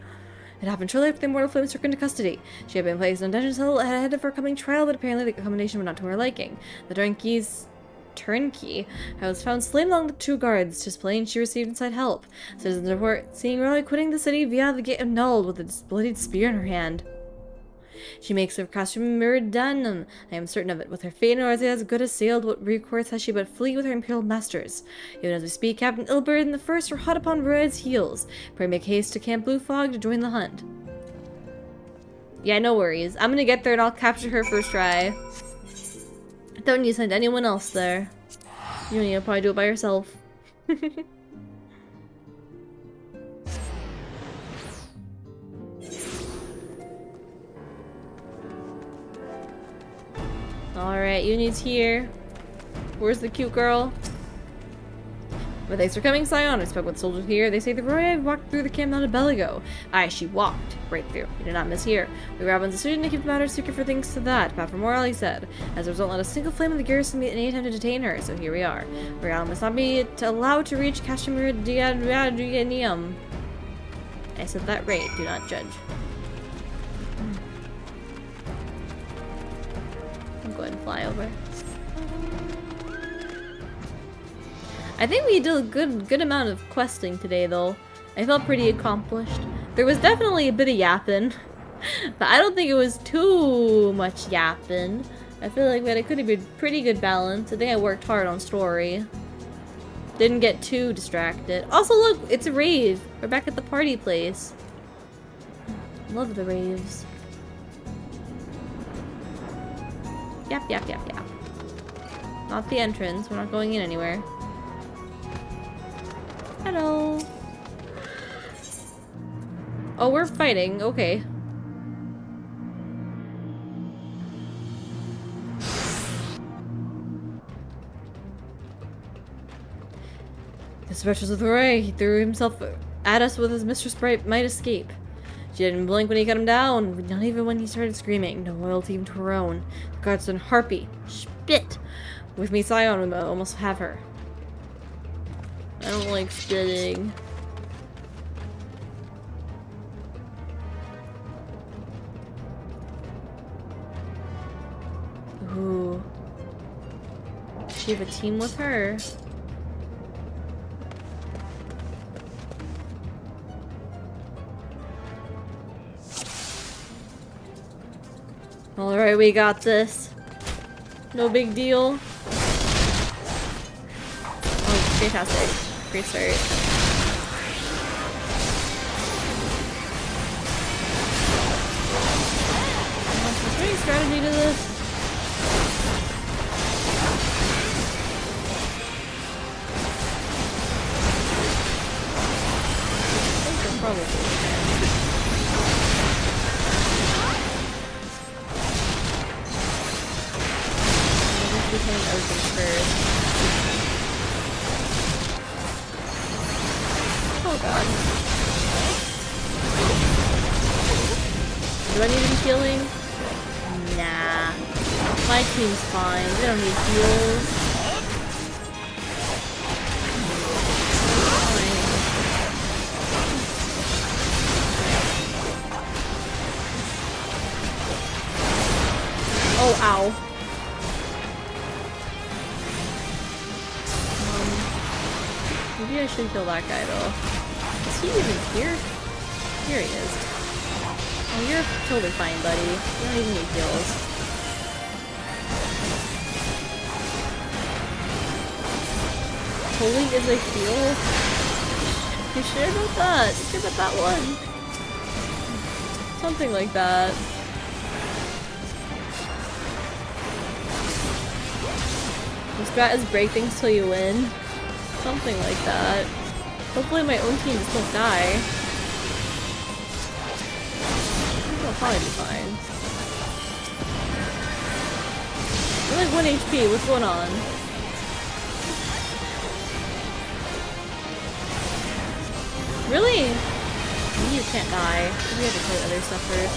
It happened shortly after the Immortal Flames took her into custody. She had been placed in a dungeon cell ahead of her coming trial, but apparently the accommodation was not to her liking. The turnkey was found slain along the 2 guards. Just plain she received inside help. Citizens report seeing Rhea quitting the city via the gate of Null with a bloodied spear in her hand. She makes her costume mirrored Danum. I am certain of it. With her fate, Eorzea as good as sailed. What recourse has she but flee with her imperial masters? Even as we speak, Captain Ilbert and the first are hot upon Rhea's heels. Pray make haste to Camp Blue Fog to join the hunt. Yeah, no worries. I'm gonna get there and I'll capture her first try. Don't need to send anyone else there. You need to probably do it by yourself. Alright, Yuni's here. Where's the cute girl? But thanks for coming, Scion. I spoke with soldiers here. They say the Roy walked through the camp not a bell ago. Aye, she walked right through. You did not miss here. We were Robin's decision to keep the matter secret for things to that. But for moral, he said. As a result, not a single flame in the garrison made any attempt to detain her. So here we are. Royal must not be allowed to reach Kashmir Diadnium. I said that right. Do not judge. Go ahead and fly over. I think we did a good amount of questing today, though. I felt pretty accomplished. There was definitely a bit of yapping, but I don't think it was too much yapping. I feel like we had a pretty good balance. I think I worked hard on story. Didn't get too distracted. Also, look, it's a rave. We're back at the party place. Love the raves. Yap, yap, yap, yap. Not the entrance. We're not going in anywhere. Hello. Oh, we're fighting. Okay. This wretch with Ray. He threw himself at us with his mistress might escape. She didn't blink when he cut him down, not even when he started screaming. No loyalty even to her own. The guardsman harpy. Spit! With me, Scion, we might almost have her. I don't like spitting. Ooh. Does she have a team with her? Alright, we got this. No big deal. Oh, fantastic. Great start. Is there any strategy to this? I think there probably is. Became open first. Oh god. Do I need any healing? Nah. My team's fine. They don't need heals. Oh, ow. Maybe I should kill that guy though. Is he even here? Here he is. Oh, you're totally fine, buddy. You don't even need heals. Holy is a heal? You sure about that? You sure about that one? Something like that. The strat is break things till you win. Something like that. Hopefully my own team just won't die. I think I'll probably be fine. We're like 1 HP, what's going on? Really? You can't die. We have to play other stuff first.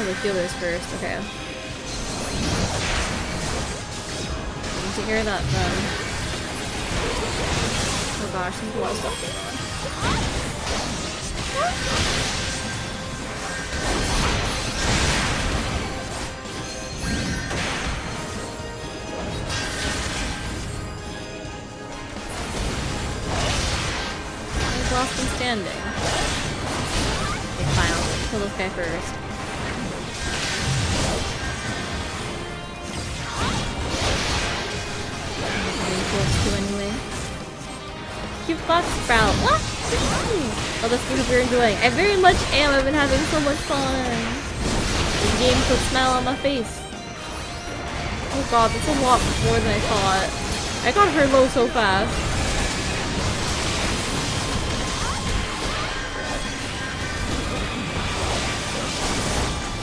The healers first, okay. Take care of that then. Oh gosh, there's a lot of stuff going on. There's last one standing. Okay, fine, I'll kill this guy first. Anyway. Cute fox sprout. What? Oh, that's what we're doing. I very much am. I've been having so much fun. This game puts a smile on my face. Oh god, that's a lot more than I thought. I got her low so fast.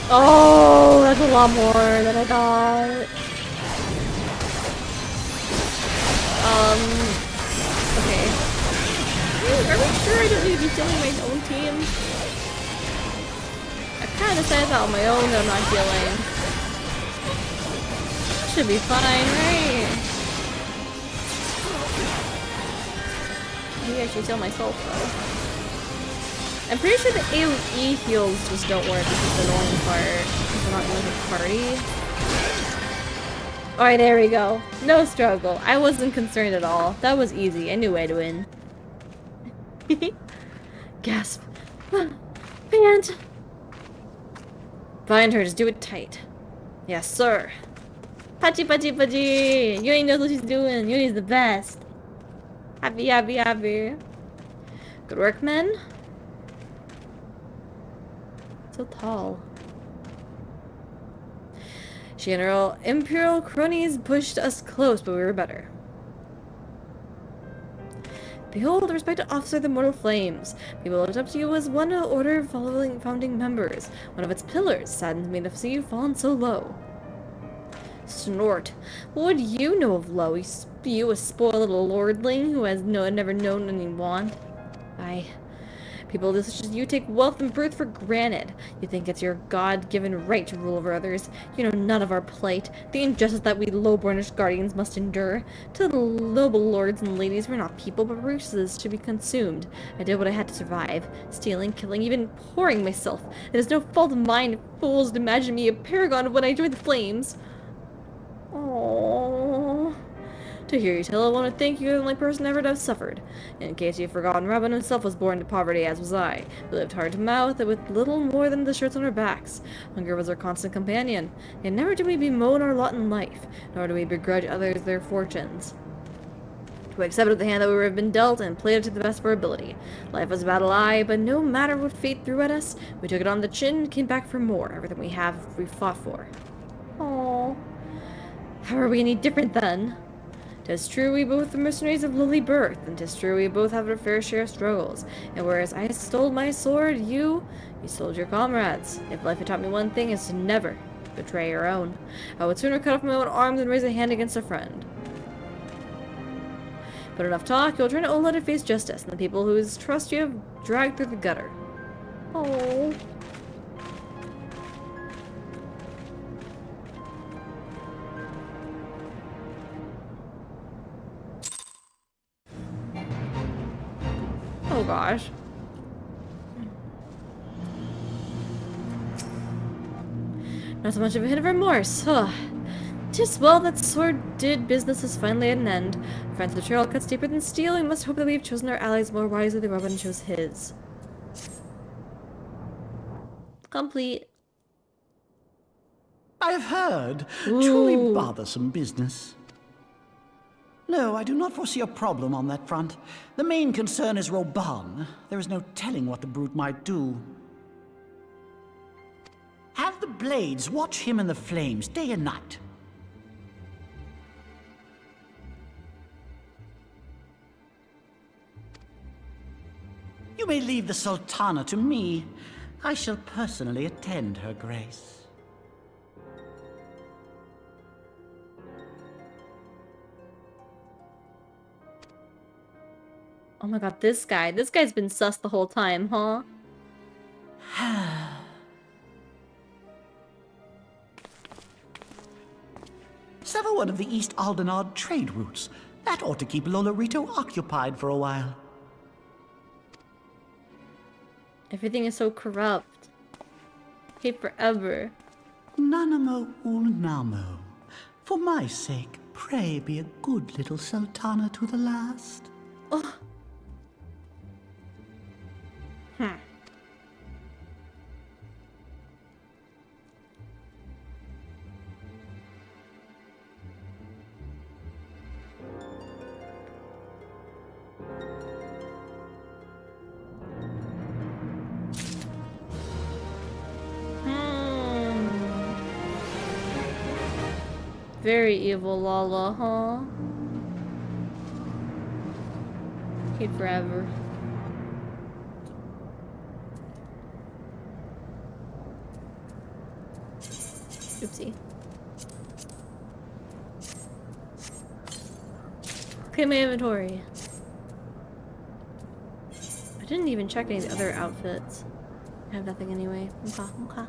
Oh, that's a lot more than I thought. Okay. Are we sure I don't need to be killing my own team? I kind of said that on my own that I'm not healing. Should be fine, right? Maybe I should heal myself though. I'm pretty sure the AoE heals just don't work, which is the annoying part. Because we're not in a party. Alright, there we go. No struggle. I wasn't concerned at all. That was easy. I knew I'd win. Gasp. Pant. Bind her. Just do it tight. Yes, sir. Pachi, pachi, pachi! Yuni knows what she's doing. Yuni's the best. Happy, happy, happy. Good work, men. So tall. She and her imperial cronies pushed us close, but we were better. Behold, the respected officer of the Mortal Flames. People looked up to you as one of the order following founding members. One of its pillars. Saddens me to see you fallen so low. Snort. What would you know of low? You a spoiled little lordling who has never known any want. People such as you take wealth and birth for granted. You think it's your God-given right to rule over others. You know none of our plight, the injustice that we low-bornish guardians must endure. To the noble lords and ladies, we're not people, but resources to be consumed. I did what I had to survive. Stealing, killing, even pouring myself. It is no fault of mine if fools imagine me a paragon when I joined the flames. Aww. To hear you tell, I want to thank you. You're the only person ever to have suffered. In case you've forgotten, Robin himself was born to poverty, as was I. We lived hard to mouth, and with little more than the shirts on our backs. Hunger was our constant companion. And never do we bemoan our lot in life, nor do we begrudge others their fortunes. We accepted the hand that we have been dealt, and played it to the best of our ability. Life was a battle, aye, but no matter what fate threw at us, we took it on the chin and came back for more. Everything we have, we fought for. Aww. How are we any different then? 'Tis true we both are mercenaries of lowly birth, and 'tis true we both have our fair share of struggles. And whereas I stole my sword, you sold your comrades. If life had taught me one thing, it's to never betray your own. I would sooner cut off my own arm than raise a hand against a friend. But enough talk, you'll turn to Ola to face justice, and the people whose trust you have dragged through the gutter. Oh. Oh gosh. Not so much of a hint of remorse. Ugh. 'Tis well that sword did business is finally at an end. Friends, the trail cuts deeper than steel. We must hope that we have chosen our allies more wisely than Robin chose his. Complete. I have heard. Ooh. Truly bothersome business. No, I do not foresee a problem on that front. The main concern is Roban. There is no telling what the brute might do. Have the blades watch him in the flames day and night. You may leave the Sultana to me. I shall personally attend her grace. Oh my god, this guy's been sus the whole time, huh? Sever one of the East Aldenard trade routes. That ought to keep Lolorito occupied for a while. Everything is so corrupt. Hate forever. Nanamo ulnamo. For my sake, pray be a good little Sultana to the last. Oh. Very evil Lala, huh? Hate forever. Oopsie. Okay, my inventory. I didn't even check any of the other outfits. I have nothing anyway. Okay, okay.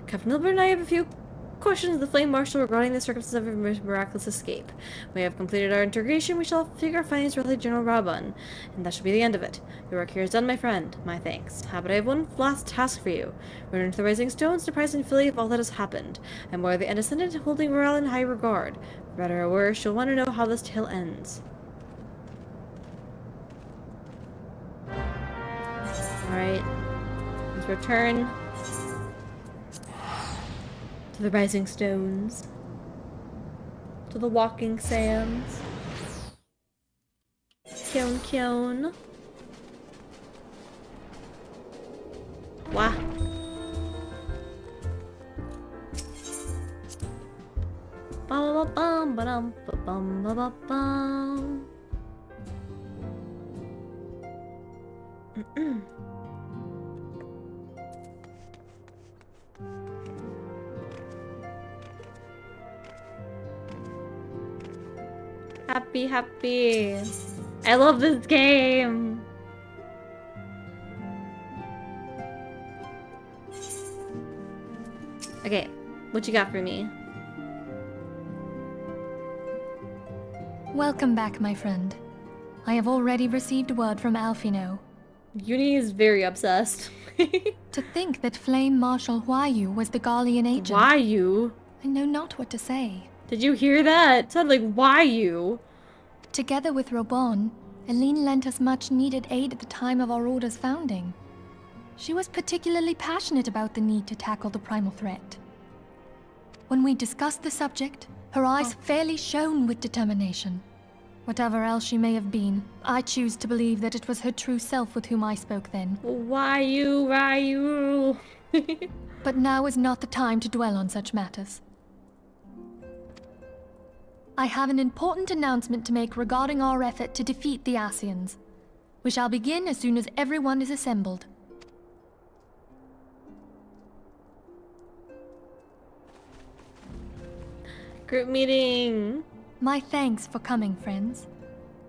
Captain Milburn and I have a few questions of the Flame Marshal regarding the circumstances of her miraculous escape. We have completed our interrogation. We shall figure our findings related to General Raban, and that shall be the end of it. Your work here is done, my friend. My thanks. But I have one last task for you. Return to the Rising Stones to apprise Philly of all that has happened. I'm more the Ascendant, holding Morale in high regard. For better or worse, you'll want to know how this tale ends. Let's return to the rising stones, to the walking sands. Kyon Kyon. Wah. Ba-ba-bum, ba-dum, ba-bum, ba-ba-bum. Happy. I love this game. Okay, what you got for me? Welcome back, my friend. I have already received word from Alphino. Yuni is very obsessed. To think that Flame Marshal Huayu was the Garlean agent. Huayu? I know not what to say. Did you hear that? It sounded like Huayu. Together with Robon, Eline lent us much needed aid at the time of our order's founding. She was particularly passionate about the need to tackle the primal threat. When we discussed the subject, her eyes fairly shone with determination. Whatever else she may have been, I choose to believe that it was her true self with whom I spoke then. Ryu. But now is not the time to dwell on such matters. I have an important announcement to make regarding our effort to defeat the Asians. We shall begin as soon as everyone is assembled. Group meeting. My thanks for coming, friends.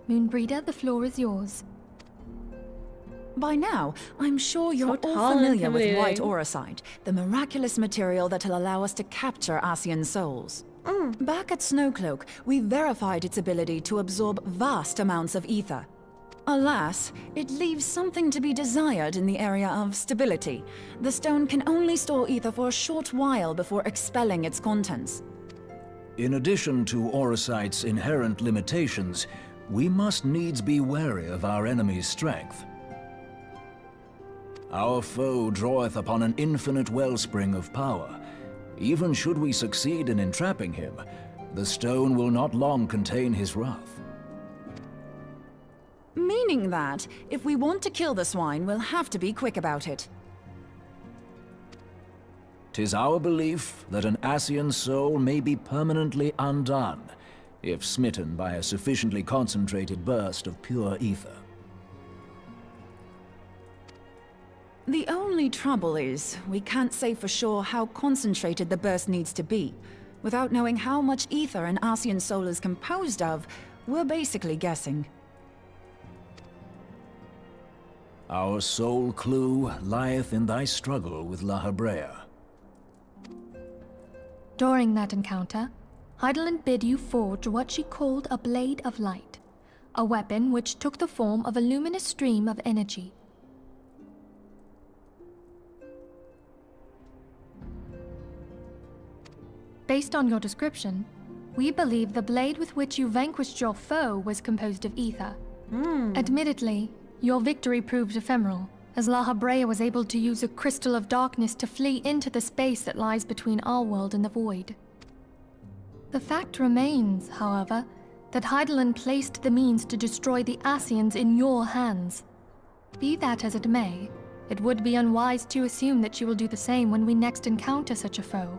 Moonbreeder, the floor is yours. By now, I'm sure you're So all familiar with white intimidating. aurosite, the miraculous material that'll allow us to capture Asian souls. Back at Snowcloak, we verified its ability to absorb vast amounts of ether. Alas, it leaves something to be desired in the area of stability. The stone can only store ether for a short while before expelling its contents. In addition to aurosite's inherent limitations, we must needs be wary of our enemy's strength. Our foe draweth upon an infinite wellspring of power. Even should we succeed in entrapping him, the stone will not long contain his wrath. Meaning that, if we want to kill the swine, we'll have to be quick about it. 'Tis our belief that an Asian soul may be permanently undone, if smitten by a sufficiently concentrated burst of pure ether. The only trouble is, we can't say for sure how concentrated the burst needs to be. Without knowing how much ether an Asian soul is composed of, we're basically guessing. Our sole clue lieth in thy struggle with La Hebrea. During that encounter, Heidelin bid you forge what she called a Blade of Light, a weapon which took the form of a luminous stream of energy. Based on your description, we believe the blade with which you vanquished your foe was composed of ether. Admittedly, your victory proved ephemeral, as La Hebrea was able to use a crystal of darkness to flee into the space that lies between our world and the void. The fact remains, however, that Heidelin placed the means to destroy the Asians in your hands. Be that as it may, it would be unwise to assume that she will do the same when we next encounter such a foe.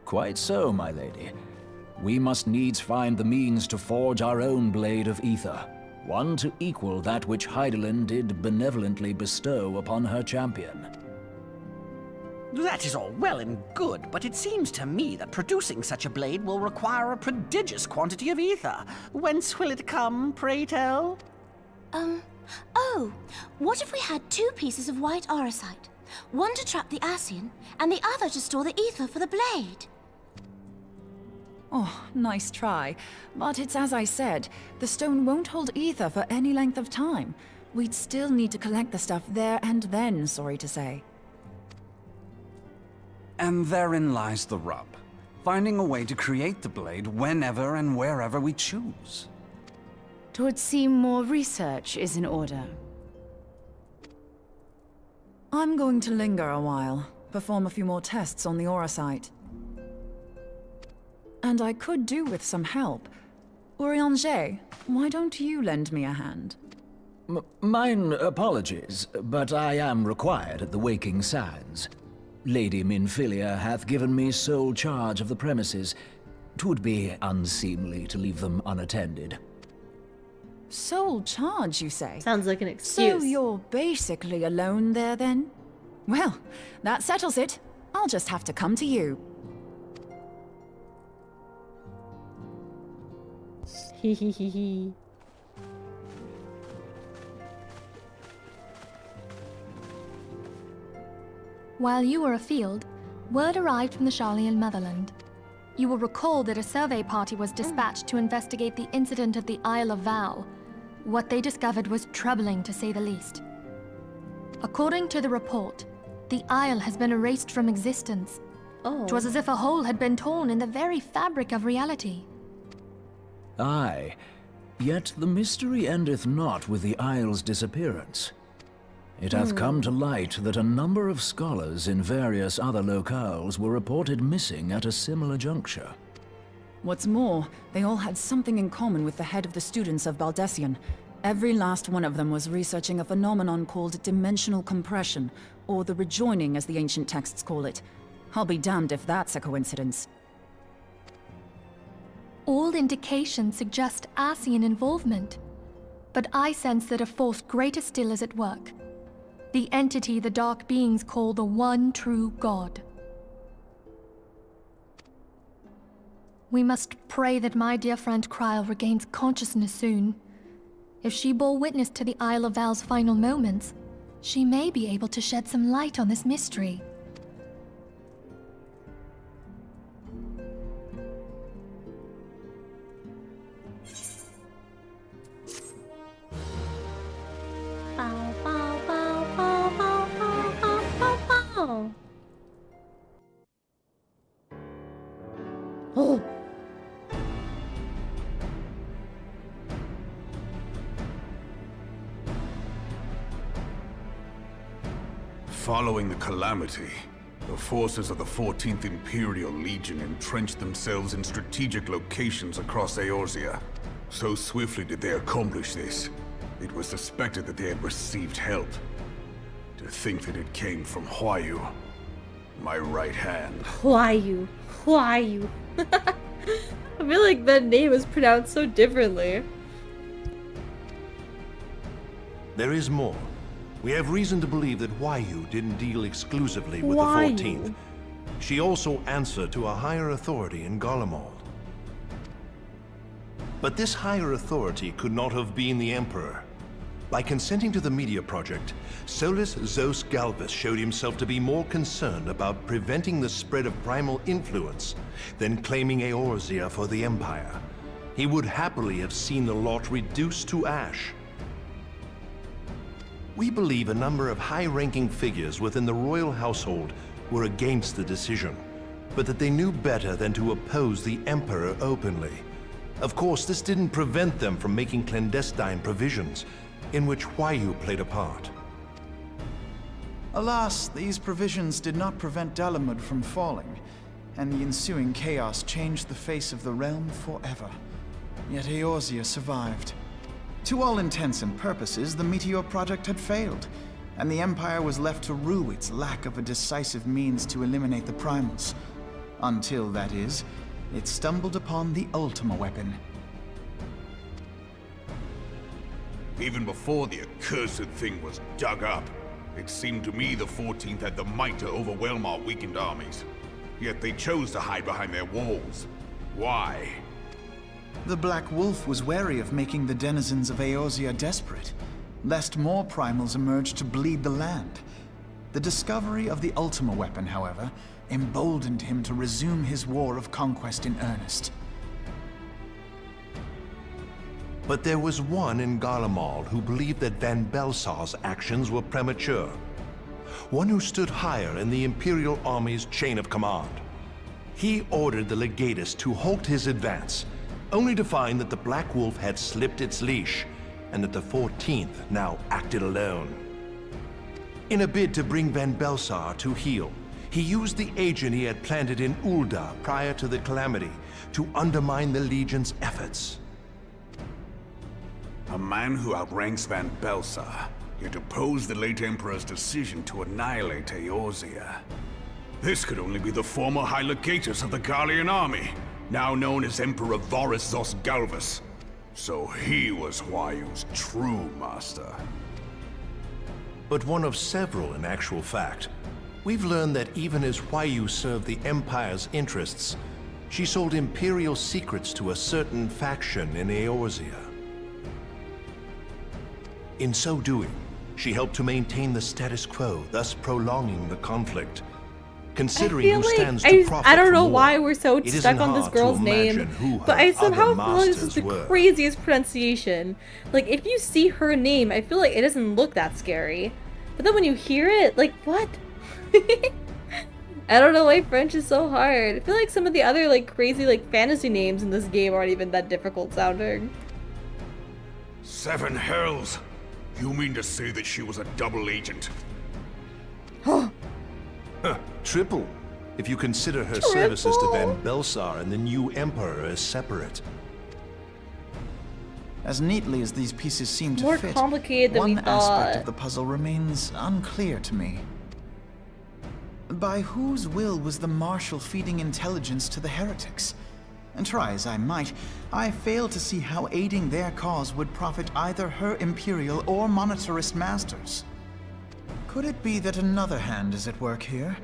Quite so, my lady. We must needs find the means to forge our own blade of ether, one to equal that which Heidelin did benevolently bestow upon her champion. That is all well and good, but it seems to me that producing such a blade will require a prodigious quantity of ether. Whence will it come, pray tell? Oh, what if we had 2 pieces of white aurosite? One to trap the Asian, and the other to store the ether for the blade. Oh, nice try. But it's as I said, the stone won't hold ether for any length of time. We'd still need to collect the stuff there and then, sorry to say. And therein lies the rub. Finding a way to create the blade whenever and wherever we choose. 'Twould seem more research is in order. I'm going to linger a while, perform a few more tests on the aura site. And I could do with some help. Eorzea, why don't you lend me a hand? Mine apologies, but I am required at the Waking Sands. Lady Minfilia hath given me sole charge of the premises. 'Twould be unseemly to leave them unattended. Sole charge, you say? Sounds like an excuse. So you're basically alone there, then? Well, that settles it. I'll just have to come to you. Hehehehe. While you were afield, word arrived from the Charlian motherland. You will recall that a survey party was dispatched to investigate the incident at the Isle of Val. What they discovered was troubling, to say the least. According to the report, the Isle has been erased from existence. Oh. 'Twas as if a hole had been torn in the very fabric of reality. Aye, yet the mystery endeth not with the Isle's disappearance. It hath come to light that a number of scholars in various other locales were reported missing at a similar juncture. What's more, they all had something in common with the head of the students of Baldessian. Every last one of them was researching a phenomenon called dimensional compression, or the rejoining as the ancient texts call it. I'll be damned if that's a coincidence. All indications suggest Asian involvement. But I sense that a force greater still is at work. The entity the Dark Beings call the One True God. We must pray that my dear friend Kryl regains consciousness soon. If she bore witness to the Isle of Val's final moments, she may be able to shed some light on this mystery. Bow, bow, bow, bow, bow, bow, bow, bow, bow. Oh. Following the calamity, the forces of the 14th Imperial Legion entrenched themselves in strategic locations across Eorzea. So swiftly did they accomplish this, it was suspected that they had received help. To think that it came from Huayu, my right hand. Huayu. Huayu. I feel like that name is pronounced so differently. There is more. We have reason to believe that Huayu didn't deal exclusively with Huayu. the 14th. She also answered to a higher authority in Garlemald. But this higher authority could not have been the Emperor. By consenting to the media project, Solus Zos Galvus showed himself to be more concerned about preventing the spread of primal influence than claiming Eorzea for the Empire. He would happily have seen the lot reduced to ash. We believe a number of high-ranking figures within the royal household were against the decision, but that they knew better than to oppose the Emperor openly. Of course, this didn't prevent them from making clandestine provisions, in which Huayu played a part. Alas, these provisions did not prevent Dalamud from falling, and the ensuing chaos changed the face of the realm forever. Yet Eorzea survived. To all intents and purposes, the Meteor Project had failed, and the Empire was left to rue its lack of a decisive means to eliminate the primals. Until, that is, it stumbled upon the Ultima weapon. Even before the accursed thing was dug up, it seemed to me the 14th had the might to overwhelm our weakened armies. Yet they chose to hide behind their walls. Why? The Black Wolf was wary of making the denizens of Eorzea desperate, lest more primals emerge to bleed the land. The discovery of the Ultima weapon, however, emboldened him to resume his war of conquest in earnest. But there was one in Garlemald who believed that Van Belsar's actions were premature. One who stood higher in the Imperial Army's chain of command. He ordered the Legatus to halt his advance, only to find that the Black Wolf had slipped its leash, and that the 14th now acted alone. In a bid to bring Van Belsar to heel, he used the agent he had planted in Ul'dah prior to the calamity to undermine the Legion's efforts. A man who outranks Van Belsar, yet opposed the late Emperor's decision to annihilate Eorzea. This could only be the former High Legatus of the Garlean army, now known as Emperor Varus Zosgalvus. So he was Huayu's true master. But one of several in actual fact. We've learned that even as Huayu served the Empire's interests, she sold Imperial secrets to a certain faction in Eorzea. In so doing, she helped to maintain the status quo, thus prolonging the conflict. Considering who stands to profit I don't from know war, why we're so it isn't stuck on this hard to girl's imagine name, who but her I somehow other feel like this is masters the were. craziest pronunciation. Like, if you see her name, I feel like it doesn't look that scary. But then when you hear it, like, what? I don't know why French is so hard. I feel like some of the other, like, crazy, like, fantasy names in this game aren't even that difficult sounding. 7 hells! You mean to say that she was a double agent? Triple, if you consider her services to Van Belsar and the new Emperor as separate. As neatly as these pieces seem to More fit, complicated than we one aspect thought. of the puzzle remains unclear to me. By whose will was the Marshal feeding intelligence to the heretics? And try as I might, I fail to see how aiding their cause would profit either her Imperial or monetarist masters. Could it be that another hand is at work here?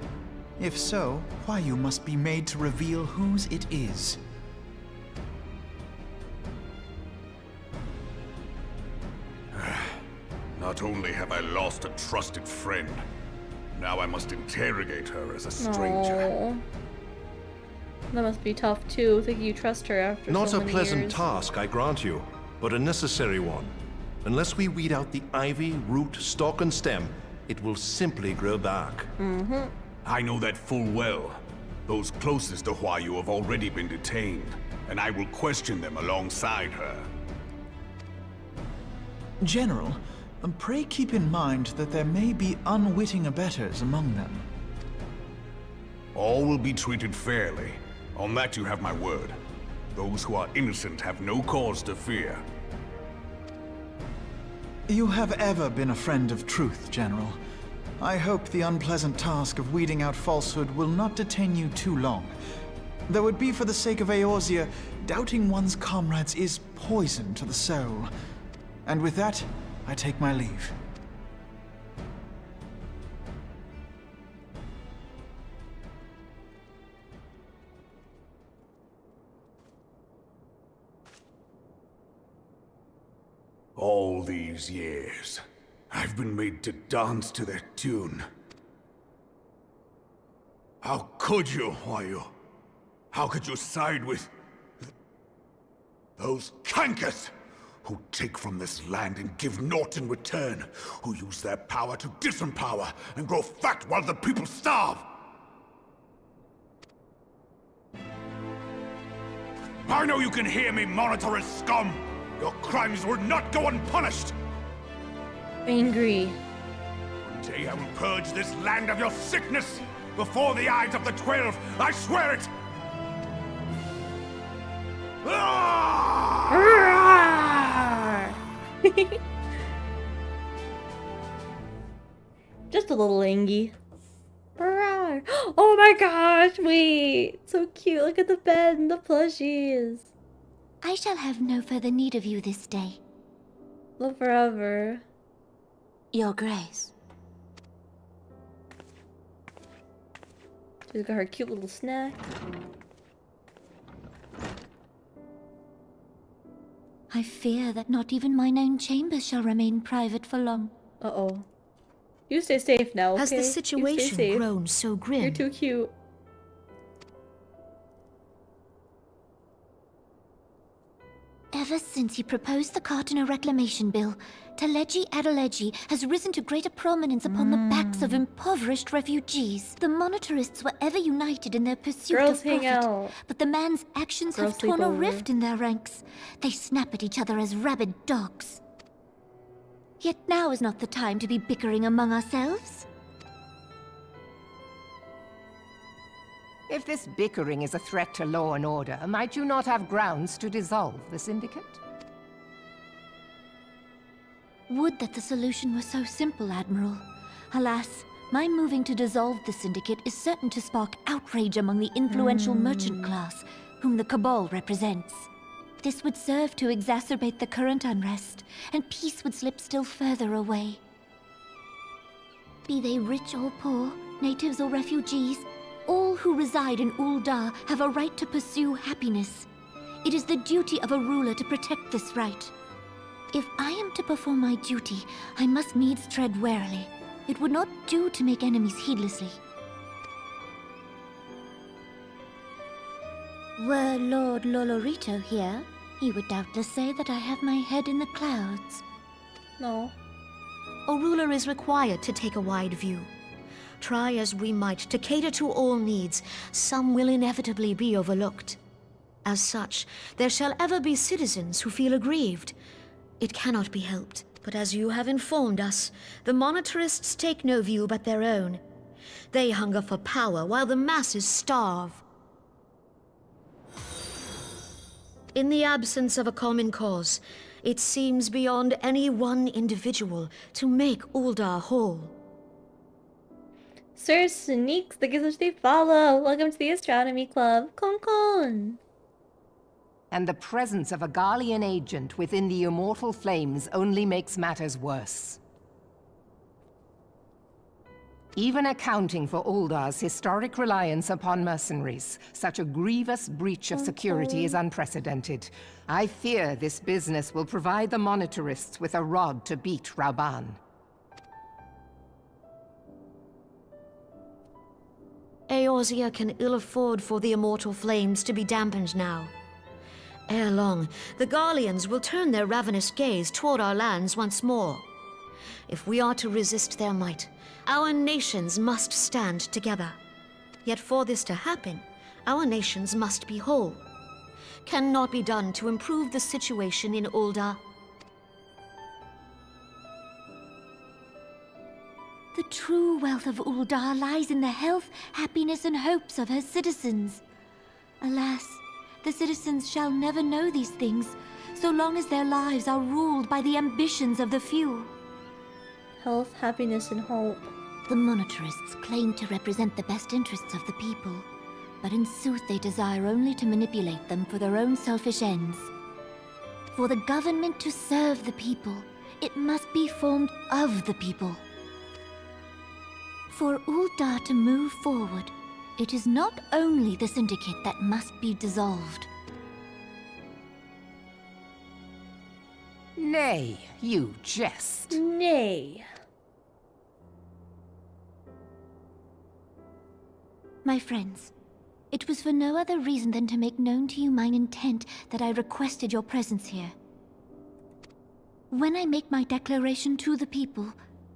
If so, Huayu must be made to reveal whose it is. Not only have I lost a trusted friend, now I must interrogate her as a stranger. Aww. That must be tough too, thinking you trust her after Not so a many pleasant years. task, I grant you, but a necessary one. Unless we weed out the ivy, root, stalk, and stem, it will simply grow back. I know that full well. Those closest to Huayu have already been detained, and I will question them alongside her. General, pray keep in mind that there may be unwitting abettors among them. All will be treated fairly. On that you have my word. Those who are innocent have no cause to fear. You have ever been a friend of truth, General. I hope the unpleasant task of weeding out falsehood will not detain you too long. Though it be for the sake of Eorzea, doubting one's comrades is poison to the soul. And with that, I take my leave. All these years, I've been made to dance to their tune. How could you, Huayu? How could you side with those cankers who take from this land and give naught in return, who use their power to disempower and grow fat while the people starve? I know you can hear me, monetarist scum! Your crimes will not go unpunished! Angry. One day I will purge this land of your sickness! Before the eyes of the 12, I swear it! Just a little angry. Oh my gosh, wait. So cute. Look at the bed and the plushies. I shall have no further need of you this day. Live forever. Your Grace. She's got her cute little snack. I fear that not even mine own chambers shall remain private for long. Uh-oh. You stay safe now, okay? Has the You stay situation safe. grown so grim? You're too cute. Ever since he proposed the Cartiner Reclamation Bill, Teleji Adeleji has risen to greater prominence upon the backs of impoverished refugees. The monetarists were ever united in their pursuit Girls of hang profit, out. but the man's actions Girls have torn a sleep over. rift in their ranks. They snap at each other as rabid dogs. Yet now is not the time to be bickering among ourselves. this bickering is a threat to law and order, might you not have grounds to dissolve the Syndicate? Would that the solution were so simple, Admiral. Alas, my moving to dissolve the Syndicate is certain to spark outrage among the influential merchant class, whom the Cabal represents. This would serve to exacerbate the current unrest, and peace would slip still further away. Be they rich or poor, natives or refugees, all who reside in Ul'dah have a right to pursue happiness. It is the duty of a ruler to protect this right. If I am to perform my duty, I must needs tread warily. It would not do to make enemies heedlessly. Were Lord Lolorito here, he would doubtless say that I have my head in the clouds. No. A ruler is required to take a wide view. Try as we might to cater to all needs, some will inevitably be overlooked. As such, there shall ever be citizens who feel aggrieved. It cannot be helped, but as you have informed us, the monetarists take no view but their own. They hunger for power while the masses starve. In the absence of a common cause, it seems beyond any one individual to make Ul'dah whole. Sir Sneaks, thank you so much for the follow. Welcome to the Astronomy Club. Con. And the presence of a Garlean agent within the immortal flames only makes matters worse. Even accounting for Ul'dah's historic reliance upon mercenaries, such a grievous breach of security is unprecedented. I fear this business will provide the monetarists with a rod to beat Rauban. Eorzea can ill afford for the immortal flames to be dampened now. Ere long, the Garleans will turn their ravenous gaze toward our lands once more. If we are to resist their might, our nations must stand together. Yet for this to happen, our nations must be whole. Cannot be done to improve the situation in Ul'dah. The true wealth of Ul'dah lies in the health, happiness, and hopes of her citizens. Alas, the citizens shall never know these things, so long as their lives are ruled by the ambitions of the few. Health, happiness, and hope. The monetarists claim to represent the best interests of the people, but in sooth they desire only to manipulate them for their own selfish ends. For the government to serve the people, it must be formed of the people. For Ul'dah to move forward, it is not only the Syndicate that must be dissolved. Nay, you jest. Nay. My friends, it was for no other reason than to make known to you mine intent that I requested your presence here. When I make my declaration to the people,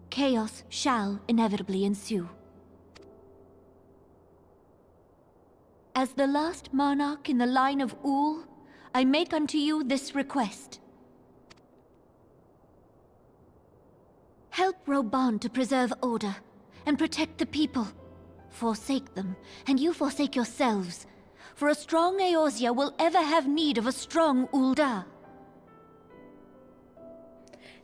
chaos shall inevitably ensue. As the last monarch in the line of Ul, I make unto you this request. Help Rauban to preserve order and protect the people. Forsake them, and you forsake yourselves. For a strong Eorzea will ever have need of a strong Ul'dah.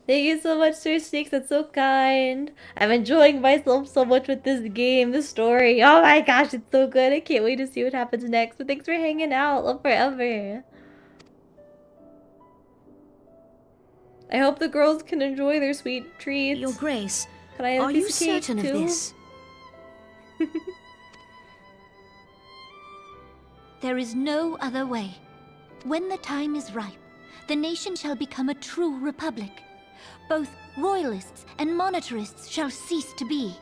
Thank you so much, Sir Sneaks. That's so kind. I'm enjoying myself so much with this game, the story. Oh my gosh, it's so good. I can't wait to see what happens next. But thanks for hanging out. Love forever. I hope the girls can enjoy their sweet treats. Your Grace, can I have are a piece you of cake certain too? of this? There is no other way. When the time is ripe, the nation shall become a true republic. Both royalists and monetarists shall cease to be.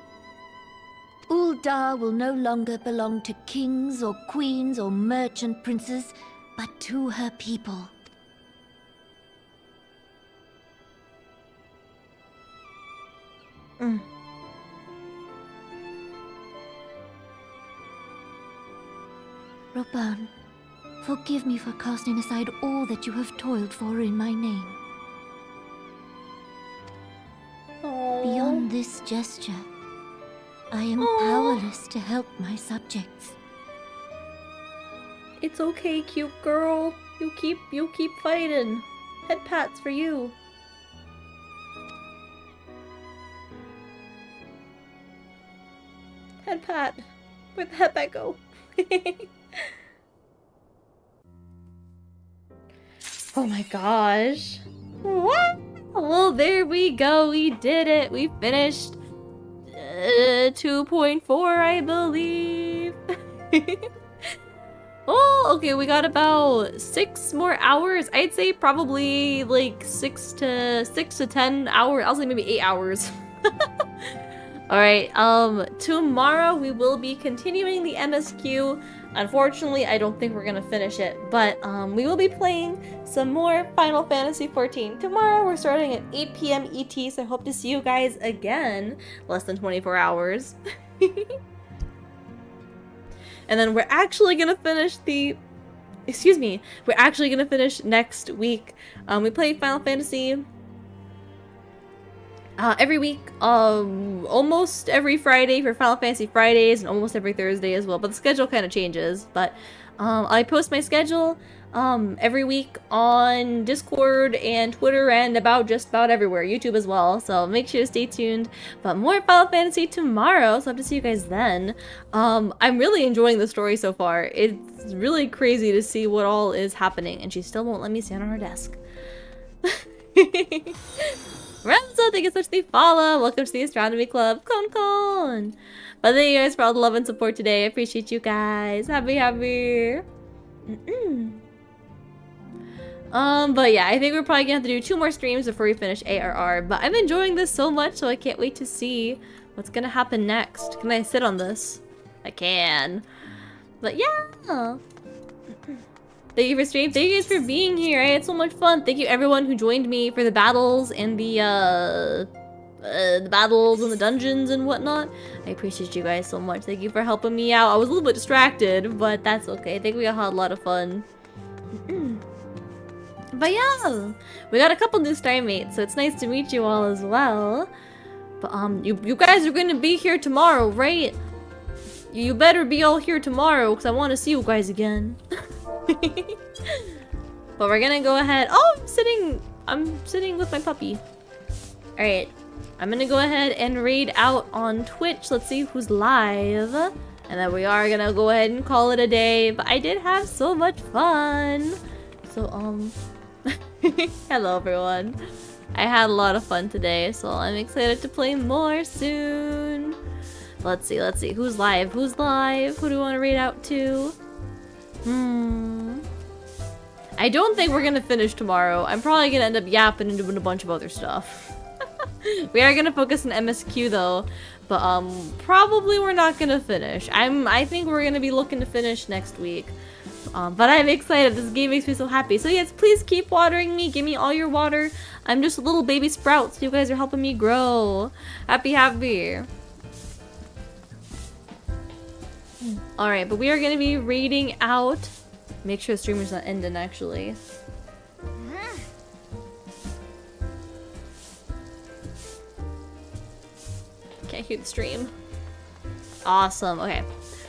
Ul'dah will no longer belong to kings or queens or merchant princes, but to her people. Rauban, forgive me for casting aside all that you have toiled for in my name. Beyond this gesture, I am powerless to help my subjects. It's okay, cute girl. You keep fighting. Head pats for you. Head pat. Where'd the head pat go? Oh my gosh. What? Well, there we go. We did it. We finished 2.4, I believe. Oh, okay. We got about 6 more hours. I'd say probably like 6 to 10 hours. I'll say maybe 8 hours. Alright, tomorrow we will be continuing the MSQ. Unfortunately, I don't think we're gonna finish it, but we will be playing some more Final Fantasy XIV. Tomorrow we're starting at 8 p.m. ET, so I hope to see you guys again. Less than 24 hours. And then we're actually gonna finish the... Excuse me. We're actually gonna finish next week. We play Final Fantasy... every week, almost every Friday for Final Fantasy Fridays, and almost every Thursday as well, but the schedule kind of changes. But I post my schedule every week on Discord and Twitter and just about everywhere, YouTube as well, so make sure to stay tuned. But more Final Fantasy tomorrow, so I hope to see you guys then. I'm really enjoying the story so far. It's really crazy to see what all is happening, and she still won't let me stand on her desk. Ramzo, thank you so much for the follow. Welcome to the Astronomy Club. Con. But thank you guys for all the love and support today. I appreciate you guys. Happy. But yeah, I think we're probably gonna have to do 2 more streams before we finish ARR. But I'm enjoying this so much, so I can't wait to see what's gonna happen next. Can I sit on this? I can. But yeah. Thank you for stream. Thank you guys for being here. I had so much fun. Thank you everyone who joined me for the battles and the battles and the dungeons and whatnot. I appreciate you guys so much. Thank you for helping me out. I was a little bit distracted, but that's okay. I think we all had a lot of fun. But yeah, we got a couple new Starmates, so it's nice to meet you all as well. But you guys are gonna be here tomorrow, right? You better be all here tomorrow, because I want to see you guys again. But we're gonna go ahead. Oh, I'm sitting with my puppy. Alright, I'm gonna go ahead and raid out on Twitch. Let's see who's live. And then we are gonna go ahead and call it a day. But I did have so much fun. So hello everyone. I had a lot of fun today, so I'm excited to play more soon. Let's see who's live. Who do we want to raid out to? I don't think we're gonna finish tomorrow. I'm probably gonna end up yapping and doing a bunch of other stuff. We are gonna focus on MSQ though, but probably we're not gonna finish. I think we're gonna be looking to finish next week. But I'm excited. This game makes me so happy. So yes, please keep watering me. Give me all your water. I'm just a little baby sprout, so you guys are helping me grow. Happy. Alright, but we are gonna be raiding out. Make sure the streamer's not ending, actually. Can't hear the stream. Awesome, okay.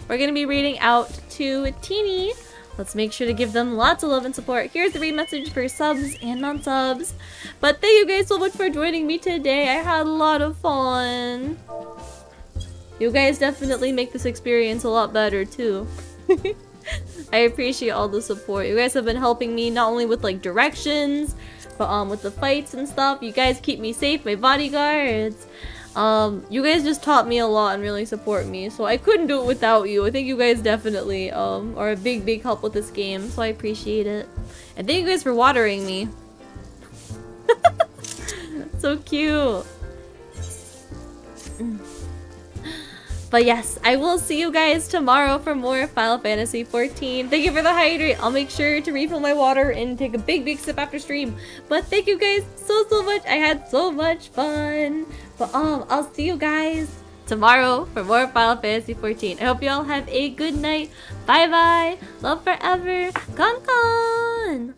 We're gonna be raiding out to Teeny. Let's make sure to give them lots of love and support. Here's the raid message for subs and non-subs. But thank you guys so much for joining me today. I had a lot of fun. You guys definitely make this experience a lot better too. I appreciate all the support. You guys have been helping me not only with like directions, but with the fights and stuff. You guys keep me safe, my bodyguards. You guys just taught me a lot and really support me, so I couldn't do it without you. I think you guys definitely are a big help with this game, so I appreciate it. And thank you guys for watering me. So cute. But yes, I will see you guys tomorrow for more Final Fantasy XIV. Thank you for the hydrate. I'll make sure to refill my water and take a big sip after stream. But thank you guys so much. I had so much fun. But I'll see you guys tomorrow for more Final Fantasy XIV. I hope you all have a good night. Bye. Love forever. Con.